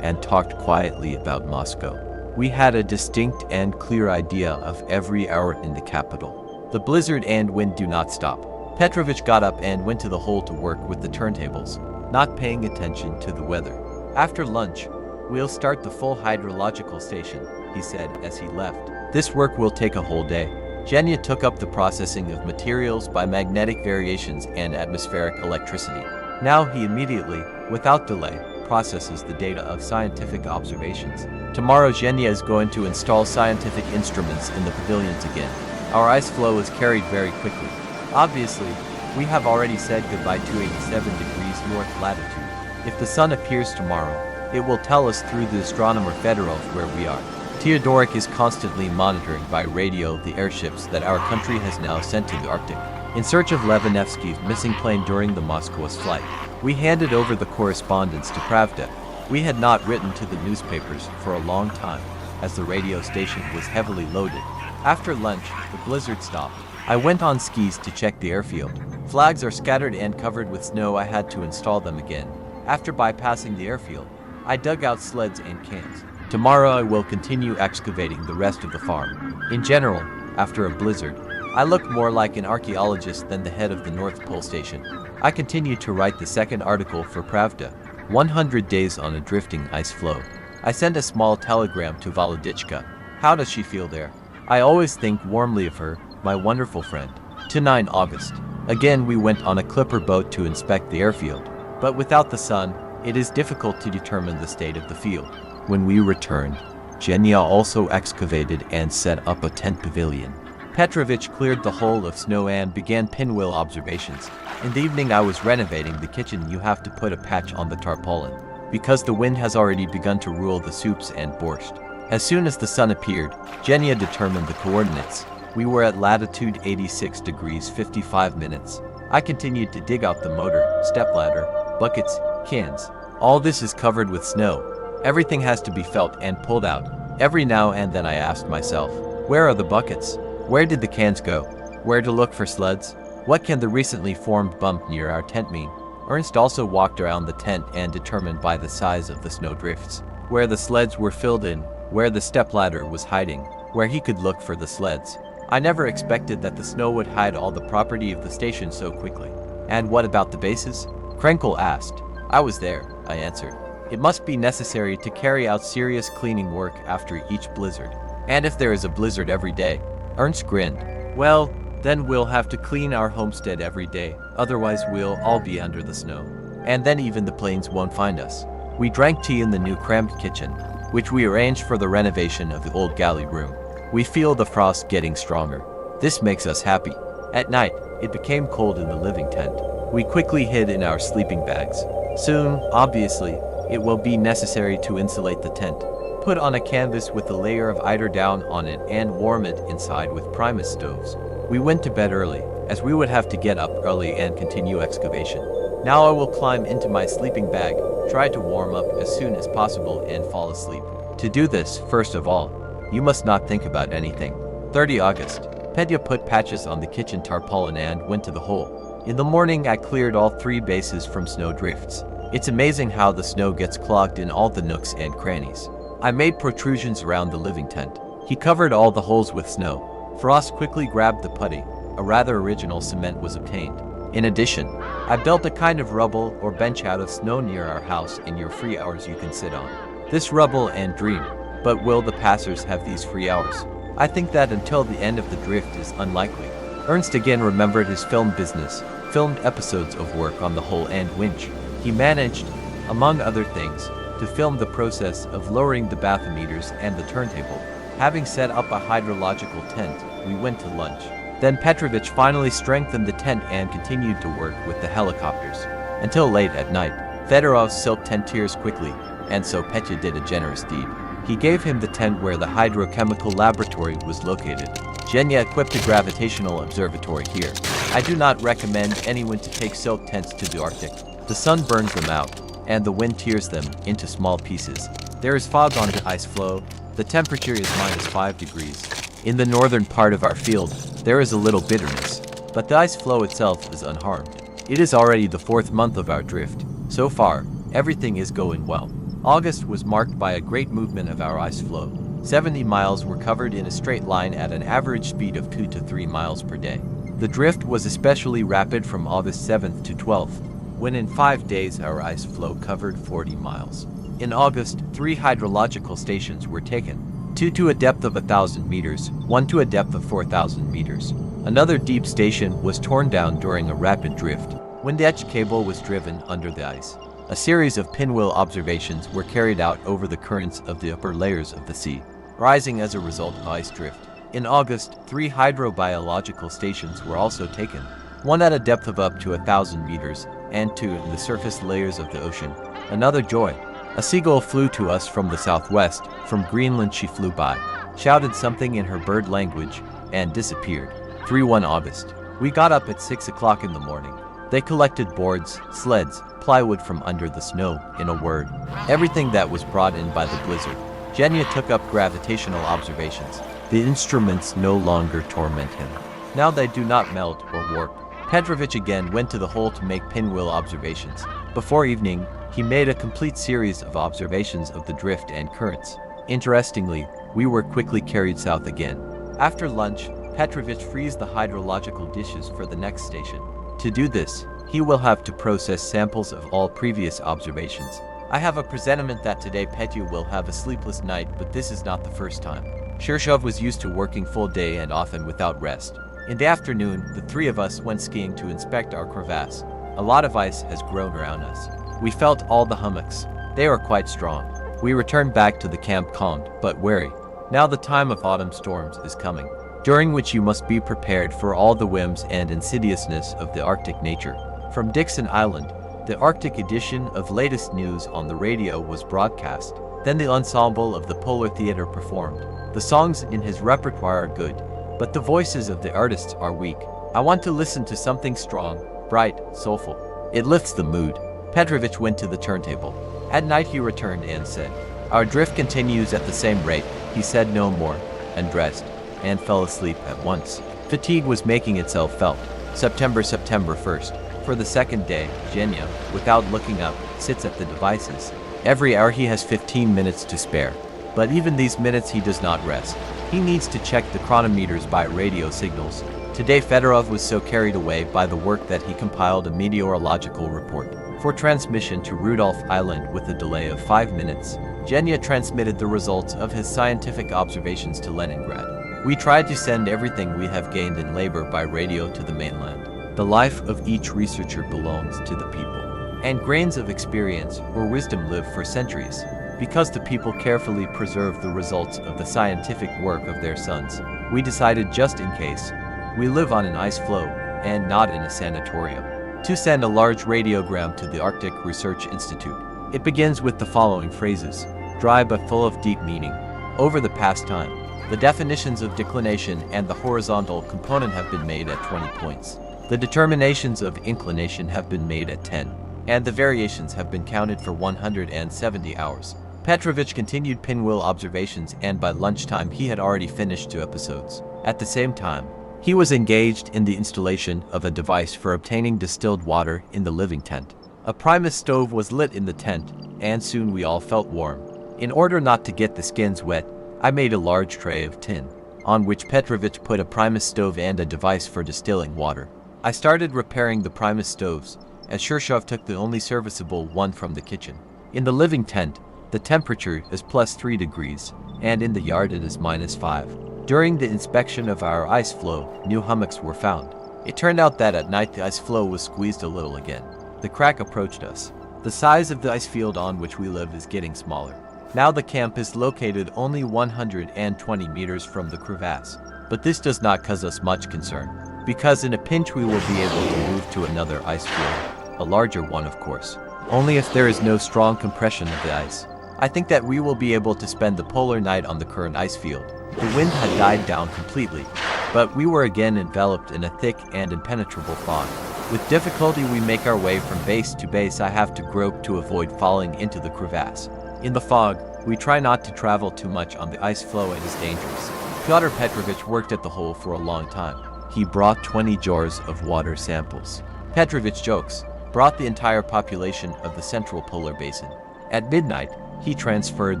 and talked quietly about Moscow. We had a distinct and clear idea of every hour in the capital. The blizzard and wind do not stop. Petrovich got up and went to the hole to work with the turntables, not paying attention to the weather. After lunch, we'll start the full hydrological station, he said as he left. This work will take a whole day. Genya took up the processing of materials by magnetic variations and atmospheric electricity. Now he immediately, without delay, processes the data of scientific observations. Tomorrow Genya is going to install scientific instruments in the pavilions again. Our ice floe is carried very quickly. Obviously, we have already said goodbye to 87 degrees north latitude. If the sun appears tomorrow, it will tell us through the astronomer Fedorov where we are. Teodorik is constantly monitoring by radio the airships that our country has now sent to the Arctic, in search of Levanevsky's missing plane during the Moscow's flight. We handed over the correspondence to Pravda. We had not written to the newspapers for a long time, as the radio station was heavily loaded. After lunch, the blizzard stopped. I went on skis to check the airfield. Flags are scattered and covered with snow. I had to install them again. After bypassing the airfield, I dug out sleds and cans. Tomorrow I will continue excavating the rest of the farm. In general, after a blizzard, I look more like an archaeologist than the head of the North Pole Station. I continue to write the second article for Pravda, 100 Days on a Drifting Ice Floe. I sent a small telegram to Volodichka. How does she feel there? I always think warmly of her, my wonderful friend. To 9 August. Again we went on a clipper boat to inspect the airfield. But without the sun, it is difficult to determine the state of the field. When we returned, Genya also excavated and set up a tent pavilion. Petrovich cleared the hole of snow and began pinwheel observations. In the evening I was renovating the kitchen. You have to put a patch on the tarpaulin, because the wind has already begun to rule the soups and borscht. As soon as the sun appeared, Genya determined the coordinates. We were at latitude 86 degrees 55 minutes. I continued to dig out the motor, stepladder, buckets, cans. All this is covered with snow. Everything has to be felt and pulled out. Every now and then I asked myself, where are the buckets? Where did the cans go? Where to look for sleds? What can the recently formed bump near our tent mean? Ernst also walked around the tent and determined by the size of the snow drifts, where the sleds were filled in, where the stepladder was hiding, where he could look for the sleds. I never expected that the snow would hide all the property of the station so quickly. And what about the bases? Krenkel asked. I was there, I answered. It must be necessary to carry out serious cleaning work after each blizzard. And if there is a blizzard every day? Ernst grinned. Well, then we'll have to clean our homestead every day, otherwise we'll all be under the snow. And then even the planes won't find us. We drank tea in the new cramped kitchen, which we arranged for the renovation of the old galley room. We feel the frost getting stronger. This makes us happy. At night, it became cold in the living tent. We quickly hid in our sleeping bags. Soon, obviously, it will be necessary to insulate the tent. Put on a canvas with a layer of eider down on it and warm it inside with Primus stoves. We went to bed early, as we would have to get up early and continue excavation. Now I will climb into my sleeping bag, try to warm up as soon as possible and fall asleep. To do this, first of all, you must not think about anything. 30 August. Petya put patches on the kitchen tarpaulin and went to the hole. In the morning I cleared all 3 bases from snow drifts. It's amazing how the snow gets clogged in all the nooks and crannies. I made protrusions around the living tent. He covered all the holes with snow. Frost quickly grabbed the putty. A rather original cement was obtained. In addition, I built a kind of rubble or bench out of snow near our house. In your free hours you can sit on this rubble and dream. But will the passers have these free hours? I think that until the end of the drift is unlikely. Ernst again remembered his film business, filmed episodes of Work on the Hole and Winch. He managed, among other things, to film the process of lowering the bathymeters and the turntable. Having set up a hydrological tent, we went to lunch. Then Petrovich finally strengthened the tent and continued to work with the helicopters. Until late at night, Fedorov's silk tent tears quickly. and so Petya did a generous deed. He gave him the tent where the hydrochemical laboratory was located. Genya equipped a gravitational observatory here. I do not recommend anyone to take silk tents to the Arctic. The sun burns them out, and the wind tears them into small pieces. There is fog on the ice floe. The temperature is -5 degrees. In the northern part of our field, there is a little bitterness, but the ice floe itself is unharmed. It is already the 4th month of our drift. So far, everything is going well. August was marked by a great movement of our ice floe. 70 miles were covered in a straight line at an average speed of 2 to 3 miles per day. The drift was especially rapid from August 7th to 12th, when in 5 days our ice floe covered 40 miles. In August, 3 hydrological stations were taken, 2 to a depth of 1,000 meters, 1 to a depth of 4,000 meters. Another deep station was torn down during a rapid drift, when the etch cable was driven under the ice. A series of pinwheel observations were carried out over the currents of the upper layers of the sea, rising as a result of ice drift. In August, 3 hydrobiological stations were also taken, 1 at a depth of up to 1,000 meters, and 2 in the surface layers of the ocean. Another joy. A seagull flew to us from the southwest. From Greenland she flew by, shouted something in her bird language, and disappeared. 3-1 August. We got up at 6 o'clock in the morning. They collected boards, sleds, plywood from under the snow, in a word, everything that was brought in by the blizzard. Genya took up gravitational observations. The instruments no longer torment him. Now they do not melt or warp. Dmitrievich again went to the hole to make pinwheel observations. Before evening, he made a complete series of observations of the drift and currents. Interestingly, we were quickly carried south again. After lunch, Dmitrievich frees the hydrological dishes for the next station. To do this, he will have to process samples of all previous observations. I have a presentiment that today Petya will have a sleepless night, but this is not the first time. Shirshov was used to working full day and often without rest. In the afternoon, the 3 of us went skiing to inspect our crevasse. A lot of ice has grown around us. We felt all the hummocks. They are quite strong. We returned back to the camp calmed, but wary. Now the time of autumn storms is coming, during which you must be prepared for all the whims and insidiousness of the Arctic nature. From Dixon Island, the Arctic edition of latest news on the radio was broadcast. Then the ensemble of the Polar Theater performed. The songs in his repertoire are good, but the voices of the artists are weak. I want to listen to something strong, bright, soulful. It lifts the mood. Dmitrievich went to the turntable. At night he returned and said, "Our drift continues at the same rate." He said no more, undressed, and fell asleep at once. Fatigue was making itself felt. September 1st. For the second day, Genya, without looking up, sits at the devices. Every hour he has 15 minutes to spare. But even these minutes he does not rest. He needs to check the chronometers by radio signals. Today Fedorov was so carried away by the work that he compiled a meteorological report for transmission to Rudolph Island with a delay of 5 minutes. Genya transmitted the results of his scientific observations to Leningrad. We tried to send everything we have gained in labor by radio to the mainland. The life of each researcher belongs to the people, and grains of experience or wisdom live for centuries, because the people carefully preserve the results of the scientific work of their sons. We decided, just in case, we live on an ice floe and not in a sanatorium, to send a large radiogram to the Arctic Research Institute. It begins with the following phrases, dry but full of deep meaning. Over the past time, the definitions of declination and the horizontal component have been made at 20 points. The determinations of inclination have been made at 10, and the variations have been counted for 170 hours. Dmitrievich continued pinwheel observations, and by lunchtime he had already finished 2 episodes. At the same time, he was engaged in the installation of a device for obtaining distilled water in the living tent. A Primus stove was lit in the tent, and soon we all felt warm. In order not to get the skins wet, I made a large tray of tin, on which Dmitrievich put a Primus stove and a device for distilling water. I started repairing the Primus stoves, as Shirshov took the only serviceable one from the kitchen. In the living tent, the temperature is +3 degrees, and in the yard it is -5. During the inspection of our ice floe, new hummocks were found. It turned out that at night the ice floe was squeezed a little again. The crack approached us. The size of the ice field on which we live is getting smaller. Now the camp is located only 120 meters from the crevasse. But this does not cause us much concern, because in a pinch we will be able to move to another ice floe, a larger one of course, only if there is no strong compression of the ice. I think that we will be able to spend the polar night on the current ice field. The wind had died down completely, but we were again enveloped in a thick and impenetrable fog. With difficulty we make our way from base to base. I have to grope to avoid falling into the crevasse. In the fog, we try not to travel too much on the ice floe. It is dangerous. Pyotr Petrovich worked at the hole for a long time. He brought 20 jars of water samples. Petrovich jokes, brought the entire population of the central polar basin. At midnight, he transferred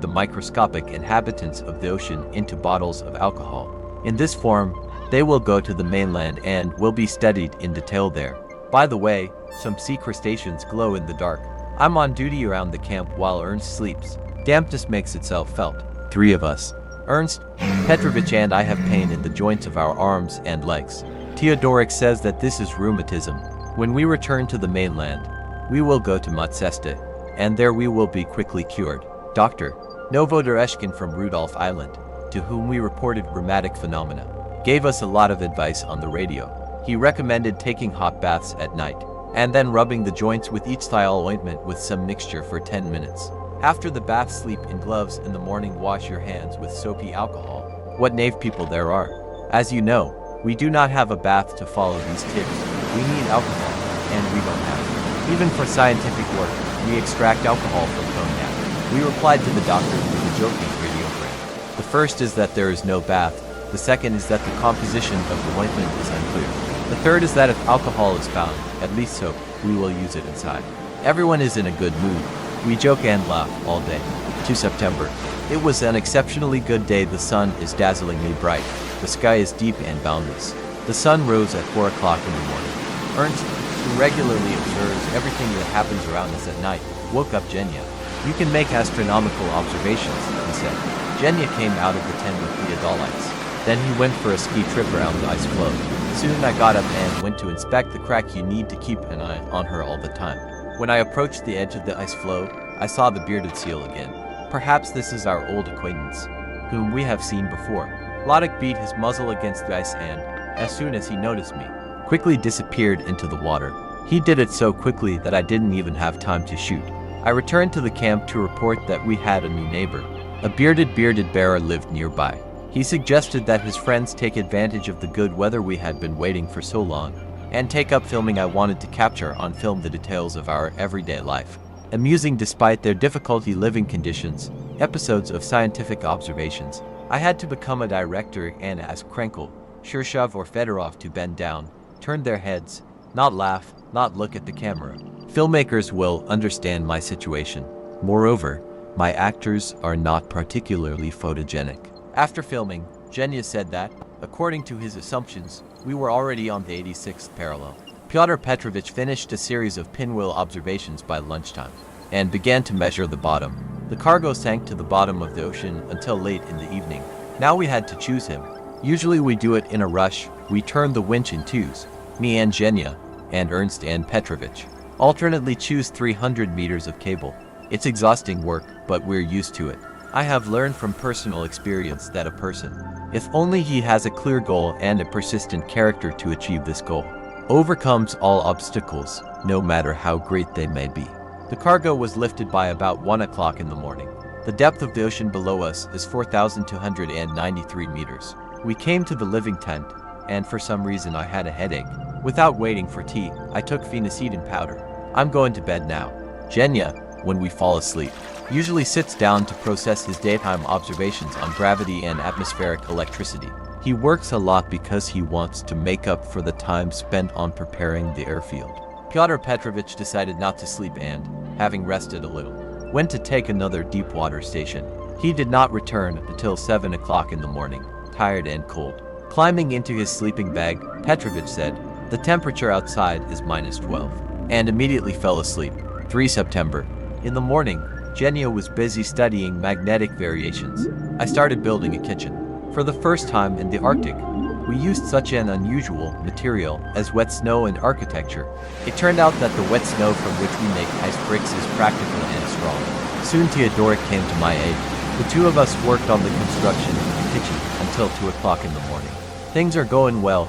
the microscopic inhabitants of the ocean into bottles of alcohol. In this form, they will go to the mainland and will be studied in detail there. By the way, some sea crustaceans glow in the dark. I'm on duty around the camp while Ernst sleeps. Dampness makes itself felt. 3 of us, Ernst, Petrovich and I, have pain in the joints of our arms and legs. Teodorik says that this is rheumatism. When we return to the mainland, we will go to Matseste, and there we will be quickly cured. Dr. Novodereshkin from Rudolph Island, to whom we reported rheumatic phenomena, gave us a lot of advice on the radio. He recommended taking hot baths at night, and then rubbing the joints with each thiol ointment with some mixture for 10 minutes. After the bath, sleep in gloves. In the morning, wash your hands with soapy alcohol. What knave people there are. As you know, we do not have a bath to follow these tips. We need alcohol, and we don't have it. Even for scientific work, we extract alcohol from cognac. We replied to the doctor with a joking radiogram. The first is that there is no bath. The second is that the composition of the ointment is unclear. The third is that if alcohol is found, at least soap, we will use it inside. Everyone is in a good mood. We joke and laugh all day. 2 September. It was an exceptionally good day. The sun is dazzlingly bright. The sky is deep and boundless. The sun rose at 4 o'clock in the morning. Ernst, who regularly observes everything that happens around us at night, woke up Genya. You can make astronomical observations, he said. Genya came out of the tent with theodolites. Then he went for a ski trip around the ice floe. Soon I got up and went to inspect the crack. You need to keep an eye on her all the time. When I approached the edge of the ice floe, I saw the bearded seal again. Perhaps this is our old acquaintance, whom we have seen before. Lodek beat his muzzle against the ice and, as soon as he noticed me, quickly disappeared into the water. He did it so quickly that I didn't even have time to shoot. I returned to the camp to report that we had a new neighbor. A bearded bearer lived nearby. He suggested that his friends take advantage of the good weather we had been waiting for so long, and take up filming. I wanted to capture on film the details of our everyday life. Amusing despite their difficulty living conditions, episodes of scientific observations. I had to become a director and ask Krenkel, Shirshov or Fedorov to bend down, turn their heads, not laugh, not look at the camera. Filmmakers will understand my situation. Moreover, my actors are not particularly photogenic. After filming, Genya said that, according to his assumptions, we were already on the 86th parallel. Pyotr Petrovich finished a series of pinwheel observations by lunchtime, and began to measure the bottom. The cargo sank to the bottom of the ocean until late in the evening. Now we had to choose him. Usually we do it in a rush. We turn the winch in twos. Me and Genya, and Ernst and Petrovich, alternately choose 300 meters of cable. It's exhausting work, but we're used to it. I have learned from personal experience that a person, if only he has a clear goal and a persistent character to achieve this goal, overcomes all obstacles, no matter how great they may be. The cargo was lifted by about 1 o'clock in the morning. The depth of the ocean below us is 4,293 meters. We came to the living tent, and for some reason I had a headache. Without waiting for tea, I took phenacetin powder. I'm going to bed now. Genya, when we fall asleep, usually sits down to process his daytime observations on gravity and atmospheric electricity. He works a lot because he wants to make up for the time spent on preparing the airfield. Pyotr Petrovich decided not to sleep and, having rested a little, went to take another deep water station. He did not return until 7 o'clock in the morning, tired and cold. Climbing into his sleeping bag, Petrovich said, "The temperature outside is -12, and immediately fell asleep. 3 September. In the morning, Genya was busy studying magnetic variations. I started building a kitchen. For the first time in the Arctic, we used such an unusual material as wet snow in architecture. It turned out that the wet snow from which we make ice bricks is practical and strong. Soon Teodorik came to my aid. The two of us worked on the construction of the kitchen until 2 o'clock in the morning. Things are going well,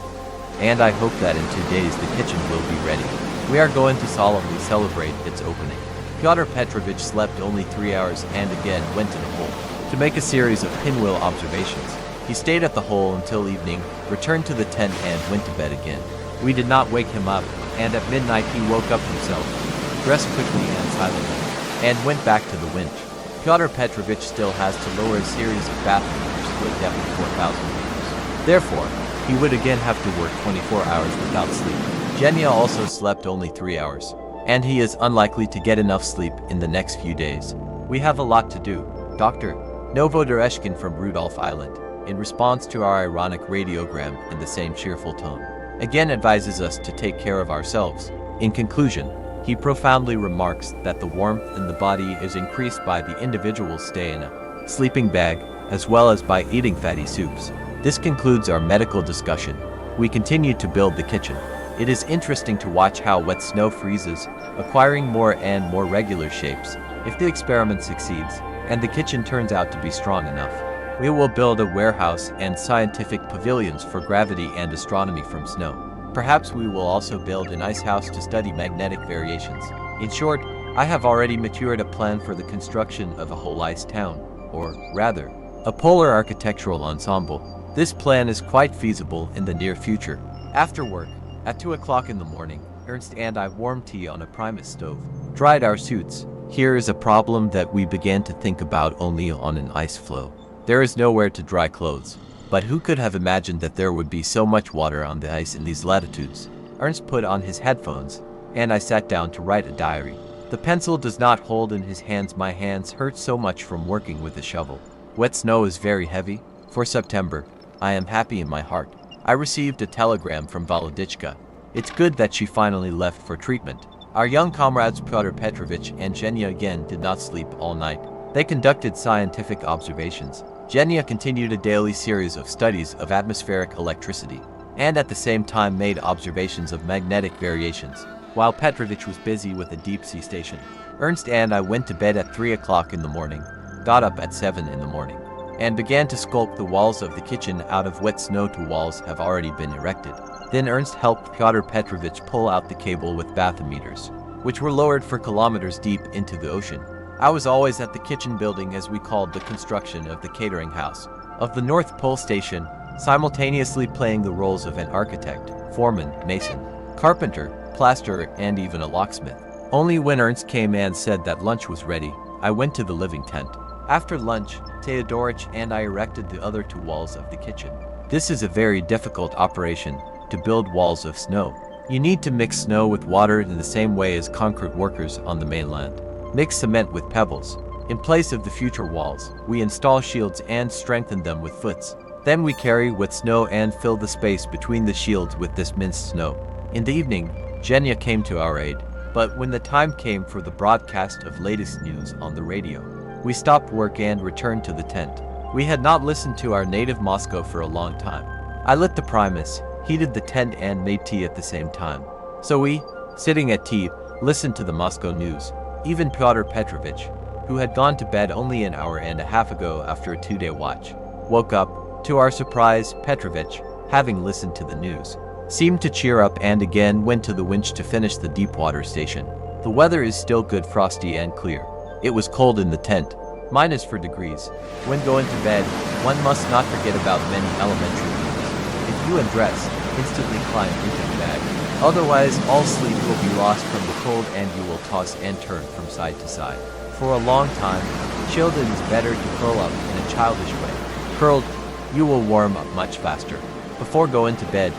and I hope that in 2 days the kitchen will be ready. We are going to solemnly celebrate its opening." Pyotr Petrovich slept only 3 hours and again went to the hole to make a series of pinwheel observations. He stayed at the hole until evening, returned to the tent and went to bed again. We did not wake him up, and at midnight he woke up himself, dressed quickly and silently, and went back to the winch. Pyotr Petrovich still has to lower a series of bathrooms to a depth of 4,000 meters. Therefore, he would again have to work 24 hours without sleep. Genya also slept only 3 hours, and he is unlikely to get enough sleep in the next few days. We have a lot to do. Dr. Novodereshkin from Rudolph Island, in response to our ironic radiogram in the same cheerful tone, again advises us to take care of ourselves. In conclusion, he profoundly remarks that the warmth in the body is increased by the individual's stay in a sleeping bag, as well as by eating fatty soups. This concludes our medical discussion. We continue to build the kitchen. It is interesting to watch how wet snow freezes, acquiring more and more regular shapes. If the experiment succeeds, and the kitchen turns out to be strong enough, we will build a warehouse and scientific pavilions for gravity and astronomy from snow. Perhaps we will also build an ice house to study magnetic variations. In short, I have already matured a plan for the construction of a whole ice town, or rather, a polar architectural ensemble. This plan is quite feasible in the near future. After work, at 2 o'clock in the morning, Ernst and I warmed tea on a Primus stove, dried our suits. Here is a problem that we began to think about only on an ice floe. There is nowhere to dry clothes. But who could have imagined that there would be so much water on the ice in these latitudes? Ernst put on his headphones, and I sat down to write a diary. The pencil does not hold in his hands. My hands hurt so much from working with a shovel. Wet snow is very heavy. For September, I am happy in my heart. I received a telegram from Volodichka. It's good that she finally left for treatment. Our young comrades Pyotr Petrovich and Genya again did not sleep all night. They conducted scientific observations. Genya continued a daily series of studies of atmospheric electricity, and at the same time made observations of magnetic variations, while Petrovich was busy with a deep-sea station. Ernst and I went to bed at 3 o'clock in the morning, got up at 7 in the morning, and began to sculpt the walls of the kitchen out of wet snow. 2 walls have already been erected. Then Ernst helped Pyotr Petrovich pull out the cable with bathymeters, which were lowered for kilometers deep into the ocean. I was always at the kitchen building, as we called the construction of the catering house of the North Pole Station, simultaneously playing the roles of an architect, foreman, mason, carpenter, plasterer, and even a locksmith. Only when Ernst came and said that lunch was ready, I went to the living tent. After lunch, Theodorich and I erected the other 2 walls of the kitchen. This is a very difficult operation, to build walls of snow. You need to mix snow with water in the same way as concrete workers on the mainland mix cement with pebbles. In place of the future walls, we install shields and strengthen them with foots. Then we carry wet snow and fill the space between the shields with this minced snow. In the evening, Genya came to our aid, but when the time came for the broadcast of latest news on the radio, we stopped work and returned to the tent. We had not listened to our native Moscow for a long time. I lit the Primus, heated the tent and made tea at the same time. So we, sitting at tea, listened to the Moscow news. Even Pyotr Petrovich, who had gone to bed only an hour and a half ago after a 2-day watch, woke up. To our surprise, Petrovich, having listened to the news, seemed to cheer up and again went to the winch to finish the deep water station. The weather is still good, frosty and clear. It was cold in the tent, -4 degrees. When going to bed, one must not forget about many elementary rules. If you undress, instantly climb into the bag. Otherwise, all sleep will be lost from the cold and you will toss and turn from side to side. For a long time, children is better to curl up in a childish way. Curled, you will warm up much faster. Before going to bed,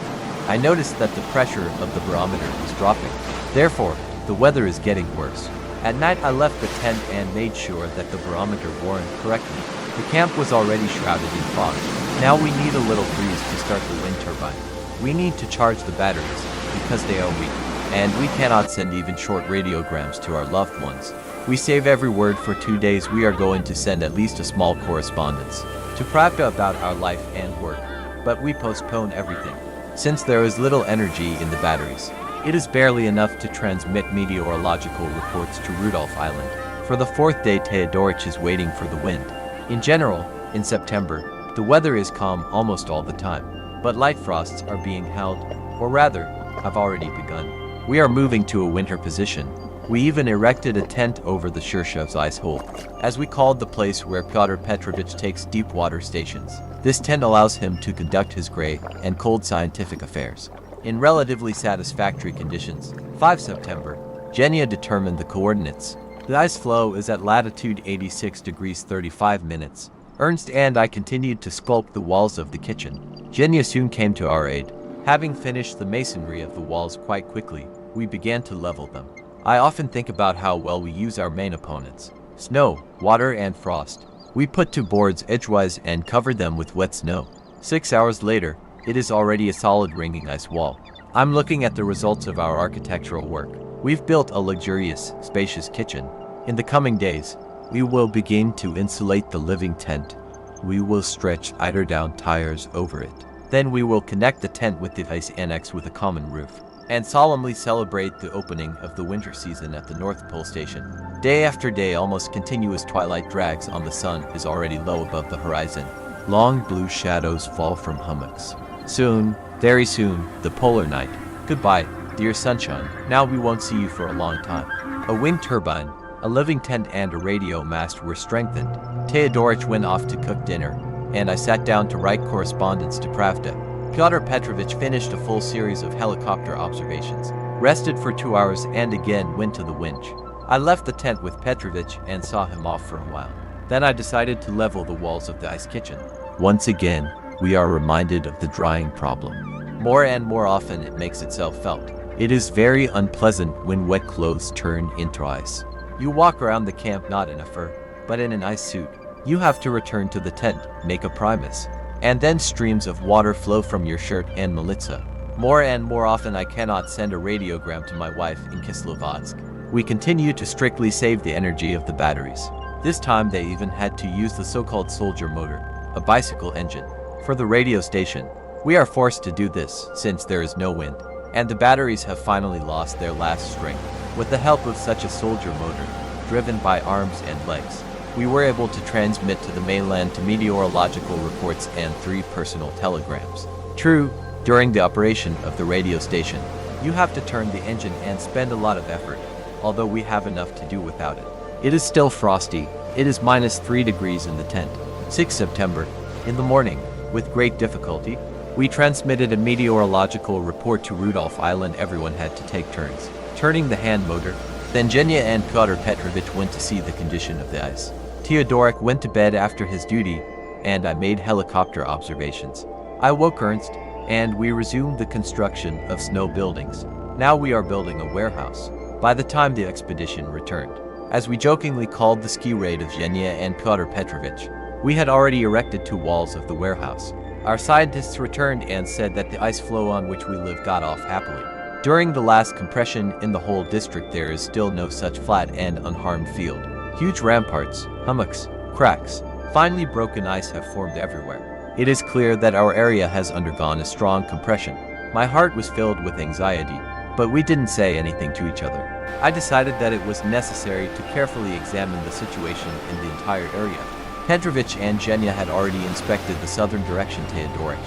I noticed that the pressure of the barometer is dropping. Therefore, the weather is getting worse. At night, I left the tent and made sure that the barometer warned correctly. The camp was already shrouded in fog. Now we need a little breeze to start the wind turbine. We need to charge the batteries, because they are weak, and we cannot send even short radiograms to our loved ones. We save every word. For 2 days we are going to send at least a small correspondence to Pravda about our life and work, but we postpone everything, since there is little energy in the batteries. It is barely enough to transmit meteorological reports to Rudolph Island. For the 4th day, Theodorich is waiting for the wind. In general, in September, the weather is calm almost all the time, but light frosts are being held, or rather, have already begun. We are moving to a winter position. We even erected a tent over the Shershov's ice hole, as we called the place where Pyotr Petrovich takes deep water stations. This tent allows him to conduct his gray and cold scientific affairs in relatively satisfactory conditions. 5 September. Genya determined the coordinates. The ice floe is at latitude 86 degrees 35 minutes. Ernst and I continued to sculpt the walls of the kitchen. Genya soon came to our aid. Having finished the masonry of the walls quite quickly, we began to level them. I often think about how well we use our main opponents: snow, water, and frost. We put 2 boards edgewise and covered them with wet snow. 6 hours later, it is already a solid ringing ice wall. I'm looking at the results of our architectural work. We've built a luxurious, spacious kitchen. In the coming days, we will begin to insulate the living tent. We will stretch eiderdown tires over it. Then we will connect the tent with the ice annex with a common roof, and solemnly celebrate the opening of the winter season at the North Pole Station. Day after day, almost continuous twilight drags on. The sun is already low above the horizon. Long blue shadows fall from hummocks. Soon, very soon, the polar night. Goodbye, dear sunshine. Now we won't see you for a long time. A wind turbine, a living tent, and a radio mast were strengthened. Teodorich went off to cook dinner, and I sat down to write correspondence to Pravda. Pyotr Petrovich finished a full series of helicopter observations, rested for 2 hours, and again went to the winch. I left the tent with Petrovich and saw him off for a while. Then I decided to level the walls of the ice kitchen. Once again, we are reminded of the drying problem. More and more often it makes itself felt. It is very unpleasant when wet clothes turn into ice. You walk around the camp not in a fur, but in an ice suit. You have to return to the tent, make a primus, and then streams of water flow from your shirt and militsa. More and more often I cannot send a radiogram to my wife in Kislovodsk. We continue to strictly save the energy of the batteries. This time they even had to use the so-called soldier motor, a bicycle engine, for the radio station. We are forced to do this since there is no wind, and the batteries have finally lost their last strength. With the help of such a soldier motor, driven by arms and legs, we were able to transmit to the mainland to meteorological reports and 3 personal telegrams. True, during the operation of the radio station, you have to turn the engine and spend a lot of effort, although we have enough to do without it. It is still frosty. It is -3 degrees in the tent. 6 September. In the morning, with great difficulty, we transmitted a meteorological report to Rudolph Island. Everyone had to take turns turning the hand motor. Then Genya and Pyotr Petrovich went to see the condition of the ice. Teodorich went to bed after his duty, and I made helicopter observations. I woke Ernst, and we resumed the construction of snow buildings. Now we are building a warehouse. By the time the expedition returned, as we jokingly called the ski raid of Genya and Pyotr Petrovich, we had already erected 2 walls of the warehouse. Our scientists returned and said that the ice floe on which we live got off happily. During the last compression in the whole district, there is still no such flat and unharmed field. Huge ramparts, hummocks, cracks, finely broken ice have formed everywhere. It is clear that our area has undergone a strong compression. My heart was filled with anxiety, but we didn't say anything to each other. I decided that it was necessary to carefully examine the situation in the entire area. Petrovich and Genya had already inspected the southern direction, Teodorich,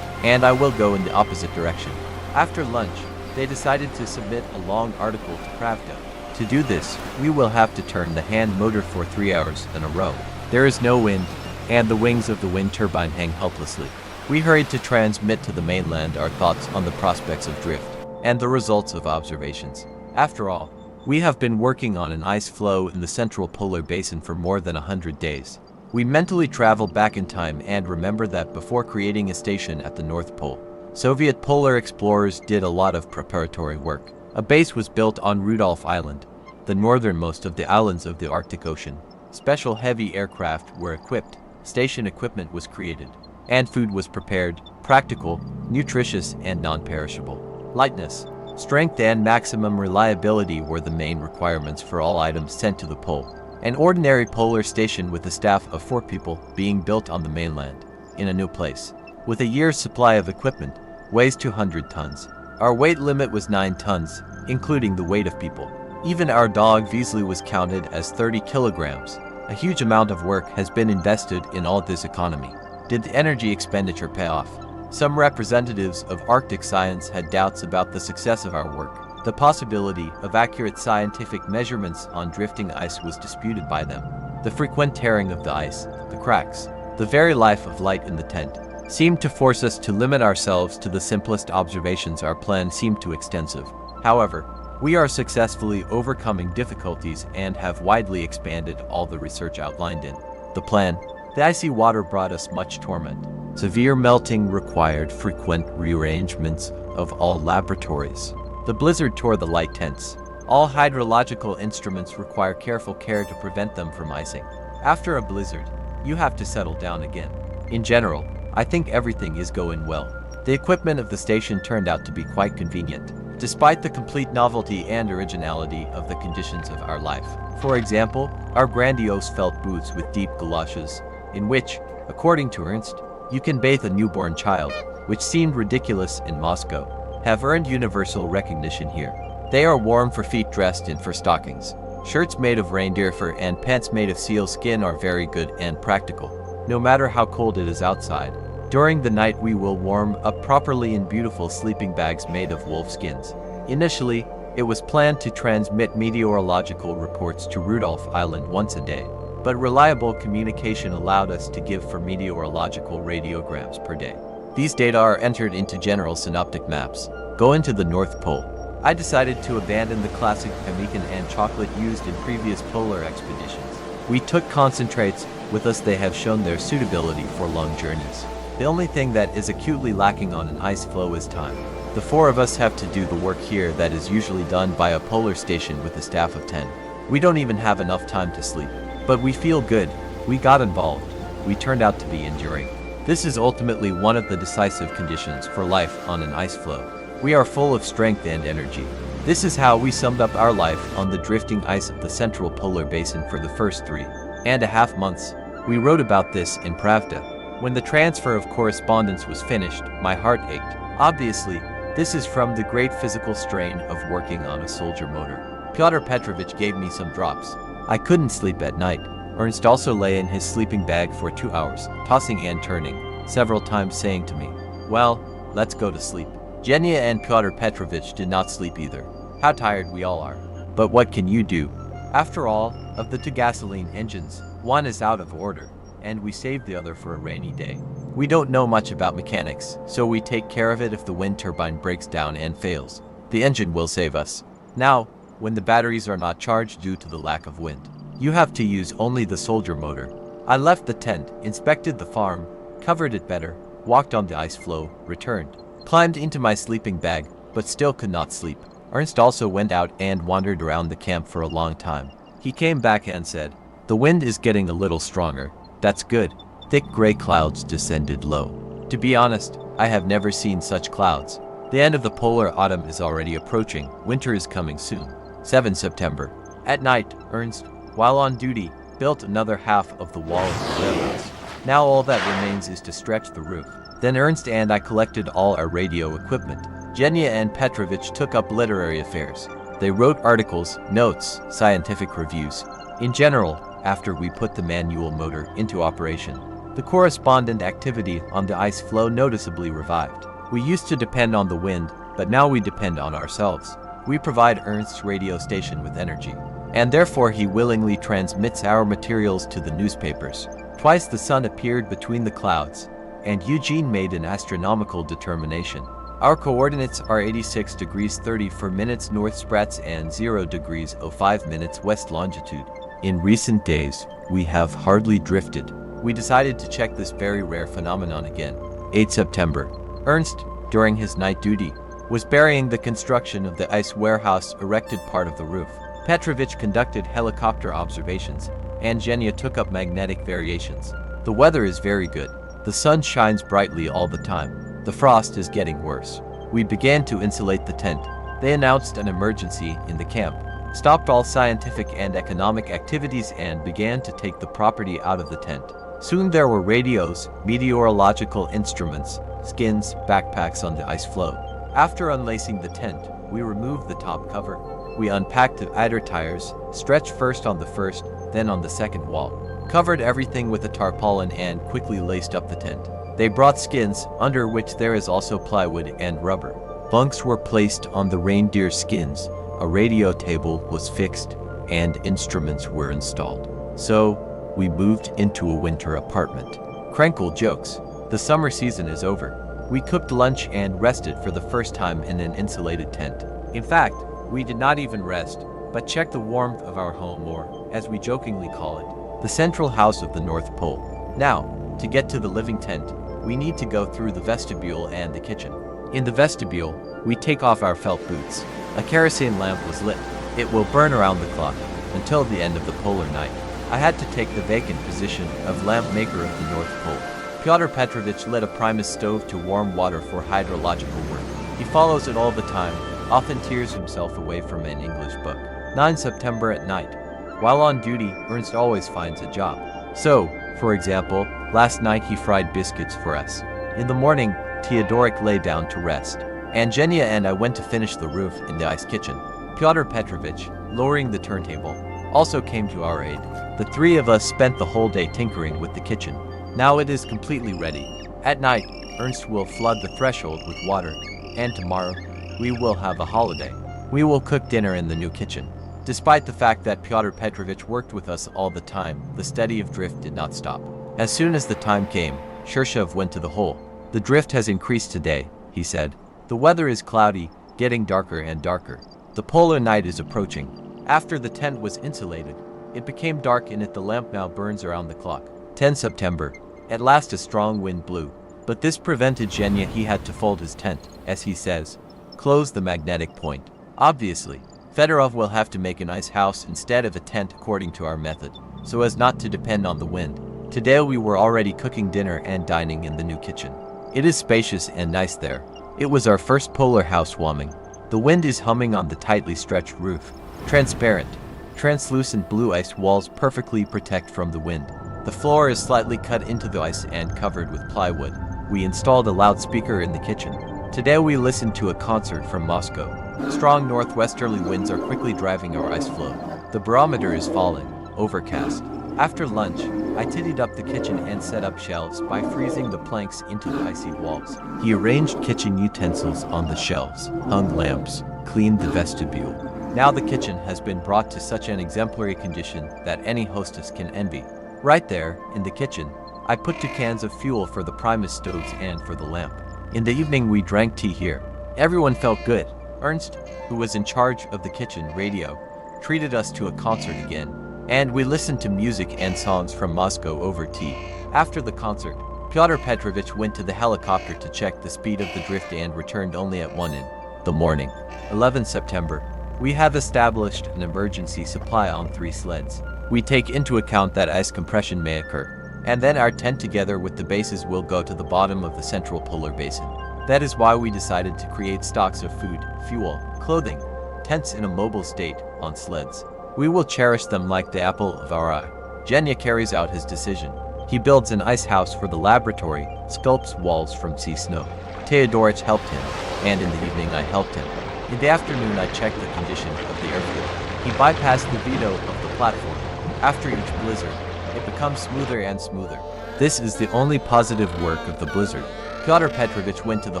and I will go in the opposite direction. After lunch, they decided to submit a long article to Pravda. To do this, we will have to turn the hand motor for 3 hours in a row. There is no wind, and the wings of the wind turbine hang helplessly. We hurried to transmit to the mainland our thoughts on the prospects of drift and the results of observations. After all, we have been working on an ice floe in the central polar basin for more than 100 days. We mentally travel back in time and remember that before creating a station at the North Pole, Soviet polar explorers did a lot of preparatory work. A base was built on Rudolph Island, the northernmost of the islands of the Arctic Ocean. Special heavy aircraft were equipped, station equipment was created, and food was prepared, practical, nutritious, and non-perishable. Lightness, strength, and maximum reliability were the main requirements for all items sent to the pole. An ordinary polar station with a staff of 4 people being built on the mainland, in a new place, with a year's supply of equipment, weighs 200 tons. Our weight limit was 9 tons, including the weight of people. Even our dog Vesely was counted as 30 kilograms. A huge amount of work has been invested in all this economy. Did the energy expenditure pay off? Some representatives of Arctic science had doubts about the success of our work. The possibility of accurate scientific measurements on drifting ice was disputed by them. The frequent tearing of the ice, the cracks, the very life of light in the tent, seemed to force us to limit ourselves to the simplest observations. Our plan seemed too extensive. However, we are successfully overcoming difficulties and have widely expanded all the research outlined in the plan. The icy water brought us much torment. Severe melting required frequent rearrangements of all laboratories. The blizzard tore the light tents. All hydrological instruments require careful care to prevent them from icing. After a blizzard, you have to settle down again. In general, I think everything is going well. The equipment of the station turned out to be quite convenient, despite the complete novelty and originality of the conditions of our life. For example, our grandiose felt boots with deep galoshes, in which, according to Ernst, you can bathe a newborn child, which seemed ridiculous in Moscow, have earned universal recognition here. They are warm for feet dressed in fur stockings. Shirts made of reindeer fur and pants made of seal skin are very good and practical, no matter how cold it is outside. During the night we will warm up properly in beautiful sleeping bags made of wolf skins. Initially, it was planned to transmit meteorological reports to Rudolph Island once a day, but reliable communication allowed us to give for meteorological radiograms per day. These data are entered into general synoptic maps. Go into the North Pole. I decided to abandon the classic pemmican and chocolate used in previous polar expeditions. We took concentrates with us. They have shown their suitability for long journeys. The only thing that is acutely lacking on an ice floe is time. The four of us have to do the work here that is usually done by a polar station with a staff of 10. We don't even have enough time to sleep. But we feel good. We got involved. We turned out to be enduring. This is ultimately one of the decisive conditions for life on an ice floe. We are full of strength and energy. This is how we summed up our life on the drifting ice of the Central Polar Basin for the first 3.5 months. We wrote about this in Pravda. When the transfer of correspondence was finished, my heart ached. Obviously, this is from the great physical strain of working on a soldier motor. Pyotr Petrovich gave me some drops. I couldn't sleep at night. Ernst also lay in his sleeping bag for 2 hours, tossing and turning, several times saying to me, "Well, let's go to sleep." Genya and Pyotr Petrovich did not sleep either. How tired we all are. But what can you do? After all, of the two gasoline engines, one is out of order, and we saved the other for a rainy day. We don't know much about mechanics, so we take care of it if the wind turbine breaks down and fails. The engine will save us. Now, when the batteries are not charged due to the lack of wind, you have to use only the soldier motor. I left the tent, inspected the farm, covered it better, walked on the ice floe, returned, climbed into my sleeping bag, but still could not sleep. Ernst also went out and wandered around the camp for a long time. He came back and said, "The wind is getting a little stronger. That's good." Thick gray clouds descended low. To be honest, I have never seen such clouds. The end of the polar autumn is already approaching. Winter is coming soon. 7 September. At night, Ernst, while on duty, built another half of the wall of the warehouse. Now all that remains is to stretch the roof. Then Ernst and I collected all our radio equipment. Genya and Petrovich took up literary affairs. They wrote articles, notes, scientific reviews. In general, after we put the manual motor into operation, the correspondent activity on the ice floe noticeably revived. We used to depend on the wind, but now we depend on ourselves. We provide Ernst's radio station with energy, and therefore he willingly transmits our materials to the newspapers. Twice the sun appeared between the clouds, and Eugene made an astronomical determination. Our coordinates are 86 degrees 34 minutes north Spratz and 0 degrees 05 minutes west longitude. In recent days, we have hardly drifted. We decided to check this very rare phenomenon again. 8 September. Ernst, during his night duty, was burying the construction of the ice warehouse erected part of the roof. Petrovich conducted helicopter observations, and Genya took up magnetic variations. The weather is very good. The sun shines brightly all the time. The frost is getting worse. We began to insulate the tent. They announced an emergency in the camp, stopped all scientific and economic activities, and began to take the property out of the tent. Soon there were radios, meteorological instruments, skins, backpacks on the ice floe. After unlacing the tent, we removed the top cover. We unpacked the eider tires, stretched first on the first, then on the second wall, covered everything with a tarpaulin, and quickly laced up the tent. They brought skins, under which there is also plywood and rubber. Bunks were placed on the reindeer skins, a radio table was fixed, and instruments were installed. So, we moved into a winter apartment. Crankle jokes. The summer season is over. We cooked lunch and rested for the first time in an insulated tent. In fact, we did not even rest, but checked the warmth of our home, or, as we jokingly call it, the central house of the North Pole. Now, to get to the living tent, we need to go through the vestibule and the kitchen. In the vestibule, we take off our felt boots. A kerosene lamp was lit. It will burn around the clock until the end of the polar night. I had to take the vacant position of lamp maker of the North Pole. Pyotr Petrovich lit a Primus stove to warm water for hydrological work. He follows it all the time, often tears himself away from an English book. 9 September at night. While on duty, Ernst always finds a job. So, for example, last night he fried biscuits for us. In the morning, Theodorik lay down to rest. And Genya and I went to finish the roof in the ice kitchen. Pyotr Petrovich, lowering the turntable, also came to our aid. The three of us spent the whole day tinkering with the kitchen. Now it is completely ready. At night, Ernst will flood the threshold with water, and tomorrow, we will have a holiday. We will cook dinner in the new kitchen. Despite the fact that Pyotr Petrovich worked with us all the time, the study of drift did not stop. As soon as the time came, Shershev went to the hole. The drift has increased today, he said. The weather is cloudy, getting darker and darker. The polar night is approaching. After the tent was insulated, it became dark in it. The lamp now burns around the clock. 10 September. At last a strong wind blew. But this prevented Genya. He had to fold his tent, as he says. Close the magnetic point. Obviously, Fedorov will have to make an ice house instead of a tent according to our method, so as not to depend on the wind. Today we were already cooking dinner and dining in the new kitchen. It is spacious and nice there. It was our first polar housewarming. The wind is humming on the tightly stretched roof. Transparent, translucent blue ice walls perfectly protect from the wind. The floor is slightly cut into the ice and covered with plywood. We installed a loudspeaker in the kitchen. Today we listened to a concert from Moscow. Strong northwesterly winds are quickly driving our ice floe. The barometer is falling, overcast. After lunch, I tidied up the kitchen and set up shelves by freezing the planks into the icy walls. He arranged kitchen utensils on the shelves, hung lamps, cleaned the vestibule. Now the kitchen has been brought to such an exemplary condition that any hostess can envy. Right there, in the kitchen, I put 2 cans of fuel for the Primus stoves and for the lamp. In the evening we drank tea here. Everyone felt good. Ernst, who was in charge of the kitchen radio, treated us to a concert again, and we listened to music and songs from Moscow over tea. After the concert, Pyotr Petrovich went to the helicopter to check the speed of the drift and returned only at 1 in the morning. 11 September. We have established an emergency supply on 3 sleds. We take into account that ice compression may occur, and then our tent together with the bases will go to the bottom of the central polar basin. That is why we decided to create stocks of food, fuel, clothing, tents in a mobile state, on sleds. We will cherish them like the apple of our eye. Genya carries out his decision. He builds an ice house for the laboratory, sculpts walls from sea snow. Theodorich helped him, and in the evening I helped him. In the afternoon I checked the condition of the airfield. He bypassed the veto of the platform. After each blizzard, it becomes smoother and smoother. This is the only positive work of the blizzard. Pyotr Petrovich went to the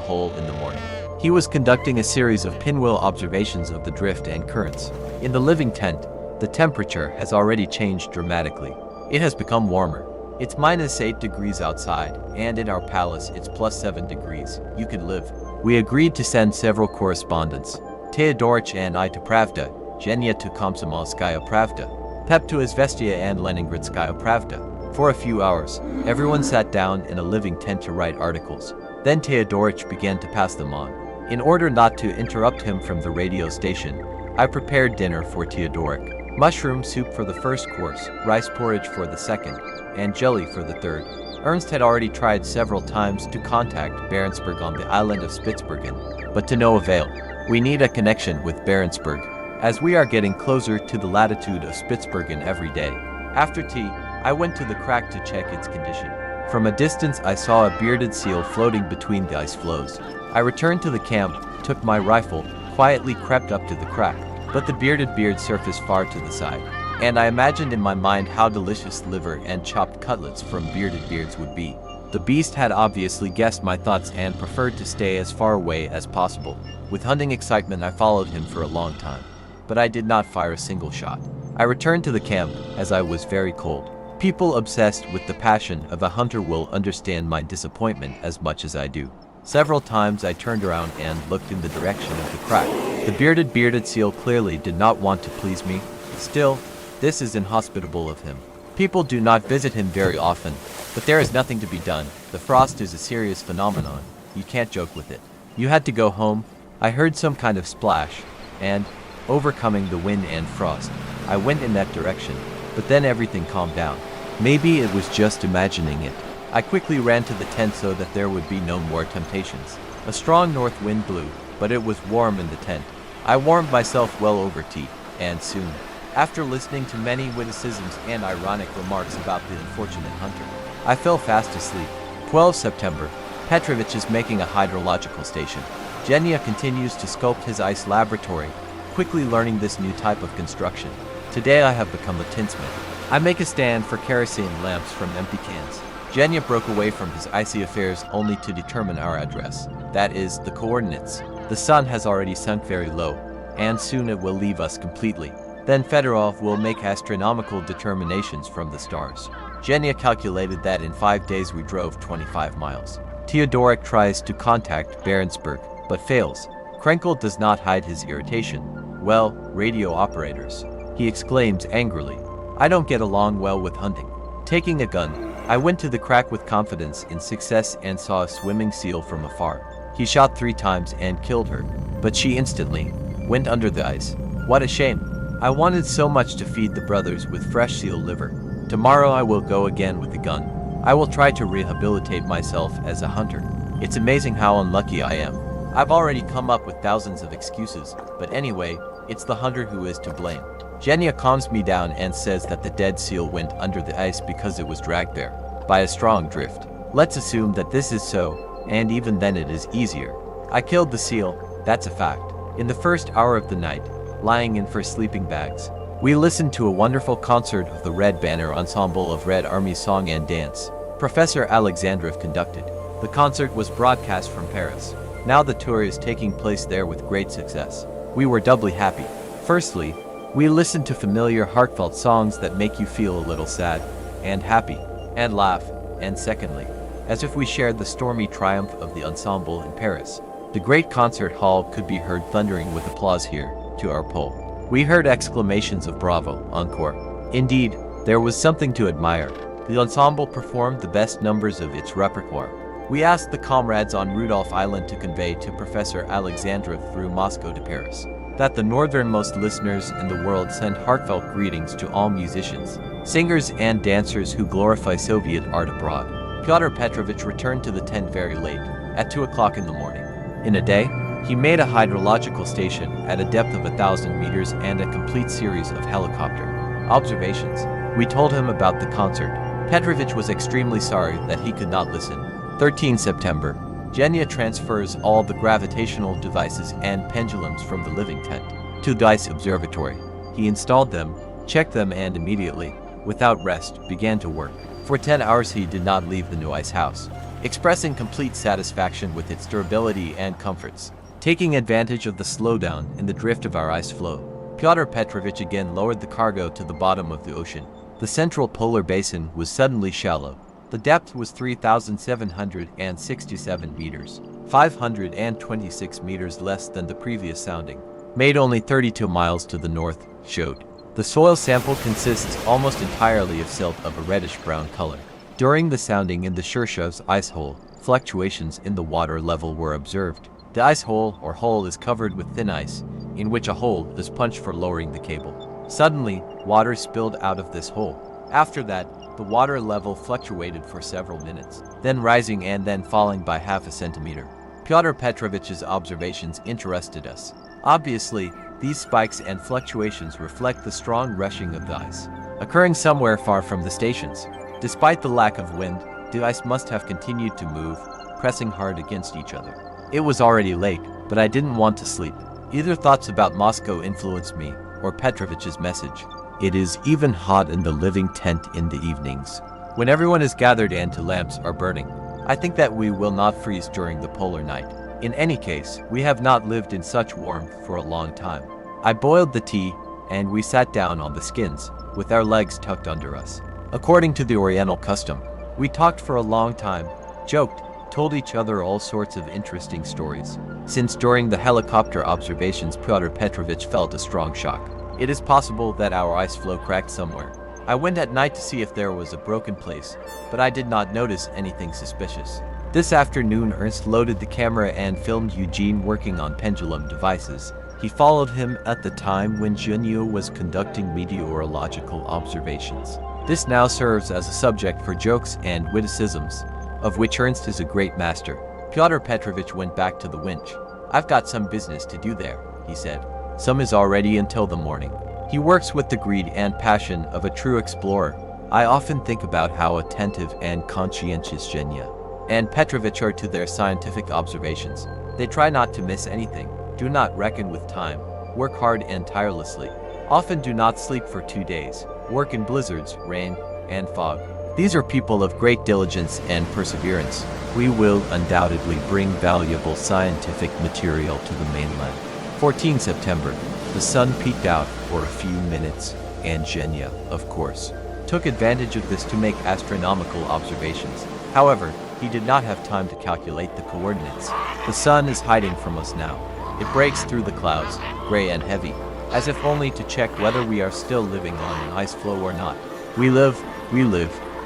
hole in the morning. He was conducting a series of pinwheel observations of the drift and currents. In the living tent, the temperature has already changed dramatically. It has become warmer. It's -8 degrees outside, and in our palace it's +7 degrees. You can live. We agreed to send several correspondents. Theodorich and I to Pravda, Genya to Komsomolskaya Pravda, Pep to Izvestia and Leningradskaya Pravda. For a few hours, everyone sat down in a living tent to write articles. Then Theodorich began to pass them on. In order not to interrupt him from the radio station, I prepared dinner for Theodorik. Mushroom soup for the first course, rice porridge for the second, and jelly for the third. Ernst had already tried several times to contact Barentsburg on the island of Spitsbergen, but to no avail. We need a connection with Barentsburg, as we are getting closer to the latitude of Spitsbergen every day. After tea, I went to the crack to check its condition. From a distance I saw a bearded seal floating between the ice floes. I returned to the camp, took my rifle, quietly crept up to the crack, but the bearded beard surfaced far to the side, and I imagined in my mind how delicious liver and chopped cutlets from bearded beards would be. The beast had obviously guessed my thoughts and preferred to stay as far away as possible. With hunting excitement, I followed him for a long time, but I did not fire a single shot. I returned to the camp as I was very cold. People obsessed with the passion of a hunter will understand my disappointment as much as I do. Several times I turned around and looked in the direction of the crack. The bearded seal clearly did not want to please me. Still, this is inhospitable of him. People do not visit him very often, but there is nothing to be done. The frost is a serious phenomenon. You can't joke with it. You had to go home. I heard some kind of splash, and, overcoming the wind and frost, I went in that direction, but then everything calmed down. Maybe it was just imagining it. I quickly ran to the tent so that there would be no more temptations. A strong north wind blew, but it was warm in the tent. I warmed myself well over tea, and soon, after listening to many witticisms and ironic remarks about the unfortunate hunter, I fell fast asleep. 12 September. Dmitrievich is making a hydrological station. Genya continues to sculpt his ice laboratory, quickly learning this new type of construction. Today I have become a tinsmith. I make a stand for kerosene lamps from empty cans. Genya broke away from his icy affairs only to determine our address, that is, the coordinates. The sun has already sunk very low, and soon it will leave us completely. Then Fedorov will make astronomical determinations from the stars. Genya calculated that in 5 days we drove 25 miles. Theodorik tries to contact Barentsburg, but fails. Krenkel does not hide his irritation. Well, radio operators, he exclaims angrily. I don't get along well with hunting. Taking a gun, I went to the crack with confidence in success and saw a swimming seal from afar. He shot 3 times and killed her, but she instantly went under the ice. What a shame. I wanted so much to feed the brothers with fresh seal liver. Tomorrow I will go again with the gun. I will try to rehabilitate myself as a hunter. It's amazing how unlucky I am. I've already come up with thousands of excuses, but anyway, it's the hunter who is to blame. Genya calms me down and says that the dead seal went under the ice because it was dragged there by a strong drift. Let's assume that this is so, and even then it is easier. I killed the seal, that's a fact. In the first hour of the night, lying in for sleeping bags, we listened to a wonderful concert of the Red Banner Ensemble of Red Army Song and Dance. Professor Alexandrov conducted. The concert was broadcast from Paris. Now the tour is taking place there with great success. We were doubly happy. Firstly, we listened to familiar heartfelt songs that make you feel a little sad, and happy, and laugh, and secondly, as if we shared the stormy triumph of the ensemble in Paris. The great concert hall could be heard thundering with applause here, to our pole. We heard exclamations of bravo, encore. Indeed, there was something to admire. The ensemble performed the best numbers of its repertoire. We asked the comrades on Rudolph Island to convey to Professor Alexandrov through Moscow to Paris that the northernmost listeners in the world send heartfelt greetings to all musicians, singers and dancers who glorify Soviet art abroad. Pyotr Petrovich returned to the tent very late, at 2 o'clock in the morning. In a day, he made a hydrological station at a depth of 1,000 meters and a complete series of helicopter observations. We told him about the concert. Petrovich was extremely sorry that he could not listen. 13 September. Genya transfers all the gravitational devices and pendulums from the living tent to the ice observatory. He installed them, checked them and immediately, without rest, began to work. For 10 hours he did not leave the new ice house, expressing complete satisfaction with its durability and comforts. Taking advantage of the slowdown in the drift of our ice floe, Pyotr Petrovich again lowered the cargo to the bottom of the ocean. The central polar basin was suddenly shallow. The depth was 3,767 meters, 526 meters less than the previous sounding, made only 32 miles to the north, showed. The soil sample consists almost entirely of silt of a reddish-brown color. During the sounding in the Shirshev's ice hole, fluctuations in the water level were observed. The ice hole or hole is covered with thin ice, in which a hole is punched for lowering the cable. Suddenly, water spilled out of this hole. After that, the water level fluctuated for several minutes, then rising and then falling by half a centimeter. Pyotr Petrovich's observations interested us. Obviously, these spikes and fluctuations reflect the strong rushing of the ice, occurring somewhere far from the stations. Despite the lack of wind, the ice must have continued to move, pressing hard against each other. It was already late, but I didn't want to sleep. Either thoughts about Moscow influenced me, or Petrovich's message. It is even hot in the living tent in the evenings, when everyone is gathered and two lamps are burning. I think that we will not freeze during the polar night. In any case, we have not lived in such warmth for a long time. I boiled the tea, and we sat down on the skins, with our legs tucked under us. According to the Oriental custom, we talked for a long time, joked, told each other all sorts of interesting stories. Since during the helicopter observations Pyotr Petrovich felt a strong shock, it is possible that our ice floe cracked somewhere. I went at night to see if there was a broken place, but I did not notice anything suspicious. This afternoon Ernst loaded the camera and filmed Eugene working on pendulum devices. He followed him at the time when Zhenya was conducting meteorological observations. This now serves as a subject for jokes and witticisms, of which Ernst is a great master. Pyotr Petrovich went back to the winch. "I've got some business to do there," he said. "Some is already until the morning." He works with the greed and passion of a true explorer. I often think about how attentive and conscientious Zhenya and Petrovich are to their scientific observations. They try not to miss anything, do not reckon with time, work hard and tirelessly, often do not sleep for 2 days, work in blizzards, rain, and fog. These are people of great diligence and perseverance. We will undoubtedly bring valuable scientific material to the mainland. 14 September. The sun peeked out for a few minutes, and Zhenya, of course, took advantage of this to make astronomical observations. However, he did not have time to calculate the coordinates. The sun is hiding from us now. It breaks through the clouds, gray and heavy, as if only to check whether we are still living on an ice floe or not. We live,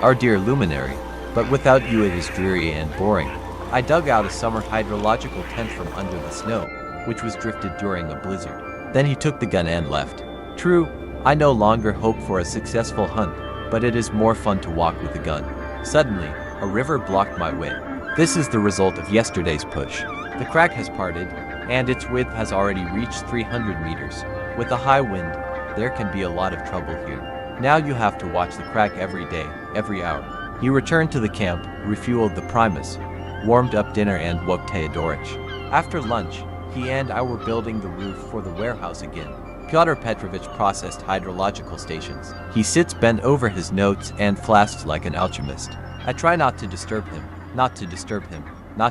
our dear luminary, but without you it is dreary and boring. I dug out a summer hydrological tent from under the snow, which was drifted during a blizzard. Then he took the gun and left. True, I no longer hope for a successful hunt, but it is more fun to walk with a gun. Suddenly, a river blocked my way. This is the result of yesterday's push. The crack has parted, and its width has already reached 300 meters. With a high wind, there can be a lot of trouble here. Now you have to watch the crack every day, every hour. He returned to the camp, refueled the Primus, warmed up dinner and woke Teodorich. After lunch, he and I were building the roof for the warehouse again. Pyotr Petrovich processed hydrological stations. He sits bent over his notes and flasks like an alchemist. I try not to disturb him, not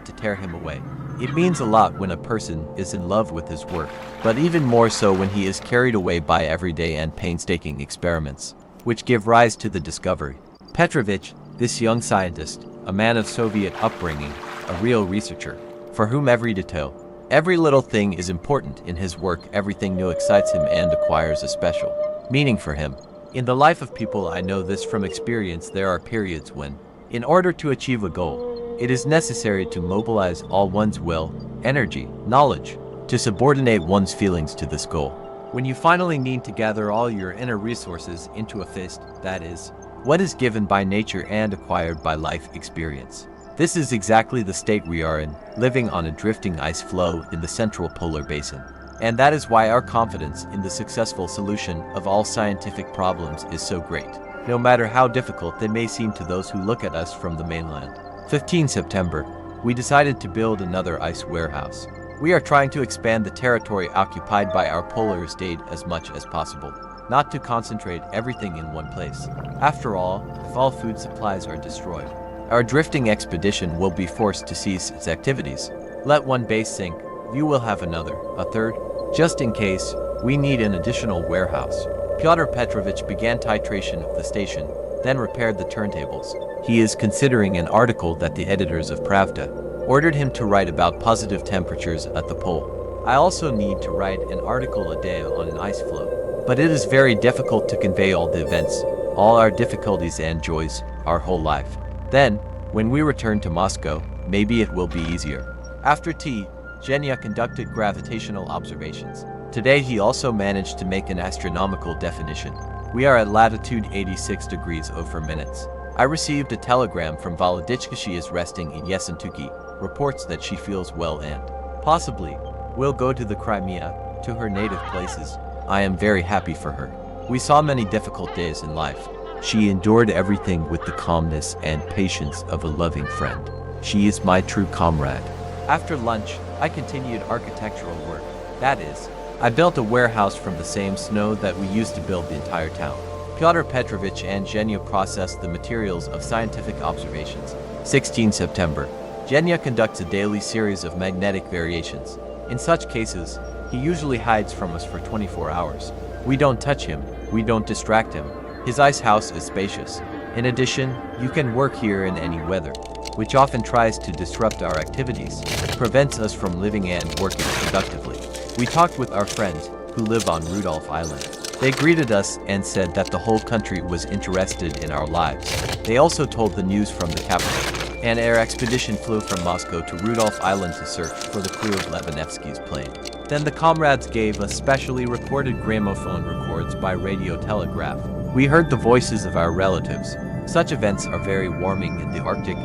to tear him away. It means a lot when a person is in love with his work, but even more so when he is carried away by everyday and painstaking experiments, which give rise to the discovery. Petrovich, this young scientist, a man of Soviet upbringing, a real researcher, for whom every detail, every little thing is important in his work. Everything new excites him and acquires a special meaning for him. In the life of people, I know this from experience, there are periods when, in order to achieve a goal, it is necessary to mobilize all one's will, energy, knowledge, to subordinate one's feelings to this goal. When you finally need to gather all your inner resources into a fist, that is, what is given by nature and acquired by life experience. This is exactly the state we are in, living on a drifting ice floe in the central polar basin. And that is why our confidence in the successful solution of all scientific problems is so great, no matter how difficult they may seem to those who look at us from the mainland. 15 September. We decided to build another ice warehouse. We are trying to expand the territory occupied by our polar estate as much as possible, not to concentrate everything in one place. After all, if all food supplies are destroyed, our drifting expedition will be forced to cease its activities. Let one base sink, you will have another, a third, just in case we need an additional warehouse. Pyotr Petrovich began titration of the station, then repaired the turntables. He is considering an article that the editors of Pravda ordered him to write about positive temperatures at the pole. I also need to write an article a day on an ice floe, but it is very difficult to convey all the events, all our difficulties and joys, our whole life. Then, when we return to Moscow, maybe it will be easier. After tea, Zhenya conducted gravitational observations. Today he also managed to make an astronomical definition. We are at latitude 86 degrees over minutes. I received a telegram from Volodichka. She is resting in Yessentuki, reports that she feels well and possibly will go to the Crimea, to her native places. I am very happy for her. We saw many difficult days in life. She endured everything with the calmness and patience of a loving friend. She is my true comrade. After lunch, I continued architectural work. That is, I built a warehouse from the same snow that we used to build the entire town. Pyotr Petrovich and Zhenya processed the materials of scientific observations. 16 September. Genya conducts a daily series of magnetic variations. In such cases, he usually hides from us for 24 hours. We don't touch him, we don't distract him. His ice house is spacious. In addition, you can work here in any weather, which often tries to disrupt our activities, prevents us from living and working productively. We talked with our friends who live on Rudolph Island. They greeted us and said that the whole country was interested in our lives. They also told the news from the capital. An air expedition flew from Moscow to Rudolph Island to search for the crew of Lebanevsky's plane. Then the comrades gave us specially recorded gramophone records by radio telegraph. We heard the voices of our relatives. Such events are very warming in the Arctic,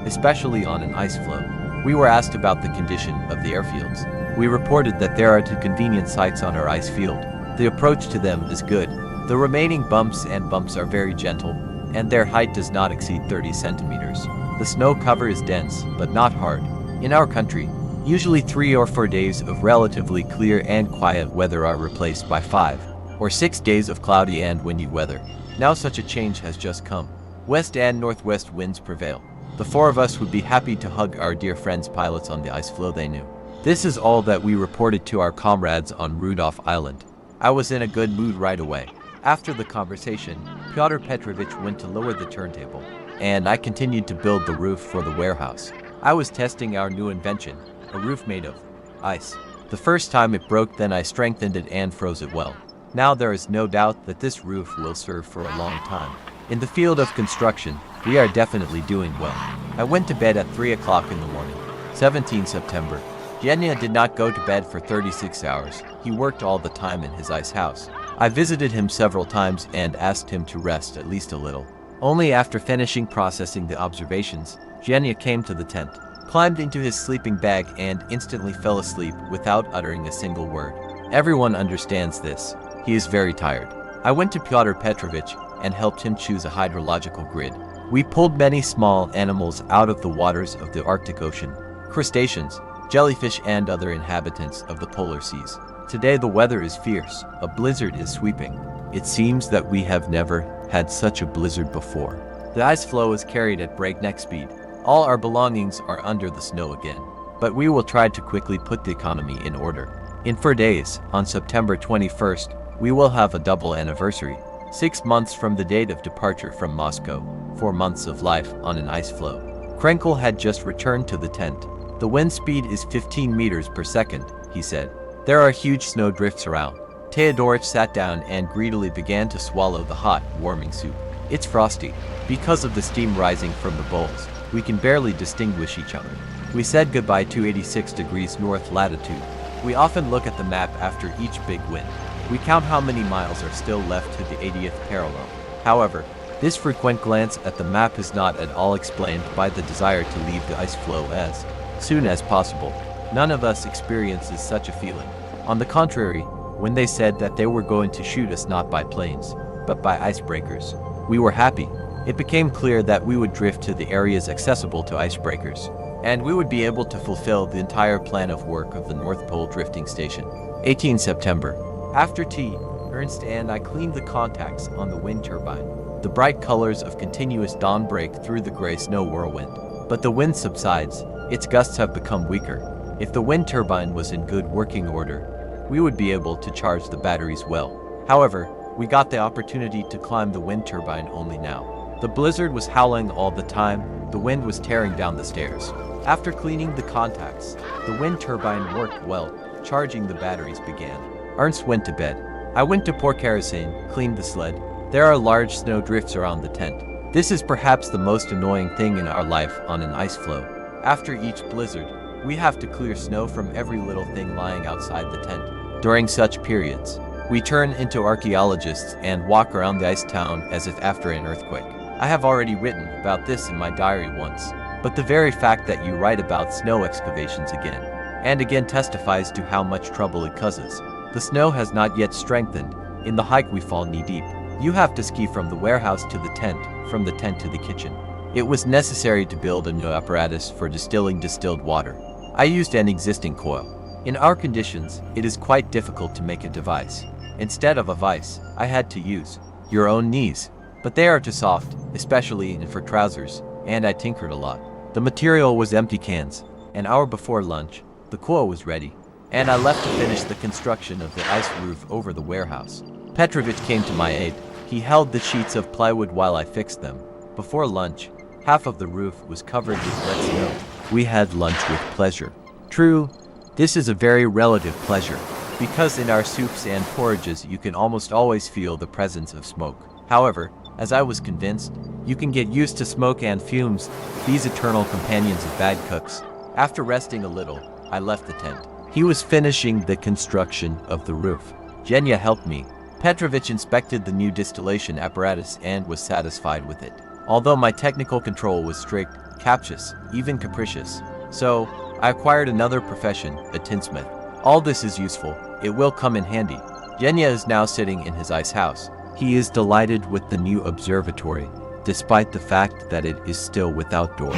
especially on an ice floe. We were asked about the condition of the airfields. We reported that there are 2 convenient sites on our ice field. The approach to them is good. The remaining bumps are very gentle, and their height does not exceed 30 centimeters. The snow cover is dense, but not hard. In our country, usually 3 or 4 days of relatively clear and quiet weather are replaced by 5 or 6 days of cloudy and windy weather. Now such a change has just come. West and northwest winds prevail. The 4 of us would be happy to hug our dear friends pilots on the ice floe they knew. This is all that we reported to our comrades on Rudolph Island. I was in a good mood right away. After the conversation, Pyotr Petrovich went to lower the turntable, and I continued to build the roof for the warehouse. I was testing our new invention, a roof made of ice. The first time it broke, then I strengthened it and froze it well. Now there is no doubt that this roof will serve for a long time. In the field of construction, we are definitely doing well. I went to bed at 3 o'clock in the morning. 17 September. Genya did not go to bed for 36 hours. He worked all the time in his ice house. I visited him several times and asked him to rest at least a little. Only after finishing processing the observations, Genya came to the tent, climbed into his sleeping bag and instantly fell asleep without uttering a single word. Everyone understands this. He is very tired. I went to Pyotr Petrovich and helped him choose a hydrological grid. We pulled many small animals out of the waters of the Arctic Ocean, crustaceans, jellyfish and other inhabitants of the polar seas. Today the weather is fierce. A blizzard is sweeping. It seems that we have never had such a blizzard before. The ice floe is carried at breakneck speed. All our belongings are under the snow again. But we will try to quickly put the economy in order. In 4 days, on September 21st, we will have a double anniversary. 6 months from the date of departure from Moscow. 4 months of life on an ice floe. Krenkel had just returned to the tent. The wind speed is 15 meters per second, he said. There are huge snow drifts around. Teodorich sat down and greedily began to swallow the hot, warming soup. It's frosty. Because of the steam rising from the bowls, we can barely distinguish each other. We said goodbye to 86 degrees north latitude. We often look at the map after each big wind. We count how many miles are still left to the 80th parallel. However, this frequent glance at the map is not at all explained by the desire to leave the ice floe as soon as possible. None of us experiences such a feeling. On the contrary, when they said that they were going to shoot us not by planes, but by icebreakers, we were happy. It became clear that we would drift to the areas accessible to icebreakers, and we would be able to fulfill the entire plan of work of the North Pole Drifting Station. 18 September. After tea, Ernst and I cleaned the contacts on the wind turbine. The bright colors of continuous dawn break through the gray snow whirlwind. But the wind subsides. Its gusts have become weaker. If the wind turbine was in good working order, we would be able to charge the batteries well. However, we got the opportunity to climb the wind turbine only now. The blizzard was howling all the time. The wind was tearing down the stairs. After cleaning the contacts, the wind turbine worked well. Charging the batteries began. Ernst went to bed. I went to pour kerosene, cleaned the sled. There are large snow drifts around the tent. This is perhaps the most annoying thing in our life on an ice floe. After each blizzard, we have to clear snow from every little thing lying outside the tent. During such periods, we turn into archaeologists and walk around the ice town as if after an earthquake. I have already written about this in my diary once, but the very fact that you write about snow excavations again and again testifies to how much trouble it causes. The snow has not yet strengthened. In the hike we fall knee-deep. You have to ski from the warehouse to the tent, from the tent to the kitchen. It was necessary to build a new apparatus for distilling distilled water. I used an existing coil. In our conditions, it is quite difficult to make a device. Instead of a vise, I had to use your own knees. But they are too soft, especially for trousers, and I tinkered a lot. The material was empty cans. An hour before lunch, the coil was ready, and I left to finish the construction of the ice roof over the warehouse. Petrovich came to my aid. He held the sheets of plywood while I fixed them. Before lunch, half of the roof was covered with wet snow. We had lunch with pleasure. True, this is a very relative pleasure, because in our soups and porridges you can almost always feel the presence of smoke. However, as I was convinced, you can get used to smoke and fumes, these eternal companions of bad cooks. After resting a little, I left the tent. He was finishing the construction of the roof. Genya helped me. Petrovich inspected the new distillation apparatus and was satisfied with it. Although my technical control was strict, captious, even capricious. So, I acquired another profession, a tinsmith. All this is useful. It will come in handy. Genya is now sitting in his ice house. He is delighted with the new observatory, despite the fact that it is still without doors.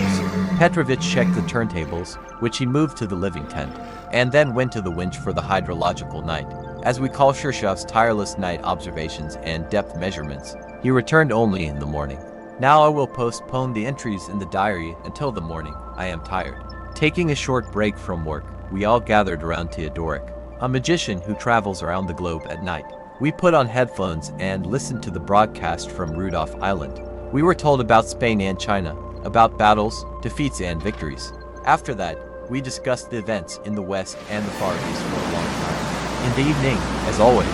Petrovich checked the turntables, which he moved to the living tent, and then went to the winch for the hydrological night, as we call Shirshev's tireless night observations and depth measurements. He returned only in the morning. Now I will postpone the entries in the diary until the morning. I am tired. Taking a short break from work, we all gathered around Theodorik, a magician who travels around the globe at night. We put on headphones and listened to the broadcast from Rudolph Island. We were told about Spain and China, about battles, defeats, and victories. After that, we discussed the events in the West and the Far East for a long time. In the evening, as always,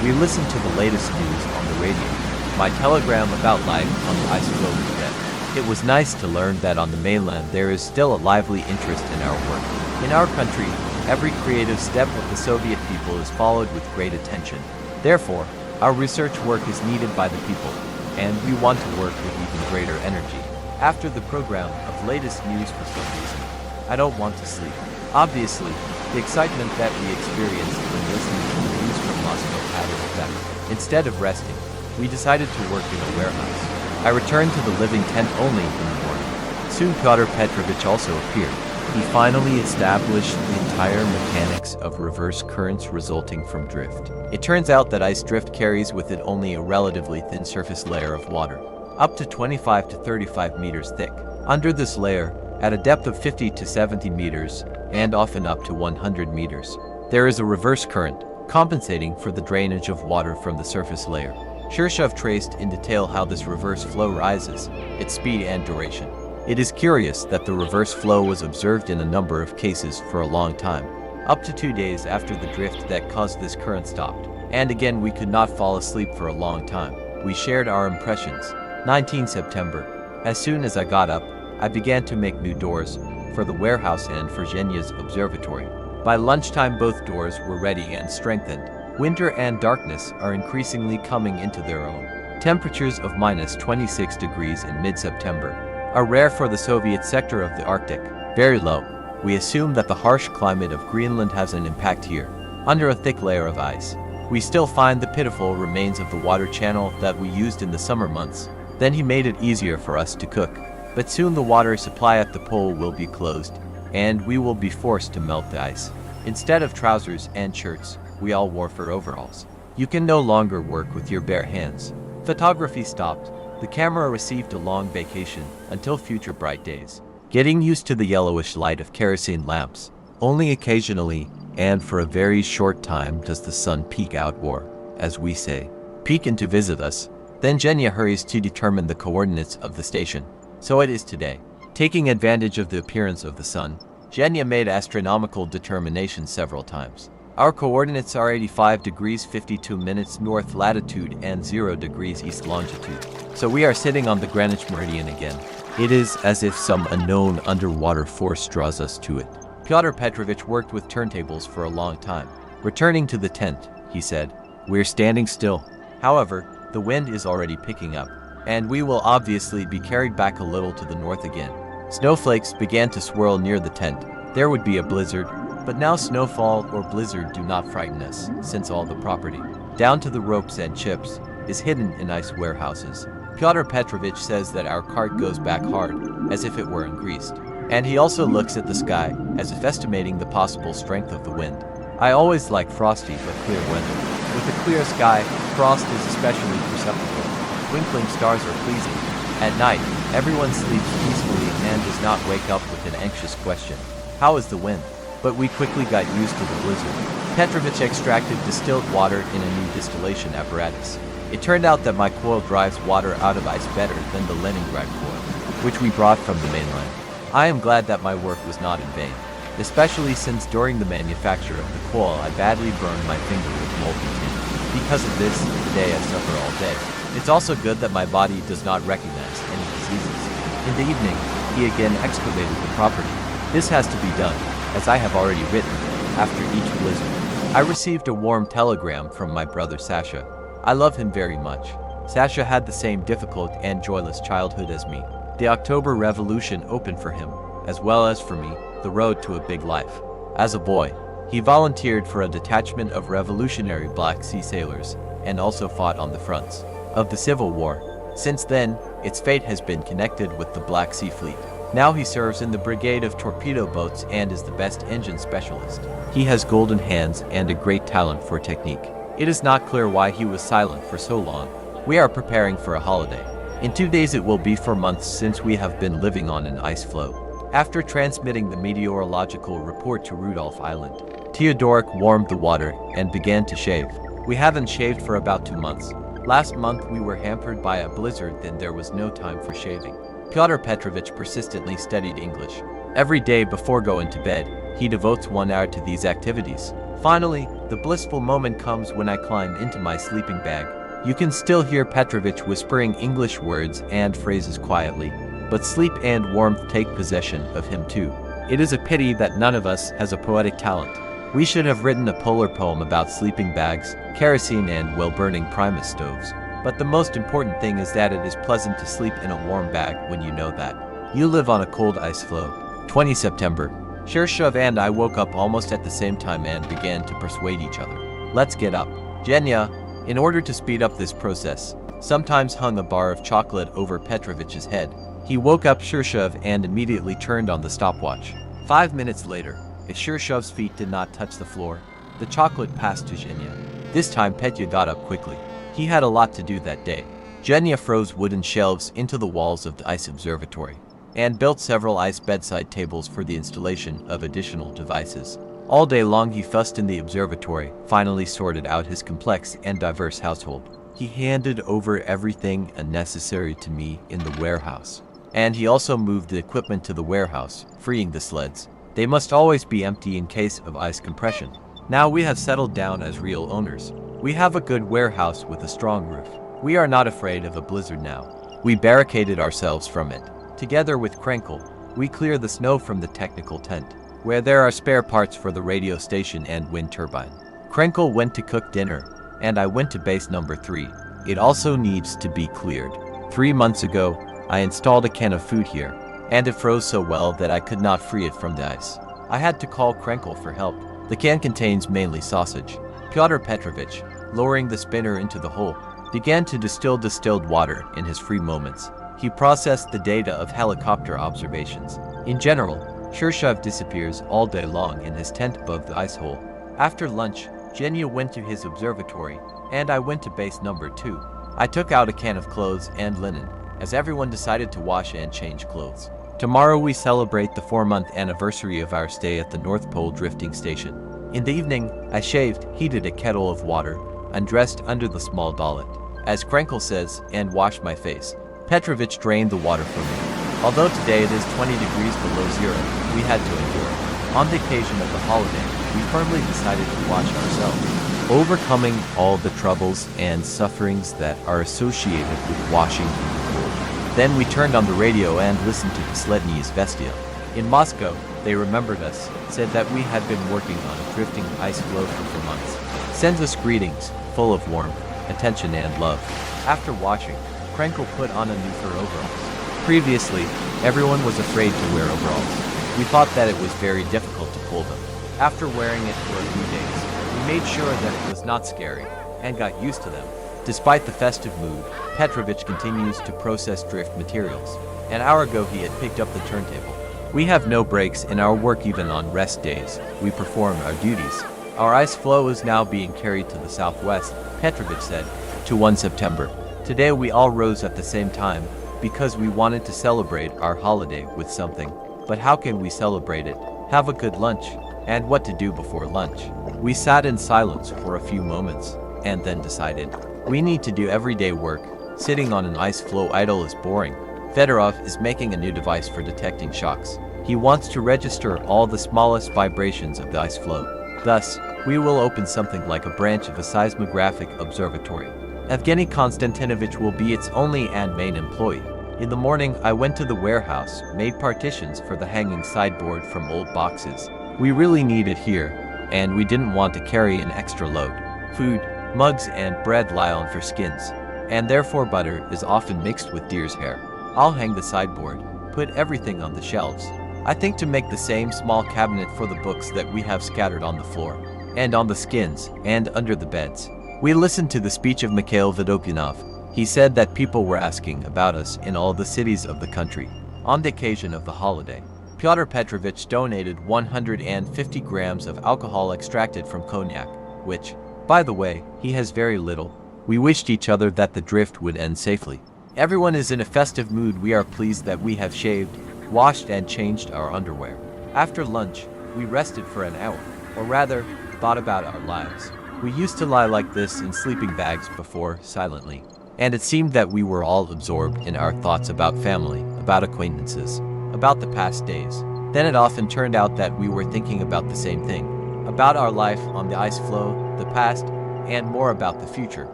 we listened to the latest news on the radio. My telegram about life on the Ice Floe was read. It was nice to learn that on the mainland there is still a lively interest in our work. In our country, every creative step of the Soviet people is followed with great attention. Therefore, our research work is needed by the people, and we want to work with even greater energy. After the program of latest news for some reason, I don't want to sleep. Obviously, the excitement that we experienced when listening to the news from Moscow had an effect. Instead of resting, we decided to work in a warehouse. I returned to the living tent only in the morning. Soon Pyotr Petrovich also appeared. He finally established the entire mechanics of reverse currents resulting from drift. It turns out that ice drift carries with it only a relatively thin surface layer of water, up to 25 to 35 meters thick. Under this layer, at a depth of 50 to 70 meters, and often up to 100 meters, there is a reverse current, compensating for the drainage of water from the surface layer. Shirshov traced in detail how this reverse flow rises, its speed and duration. It is curious that the reverse flow was observed in a number of cases for a long time, up to 2 days after the drift that caused this current stopped. And again, we could not fall asleep for a long time. We shared our impressions. 19 September. As soon as I got up, I began to make new doors for the warehouse and for Genya's observatory. By lunchtime, both doors were ready and strengthened. Winter and darkness are increasingly coming into their own. Temperatures of minus 26 degrees in mid-September are rare for the Soviet sector of the Arctic, very low. We assume that the harsh climate of Greenland has an impact here. Under a thick layer of ice, we still find the pitiful remains of the water channel that we used in the summer months. Then he made it easier for us to cook. But soon the water supply at the pole will be closed, and we will be forced to melt the ice. Instead of trousers and shirts, we all wore fur overalls. You can no longer work with your bare hands. Photography stopped. The camera received a long vacation until future bright days. Getting used to the yellowish light of kerosene lamps. Only occasionally, and for a very short time, does the sun peek out or, as we say, peek in to visit us. Then Genya hurries to determine the coordinates of the station. So it is today. Taking advantage of the appearance of the sun, Genya made astronomical determinations several times. Our coordinates are 85 degrees 52 minutes north latitude and 0 degrees east longitude. So we are sitting on the Greenwich meridian again. It is as if some unknown underwater force draws us to it. Pyotr Petrovich worked with turntables for a long time. Returning to the tent, he said, "We're standing still. However, the wind is already picking up, and we will obviously be carried back a little to the north again." Snowflakes began to swirl near the tent. There would be a blizzard, but now snowfall or blizzard do not frighten us, since all the property, down to the ropes and chips, is hidden in ice warehouses. Pyotr Petrovich says that our cart goes back hard, as if it were ungreased. And he also looks at the sky, as if estimating the possible strength of the wind. I always like frosty but clear weather. With a clear sky, frost is especially perceptible. Twinkling stars are pleasing. At night, everyone sleeps peacefully and does not wake up with an anxious question. How is the wind? But we quickly got used to the blizzard. Dmitrievich extracted distilled water in a new distillation apparatus. It turned out that my coil drives water out of ice better than the Leningrad coil, which we brought from the mainland. I am glad that my work was not in vain, especially since during the manufacture of the coil I badly burned my finger with molten tin. Because of this, today I suffer all day. It's also good that my body does not recognize any diseases. In the evening, he again excavated the property. This has to be done, as I have already written, after each blizzard. I received a warm telegram from my brother Sasha. I love him very much. Sasha had the same difficult and joyless childhood as me. The October Revolution opened for him, as well as for me, the road to a big life. As a boy, he volunteered for a detachment of revolutionary Black Sea sailors, and also fought on the fronts of the Civil War. Since then, its fate has been connected with the Black Sea Fleet. Now he serves in the brigade of torpedo boats and is the best engine specialist. He has golden hands and a great talent for technique. It is not clear why he was silent for so long. We are preparing for a holiday. In 2 days it will be 4 months since we have been living on an ice floe. After transmitting the meteorological report to Rudolph Island, Theodorik warmed the water and began to shave. We haven't shaved for about 2 months. Last month we were hampered by a blizzard, then there was no time for shaving. Pyotr Petrovich persistently studied English. Every day before going to bed, he devotes 1 hour to these activities. Finally, the blissful moment comes when I climb into my sleeping bag. You can still hear Petrovich whispering English words and phrases quietly, but sleep and warmth take possession of him too. It is a pity that none of us has a poetic talent. We should have written a polar poem about sleeping bags, kerosene and well-burning Primus stoves. But the most important thing is that it is pleasant to sleep in a warm bag when you know that you live on a cold ice floe. 20 September. Shirshov and I woke up almost at the same time and began to persuade each other. Let's get up. Genya, in order to speed up this process, sometimes hung a bar of chocolate over Petrovich's head. He woke up Shirshov and immediately turned on the stopwatch. 5 minutes later, as Shirshov's feet did not touch the floor, the chocolate passed to Genya. This time Petya got up quickly. He had a lot to do that day. Genya froze wooden shelves into the walls of the ice observatory and built several ice bedside tables for the installation of additional devices. All day long he fussed in the observatory, finally sorted out his complex and diverse household. He handed over everything unnecessary to me in the warehouse. And he also moved the equipment to the warehouse, freeing the sleds. They must always be empty in case of ice compression. Now we have settled down as real owners. We have a good warehouse with a strong roof. We are not afraid of a blizzard now. We barricaded ourselves from it. Together with Krenkel, we clear the snow from the technical tent, where there are spare parts for the radio station and wind turbine. Krenkel went to cook dinner, and I went to base number 3. It also needs to be cleared. 3 months ago, I installed a can of food here, and it froze so well that I could not free it from the ice. I had to call Krenkel for help. The can contains mainly sausage. Pyotr Petrovich, lowering the spinner into the hole, began to distill distilled water in his free moments. He processed the data of helicopter observations. In general, Shirshov disappears all day long in his tent above the ice hole. After lunch, Genya went to his observatory, and I went to base number 2. I took out a can of clothes and linen, as everyone decided to wash and change clothes. Tomorrow we celebrate the 4-month anniversary of our stay at the North Pole drifting station. In the evening, I shaved, heated a kettle of water, undressed under the small dollet, as Krenkel says, and washed my face. Petrovich drained the water from me. Although today it is 20 degrees below zero, we had to endure. On the occasion of the holiday, we firmly decided to watch ourselves, overcoming all the troubles and sufferings that are associated with washing in the cold. Then we turned on the radio and listened to the Sledny Izvestia. In Moscow, they remembered us, said that we had been working on a drifting ice floe for months. Sends us greetings, full of warmth, attention and love. After washing, Krenkel put on a new fur overalls. Previously, everyone was afraid to wear overalls. We thought that it was very difficult to pull them. After wearing it for a few days, we made sure that it was not scary, and got used to them. Despite the festive mood, Petrovich continues to process drift materials. An hour ago he had picked up the turntable. We have no breaks in our work even on rest days. We perform our duties. Our ice floe is now being carried to the southwest, Petrovich said, to 1 September. Today we all rose at the same time, because we wanted to celebrate our holiday with something. But how can we celebrate it? Have a good lunch. And what to do before lunch? We sat in silence for a few moments, and then decided, we need to do everyday work. Sitting on an Ice Floe idol is boring. Fedorov is making a new device for detecting shocks. He wants to register all the smallest vibrations of the Ice Floe. Thus, we will open something like a branch of a seismographic observatory. Evgeny Konstantinovich will be its only and main employee. In the morning, I went to the warehouse, made partitions for the hanging sideboard from old boxes. We really need it here, and we didn't want to carry an extra load. Food, mugs and bread lie on for skins, and therefore butter is often mixed with deer's hair. I'll hang the sideboard, put everything on the shelves. I think to make the same small cabinet for the books that we have scattered on the floor, and on the skins, and under the beds. We listened to the speech of Mikhail Vodopyanov. He said that people were asking about us in all the cities of the country. On the occasion of the holiday, Pyotr Petrovich donated 150 grams of alcohol extracted from cognac, which, by the way, he has very little. We wished each other that the drift would end safely. Everyone is in a festive mood. We are pleased that we have shaved, washed and changed our underwear. After lunch, we rested for an hour, or rather, thought about our lives. We used to lie like this in sleeping bags before, silently. And it seemed that we were all absorbed in our thoughts about family, about acquaintances, about the past days. Then it often turned out that we were thinking about the same thing, about our life on the Ice Floe, the past, and more about the future.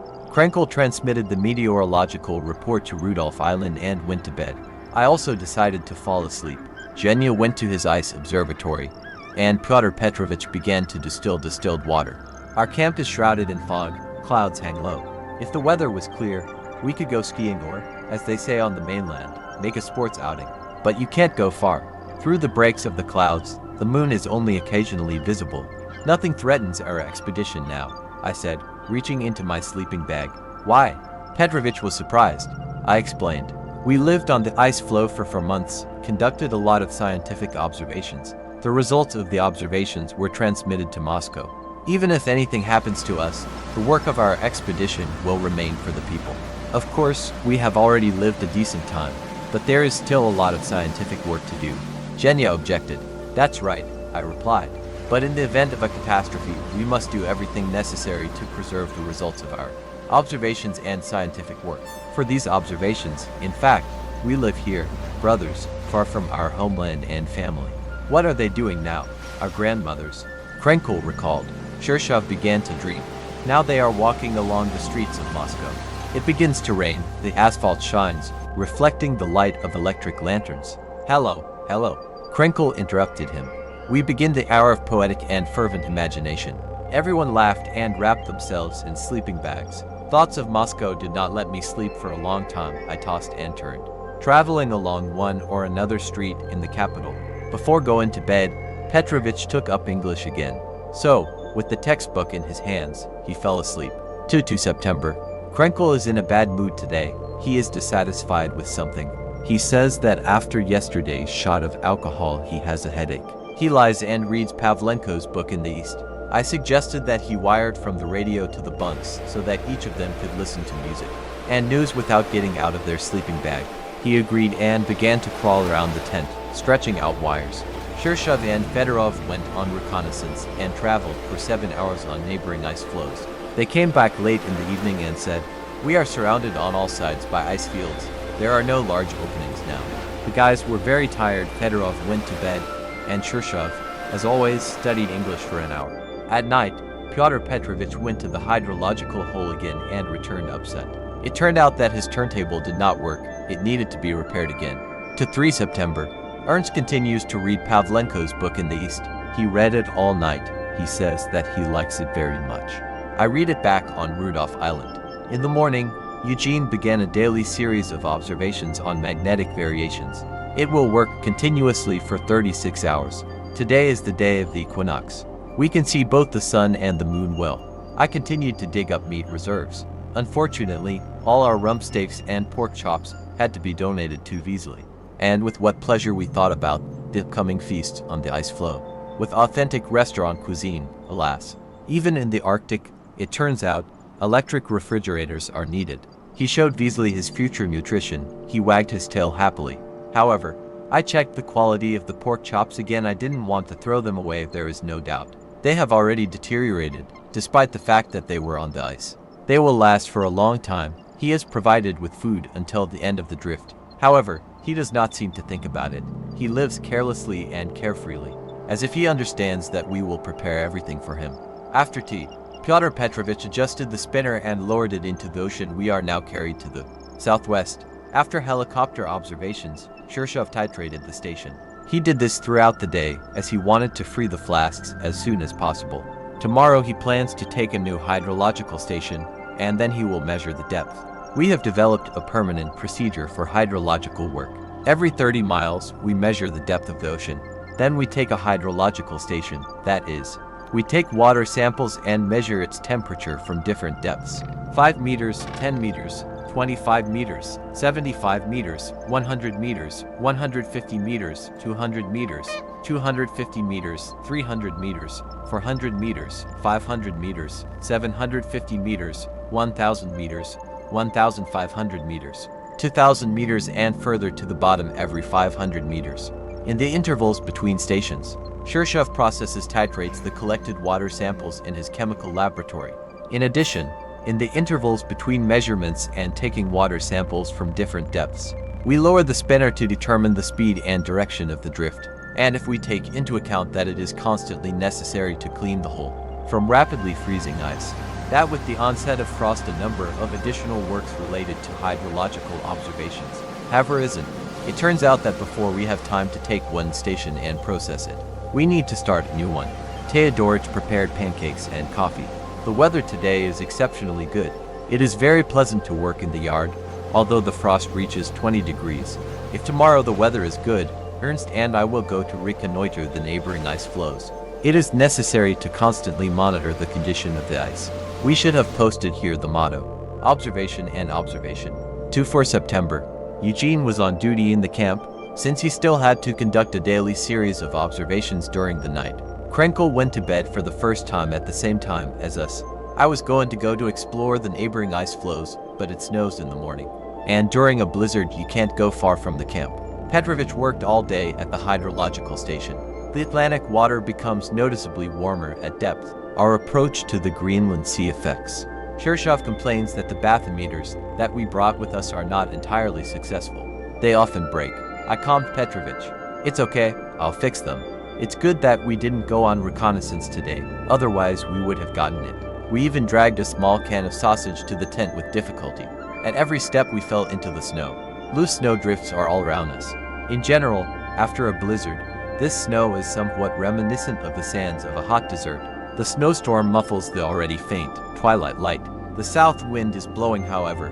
Krenkel transmitted the meteorological report to Rudolph Island and went to bed. I also decided to fall asleep. Genya went to his ice observatory, and Pyotr Petrovich began to distill distilled water. Our camp is shrouded in fog, clouds hang low. If the weather was clear, we could go skiing or, as they say on the mainland, make a sports outing. But you can't go far. Through the breaks of the clouds, the moon is only occasionally visible. Nothing threatens our expedition now, I said, reaching into my sleeping bag. Why? Petrovich was surprised. I explained. We lived on the Ice Floe for 4 months, conducted a lot of scientific observations. The results of the observations were transmitted to Moscow. Even if anything happens to us, the work of our expedition will remain for the people. Of course, we have already lived a decent time, but there is still a lot of scientific work to do. Genya objected. That's right, I replied. But in the event of a catastrophe, we must do everything necessary to preserve the results of our observations and scientific work. For these observations, in fact, we live here, brothers, far from our homeland and family. What are they doing now? Our grandmothers. Krenkel recalled. Shirshov began to dream. Now they are walking along the streets of Moscow. It begins to rain, the asphalt shines, reflecting the light of electric lanterns. Hello, hello. Krenkel interrupted him. We begin the hour of poetic and fervent imagination. Everyone laughed and wrapped themselves in sleeping bags. Thoughts of Moscow did not let me sleep for a long time. I tossed and turned, traveling along one or another street in the capital. Before going to bed, Petrovich took up English again. So, with the textbook in his hands, he fell asleep. 2 September. Krenkel is in a bad mood today. He is dissatisfied with something. He says that after yesterday's shot of alcohol, he has a headache. He lies and reads Pavlenko's book in the East. I suggested that he wired from the radio to the bunks so that each of them could listen to music and news without getting out of their sleeping bag. He agreed and began to crawl around the tent, stretching out wires. Shirshov and Fedorov went on reconnaissance and traveled for 7 hours on neighboring ice floes. They came back late in the evening and said, "We are surrounded on all sides by ice fields. There are no large openings now." The guys were very tired. Fedorov went to bed, and Shirshov, as always, studied English for an hour. At night, Pyotr Petrovich went to the hydrological hole again and returned upset. It turned out that his turntable did not work. It needed to be repaired again. 3 September. Ernst continues to read Pavlenko's book in the East. He read it all night. He says that he likes it very much. I read it back on Rudolph Island. In the morning, Eugene began a daily series of observations on magnetic variations. It will work continuously for 36 hours. Today is the day of the equinox. We can see both the sun and the moon well. I continued to dig up meat reserves. Unfortunately, all our rump steaks and pork chops had to be donated to Vesely. And with what pleasure we thought about the upcoming feast on the Ice Floe. With authentic restaurant cuisine, alas. Even in the Arctic, it turns out, electric refrigerators are needed. He showed Weasley his future nutrition. He wagged his tail happily. However, I checked the quality of the pork chops again. I didn't want to throw them away, there is no doubt. They have already deteriorated, despite the fact that they were on the ice. They will last for a long time. He is provided with food until the end of the drift. However, he does not seem to think about it. He lives carelessly and carefreely, as if he understands that we will prepare everything for him. After tea, Pyotr Petrovich adjusted the spinner and lowered it into the ocean. We are now carried to the southwest. After helicopter observations, Shirshov titrated the station. He did this throughout the day, as he wanted to free the flasks as soon as possible. Tomorrow he plans to take a new hydrological station, and then he will measure the depth. We have developed a permanent procedure for hydrological work. Every 30 miles, we measure the depth of the ocean. Then we take a hydrological station, that is, we take water samples and measure its temperature from different depths. 5 meters, 10 meters, 25 meters, 75 meters, 100 meters, 150 meters, 200 meters, 250 meters, 300 meters, 400 meters, 500 meters, 750 meters, 1000 meters, 1500 meters, 2000 meters and further to the bottom every 500 meters. In the intervals between stations, Shirshov processes titrates the collected water samples in his chemical laboratory. In addition, in the intervals between measurements and taking water samples from different depths, we lower the spinner to determine the speed and direction of the drift, and if we take into account that it is constantly necessary to clean the hull from rapidly freezing ice, that with the onset of frost a number of additional works related to hydrological observations have arisen. It turns out that before we have time to take one station and process it, we need to start a new one. Teodorich prepared pancakes and coffee. The weather today is exceptionally good. It is very pleasant to work in the yard, although the frost reaches 20 degrees. If tomorrow the weather is good, Ernst and I will go to reconnoiter the neighboring ice floes. It is necessary to constantly monitor the condition of the ice. We should have posted here the motto, observation and observation. 2 September. Eugene was on duty in the camp, since he still had to conduct a daily series of observations during the night. Krenkel went to bed for the first time at the same time as us. I was going to go to explore the neighboring ice floes, but it snows in the morning, and during a blizzard you can't go far from the camp. Petrovich worked all day at the hydrological station. The Atlantic water becomes noticeably warmer at depth. Our approach to the Greenland Sea effects. Shirshov complains that the bathymeters that we brought with us are not entirely successful. They often break. I calmed Petrovich. It's okay, I'll fix them. It's good that we didn't go on reconnaissance today, otherwise we would have gotten it. We even dragged a small can of sausage to the tent with difficulty. At every step we fell into the snow. Loose snow drifts are all around us. In general, after a blizzard, this snow is somewhat reminiscent of the sands of a hot desert. The snowstorm muffles the already faint twilight light. The south wind is blowing, however.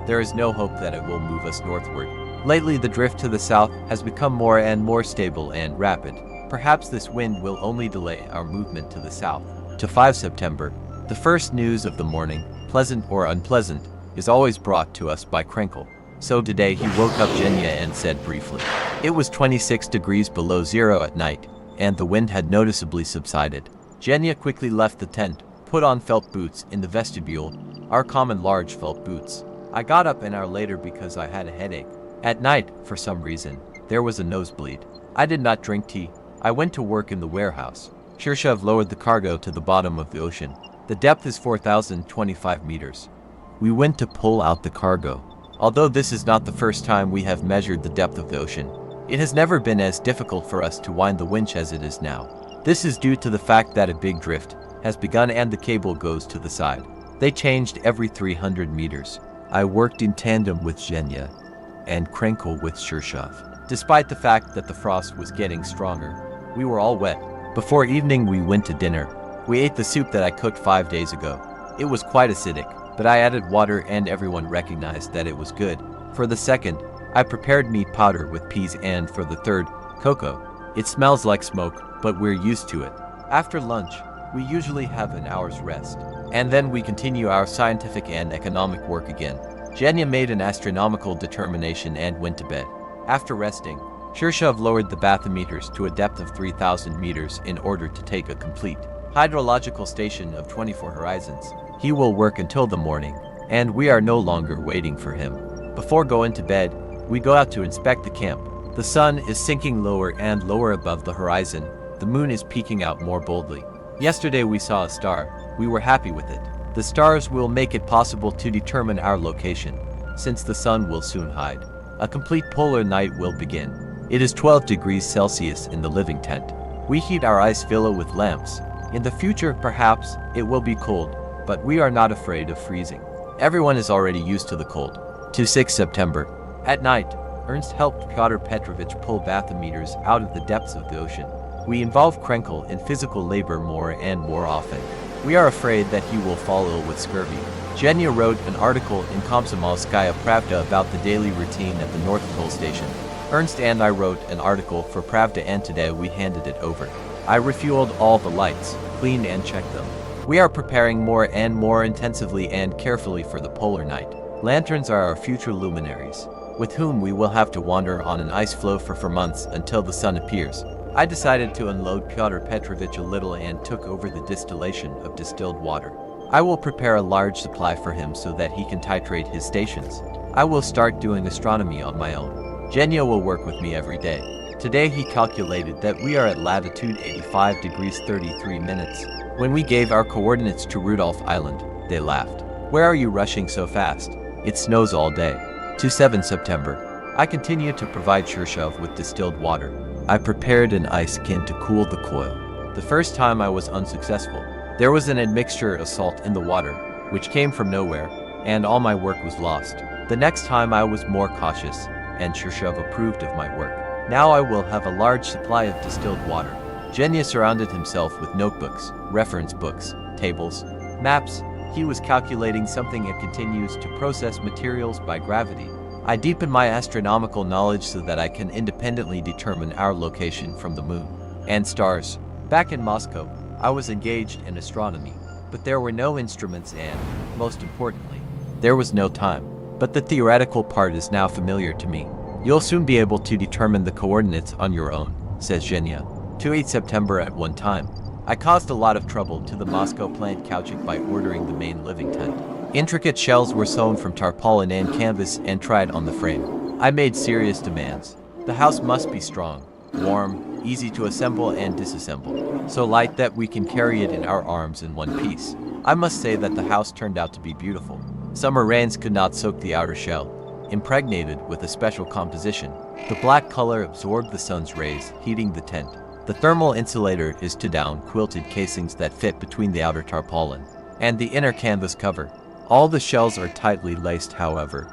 There is no hope that it will move us northward. Lately the drift to the south has become more and more stable and rapid. Perhaps this wind will only delay our movement to the south. To 5 September, the first news of the morning, pleasant or unpleasant, is always brought to us by Krenkel. So today he woke up Genya and said briefly. It was 26 degrees below zero at night, and the wind had noticeably subsided. Genya quickly left the tent, put on felt boots in the vestibule, our common large felt boots. I got up an hour later because I had a headache. At night, for some reason, there was a nosebleed. I did not drink tea. I went to work in the warehouse. Shirshov lowered the cargo to the bottom of the ocean. The depth is 4,025 meters. We went to pull out the cargo. Although this is not the first time we have measured the depth of the ocean, it has never been as difficult for us to wind the winch as it is now. This is due to the fact that a big drift has begun and the cable goes to the side. They changed every 300 meters. I worked in tandem with Genya and Krenkel with Shirshov. Despite the fact that the frost was getting stronger, we were all wet. Before evening we went to dinner. We ate the soup that I cooked 5 days ago. It was quite acidic, but I added water and everyone recognized that it was good. For the second, I prepared meat powder with peas, and for the third, cocoa. It smells like smoke, but we're used to it. After lunch, we usually have an hour's rest, and then we continue our scientific and economic work again. Genya made an astronomical determination and went to bed. After resting, Shirshov lowered the bathymeters to a depth of 3,000 meters in order to take a complete hydrological station of 24 horizons. He will work until the morning, and we are no longer waiting for him. Before going to bed, we go out to inspect the camp. The sun is sinking lower and lower above the horizon. The moon is peeking out more boldly. Yesterday we saw a star. We were happy with it. The stars will make it possible to determine our location, since the sun will soon hide. A complete polar night will begin. It is 12 degrees Celsius in the living tent. We heat our ice villa with lamps. In the future, perhaps, it will be cold, but we are not afraid of freezing. Everyone is already used to the cold. To 6 September. At night, Ernst helped Pyotr Petrovich pull bathymeters out of the depths of the ocean. We involve Krenkel in physical labor more and more often. We are afraid that he will fall ill with scurvy. Zhenya wrote an article in Komsomolskaya Pravda about the daily routine at the North Pole station. Ernst and I wrote an article for Pravda and today we handed it over. I refueled all the lights, cleaned and checked them. We are preparing more and more intensively and carefully for the polar night. Lanterns are our future luminaries, with whom we will have to wander on an ice floe for months until the sun appears. I decided to unload Pyotr Petrovich a little and took over the distillation of distilled water. I will prepare a large supply for him so that he can titrate his stations. I will start doing astronomy on my own. Zhenya will work with me every day. Today he calculated that we are at latitude 85 degrees 33 minutes. When we gave our coordinates to Rudolph Island, they laughed. "Where are you rushing so fast? It snows all day." To 7 September. I continue to provide Chershov with distilled water. I prepared an ice skin to cool the coil. The first time I was unsuccessful. There was an admixture of salt in the water, which came from nowhere, and all my work was lost. The next time I was more cautious, and Chershov approved of my work. Now I will have a large supply of distilled water. Zhenya surrounded himself with notebooks, reference books, tables, maps. He was calculating something and continues to process materials by gravity. I deepen my astronomical knowledge so that I can independently determine our location from the moon and stars. Back in Moscow, I was engaged in astronomy, but there were no instruments and, most importantly, there was no time. But the theoretical part is now familiar to me. You'll soon be able to determine the coordinates on your own, says Zhenya. To 8 September at one time. I caused a lot of trouble to the Moscow plant Kauchik by ordering the main living tent. Intricate shells were sewn from tarpaulin and canvas and tried on the frame. I made serious demands. The house must be strong, warm, easy to assemble and disassemble, so light that we can carry it in our arms in one piece. I must say that the house turned out to be beautiful. Summer rains could not soak the outer shell, impregnated with a special composition. The black color absorbed the sun's rays, heating the tent. The thermal insulator is to down quilted casings that fit between the outer tarpaulin and the inner canvas cover. All the shells are tightly laced, however.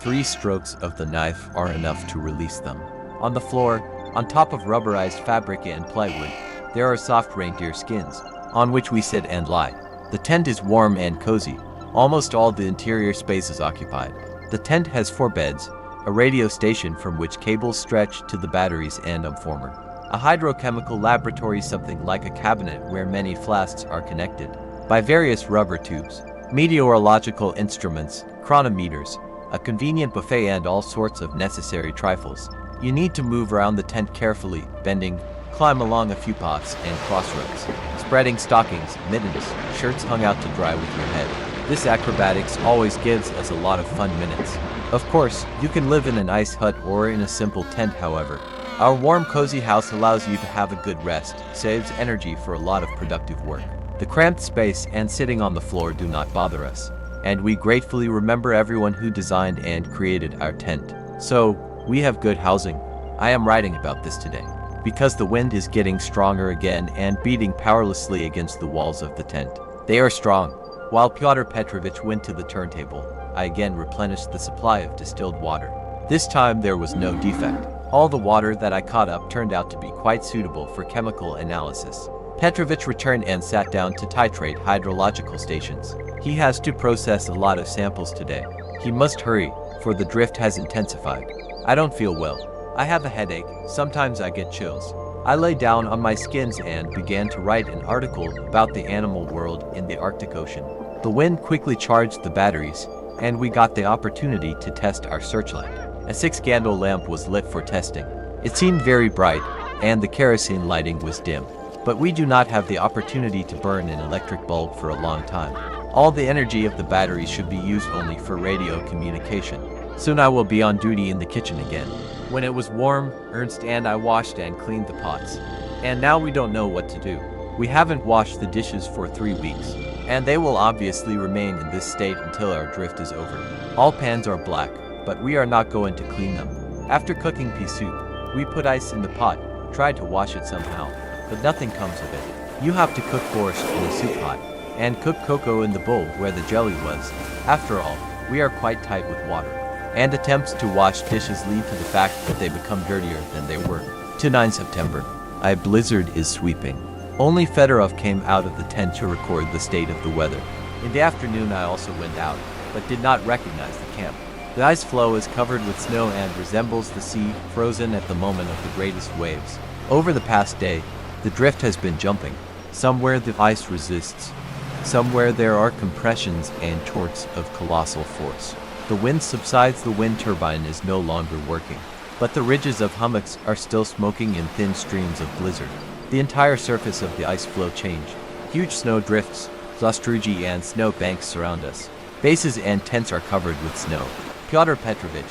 3 strokes of the knife are enough to release them. On the floor, on top of rubberized fabric and plywood, there are soft reindeer skins, on which we sit and lie. The tent is warm and cozy. Almost all the interior space is occupied. The tent has 4 beds, a radio station from which cables stretch to the batteries and umformer. A hydrochemical laboratory, something like a cabinet where many flasks are connected by various rubber tubes, meteorological instruments, chronometers, a convenient buffet and all sorts of necessary trifles. You need to move around the tent carefully, bending, climb along a few pots and crossroads, spreading stockings, mittens, shirts hung out to dry with your head. This acrobatics always gives us a lot of fun minutes. Of course, you can live in an ice hut or in a simple tent, however. Our warm, cozy house allows you to have a good rest, saves energy for a lot of productive work. The cramped space and sitting on the floor do not bother us, and we gratefully remember everyone who designed and created our tent. So, we have good housing. I am writing about this today, because the wind is getting stronger again and beating powerlessly against the walls of the tent. They are strong. While Pyotr Petrovich went to the turntable, I again replenished the supply of distilled water. This time there was no defect. All the water that I caught up turned out to be quite suitable for chemical analysis. Petrovich returned and sat down to titrate hydrological stations. He has to process a lot of samples today. He must hurry, for the drift has intensified. I don't feel well. I have a headache, sometimes I get chills. I lay down on my skins and began to write an article about the animal world in the Arctic Ocean. The wind quickly charged the batteries, and we got the opportunity to test our searchlight. A 6-candle lamp was lit for testing. It seemed very bright, and the kerosene lighting was dim. But we do not have the opportunity to burn an electric bulb for a long time. All the energy of the batteries should be used only for radio communication. Soon I will be on duty in the kitchen again. When it was warm, Ernst and I washed and cleaned the pots. And now we don't know what to do. We haven't washed the dishes for 3 weeks, and they will obviously remain in this state until our drift is over. All pans are black, but we are not going to clean them. After cooking pea soup, we put ice in the pot, tried to wash it somehow, but nothing comes of it. You have to cook borscht in a soup pot, and cook cocoa in the bowl where the jelly was. After all, we are quite tight with water, and attempts to wash dishes lead to the fact that they become dirtier than they were. To 9 September, a blizzard is sweeping. Only Fedorov came out of the tent to record the state of the weather. In the afternoon I also went out, but did not recognize the camp. The ice floe is covered with snow and resembles the sea, frozen at the moment of the greatest waves. Over the past day, the drift has been jumping. Somewhere the ice resists. Somewhere there are compressions and torques of colossal force. The wind subsides, the wind turbine is no longer working, but the ridges of hummocks are still smoking in thin streams of blizzard. The entire surface of the ice floe changed. Huge snow drifts, sastrugi and snow banks surround us. Bases and tents are covered with snow. Pyotr Petrovich,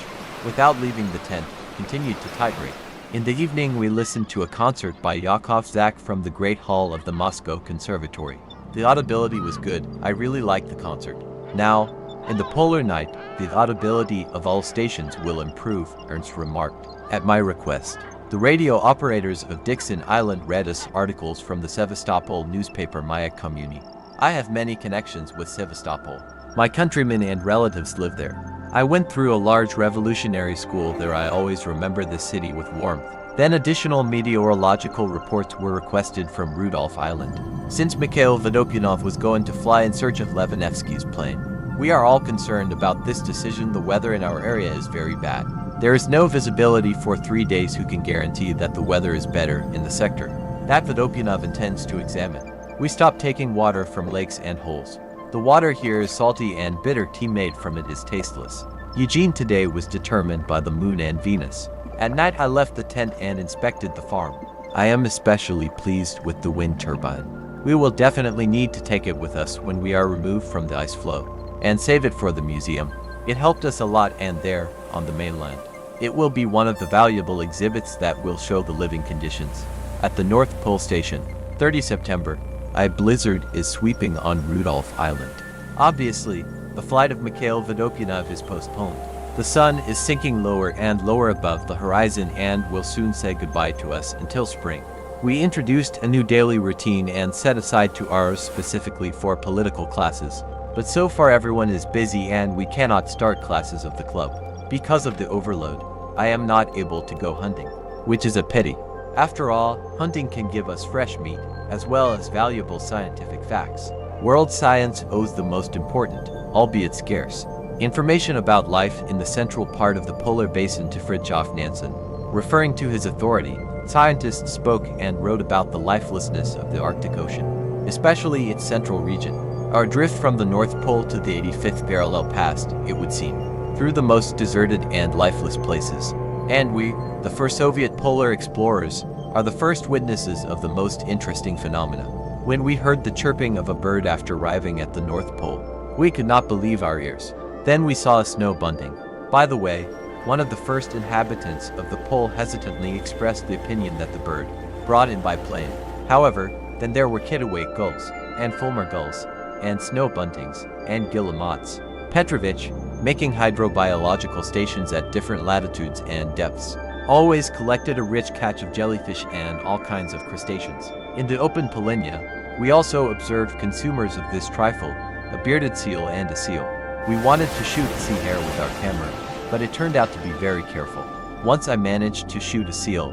without leaving the tent, continued to titrate. In the evening we listened to a concert by Yakov Zak from the Great Hall of the Moscow Conservatory. The audibility was good. I really liked the concert. Now, in the polar night, the audibility of all stations will improve, Ernst remarked. At my request, the radio operators of Dixon Island read us articles from the Sevastopol newspaper Maya Kommuni. I have many connections with Sevastopol. My countrymen and relatives live there. I went through a large revolutionary school there. I always remember the city with warmth. Then additional meteorological reports were requested from Rudolph Island, since Mikhail Vodopyanov was going to fly in search of Levanevsky's plane. We are all concerned about this decision. The weather in our area is very bad. There is no visibility for 3 days. Who can guarantee that the weather is better in the sector? That Vodopyanov intends to examine. We stopped taking water from lakes and holes. The water here is salty and bitter. Tea made from it is tasteless. Eugene today was determined by the moon and Venus. At night I left the tent and inspected the farm. I am especially pleased with the wind turbine. We will definitely need to take it with us when we are removed from the ice floe, and save it for the museum. It helped us a lot, and there, on the mainland, it will be one of the valuable exhibits that will show the living conditions. At the North Pole Station, 30 September, a blizzard is sweeping on Rudolph Island. Obviously, the flight of Mikhail Vodopyanov is postponed. The sun is sinking lower and lower above the horizon and will soon say goodbye to us until spring. We introduced a new daily routine and set aside 2 hours specifically for political classes. But so far everyone is busy and we cannot start classes of the club. Because of the overload, I am not able to go hunting, which is a pity. After all, hunting can give us fresh meat, as well as valuable scientific facts. World science owes the most important, albeit scarce, information about life in the central part of the polar basin to Fridtjof Nansen. Referring to his authority, scientists spoke and wrote about the lifelessness of the Arctic Ocean, especially its central region. Our drift from the North Pole to the 85th parallel passed, it would seem, through the most deserted and lifeless places. And we, the first Soviet polar explorers, are the first witnesses of the most interesting phenomena. When we heard the chirping of a bird after arriving at the North Pole, we could not believe our ears. Then we saw a snow bunting. By the way, one of the first inhabitants of the pole hesitantly expressed the opinion that the bird, brought in by plane. However, then there were kittiwake gulls, and fulmar gulls, and snow buntings, and guillemots. Petrovich, making hydrobiological stations at different latitudes and depths, always collected a rich catch of jellyfish and all kinds of crustaceans. In the open Polinia, we also observed consumers of this trifle, a bearded seal and a seal. We wanted to shoot a sea hare with our camera, but it turned out to be very careful. Once I managed to shoot a seal,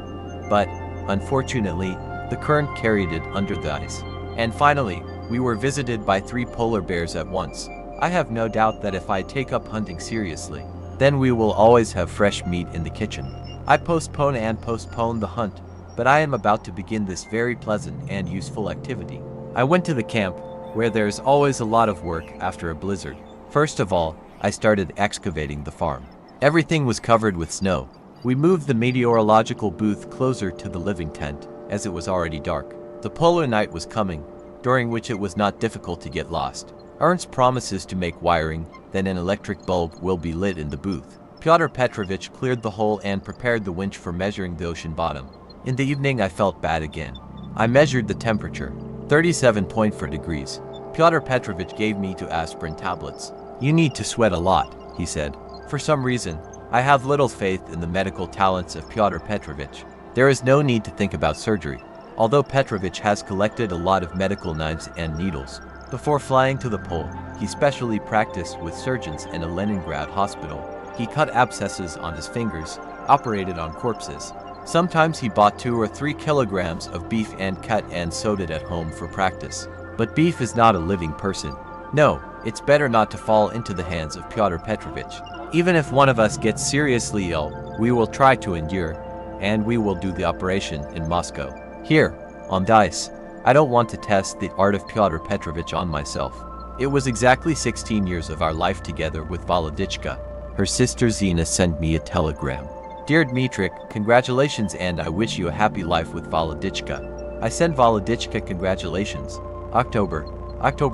but, unfortunately, the current carried it under the ice. And finally, we were visited by 3 polar bears at once. I have no doubt that if I take up hunting seriously, then we will always have fresh meat in the kitchen. I postpone the hunt, but I am about to begin this very pleasant and useful activity. I went to the camp, where there's always a lot of work after a blizzard. First of all, I started excavating the farm. Everything was covered with snow. We moved the meteorological booth closer to the living tent, as it was already dark. The polar night was coming, during which it was not difficult to get lost. Ernst promises to make wiring, then an electric bulb will be lit in the booth. Pyotr Petrovich cleared the hole and prepared the winch for measuring the ocean bottom. In the evening I felt bad again. I measured the temperature, 37.4 degrees. Pyotr Petrovich gave me 2 aspirin tablets. "You need to sweat a lot," he said. For some reason, I have little faith in the medical talents of Pyotr Petrovich. There is no need to think about surgery. Although Petrovich has collected a lot of medical knives and needles. Before flying to the pole, he specially practiced with surgeons in a Leningrad hospital. He cut abscesses on his fingers, operated on corpses. Sometimes he bought 2 or 3 kilograms of beef and cut and sewed it at home for practice. But beef is not a living person. No, it's better not to fall into the hands of Pyotr Petrovich. Even if one of us gets seriously ill, we will try to endure, and we will do the operation in Moscow. Here, on Dice, I don't want to test the art of Pyotr Petrovich on myself. It was exactly 16 years of our life together with Volodichka. Her sister Zina sent me a telegram. "Dear Dmitrievich, congratulations and I wish you a happy life with Volodichka." I sent Volodichka congratulations. October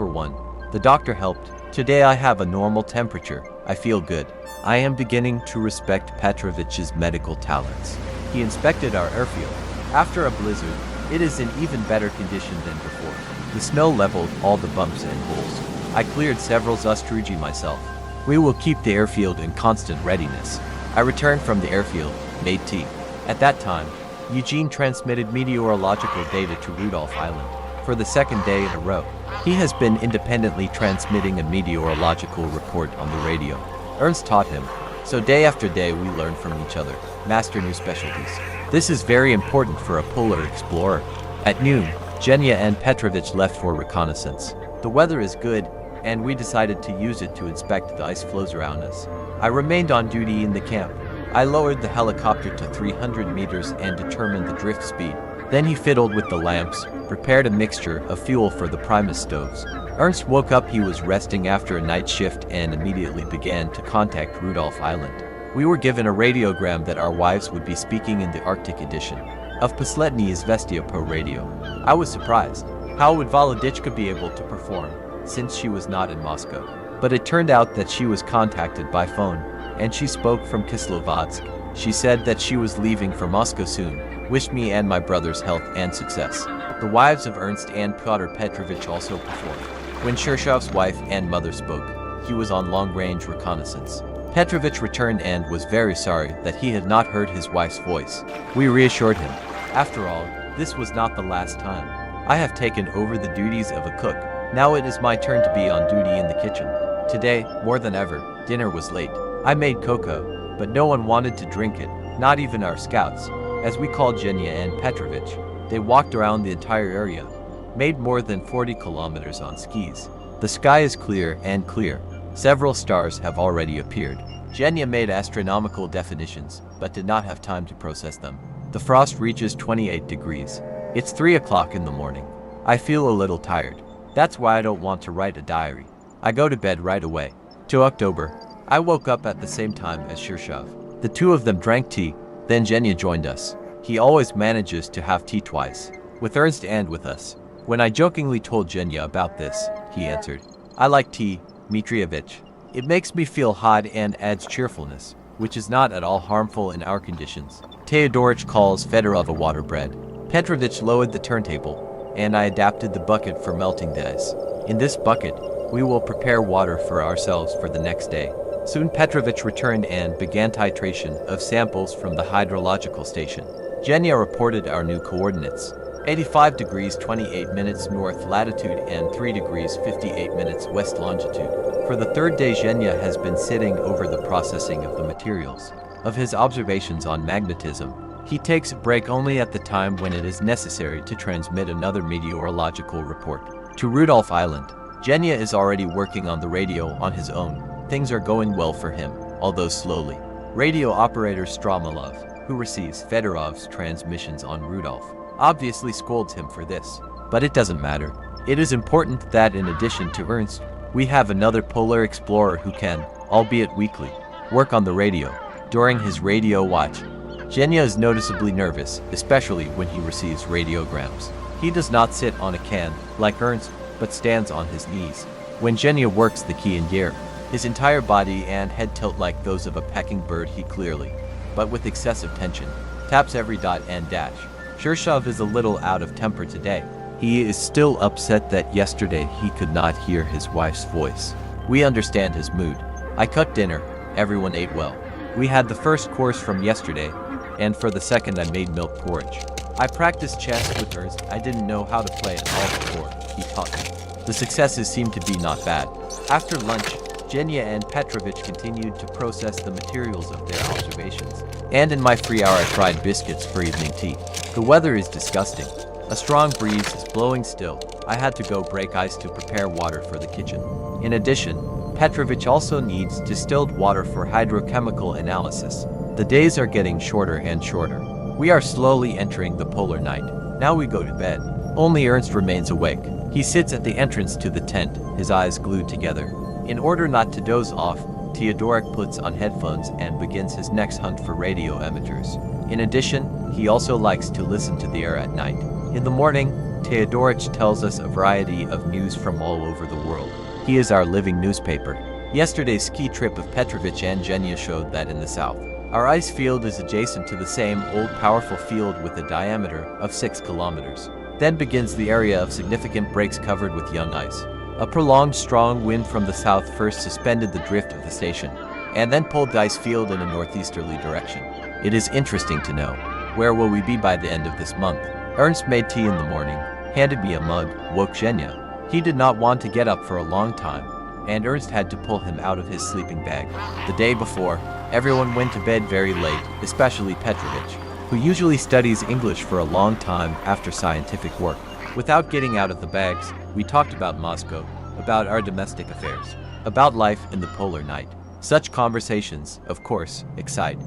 1. The doctor helped. Today I have a normal temperature. I feel good. I am beginning to respect Petrovich's medical talents. He inspected our airfield. After a blizzard, it is in even better condition than before. The snow leveled all the bumps and holes. I cleared several sastrugi myself. We will keep the airfield in constant readiness. I returned from the airfield, made tea. At that time, Eugene transmitted meteorological data to Rudolph Island. For the 2nd day in a row, he has been independently transmitting a meteorological report on the radio. Ernst taught him, so day after day we learn from each other, master new specialties. This is very important for a polar explorer. At noon, Genya and Petrovich left for reconnaissance. The weather is good, and we decided to use it to inspect the ice floes around us. I remained on duty in the camp. I lowered the helicopter to 300 meters and determined the drift speed. Then he fiddled with the lamps, prepared a mixture of fuel for the Primus stoves. Ernst woke up. He was resting after a night shift and immediately began to contact Rudolph Island. We were given a radiogram that our wives would be speaking in the Arctic edition of Posledny Izvestia Pro Radio. I was surprised. How would Volodichka be able to perform, since she was not in Moscow? But it turned out that she was contacted by phone, and she spoke from Kislovodsk. She said that she was leaving for Moscow soon, wished me and my brothers health and success. The wives of Ernst and Pyotr Petrovich also performed. When Shershov's wife and mother spoke, he was on long-range reconnaissance. Petrovich returned and was very sorry that he had not heard his wife's voice. We reassured him. After all, this was not the last time. I have taken over the duties of a cook. Now it is my turn to be on duty in the kitchen. Today, more than ever, dinner was late. I made cocoa, but no one wanted to drink it, not even our scouts, as we called Genya and Petrovich. They walked around the entire area, made more than 40 kilometers on skis. The sky is clear and clear. Several stars have already appeared. Genya made astronomical definitions, but did not have time to process them. The frost reaches 28 degrees. It's 3 o'clock in the morning. I feel a little tired. That's why I don't want to write a diary. I go to bed right away. To October, I woke up at the same time as Shirshov. The two of them drank tea, then Genya joined us. He always manages to have tea twice, with Ernst and with us. When I jokingly told Genya about this, he answered, "I like tea, Dmitrievich. It makes me feel hot and adds cheerfulness, which is not at all harmful in our conditions." Teodorich calls Fedorov a water bread. Petrovich lowered the turntable, and I adapted the bucket for melting the ice. In this bucket, we will prepare water for ourselves for the next day. Soon Petrovich returned and began titration of samples from the hydrological station. Genya reported our new coordinates: 85 degrees 28 minutes north latitude and 3 degrees 58 minutes west longitude. For the 3rd day, Genya has been sitting over the processing of the materials of his observations on magnetism. He takes a break only at the time when it is necessary to transmit another meteorological report to Rudolph Island. Genya is already working on the radio on his own. Things are going well for him, although slowly. Radio operator Stromalov, who receives Fedorov's transmissions on Rudolph, obviously scolds him for this. But it doesn't matter. It is important that in addition to Ernst, we have another polar explorer who can, albeit weakly, work on the radio. During his radio watch, Genya is noticeably nervous, especially when he receives radiograms. He does not sit on a can, like Ernst, but stands on his knees. When Genya works the key in gear, his entire body and head tilt like those of a pecking bird. He clearly, but with excessive tension, taps every dot and dash. Shirshov is a little out of temper today. He is still upset that yesterday he could not hear his wife's voice. We understand his mood. I cooked dinner. Everyone ate well. We had the first course from yesterday, and for the second I made milk porridge. I practiced chess with Ernst. I didn't know how to play at all before. He taught me. The successes seemed to be not bad. After lunch, Genya and Petrovich continued to process the materials of their observations. And in my free hour I fried biscuits for evening tea. The weather is disgusting. A strong breeze is blowing still. I had to go break ice to prepare water for the kitchen. In addition, Petrovich also needs distilled water for hydrochemical analysis. The days are getting shorter and shorter. We are slowly entering the polar night. Now we go to bed. Only Ernst remains awake. He sits at the entrance to the tent, his eyes glued together. In order not to doze off, Teodorik puts on headphones and begins his next hunt for radio emitters. In addition, he also likes to listen to the air at night. In the morning, Teodorik tells us a variety of news from all over the world. He is our living newspaper. Yesterday's ski trip of Petrovich and Genya showed that in the south, our ice field is adjacent to the same old powerful field with a diameter of 6 kilometers. Then begins the area of significant breaks covered with young ice. A prolonged strong wind from the south first suspended the drift of the station, and then pulled the ice field in a northeasterly direction. It is interesting to know, where will we be by the end of this month? Ernst made tea in the morning, handed me a mug, woke Genya. He did not want to get up for a long time, and Ernst had to pull him out of his sleeping bag. The day before, everyone went to bed very late, especially Petrovich, who usually studies English for a long time after scientific work. Without getting out of the bags, we talked about Moscow, about our domestic affairs, about life in the polar night. Such conversations, of course, excite.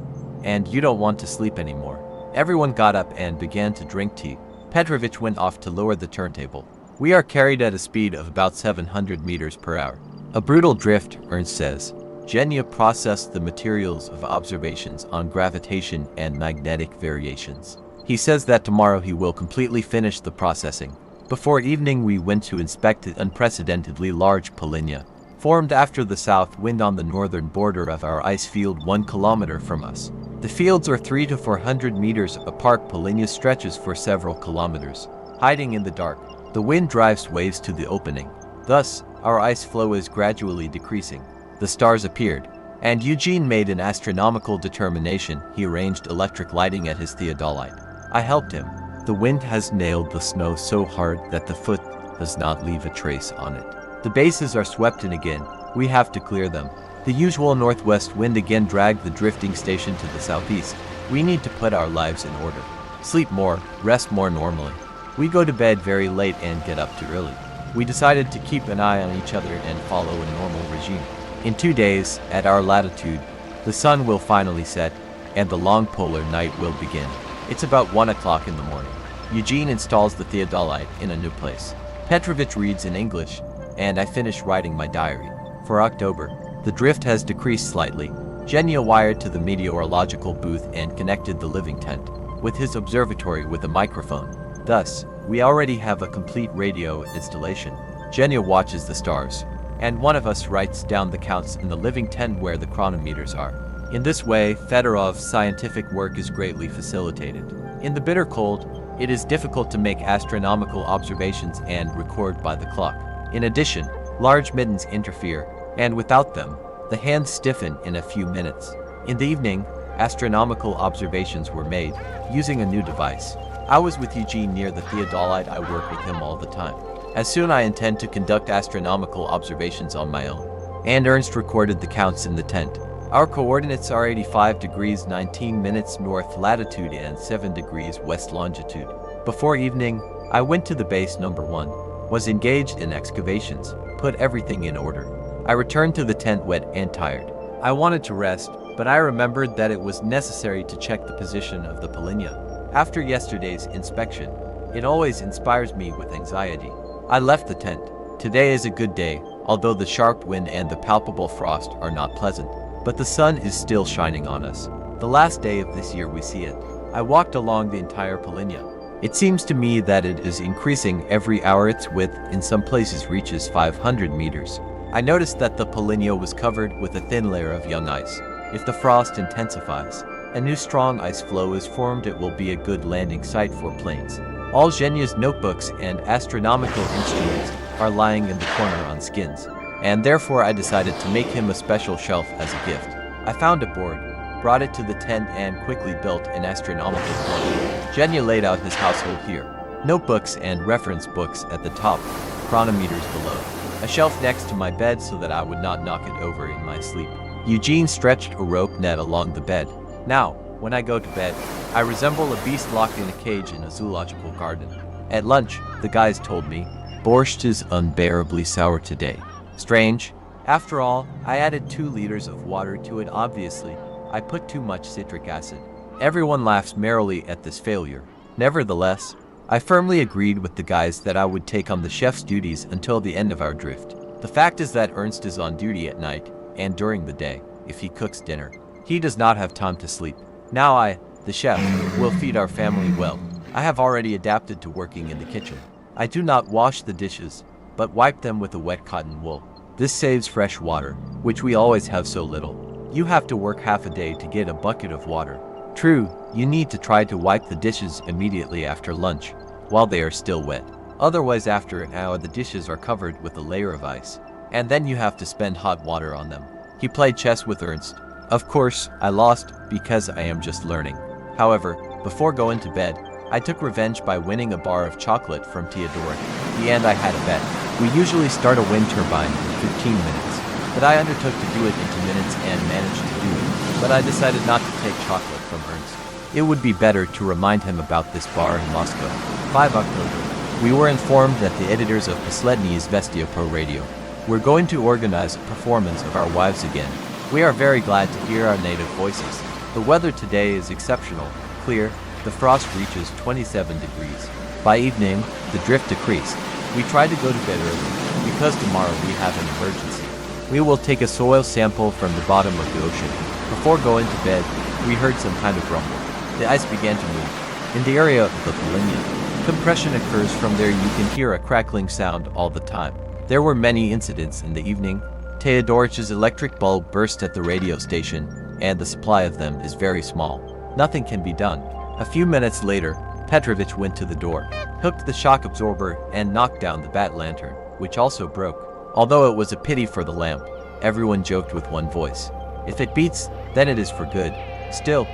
And you don't want to sleep anymore. Everyone got up and began to drink tea. Petrovich went off to lower the turntable. We are carried at a speed of about 700 meters per hour. A brutal drift, Ernst says. Genya processed the materials of observations on gravitation and magnetic variations. He says that tomorrow he will completely finish the processing. Before evening we went to inspect the unprecedentedly large polynya, formed after the south wind on the northern border of our ice field 1 kilometer from us. The fields are 300 to 400 meters apart. Polynya stretches for several kilometers. Hiding in the dark, the wind drives waves to the opening. Thus, our ice floe is gradually decreasing. The stars appeared, and Eugene made an astronomical determination. He arranged electric lighting at his theodolite. I helped him. The wind has nailed the snow so hard that the foot does not leave a trace on it. The bases are swept in again. We have to clear them. The usual northwest wind again dragged the drifting station to the southeast. We need to put our lives in order. Sleep more, rest more normally. We go to bed very late and get up too early. We decided to keep an eye on each other and follow a normal regime. In 2 days, at our latitude, the sun will finally set, and the long polar night will begin. It's about 1 o'clock in the morning. Eugene installs the theodolite in a new place. Petrovich reads in English, and I finish writing my diary. For October, the drift has decreased slightly. Genya wired to the meteorological booth and connected the living tent with his observatory with a microphone. Thus, we already have a complete radio installation. Genya watches the stars, and one of us writes down the counts in the living tent where the chronometers are. In this way, Fedorov's scientific work is greatly facilitated. In the bitter cold, it is difficult to make astronomical observations and record by the clock. In addition, large mittens interfere, and without them, the hands stiffen in a few minutes. In the evening, astronomical observations were made, using a new device. I was with Eugene near the theodolite. I work with him all the time. As soon I intend to conduct astronomical observations on my own. And Ernst recorded the counts in the tent. Our coordinates are 85 degrees 19 minutes north latitude and 7 degrees west longitude. Before evening, I went to the base number 1, was engaged in excavations, put everything in order. I returned to the tent wet and tired. I wanted to rest, but I remembered that it was necessary to check the position of the polynya. After yesterday's inspection, it always inspires me with anxiety. I left the tent. Today is a good day, although the sharp wind and the palpable frost are not pleasant. But the sun is still shining on us. The last day of this year we see it. I walked along the entire polynya. It seems to me that it is increasing every hour. Its width in some places reaches 500 meters. I noticed that the Polynia was covered with a thin layer of young ice. If the frost intensifies, a new strong ice floe is formed. It will be a good landing site for planes. All Zhenya's notebooks and astronomical instruments are lying in the corner on skins, and therefore I decided to make him a special shelf as a gift. I found a board, brought it to the tent, and quickly built an astronomical corner. Zhenya laid out his household here. Notebooks and reference books at the top, chronometers below. A shelf next to my bed so that I would not knock it over in my sleep. Eugene stretched a rope net along the bed. Now, when I go to bed, I resemble a beast locked in a cage in a zoological garden. At lunch, the guys told me, "Borscht is unbearably sour today." Strange. After all, I added 2 liters of water to it. Obviously, I put too much citric acid. Everyone laughs merrily at this failure. Nevertheless, I firmly agreed with the guys that I would take on the chef's duties until the end of our drift. The fact is that Ernst is on duty at night and during the day. If he cooks dinner, he does not have time to sleep. Now I, the chef, will feed our family well. I have already adapted to working in the kitchen. I do not wash the dishes, but wipe them with a wet cotton wool. This saves fresh water, which we always have so little. You have to work half a day to get a bucket of water. True, you need to try to wipe the dishes immediately after lunch, while they are still wet. Otherwise, after an hour the dishes are covered with a layer of ice, and then you have to spend hot water on them. He played chess with Ernst. Of course, I lost because I am just learning. However, before going to bed, I took revenge by winning a bar of chocolate from Theodore. In the end, I had a bet. We usually start a wind turbine in 15 minutes, but I undertook to do it into minutes and managed to do it. But I decided not to take chocolate from Ernst. It would be better to remind him about this bar in Moscow. 5 October. We were informed that the editors of Posledny Izvestia Pro Radio were going to organize a performance of our wives again. We are very glad to hear our native voices. The weather today is exceptional, clear. The frost reaches 27 degrees. By evening, the drift decreased. We tried to go to bed early, because tomorrow we have an emergency. We will take a soil sample from the bottom of the ocean. Before going to bed, we heard some kind of rumble. The ice began to move. In the area of the Polynia, compression occurs from there. You can hear a crackling sound all the time. There were many incidents in the evening. Teodorich's electric bulb burst at the radio station, and the supply of them is very small. Nothing can be done. A few minutes later, Petrovich went to the door, hooked the shock absorber, and knocked down the bat lantern, which also broke. Although it was a pity for the lamp, everyone joked with one voice. If it beats, then it is for good. Still,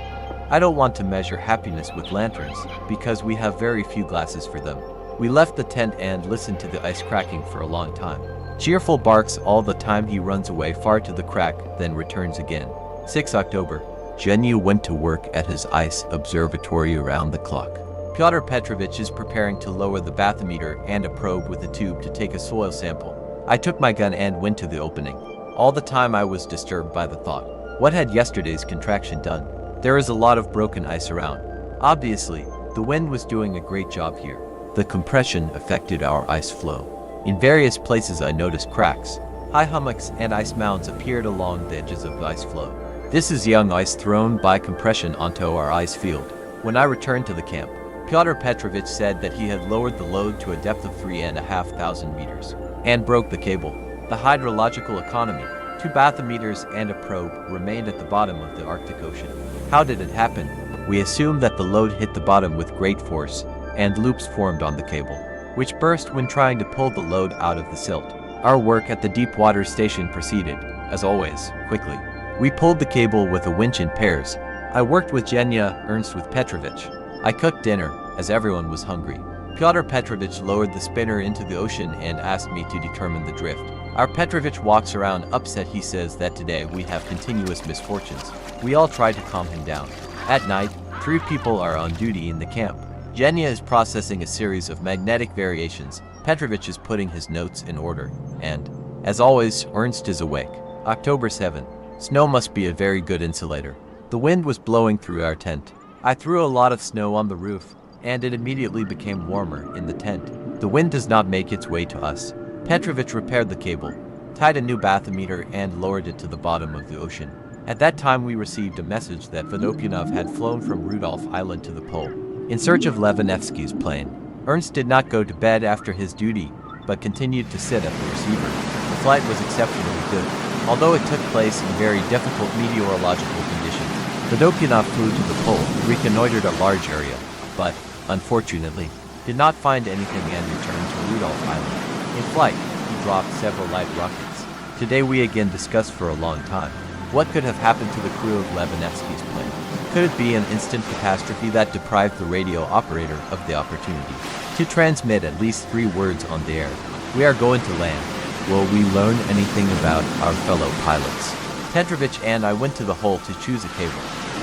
I don't want to measure happiness with lanterns, because we have very few glasses for them. We left the tent and listened to the ice cracking for a long time. Cheerful barks all the time. He runs away far to the crack, then returns again. 6 October. Zhenya went to work at his ice observatory around the clock. Pyotr Petrovich is preparing to lower the bathymeter and a probe with a tube to take a soil sample. I took my gun and went to the opening. All the time I was disturbed by the thought, what had yesterday's contraction done? There is a lot of broken ice around. Obviously, the wind was doing a great job here. The compression affected our ice floe. In various places I noticed cracks. High hummocks and ice mounds appeared along the edges of the ice floe. This is young ice thrown by compression onto our ice field. When I returned to the camp, Pyotr Petrovich said that he had lowered the load to a depth of 3,500 meters and broke the cable. The hydrological economy, 2 bathymeters and a probe, remained at the bottom of the Arctic Ocean. How did it happen? We assume that the load hit the bottom with great force and loops formed on the cable, which burst when trying to pull the load out of the silt. Our work at the deep water station proceeded, as always, quickly. We pulled the cable with a winch in pairs. I worked with Zhenya, Ernst with Petrovich. I cooked dinner, as everyone was hungry. Pyotr Petrovich lowered the spinner into the ocean and asked me to determine the drift. Our Petrovich walks around upset. He says that today we have continuous misfortunes. We all try to calm him down. At night, 3 people are on duty in the camp. Zhenya is processing a series of magnetic variations. Petrovich is putting his notes in order. And, as always, Ernst is awake. October 7. Snow must be a very good insulator. The wind was blowing through our tent. I threw a lot of snow on the roof, and it immediately became warmer in the tent. The wind does not make its way to us. Petrovich repaired the cable, tied a new bathymeter, and lowered it to the bottom of the ocean. At that time we received a message that Vodopyanov had flown from Rudolph Island to the pole. in search of Levanevsky's plane. Ernst did not go to bed after his duty, but continued to sit at the receiver. The flight was exceptionally good, although it took place in very difficult meteorological conditions. Papanin flew to the pole, reconnoitered a large area, but, unfortunately, did not find anything and returned to Rudolph Island. In flight, he dropped several light rockets. Today we again discussed for a long time what could have happened to the crew of Levanevsky's plane. Could it be an instant catastrophe that deprived the radio operator of the opportunity to transmit at least 3 words on the air? We are going to land. Will we learn anything about our fellow pilots? Dmitrievich and I went to the hole to choose a cable.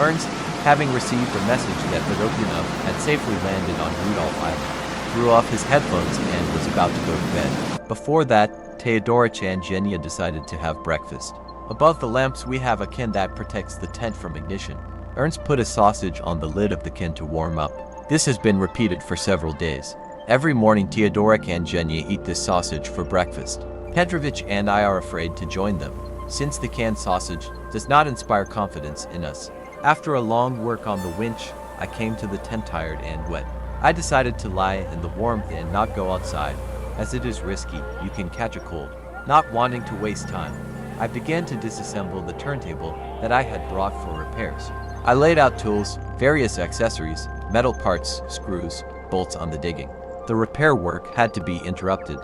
Ernst, having received a message that Papanin had safely landed on Rudolph Island, threw off his headphones and was about to go to bed. Before that, Theodorich and Genya decided to have breakfast. Above the lamps we have a can that protects the tent from ignition. Ernst put a sausage on the lid of the can to warm up. This has been repeated for several days. Every morning Theodorich and Genya eat this sausage for breakfast. Dmitrievich and I are afraid to join them, since the canned sausage does not inspire confidence in us. After a long work on the winch, I came to the tent tired and wet. I decided to lie in the warmth and not go outside, as it is risky, you can catch a cold. Not wanting to waste time, I began to disassemble the turntable that I had brought for repairs. I laid out tools, various accessories, metal parts, screws, bolts on the digging. The repair work had to be interrupted,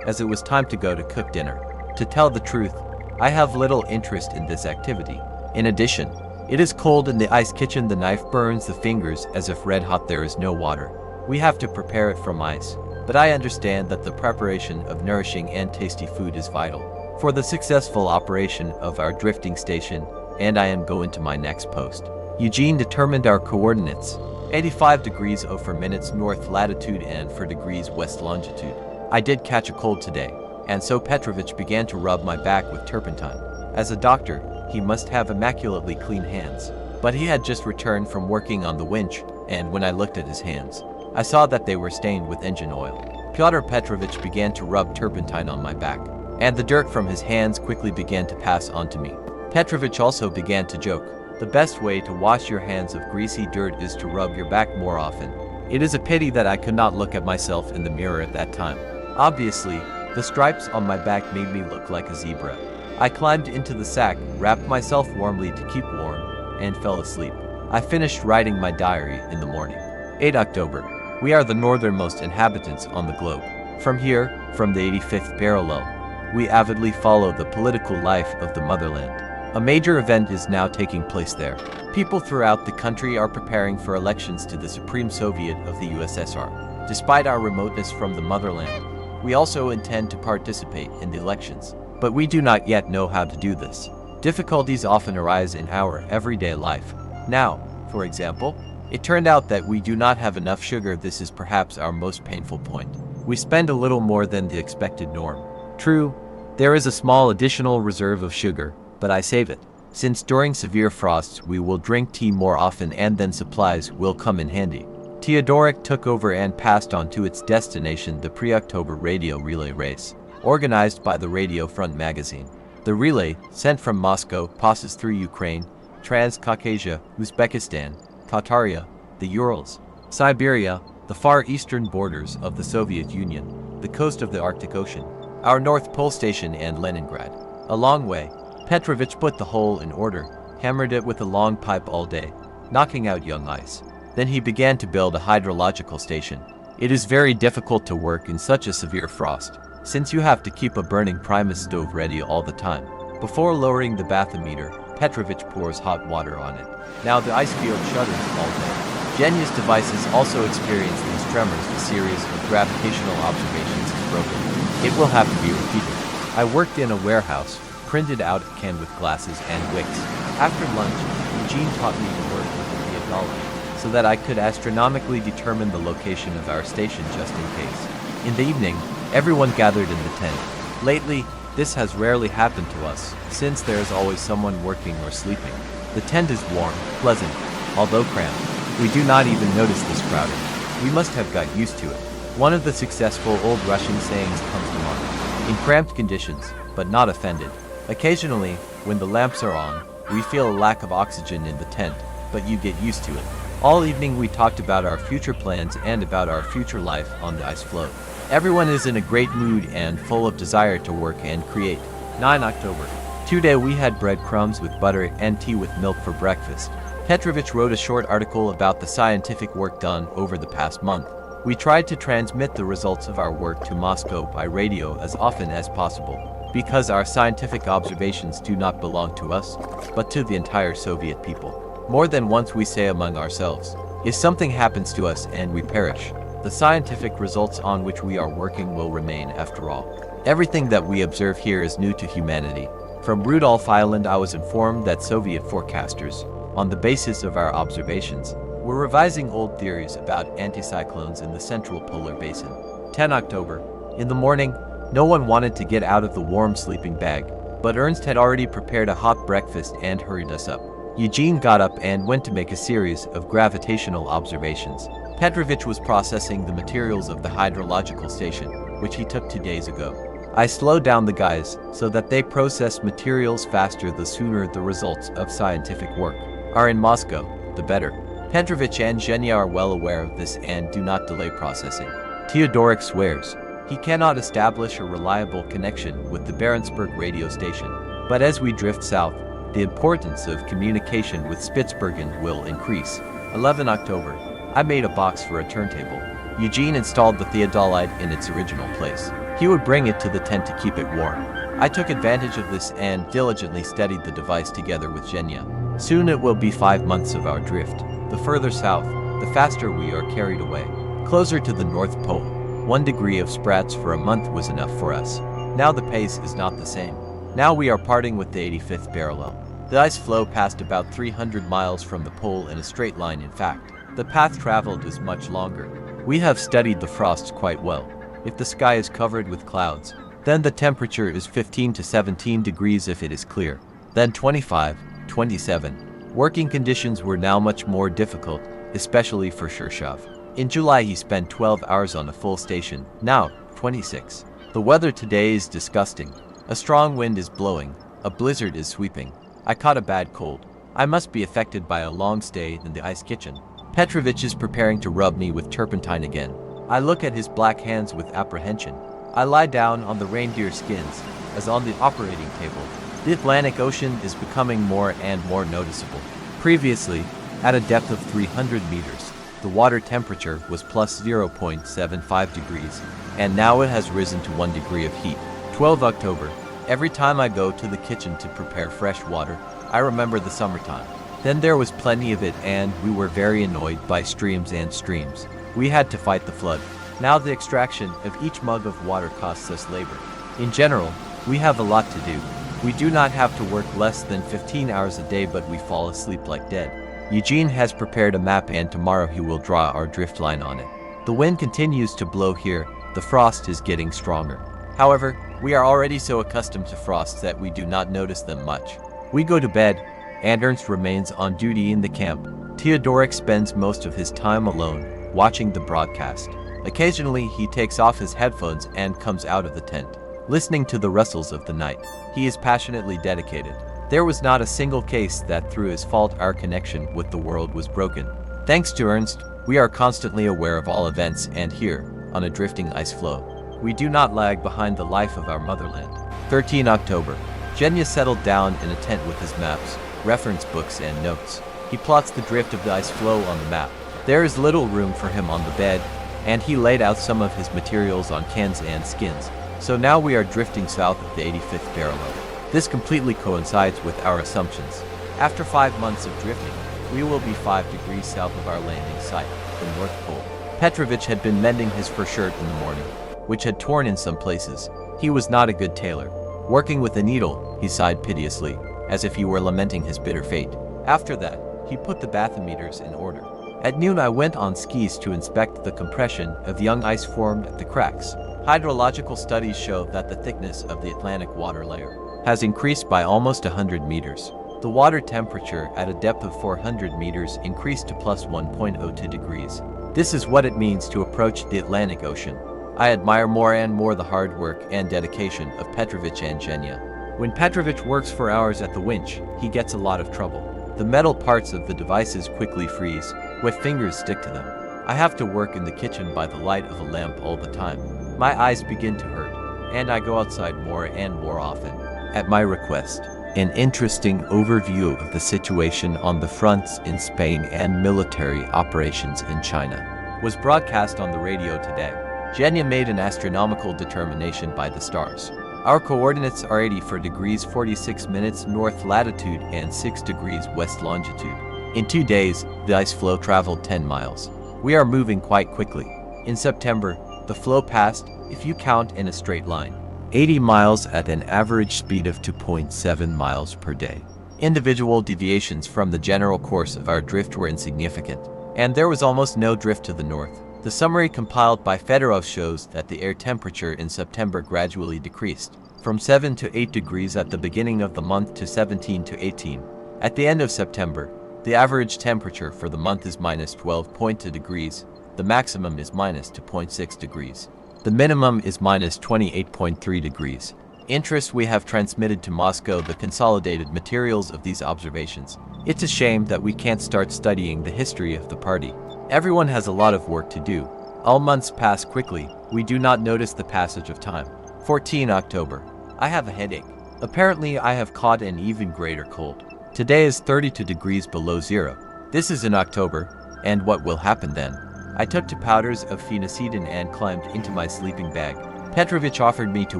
as it was time to go to cook dinner. To tell the truth, I have little interest in this activity. In addition, it is cold in the ice kitchen. The knife burns the fingers as if red hot. There is no water. We have to prepare it from ice, but I understand that the preparation of nourishing and tasty food is vital for the successful operation of our drifting station, and I am going to my next post. Eugene determined our coordinates: 85 degrees 04 minutes north latitude and 4 degrees west longitude. I did catch a cold today, and so Dmitrievich began to rub my back with turpentine. As a doctor, he must have immaculately clean hands, but he had just returned from working on the winch, and when I looked at his hands, I saw that they were stained with engine oil. Pyotr Petrovich began to rub turpentine on my back, and the dirt from his hands quickly began to pass on to me. Petrovich also began to joke. The best way to wash your hands of greasy dirt is to rub your back more often. It is a pity that I could not look at myself in the mirror at that time. Obviously, the stripes on my back made me look like a zebra. I climbed into the sack, wrapped myself warmly to keep warm, and fell asleep. I finished writing my diary in the morning. 8 October. We are the northernmost inhabitants on the globe. From here, from the 85th parallel, we avidly follow the political life of the motherland. A major event is now taking place there. People throughout the country are preparing for elections to the Supreme Soviet of the USSR. Despite our remoteness from the motherland, we also intend to participate in the elections, but we do not yet know how to do this. Difficulties often arise in our everyday life. Now, for example, it turned out that we do not have enough sugar. This is perhaps our most painful point. We spend a little more than the expected norm. True, there is a small additional reserve of sugar, but I save it, since during severe frosts we will drink tea more often and then supplies will come in handy. Theodorich took over and passed on to its destination the pre-October radio relay race, organized by the Radio Front magazine. The relay, sent from Moscow, passes through Ukraine, Transcaucasia, Uzbekistan, Tataria, the Urals, Siberia, the far eastern borders of the Soviet Union, the coast of the Arctic Ocean, our North Pole Station and Leningrad. A long way. Petrovich put the hole in order, hammered it with a long pipe all day, knocking out young ice. Then he began to build a hydrological station. It is very difficult to work in such a severe frost, since you have to keep a burning Primus stove ready all the time. Before lowering the bathymeter, Petrovich pours hot water on it. Now the ice field shudders all day. Genya's devices also experience these tremors. The series of gravitational observations is broken. It will have to be repeated. I worked in a warehouse, printed out a can with glasses and wicks. After lunch, Eugene taught me to work with the theodolite, so that I could astronomically determine the location of our station just in case. In the evening, everyone gathered in the tent. Lately, this has rarely happened to us, since there is always someone working or sleeping. The tent is warm, pleasant, although cramped. We do not even notice this crowding. We must have got used to it. One of the successful old Russian sayings comes to mind: in cramped conditions, but not offended. Occasionally, when the lamps are on, we feel a lack of oxygen in the tent, but you get used to it. All evening we talked about our future plans and about our future life on the Ice Floe. Everyone is in a great mood and full of desire to work and create. 9 October. Today we had breadcrumbs with butter and tea with milk for breakfast. Dmitrievich wrote a short article about the scientific work done over the past month. We tried to transmit the results of our work to Moscow by radio as often as possible, because our scientific observations do not belong to us, but to the entire Soviet people. More than once we say among ourselves, if something happens to us and we perish, the scientific results on which we are working will remain after all. Everything that we observe here is new to humanity. From Rudolph Island I was informed that Soviet forecasters, on the basis of our observations, were revising old theories about anticyclones in the central polar basin. 10 October. In the morning, no one wanted to get out of the warm sleeping bag, but Ernst had already prepared a hot breakfast and hurried us up. Eugene got up and went to make a series of gravitational observations. Dmitrievich was processing the materials of the hydrological station, which he took 2 days ago. I slowed down the guys so that they process materials faster. The sooner the results of scientific work are in Moscow, the better. Dmitrievich and Zhenya are well aware of this and do not delay processing. Theodorik swears he cannot establish a reliable connection with the Barentsburg radio station, but as we drift south, the importance of communication with Spitsbergen will increase. 11 October. I made a box for a turntable. Eugene installed the theodolite in its original place. He would bring it to the tent to keep it warm. I took advantage of this and diligently studied the device together with Zhenya. Soon it will be 5 months of our drift. The further south, the faster we are carried away. Closer to the North Pole. 1 degree of sprats for a month was enough for us. Now the pace is not the same. Now we are parting with the 85th parallel. The Ice Floe passed about 300 miles from the pole in a straight line. In fact, the path traveled is much longer. We have studied the frosts quite well. If the sky is covered with clouds, then the temperature is 15 to 17 degrees if it is clear. Then 25, 27. Working conditions were now much more difficult, especially for Shirshov. In July he spent 12 hours on a full station, now 26. The weather today is disgusting. A strong wind is blowing, a blizzard is sweeping. I caught a bad cold. I must be affected by a long stay in the ice kitchen. Dmitrievich is preparing to rub me with turpentine again. I look at his black hands with apprehension. I lie down on the reindeer skins, as on the operating table. The Atlantic Ocean is becoming more and more noticeable. Previously, at a depth of 300 meters, the water temperature was plus 0.75 degrees, and now it has risen to 1 degree of heat. 12 October. Every time I go to the kitchen to prepare fresh water, I remember the summertime. Then there was plenty of it and we were very annoyed by streams and streams. We had to fight the flood. Now the extraction of each mug of water costs us labor. In general, we have a lot to do. We do not have to work less than 15 hours a day, but we fall asleep like dead. Eugene has prepared a map and tomorrow he will draw our drift line on it. The wind continues to blow here. The frost is getting stronger. However, we are already so accustomed to frosts that we do not notice them much. We go to bed, and Ernst remains on duty in the camp. Theodorik spends most of his time alone, watching the broadcast. Occasionally, he takes off his headphones and comes out of the tent, listening to the rustles of the night. He is passionately dedicated. There was not a single case that through his fault our connection with the world was broken. Thanks to Ernst, we are constantly aware of all events, and here, on a drifting ice floe, we do not lag behind the life of our motherland. 13 October. Zhenya settled down in a tent with his maps, reference books and notes. He plots the drift of the ice floe on the map. There is little room for him on the bed, and he laid out some of his materials on cans and skins. So now we are drifting south of the 85th parallel. This completely coincides with our assumptions. After 5 months of drifting, we will be 5 degrees south of our landing site, the North Pole. Dmitrievich had been mending his fur shirt in the morning, which had torn in some places. He was not a good tailor. Working with a needle, he sighed piteously, as if he were lamenting his bitter fate. After that, he put the bathymeters in order. At noon I went on skis to inspect the compression of young ice formed at the cracks. Hydrological studies show that the thickness of the Atlantic water layer has increased by almost 100 meters. The water temperature at a depth of 400 meters increased to plus 1.02 degrees. This is what it means to approach the Atlantic Ocean. I admire more and more the hard work and dedication of Dmitrievich and Zhenya. When Dmitrievich works for hours at the winch, he gets a lot of trouble. The metal parts of the devices quickly freeze, Wet fingers stick to them. I have to work in the kitchen by the light of a lamp all the time. My eyes begin to hurt, and I go outside more and more often. At my request, an interesting overview of the situation on the fronts in Spain and military operations in China was broadcast on the radio today. Genya made an astronomical determination by the stars. Our coordinates are 84 degrees 46 minutes north latitude and 6 degrees west longitude. In 2 days, the ice floe traveled 10 miles. We are moving quite quickly. In September, the floe passed, if you count in a straight line, 80 miles at an average speed of 2.7 miles per day. Individual deviations from the general course of our drift were insignificant, and there was almost no drift to the north. The summary compiled by Fedorov shows that the air temperature in September gradually decreased, from 7 to 8 degrees at the beginning of the month to 17 to 18. At the end of September, the average temperature for the month is minus 12.2 degrees, the maximum is minus 2.6 degrees. The minimum is minus 28.3 degrees. Interest we have transmitted to Moscow the consolidated materials of these observations. It's a shame that we can't start studying the history of the party. Everyone has a lot of work to do. All months pass quickly. We do not notice the passage of time. 14 October. I have a headache. Apparently I have caught an even greater cold. Today is 32 degrees below zero. This is in October, and what will happen then? I took 2 powders of phenacetin and climbed into my sleeping bag. Dmitrievich offered me to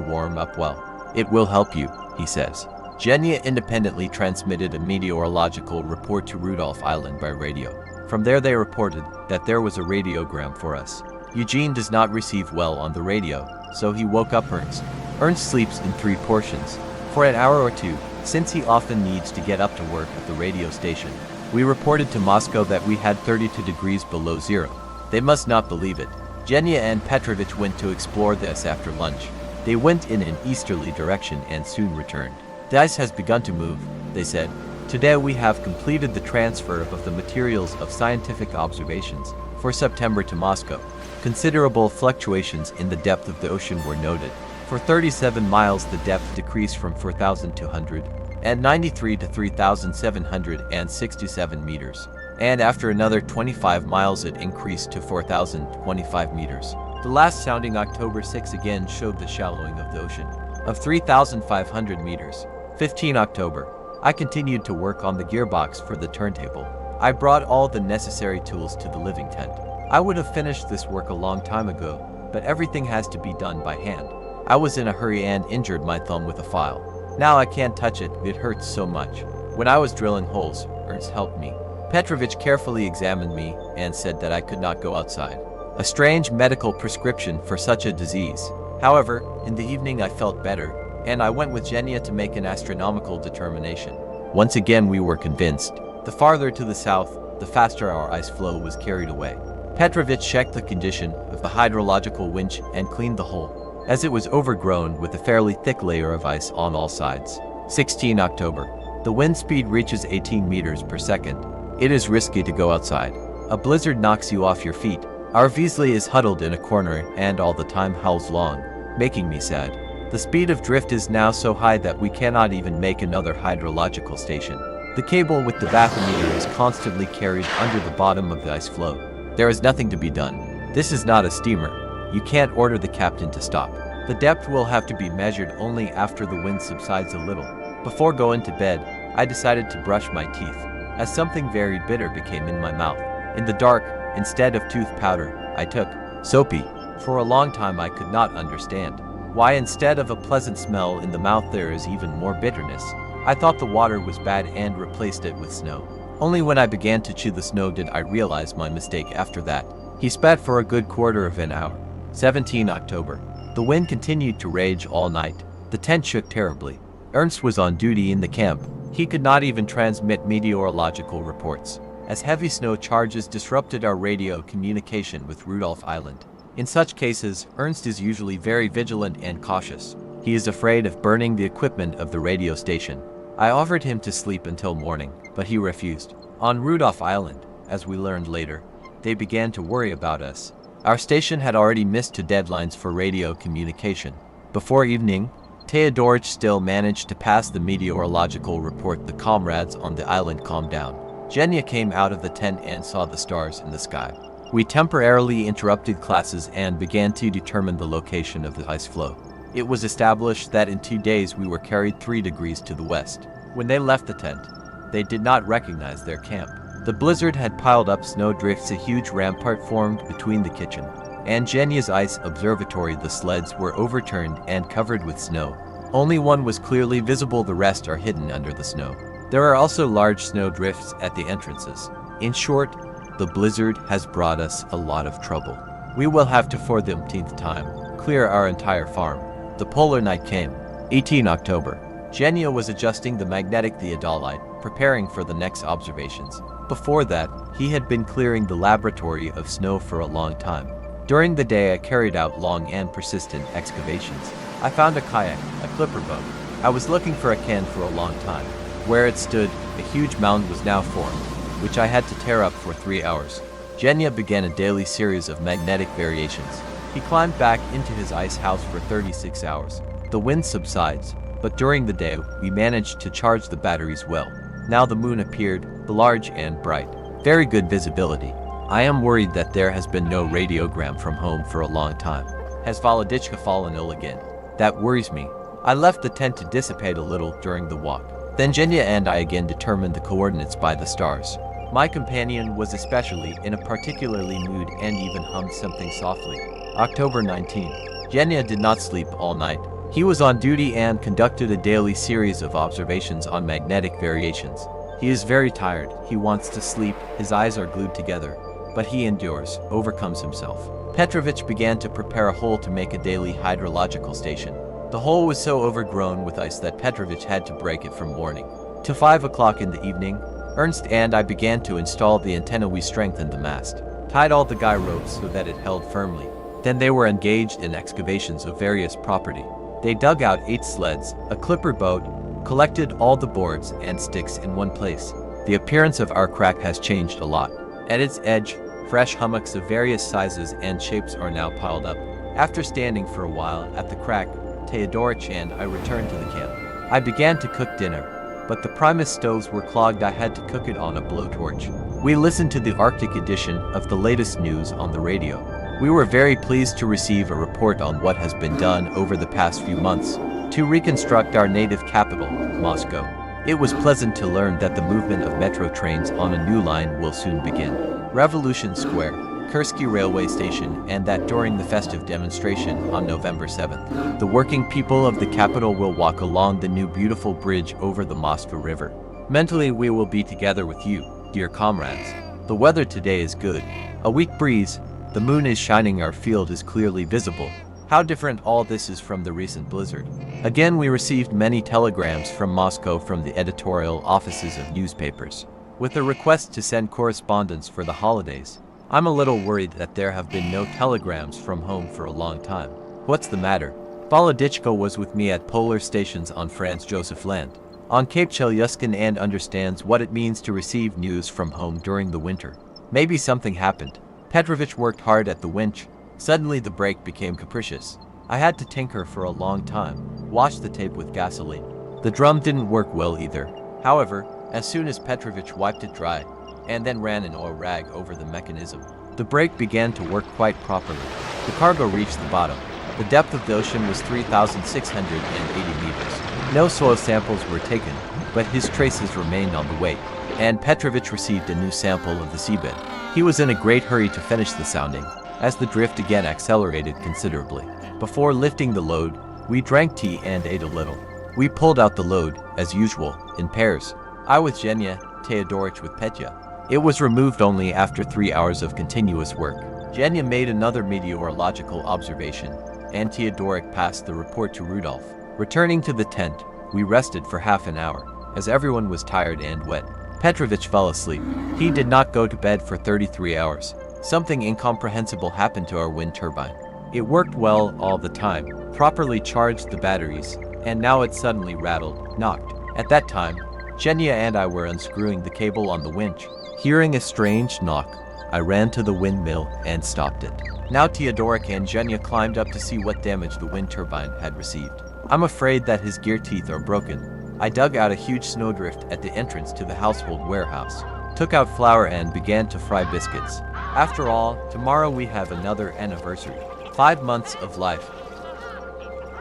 warm up well. It will help you, he says. Genya independently transmitted a meteorological report to Rudolph Island by radio. From there they reported that there was a radiogram for us. Eugene does not receive well on the radio, so he woke up Ernst. Ernst sleeps in 3 portions. For an hour or 2, since he often needs to get up to work at the radio station. We reported to Moscow that we had 32 degrees below zero. They must not believe it. Genya and Petrovich went to explore this after lunch. They went in an easterly direction and soon returned. The ice has begun to move, they said. Today we have completed the transfer of the materials of scientific observations for September to Moscow. Considerable fluctuations in the depth of the ocean were noted. For 37 miles the depth decreased from 4,293 to 3,767 meters. And after another 25 miles it increased to 4,025 meters. The last sounding October 6 again showed the shallowing of the ocean of 3,500 meters. 15 October. I continued to work on the gearbox for the turntable. I brought all the necessary tools to the living tent. I would have finished this work a long time ago, but everything has to be done by hand. I was in a hurry and injured my thumb with a file. Now I can't touch it, it hurts so much. When I was drilling holes, Ernst helped me. Petrovich carefully examined me and said that I could not go outside. A strange medical prescription for such a disease. However, in the evening I felt better, and I went with Genya to make an astronomical determination. Once again we were convinced. The farther to the south, the faster our ice floe was carried away. Petrovich checked the condition of the hydrological winch and cleaned the hole, as it was overgrown with a fairly thick layer of ice on all sides. 16 October. The wind speed reaches 18 meters per second. It is risky to go outside. A blizzard knocks you off your feet. Our Weasley is huddled in a corner and all the time howls long, making me sad. The speed of drift is now so high that we cannot even make another hydrological station. The cable with the bathymeter is constantly carried under the bottom of the ice floe. There is nothing to be done. This is not a steamer. You can't order the captain to stop. The depth will have to be measured only after the wind subsides a little. Before going to bed, I decided to brush my teeth, as something very bitter became in my mouth. In the dark, instead of tooth powder, I took soapy. For a long time I could not understand why instead of a pleasant smell in the mouth there is even more bitterness. I thought the water was bad and replaced it with snow. Only when I began to chew the snow did I realize my mistake after that. He spat for a good quarter of an hour. 17 October. The wind continued to rage all night. The tent shook terribly. Ernst was on duty in the camp. He could not even transmit meteorological reports, as heavy snow charges disrupted our radio communication with Rudolph Island. In such cases, Ernst is usually very vigilant and cautious. He is afraid of burning the equipment of the radio station. I offered him to sleep until morning, but he refused. On Rudolph Island, as we learned later, they began to worry about us. Our station had already missed 2 deadlines for radio communication. Before evening, Theodorich still managed to pass the meteorological report. The comrades on the island calmed down. Genya came out of the tent and saw the stars in the sky. We temporarily interrupted classes and began to determine the location of the ice floe. It was established that in 2 days we were carried 3 degrees to the west. When they left the tent, they did not recognize their camp. The blizzard had piled up snowdrifts. A huge rampart formed between the kitchen and Genya's ice observatory. The sleds were overturned and covered with snow. Only one was clearly visible, the rest are hidden under the snow. There are also large snow drifts at the entrances. In short, the blizzard has brought us a lot of trouble. We will have to, for the umpteenth time, clear our entire farm. The polar night came. 18 October. Genya was adjusting the magnetic theodolite, preparing for the next observations. Before that, he had been clearing the laboratory of snow for a long time. During the day I carried out long and persistent excavations. I found a kayak, a clipper boat. I was looking for a can for a long time. Where it stood, a huge mound was now formed, which I had to tear up for 3 hours. Genya began a daily series of magnetic variations. He climbed back into his ice house for 36 hours. The wind subsides, but during the day we managed to charge the batteries well. Now the moon appeared, large and bright. Very good visibility. I am worried that there has been no radiogram from home for a long time. Has Volodichka fallen ill again? That worries me. I left the tent to dissipate a little during the walk. Then Genya and I again determined the coordinates by the stars. My companion was especially in a particularly mood and even hummed something softly. October 19. Genya did not sleep all night. He was on duty and conducted a daily series of observations on magnetic variations. He is very tired, he wants to sleep, his eyes are glued together, but he endures, overcomes himself. Dmitrievich began to prepare a hole to make a daily hydrological station. The hole was so overgrown with ice that Dmitrievich had to break it from morning to 5 o'clock in the evening. Ernst and I began to install the antenna. We strengthened the mast, tied all the guy ropes so that it held firmly. Then they were engaged in excavations of various property. They dug out 8 sleds, a clipper boat, collected all the boards and sticks in one place. The appearance of our crack has changed a lot. At its edge, fresh hummocks of various sizes and shapes are now piled up. After standing for a while at the crack, Teodorich and I returned to the camp. I began to cook dinner, but the Primus stoves were clogged. I had to cook it on a blowtorch. We listened to the Arctic edition of the latest news on the radio. We were very pleased to receive a report on what has been done over the past few months to reconstruct our native capital, Moscow. It was pleasant to learn that the movement of metro trains on a new line will soon begin. Revolution Square, Kursky railway station, and that during the festive demonstration on November 7th, the working people of the capital will walk along the new beautiful bridge over the Moskva River. Mentally we will be together with you, dear comrades. The weather today is good. A weak breeze, the moon is shining, our field is clearly visible. How different all this is from the recent blizzard. Again we received many telegrams from Moscow from the editorial offices of newspapers, with a request to send correspondence for the holidays. I'm a little worried that there have been no telegrams from home for a long time. What's the matter? Volodichka was with me at polar stations on Franz Joseph Land, on Cape Chelyuskin, and understands what it means to receive news from home during the winter. Maybe something happened. Dmitrievich worked hard at the winch. Suddenly the brake became capricious. I had to tinker for a long time, wash the tape with gasoline. The drum didn't work well either. However, as soon as Dmitrievich wiped it dry, and then ran an oil rag over the mechanism, the brake began to work quite properly. The cargo reached the bottom. The depth of the ocean was 3,680 meters. No soil samples were taken, but his traces remained on the way, and Dmitrievich received a new sample of the seabed. He was in a great hurry to finish the sounding, as the drift again accelerated considerably. Before lifting the load, we drank tea and ate a little. We pulled out the load, as usual, in pairs. I with Genya, Teodorich with Petya. It was removed only after 3 hours of continuous work. Genya made another meteorological observation, and Teodorich passed the report to Rudolf. Returning to the tent, we rested for half an hour, as everyone was tired and wet. Dmitrievich fell asleep. He did not go to bed for 33 hours. Something incomprehensible happened to our wind turbine. It worked well all the time, properly charged the batteries, and now it suddenly rattled, knocked. At that time, Genya and I were unscrewing the cable on the winch. Hearing a strange knock, I ran to the windmill and stopped it. Now Teodorich and Genya climbed up to see what damage the wind turbine had received. I'm afraid that his gear teeth are broken. I dug out a huge snowdrift at the entrance to the household warehouse. took out flour and began to fry biscuits. After all, tomorrow we have another anniversary. 5 months of life.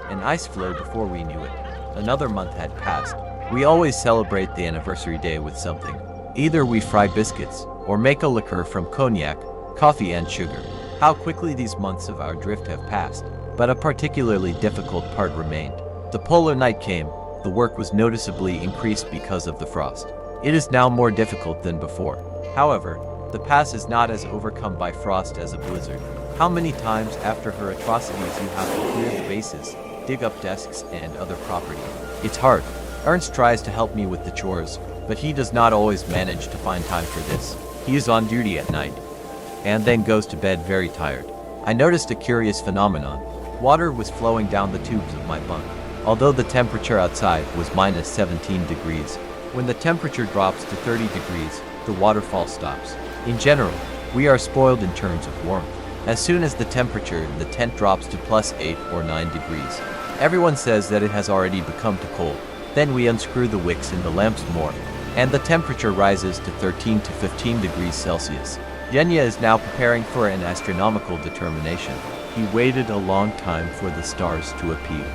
An Ice Floe before we knew it. Another month had passed. We always celebrate the anniversary day with something. Either we fry biscuits, or make a liqueur from cognac, coffee and sugar. How quickly these months of our drift have passed. But a particularly difficult part remained. The polar night came. The work was noticeably increased because of the frost. It is now more difficult than before. However, the pass is not as overcome by frost as a blizzard. How many times after her atrocities you have to clear the bases, dig up desks and other property. It's hard. Ernst tries to help me with the chores, but he does not always manage to find time for this. He is on duty at night, and then goes to bed very tired. I noticed a curious phenomenon. Water was flowing down the tubes of my bunk, although the temperature outside was minus 17 degrees. When the temperature drops to 30 degrees, the waterfall stops. In general, we are spoiled in terms of warmth. As soon as the temperature in the tent drops to plus 8 or 9 degrees, everyone says that it has already become too cold. Then we unscrew the wicks in the lamps more, and the temperature rises to 13 to 15 degrees Celsius. Genya is now preparing for an astronomical determination. He waited a long time for the stars to appear,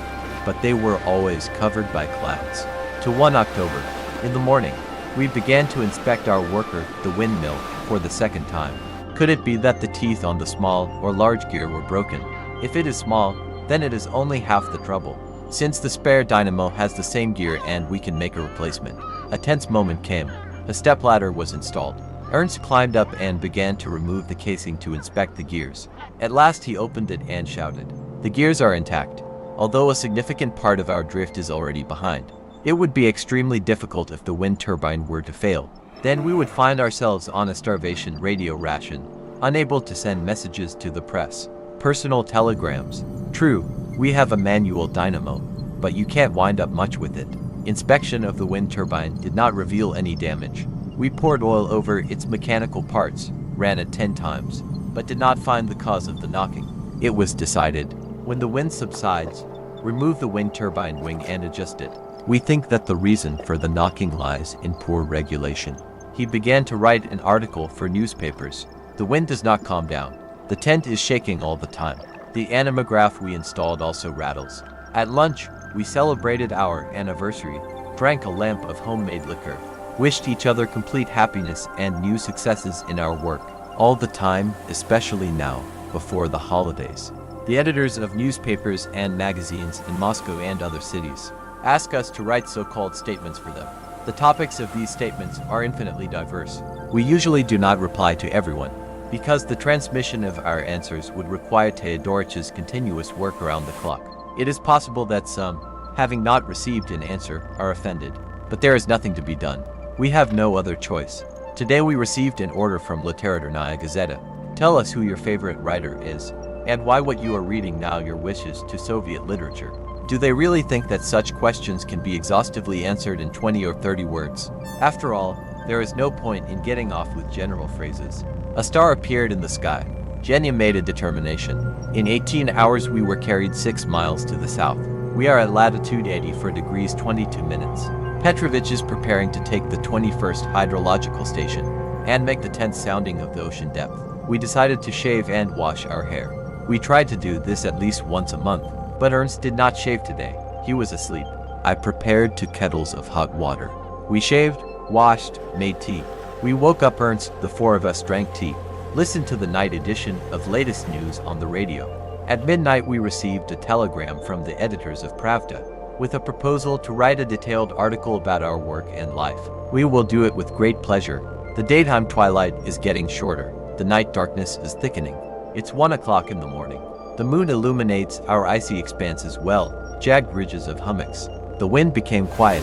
but they were always covered by clouds. To 1 October, in the morning, we began to inspect our worker, the windmill, for the second time. Could it be that the teeth on the small or large gear were broken? If it is small, then it is only half the trouble, since the spare dynamo has the same gear and we can make a replacement. A tense moment came. A stepladder was installed. Ernst climbed up and began to remove the casing to inspect the gears. At last he opened it and shouted, "The gears are intact, although a significant part of our drift is already behind. It would be extremely difficult if the wind turbine were to fail. Then we would find ourselves on a starvation radio ration, unable to send messages to the press, personal telegrams. True, we have a manual dynamo, but you can't wind up much with it." Inspection of the wind turbine did not reveal any damage. We poured oil over its mechanical parts, ran it 10 times, but did not find the cause of the knocking. It was decided, when the wind subsides, remove the wind turbine wing and adjust it. We think that the reason for the knocking lies in poor regulation. He began to write an article for newspapers. The wind does not calm down. The tent is shaking all the time. The anemograph we installed also rattles. At lunch, we celebrated our anniversary, drank a lamp of homemade liquor, wished each other complete happiness and new successes in our work, all the time, especially now, before the holidays. The editors of newspapers and magazines in Moscow and other cities ask us to write so-called statements for them. The topics of these statements are infinitely diverse. We usually do not reply to everyone, because the transmission of our answers would require Teodorich's continuous work around the clock. It is possible that some, having not received an answer, are offended, but there is nothing to be done. We have no other choice. Today we received an order from Literaturnaya Gazeta. Tell us who your favorite writer is, and why what you are reading now your wishes to Soviet literature. Do they really think that such questions can be exhaustively answered in 20 or 30 words? After all, there is no point in getting off with general phrases. A star appeared in the sky. Genya made a determination. In 18 hours we were carried 6 miles to the south. We are at latitude 84 degrees 22 minutes. Dmitrievich is preparing to take the 21st hydrological station and make the 10th sounding of the ocean depth. We decided to shave and wash our hair. We tried to do this at least once a month, but Ernst did not shave today. He was asleep. I prepared 2 kettles of hot water. We shaved, washed, made tea. We woke up Ernst, the 4 of us drank tea, listened to the night edition of latest news on the radio. At midnight we received a telegram from the editors of Pravda, with a proposal to write a detailed article about our work and life. We will do it with great pleasure. The daytime twilight is getting shorter. The night darkness is thickening. It's 1 o'clock in the morning. The moon illuminates our icy expanses well, jagged ridges of hummocks. The wind became quiet,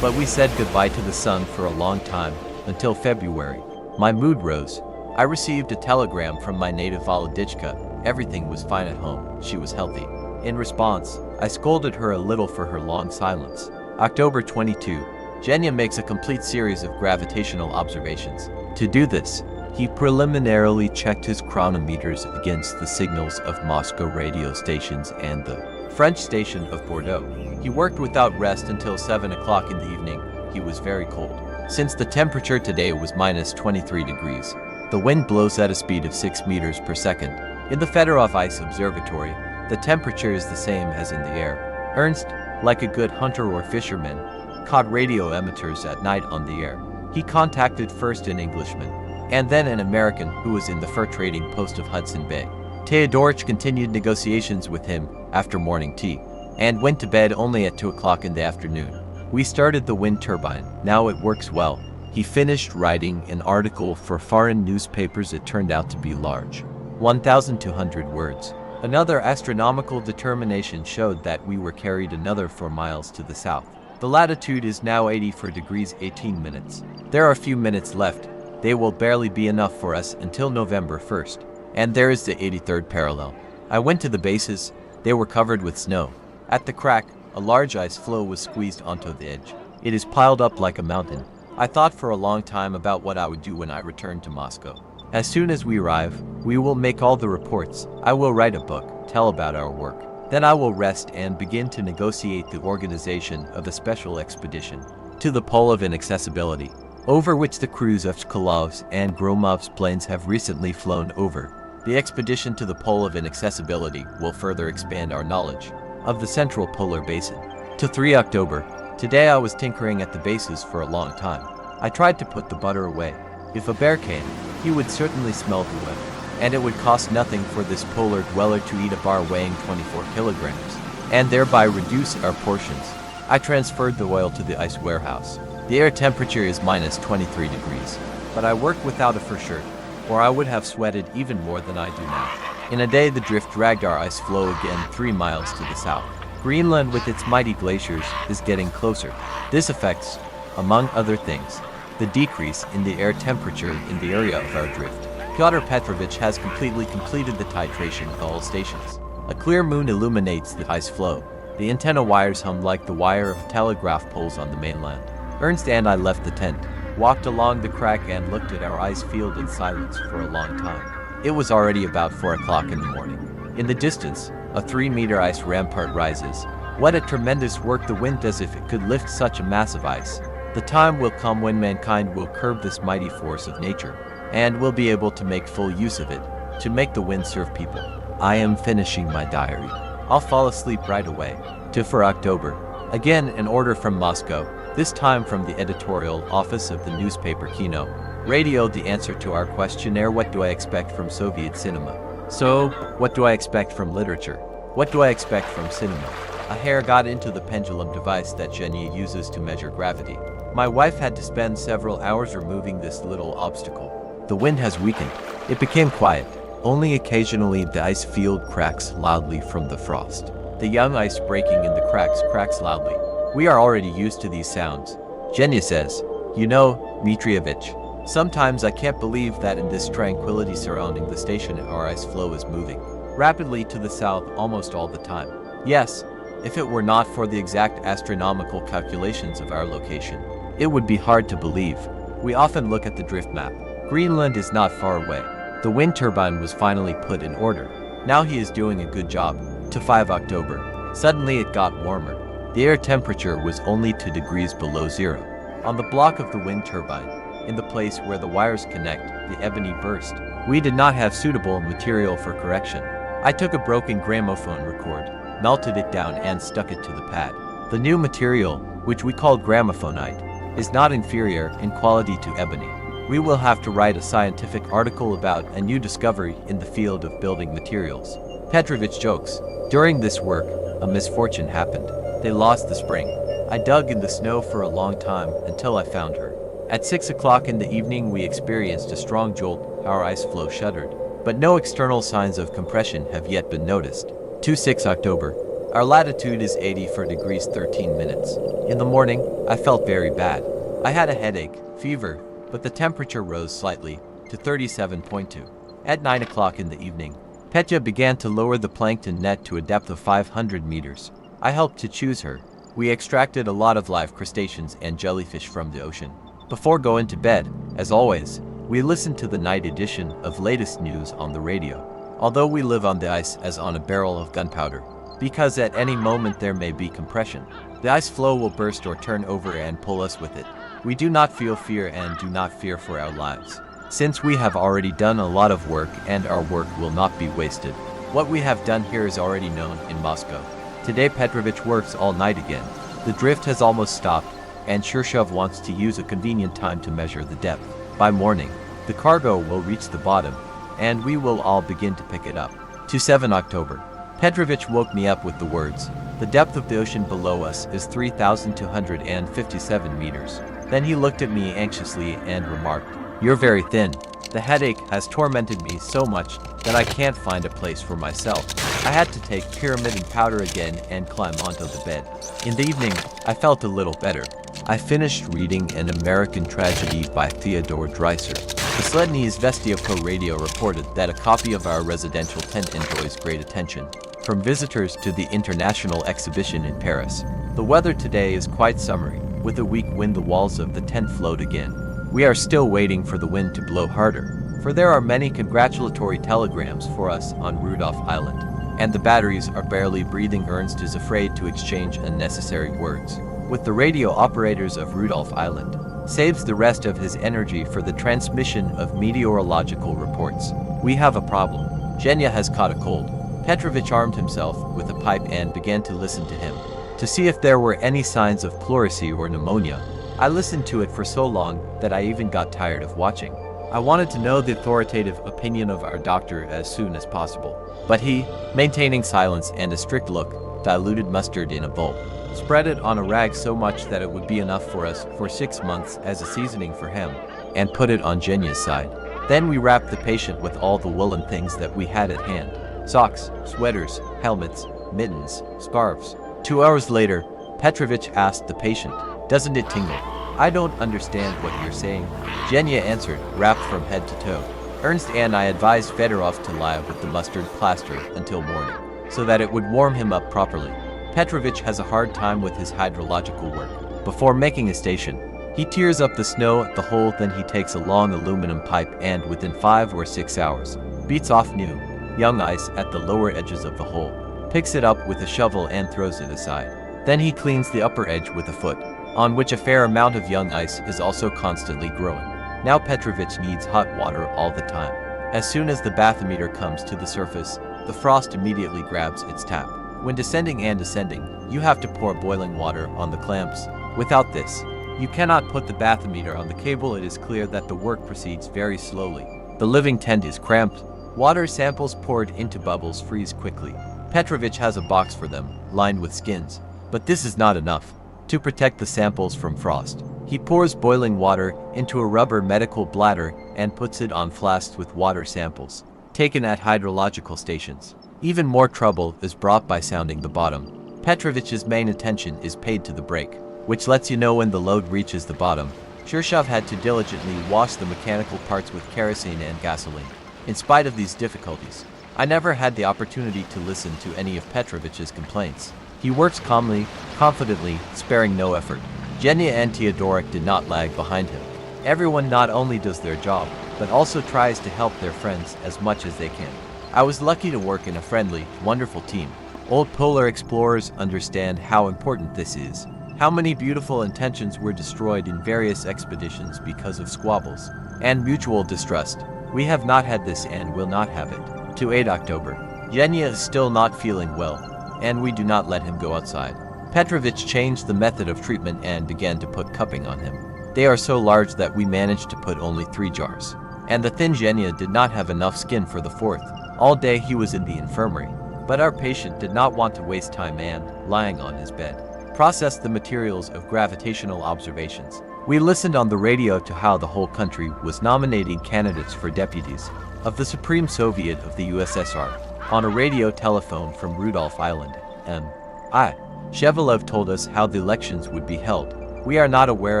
but we said goodbye to the sun for a long time, until February. My mood rose. I received a telegram from my native Volodichka. Everything was fine at home. She was healthy. In response, I scolded her a little for her long silence. October 22. Genya makes a complete series of gravitational observations. To do this, he preliminarily checked his chronometers against the signals of Moscow radio stations and the French station of Bordeaux. He worked without rest until 7 o'clock in the evening. He was very cold. since the temperature today was minus 23 degrees. The wind blows at a speed of 6 meters per second. In the Fedorov Ice Observatory, the temperature is the same as in the air. Ernst, like a good hunter or fisherman, caught radio emitters at night on the air. He contacted first an Englishman, and then an American who was in the fur trading post of Hudson Bay. Teodorich continued negotiations with him after morning tea, and went to bed only at 2 o'clock in the afternoon. We started the wind turbine. Now it works well. He finished writing an article for foreign newspapers. It turned out to be large, 1,200 words. Another astronomical determination showed that we were carried another 4 miles to the south. The latitude is now 84 degrees 18 minutes. There are a few minutes left. They will barely be enough for us until November 1st. And there is the 83rd parallel. I went to the bases. They were covered with snow. At the crack, a large ice floe was squeezed onto the edge. It is piled up like a mountain. I thought for a long time about what I would do when I returned to Moscow. As soon as we arrive, we will make all the reports. I will write a book, tell about our work. Then I will rest and begin to negotiate the organization of a special expedition to the Pole of Inaccessibility, over which the crews of Chkalov's and Gromov's planes have recently flown over. The expedition to the Pole of Inaccessibility will further expand our knowledge of the Central Polar Basin. To 3 October. Today I was tinkering at the bases for a long time. I tried to put the butter away. If a bear came, he would certainly smell the wood, and it would cost nothing for this polar dweller to eat a bar weighing 24 kilograms, and thereby reduce our portions. I transferred the oil to the ice warehouse. The air temperature is minus 23 degrees, but I work without a fur shirt, or I would have sweated even more than I do now. In a day the drift dragged our ice floe again 3 miles to the south. Greenland with its mighty glaciers is getting closer. This affects, among other things, the decrease in the air temperature in the area of our drift. Pyotr Petrovich has completed the titration of all stations. A clear moon illuminates the ice floe. The antenna wires hum like the wire of telegraph poles on the mainland. Ernst and I left the tent, walked along the crack and looked at our ice field in silence for a long time. It was already about 4 o'clock in the morning. In the distance, a 3-meter ice rampart rises. What a tremendous work the wind does if it could lift such a mass of ice. The time will come when mankind will curb this mighty force of nature, and will be able to make full use of it, to make the wind serve people. I am finishing my diary. I'll fall asleep right away. To 4 October. Again an order from Moscow, this time from the editorial office of the newspaper Kino. Radio the answer to our questionnaire, what do I expect from Soviet cinema? So, what do I expect from literature? What do I expect from cinema? A hair got into the pendulum device that Zhenya uses to measure gravity. My wife had to spend several hours removing this little obstacle. The wind has weakened. It became quiet. Only occasionally the ice field cracks loudly from the frost. The young ice breaking in the cracks loudly. We are already used to these sounds. Zhenya says, "You know, Dmitrievich, sometimes I can't believe that in this tranquility surrounding the station our ice floe is moving rapidly to the south almost all the time. Yes, if it were not for the exact astronomical calculations of our location, it would be hard to believe. We often look at the drift map. Greenland is not far away. The wind turbine was finally put in order. Now he is doing a good job." To 5 October. Suddenly it got warmer. The air temperature was only 2 degrees below zero. On the block of the wind turbine, in the place where the wires connect, the ebony burst. We did not have suitable material for correction. I took a broken gramophone record, melted it down and stuck it to the pad. The new material, which we called gramophonite, is not inferior in quality to ebony. We will have to write a scientific article about a new discovery in the field of building materials. Petrovich jokes. During this work, a misfortune happened. They lost the spring. I dug in the snow for a long time until I found her. At 6 o'clock in the evening we experienced a strong jolt. Our ice floe shuddered, but no external signs of compression have yet been noticed. To 6 October. Our latitude is 84 degrees 13 minutes. In the morning, I felt very bad. I had a headache, fever, but the temperature rose slightly to 37.2. At 9 o'clock in the evening, Petya began to lower the plankton net to a depth of 500 meters. I helped to choose her. We extracted a lot of live crustaceans and jellyfish from the ocean. Before going to bed, as always, we listened to the night edition of latest news on the radio. Although we live on the ice as on a barrel of gunpowder, because at any moment there may be compression. The ice floe will burst or turn over and pull us with it. We do not feel fear and do not fear for our lives, since we have already done a lot of work and our work will not be wasted. What we have done here is already known in Moscow. Today Petrovich works all night again. The drift has almost stopped, and Shirshov wants to use a convenient time to measure the depth. By morning, the cargo will reach the bottom, and we will all begin to pick it up. To 7 October. Petrovich woke me up with the words, "The depth of the ocean below us is 3,257 meters. Then he looked at me anxiously and remarked, "You're very thin." The headache has tormented me so much that I can't find a place for myself. I had to take pyramidine powder again and climb onto the bed. In the evening, I felt a little better. I finished reading an American tragedy by Theodore Dreiser. The Sledny Izvestia radio reported that a copy of our residential tent enjoys great attention from visitors to the international exhibition in Paris. The weather today is quite summery, with a weak wind. The walls of the tent float again. We are still waiting for the wind to blow harder, for there are many congratulatory telegrams for us on Rudolph Island, and the batteries are barely breathing. Ernst is afraid to exchange unnecessary words with the radio operators of Rudolph Island, saves the rest of his energy for the transmission of meteorological reports. We have a problem. Genya has caught a cold. Petrovich armed himself with a pipe and began to listen to him, to see if there were any signs of pleurisy or pneumonia. I listened to it for so long that I even got tired of watching. I wanted to know the authoritative opinion of our doctor as soon as possible. But he, maintaining silence and a strict look, diluted mustard in a bowl, spread it on a rag so much that it would be enough for us for 6 months as a seasoning for him, and put it on Genya's side. Then we wrapped the patient with all the woolen things that we had at hand: socks, sweaters, helmets, mittens, scarves. 2 hours later, Petrovich asked the patient, "Doesn't it tingle?" "I don't understand what you're saying," Genya answered, wrapped from head to toe. Ernst and I advised Fedorov to lie with the mustard plaster until morning, so that it would warm him up properly. Petrovich has a hard time with his hydrological work. Before making a station, he tears up the snow at the hole, then he takes a long aluminum pipe and within 5 or 6 hours, beats off new, young ice at the lower edges of the hole, picks it up with a shovel and throws it aside. Then he cleans the upper edge with a foot, on which a fair amount of young ice is also constantly growing. Now Petrovich needs hot water all the time. As soon as the bathymeter comes to the surface, the frost immediately grabs its tap. When descending and ascending, you have to pour boiling water on the clamps. Without this, you cannot put the bathymeter on the cable. It is clear that the work proceeds very slowly. The living tent is cramped. Water samples poured into bubbles freeze quickly. Petrovich has a box for them, lined with skins. But this is not enough to protect the samples from frost. He pours boiling water into a rubber medical bladder and puts it on flasks with water samples, taken at hydrological stations. Even more trouble is brought by sounding the bottom. Petrovich's main attention is paid to the brake, which lets you know when the load reaches the bottom. Shirshov had to diligently wash the mechanical parts with kerosene and gasoline. In spite of these difficulties, I never had the opportunity to listen to any of Petrovich's complaints. He works calmly, confidently, sparing no effort. Genya and Teodorik did not lag behind him. Everyone not only does their job, but also tries to help their friends as much as they can. I was lucky to work in a friendly, wonderful team. Old polar explorers understand how important this is. How many beautiful intentions were destroyed in various expeditions because of squabbles and mutual distrust. We have not had this and will not have it. To 8 October. Genya is still not feeling well, and we do not let him go outside. Petrovich changed the method of treatment and began to put cupping on him. They are so large that we managed to put only 3 jars. And the thin Genya did not have enough skin for the 4th. All day he was in the infirmary. But our patient did not want to waste time and, lying on his bed, processed the materials of gravitational observations. We listened on the radio to how the whole country was nominating candidates for deputies of the Supreme Soviet of the USSR. On a radio telephone from Rudolph Island, M.I. Shevelov told us how the elections would be held. We are not aware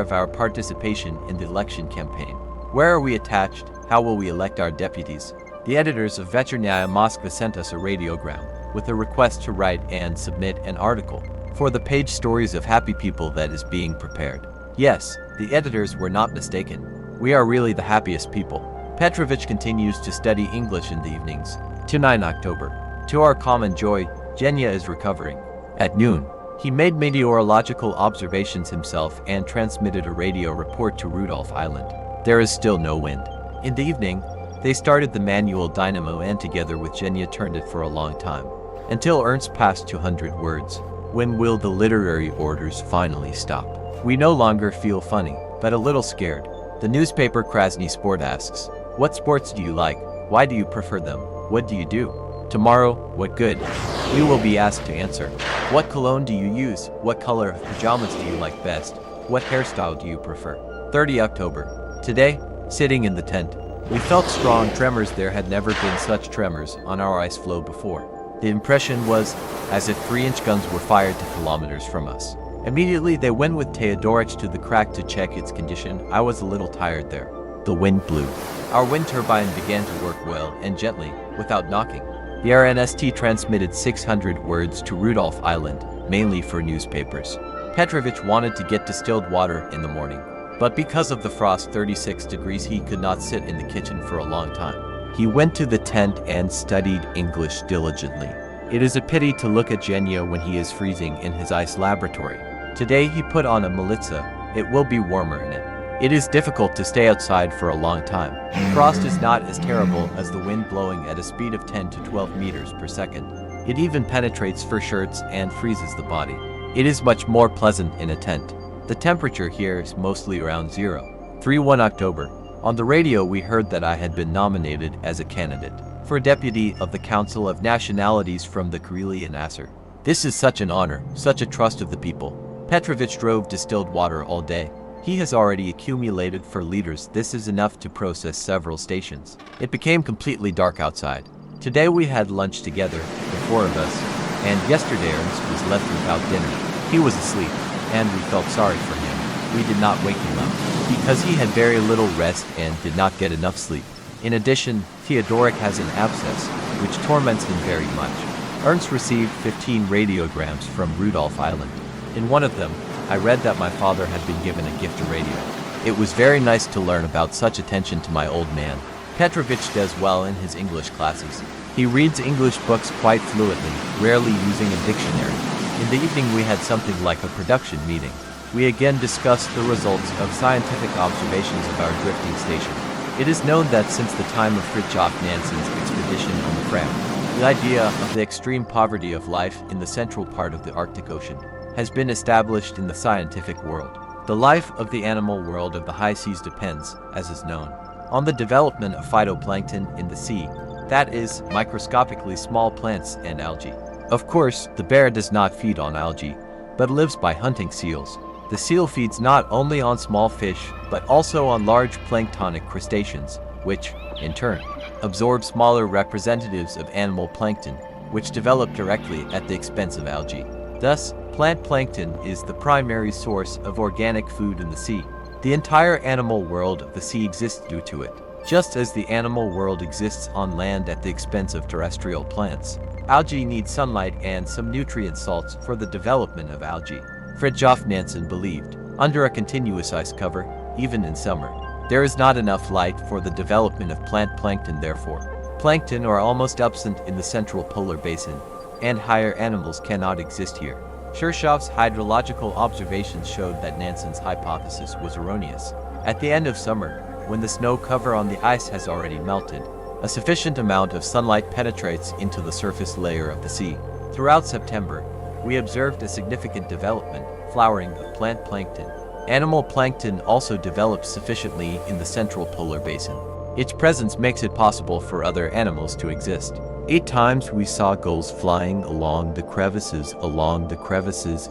of our participation in the election campaign. Where are we attached? How will we elect our deputies? The editors of Vechernaya Moskva sent us a radiogram with a request to write and submit an article for the page Stories of Happy People that is being prepared. Yes, the editors were not mistaken. We are really the happiest people. Petrovich continues to study English in the evenings. To 9 October. To our common joy, Genya is recovering. At noon, He made meteorological observations himself and transmitted a radio report to Rudolph Island. There is still no wind. In the evening, they started the manual dynamo and together with Genya turned it for a long time, until Ernst passed 200 words. When will the literary orders finally stop? We no longer feel funny, but a little scared. The newspaper Krasny Sport asks, what sports do you like? Why do you prefer them? What do you do? Tomorrow, what good? We will be asked to answer. What cologne do you use? What color of pajamas do you like best? What hairstyle do you prefer? 30 October. Today, sitting in the tent, we felt strong tremors. There had never been such tremors on our Ice Floe before. The impression was as if 3-inch guns were fired to kilometers from us. Immediately they went with Teodorich to the crack to check its condition. I was a little tired there. The wind blew. Our wind turbine began to work well and gently, without knocking. The RNST transmitted 600 words to Rudolph Island, mainly for newspapers. Petrovich wanted to get distilled water in the morning, but because of the frost 36 degrees he could not sit in the kitchen for a long time. He went to the tent and studied English diligently. It is a pity to look at Genya when he is freezing in his ice laboratory. Today he put on a militsa. It will be warmer in it. It is difficult to stay outside for a long time. Frost is not as terrible as the wind blowing at a speed of 10 to 12 meters per second. It even penetrates fur shirts and freezes the body. It is much more pleasant in a tent. The temperature here is mostly around 0. 3-1 October. On the radio we heard that I had been nominated as a candidate for deputy of the Council of Nationalities from the Karelian Aser. This is such an honor, such a trust of the people. Petrovich drove distilled water all day. He has already accumulated for liters. This is enough to process several stations. It became completely dark outside. Today we had lunch together, the 4 of us, and yesterday Ernst was left without dinner. He was asleep, and we felt sorry for him. We did not wake him up, because he had very little rest and did not get enough sleep. In addition, Teodoric has an abscess, which torments him very much. Ernst received 15 radiograms from Rudolph Island. In one of them, I read that my father had been given a gift radio. It was very nice to learn about such attention to my old man. Petrovich does well in his English classes. He reads English books quite fluently, rarely using a dictionary. In the evening we had something like a production meeting. We again discussed the results of scientific observations of our drifting station. It is known that since the time of Fridtjof Nansen's expedition on the Fram, the idea of the extreme poverty of life in the central part of the Arctic Ocean has been established in the scientific world. The life of the animal world of the high seas depends, as is known, on the development of phytoplankton in the sea, that is, microscopically small plants and algae. Of course, the bear does not feed on algae, but lives by hunting seals. The seal feeds not only on small fish, but also on large planktonic crustaceans, which, in turn, absorb smaller representatives of animal plankton, which develop directly at the expense of algae. Thus, plant plankton is the primary source of organic food in the sea. The entire animal world of the sea exists due to it, just as the animal world exists on land at the expense of terrestrial plants. Algae need sunlight and some nutrient salts for the development of algae. Fridtjof Nansen believed, under a continuous ice cover, even in summer, there is not enough light for the development of plant plankton. Therefore, plankton are almost absent in the central polar basin, and higher animals cannot exist here. Kirchhoff's hydrological observations showed that Nansen's hypothesis was erroneous. At the end of summer, when the snow cover on the ice has already melted, a sufficient amount of sunlight penetrates into the surface layer of the sea. Throughout September, we observed a significant development, flowering of plant plankton. Animal plankton also develops sufficiently in the central polar basin. Its presence makes it possible for other animals to exist. 8 times we saw gulls flying along the crevices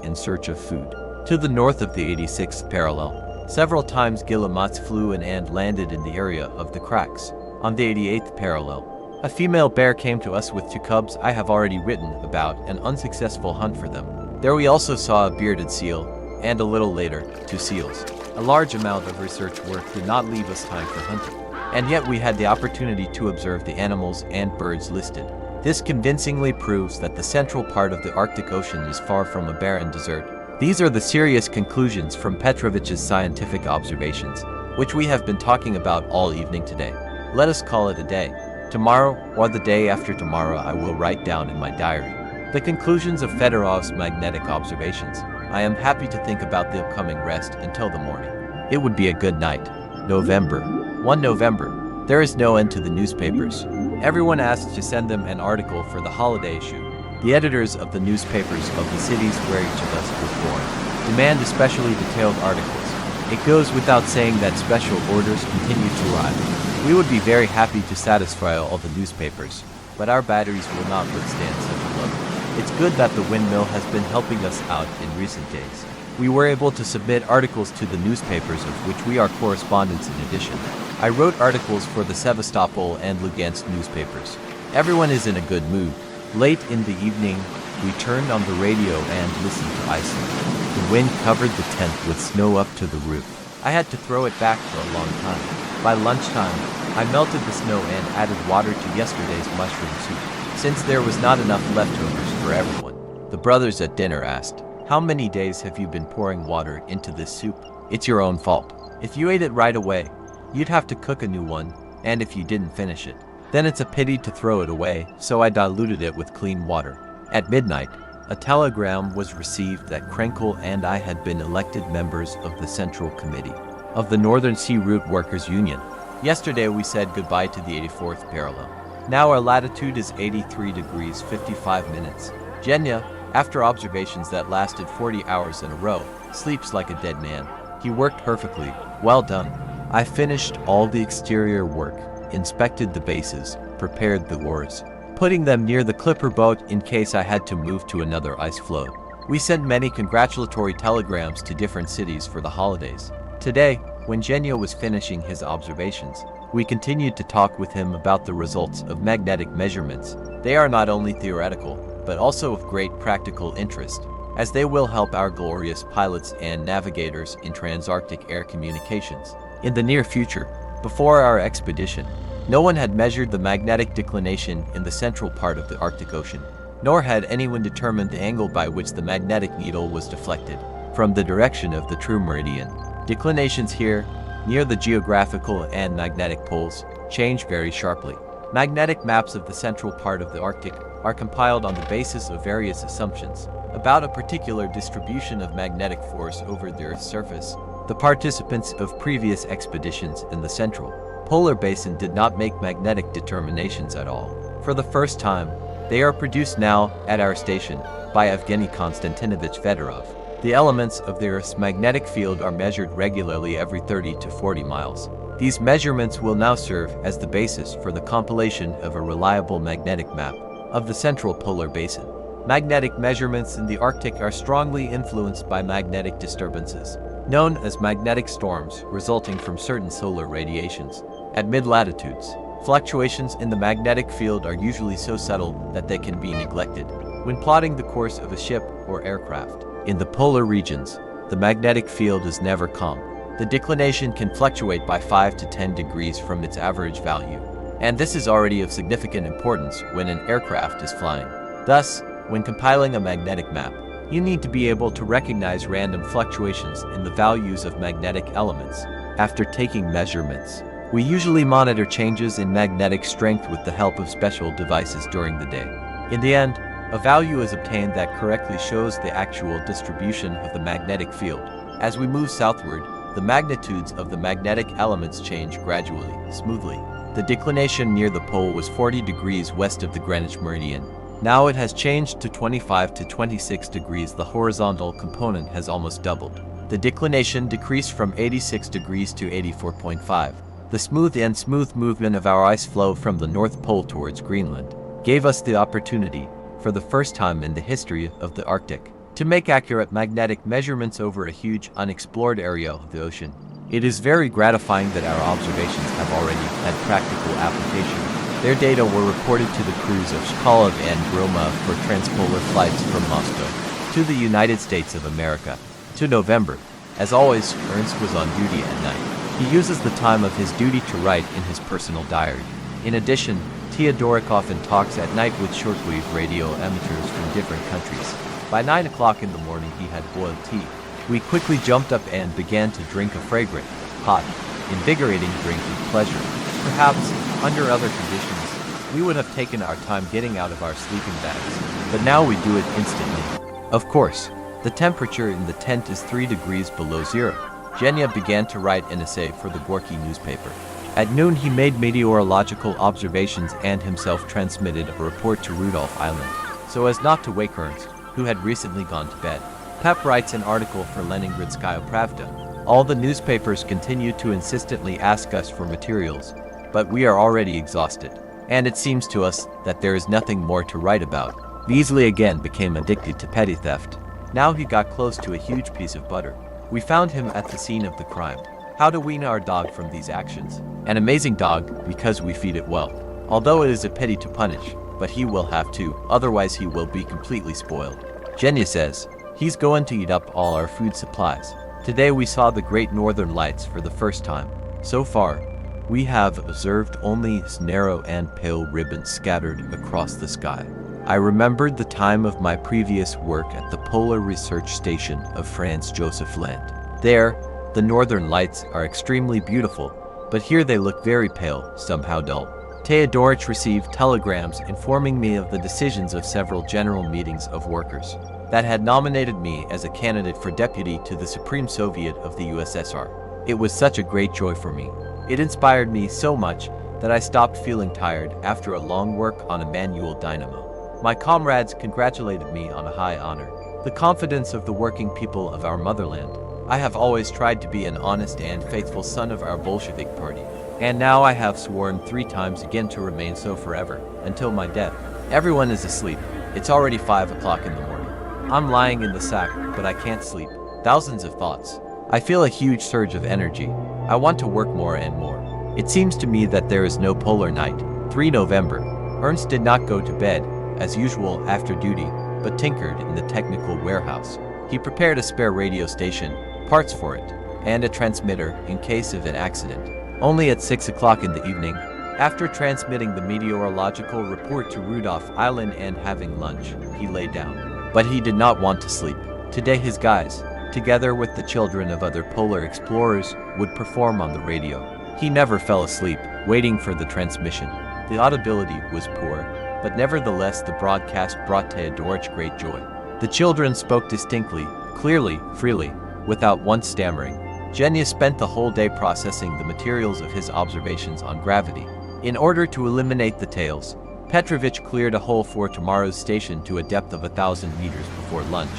in search of food. To the north of the 86th parallel, several times guillemots flew in and landed in the area of the cracks. On the 88th parallel, a female bear came to us with 2 cubs. I have already written about an unsuccessful hunt for them. There we also saw a bearded seal, and a little later, 2 seals. A large amount of research work did not leave us time for hunting, and yet we had the opportunity to observe the animals and birds listed. This convincingly proves that the central part of the Arctic Ocean is far from a barren desert. These are the serious conclusions from Petrovich's scientific observations, which we have been talking about all evening today. Let us call it a day. Tomorrow, or the day after tomorrow, I will write down in my diary The conclusions of Fedorov's magnetic observations. I am happy to think about the upcoming rest until the morning. It would be a good night. November. 1 November. There is no end to the newspapers. Everyone asks to send them an article for the holiday issue. The editors of the newspapers of the cities where each of us was born demand especially detailed articles. It goes without saying that special orders continue to arrive. We would be very happy to satisfy all the newspapers, but our batteries will not withstand such a load. It's good that the windmill has been helping us out in recent days. We were able to submit articles to the newspapers of which we are correspondents in addition. I wrote articles for the Sevastopol and Lugansk newspapers. Everyone is in a good mood. Late in the evening, we turned on the radio and listened to Ice Floe. The wind covered the tent with snow up to the roof. I had to throw it back for a long time. By lunchtime, I melted the snow and added water to yesterday's mushroom soup, since there was not enough leftovers for everyone. The brothers at dinner asked, "How many days have you been pouring water into this soup? It's your own fault. If you ate it right away, you'd have to cook a new one, and if you didn't finish it, then it's a pity to throw it away, so I diluted it with clean water." At midnight, a telegram was received that Krenkel and I had been elected members of the Central Committee of the Northern Sea Route Workers' Union. Yesterday we said goodbye to the 84th parallel. Now our latitude is 83 degrees 55 minutes. Genya, after observations that lasted 40 hours in a row, sleeps like a dead man. He worked perfectly. Well done. I finished all the exterior work, inspected the bases, prepared the oars, putting them near the clipper boat in case I had to move to another ice floe. We sent many congratulatory telegrams to different cities for the holidays. Today, when Genya was finishing his observations, we continued to talk with him about the results of magnetic measurements. They are not only theoretical, but also of great practical interest, as they will help our glorious pilots and navigators in transarctic air communications. In the near future, before our expedition, no one had measured the magnetic declination in the central part of the Arctic Ocean, nor had anyone determined the angle by which the magnetic needle was deflected from the direction of the true meridian. Declinations here, near the geographical and magnetic poles, change very sharply. Magnetic maps of the central part of the Arctic are compiled on the basis of various assumptions about a particular distribution of magnetic force over the Earth's surface. The participants of previous expeditions in the central polar basin did not make magnetic determinations at all. For the first time, they are produced now at our station by Evgeny Konstantinovich Fedorov. The elements of the Earth's magnetic field are measured regularly every 30 to 40 miles. These measurements will now serve as the basis for the compilation of a reliable magnetic map of the central polar basin. Magnetic measurements in the Arctic are strongly influenced by magnetic disturbances, known as magnetic storms, resulting from certain solar radiations. At mid-latitudes, fluctuations in the magnetic field are usually so subtle that they can be neglected when plotting the course of a ship or aircraft. In the polar regions, the magnetic field is never calm. The declination can fluctuate by 5 to 10 degrees from its average value, and this is already of significant importance when an aircraft is flying. Thus, when compiling a magnetic map, you need to be able to recognize random fluctuations in the values of magnetic elements. After taking measurements, we usually monitor changes in magnetic strength with the help of special devices during the day. In the end, a value is obtained that correctly shows the actual distribution of the magnetic field. As we move southward, the magnitudes of the magnetic elements change gradually, smoothly. The declination near the pole was 40 degrees west of the Greenwich meridian. Now it has changed to 25 to 26 degrees. The horizontal component has almost doubled. The declination decreased from 86 degrees to 84.5. The smooth movement of our ice floe from the North Pole towards Greenland gave us the opportunity, for the first time in the history of the Arctic, to make accurate magnetic measurements over a huge unexplored area of the ocean. It is very gratifying that our observations have already had practical application. Their data were reported to the crews of Shkolov and Gromov for transpolar flights from Moscow to the United States of America. To November, as always, Ernst was on duty at night. He uses the time of his duty to write in his personal diary. In addition, Theodorek often talks at night with shortwave radio amateurs from different countries. By 9 o'clock in the morning he had boiled tea. We quickly jumped up and began to drink a fragrant, hot, invigorating drink with pleasure. Perhaps, under other conditions, we would have taken our time getting out of our sleeping bags, but now we do it instantly. Of course, the temperature in the tent is 3 degrees below zero. Genya began to write an essay for the Gorky newspaper. At noon he made meteorological observations and himself transmitted a report to Rudolph Island, so as not to wake Ernst, who had recently gone to bed. Pep writes an article for Leningradskaya Pravda. All the newspapers continue to insistently ask us for materials, but we are already exhausted, and it seems to us that there is nothing more to write about. Beasley again became addicted to petty theft. Now he got close to a huge piece of butter. We found him at the scene of the crime. How to wean our dog from these actions? An amazing dog, because we feed it well. Although it is a pity to punish, but he will have to, otherwise he will be completely spoiled. Genya says, he's going to eat up all our food supplies. Today we saw the great northern lights for the first time. So far, we have observed only narrow and pale ribbons scattered across the sky. I remembered the time of my previous work at the Polar Research Station of Franz Josef Land. There, the northern lights are extremely beautiful, but here they look very pale, somehow dull. Teodorich received telegrams informing me of the decisions of several general meetings of workers that had nominated me as a candidate for deputy to the Supreme Soviet of the USSR. It was such a great joy for me. It inspired me so much that I stopped feeling tired after a long work on a manual dynamo. My comrades congratulated me on a high honor. The confidence of the working people of our motherland. I have always tried to be an honest and faithful son of our Bolshevik party, and now I have sworn 3 times again to remain so forever, until my death. Everyone is asleep. It's already 5 o'clock in the morning. I'm lying in the sack, but I can't sleep. Thousands of thoughts. I feel a huge surge of energy. I want to work more and more. It seems to me that there is no polar night. 3 November. Ernst did not go to bed, as usual after duty, but tinkered in the technical warehouse. He prepared a spare radio station, parts for it, and a transmitter in case of an accident. Only at 6 o'clock in the evening, after transmitting the meteorological report to Rudolph Island and having lunch, he lay down. But he did not want to sleep. Today his guys, together with the children of other polar explorers, would perform on the radio. He never fell asleep, waiting for the transmission. The audibility was poor, but nevertheless the broadcast brought Teodorich great joy. The children spoke distinctly, clearly, freely, without once stammering. Genya spent the whole day processing the materials of his observations on gravity. In order to eliminate the tails, Dmitrievich cleared a hole for tomorrow's station to a depth of 1,000 meters before lunch.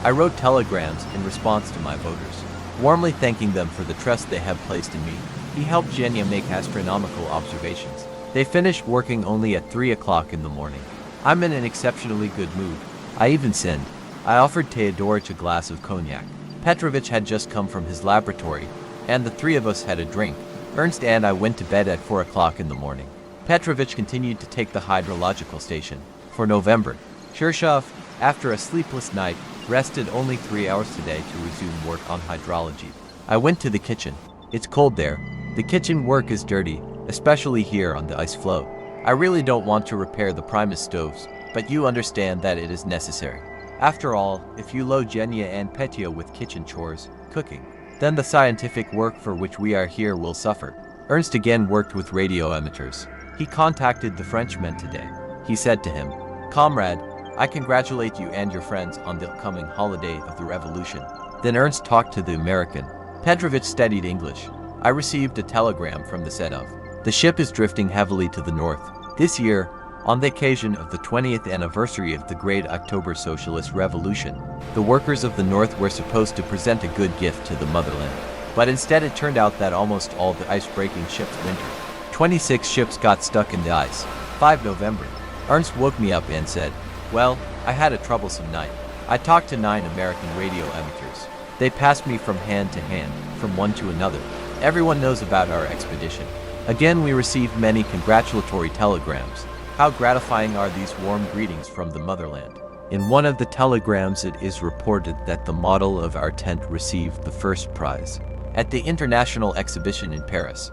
I wrote telegrams in response to my voters, warmly thanking them for the trust they have placed in me. He helped Genya make astronomical observations. They finished working only at 3 o'clock in the morning. I'm in an exceptionally good mood. I even sinned. I offered Teodorich a glass of cognac. Dmitrievich had just come from his laboratory, and the 3 of us had a drink. Ernst and I went to bed at 4 o'clock in the morning. Dmitrievich continued to take the hydrological station. For November, Shirshov, after a sleepless night, rested only 3 hours today to resume work on hydrology. I went to the kitchen. It's cold there. The kitchen work is dirty, especially here on the Ice Floe. I really don't want to repair the Primus stoves, but you understand that it is necessary. After all, if you load Genya and Petya with kitchen chores, cooking, then the scientific work for which we are here will suffer. Ernst again worked with radio emitters. He contacted the Frenchman today. He said to him, "Comrade, I congratulate you and your friends on the upcoming holiday of the revolution." Then Ernst talked to the American. Dmitrievich studied English. I received a telegram from the Sedov. The ship is drifting heavily to the north. This year, on the occasion of the 20th anniversary of the Great October Socialist Revolution, the workers of the North were supposed to present a good gift to the motherland. But instead it turned out that almost all the ice-breaking ships wintered. 26 ships got stuck in the ice. 5 November. Ernst woke me up and said, "Well, I had a troublesome night. I talked to 9 American radio emitters. They passed me from hand to hand, from one to another. Everyone knows about our expedition." Again we received many congratulatory telegrams. How gratifying are these warm greetings from the motherland. In one of the telegrams it is reported that the model of our tent received the first prize at the International Exhibition in Paris.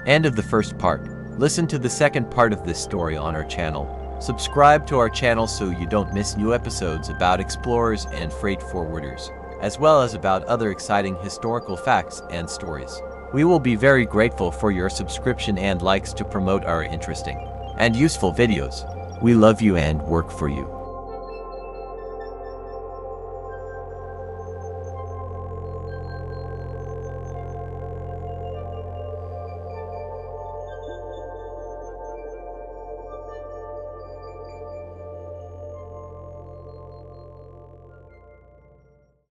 End of the first part. Listen to the second part of this story on our channel. Subscribe to our channel so you don't miss new episodes about explorers and freight forwarders, as well as about other exciting historical facts and stories. We will be very grateful for your subscription and likes to promote our interesting and useful videos. We love you and work for you.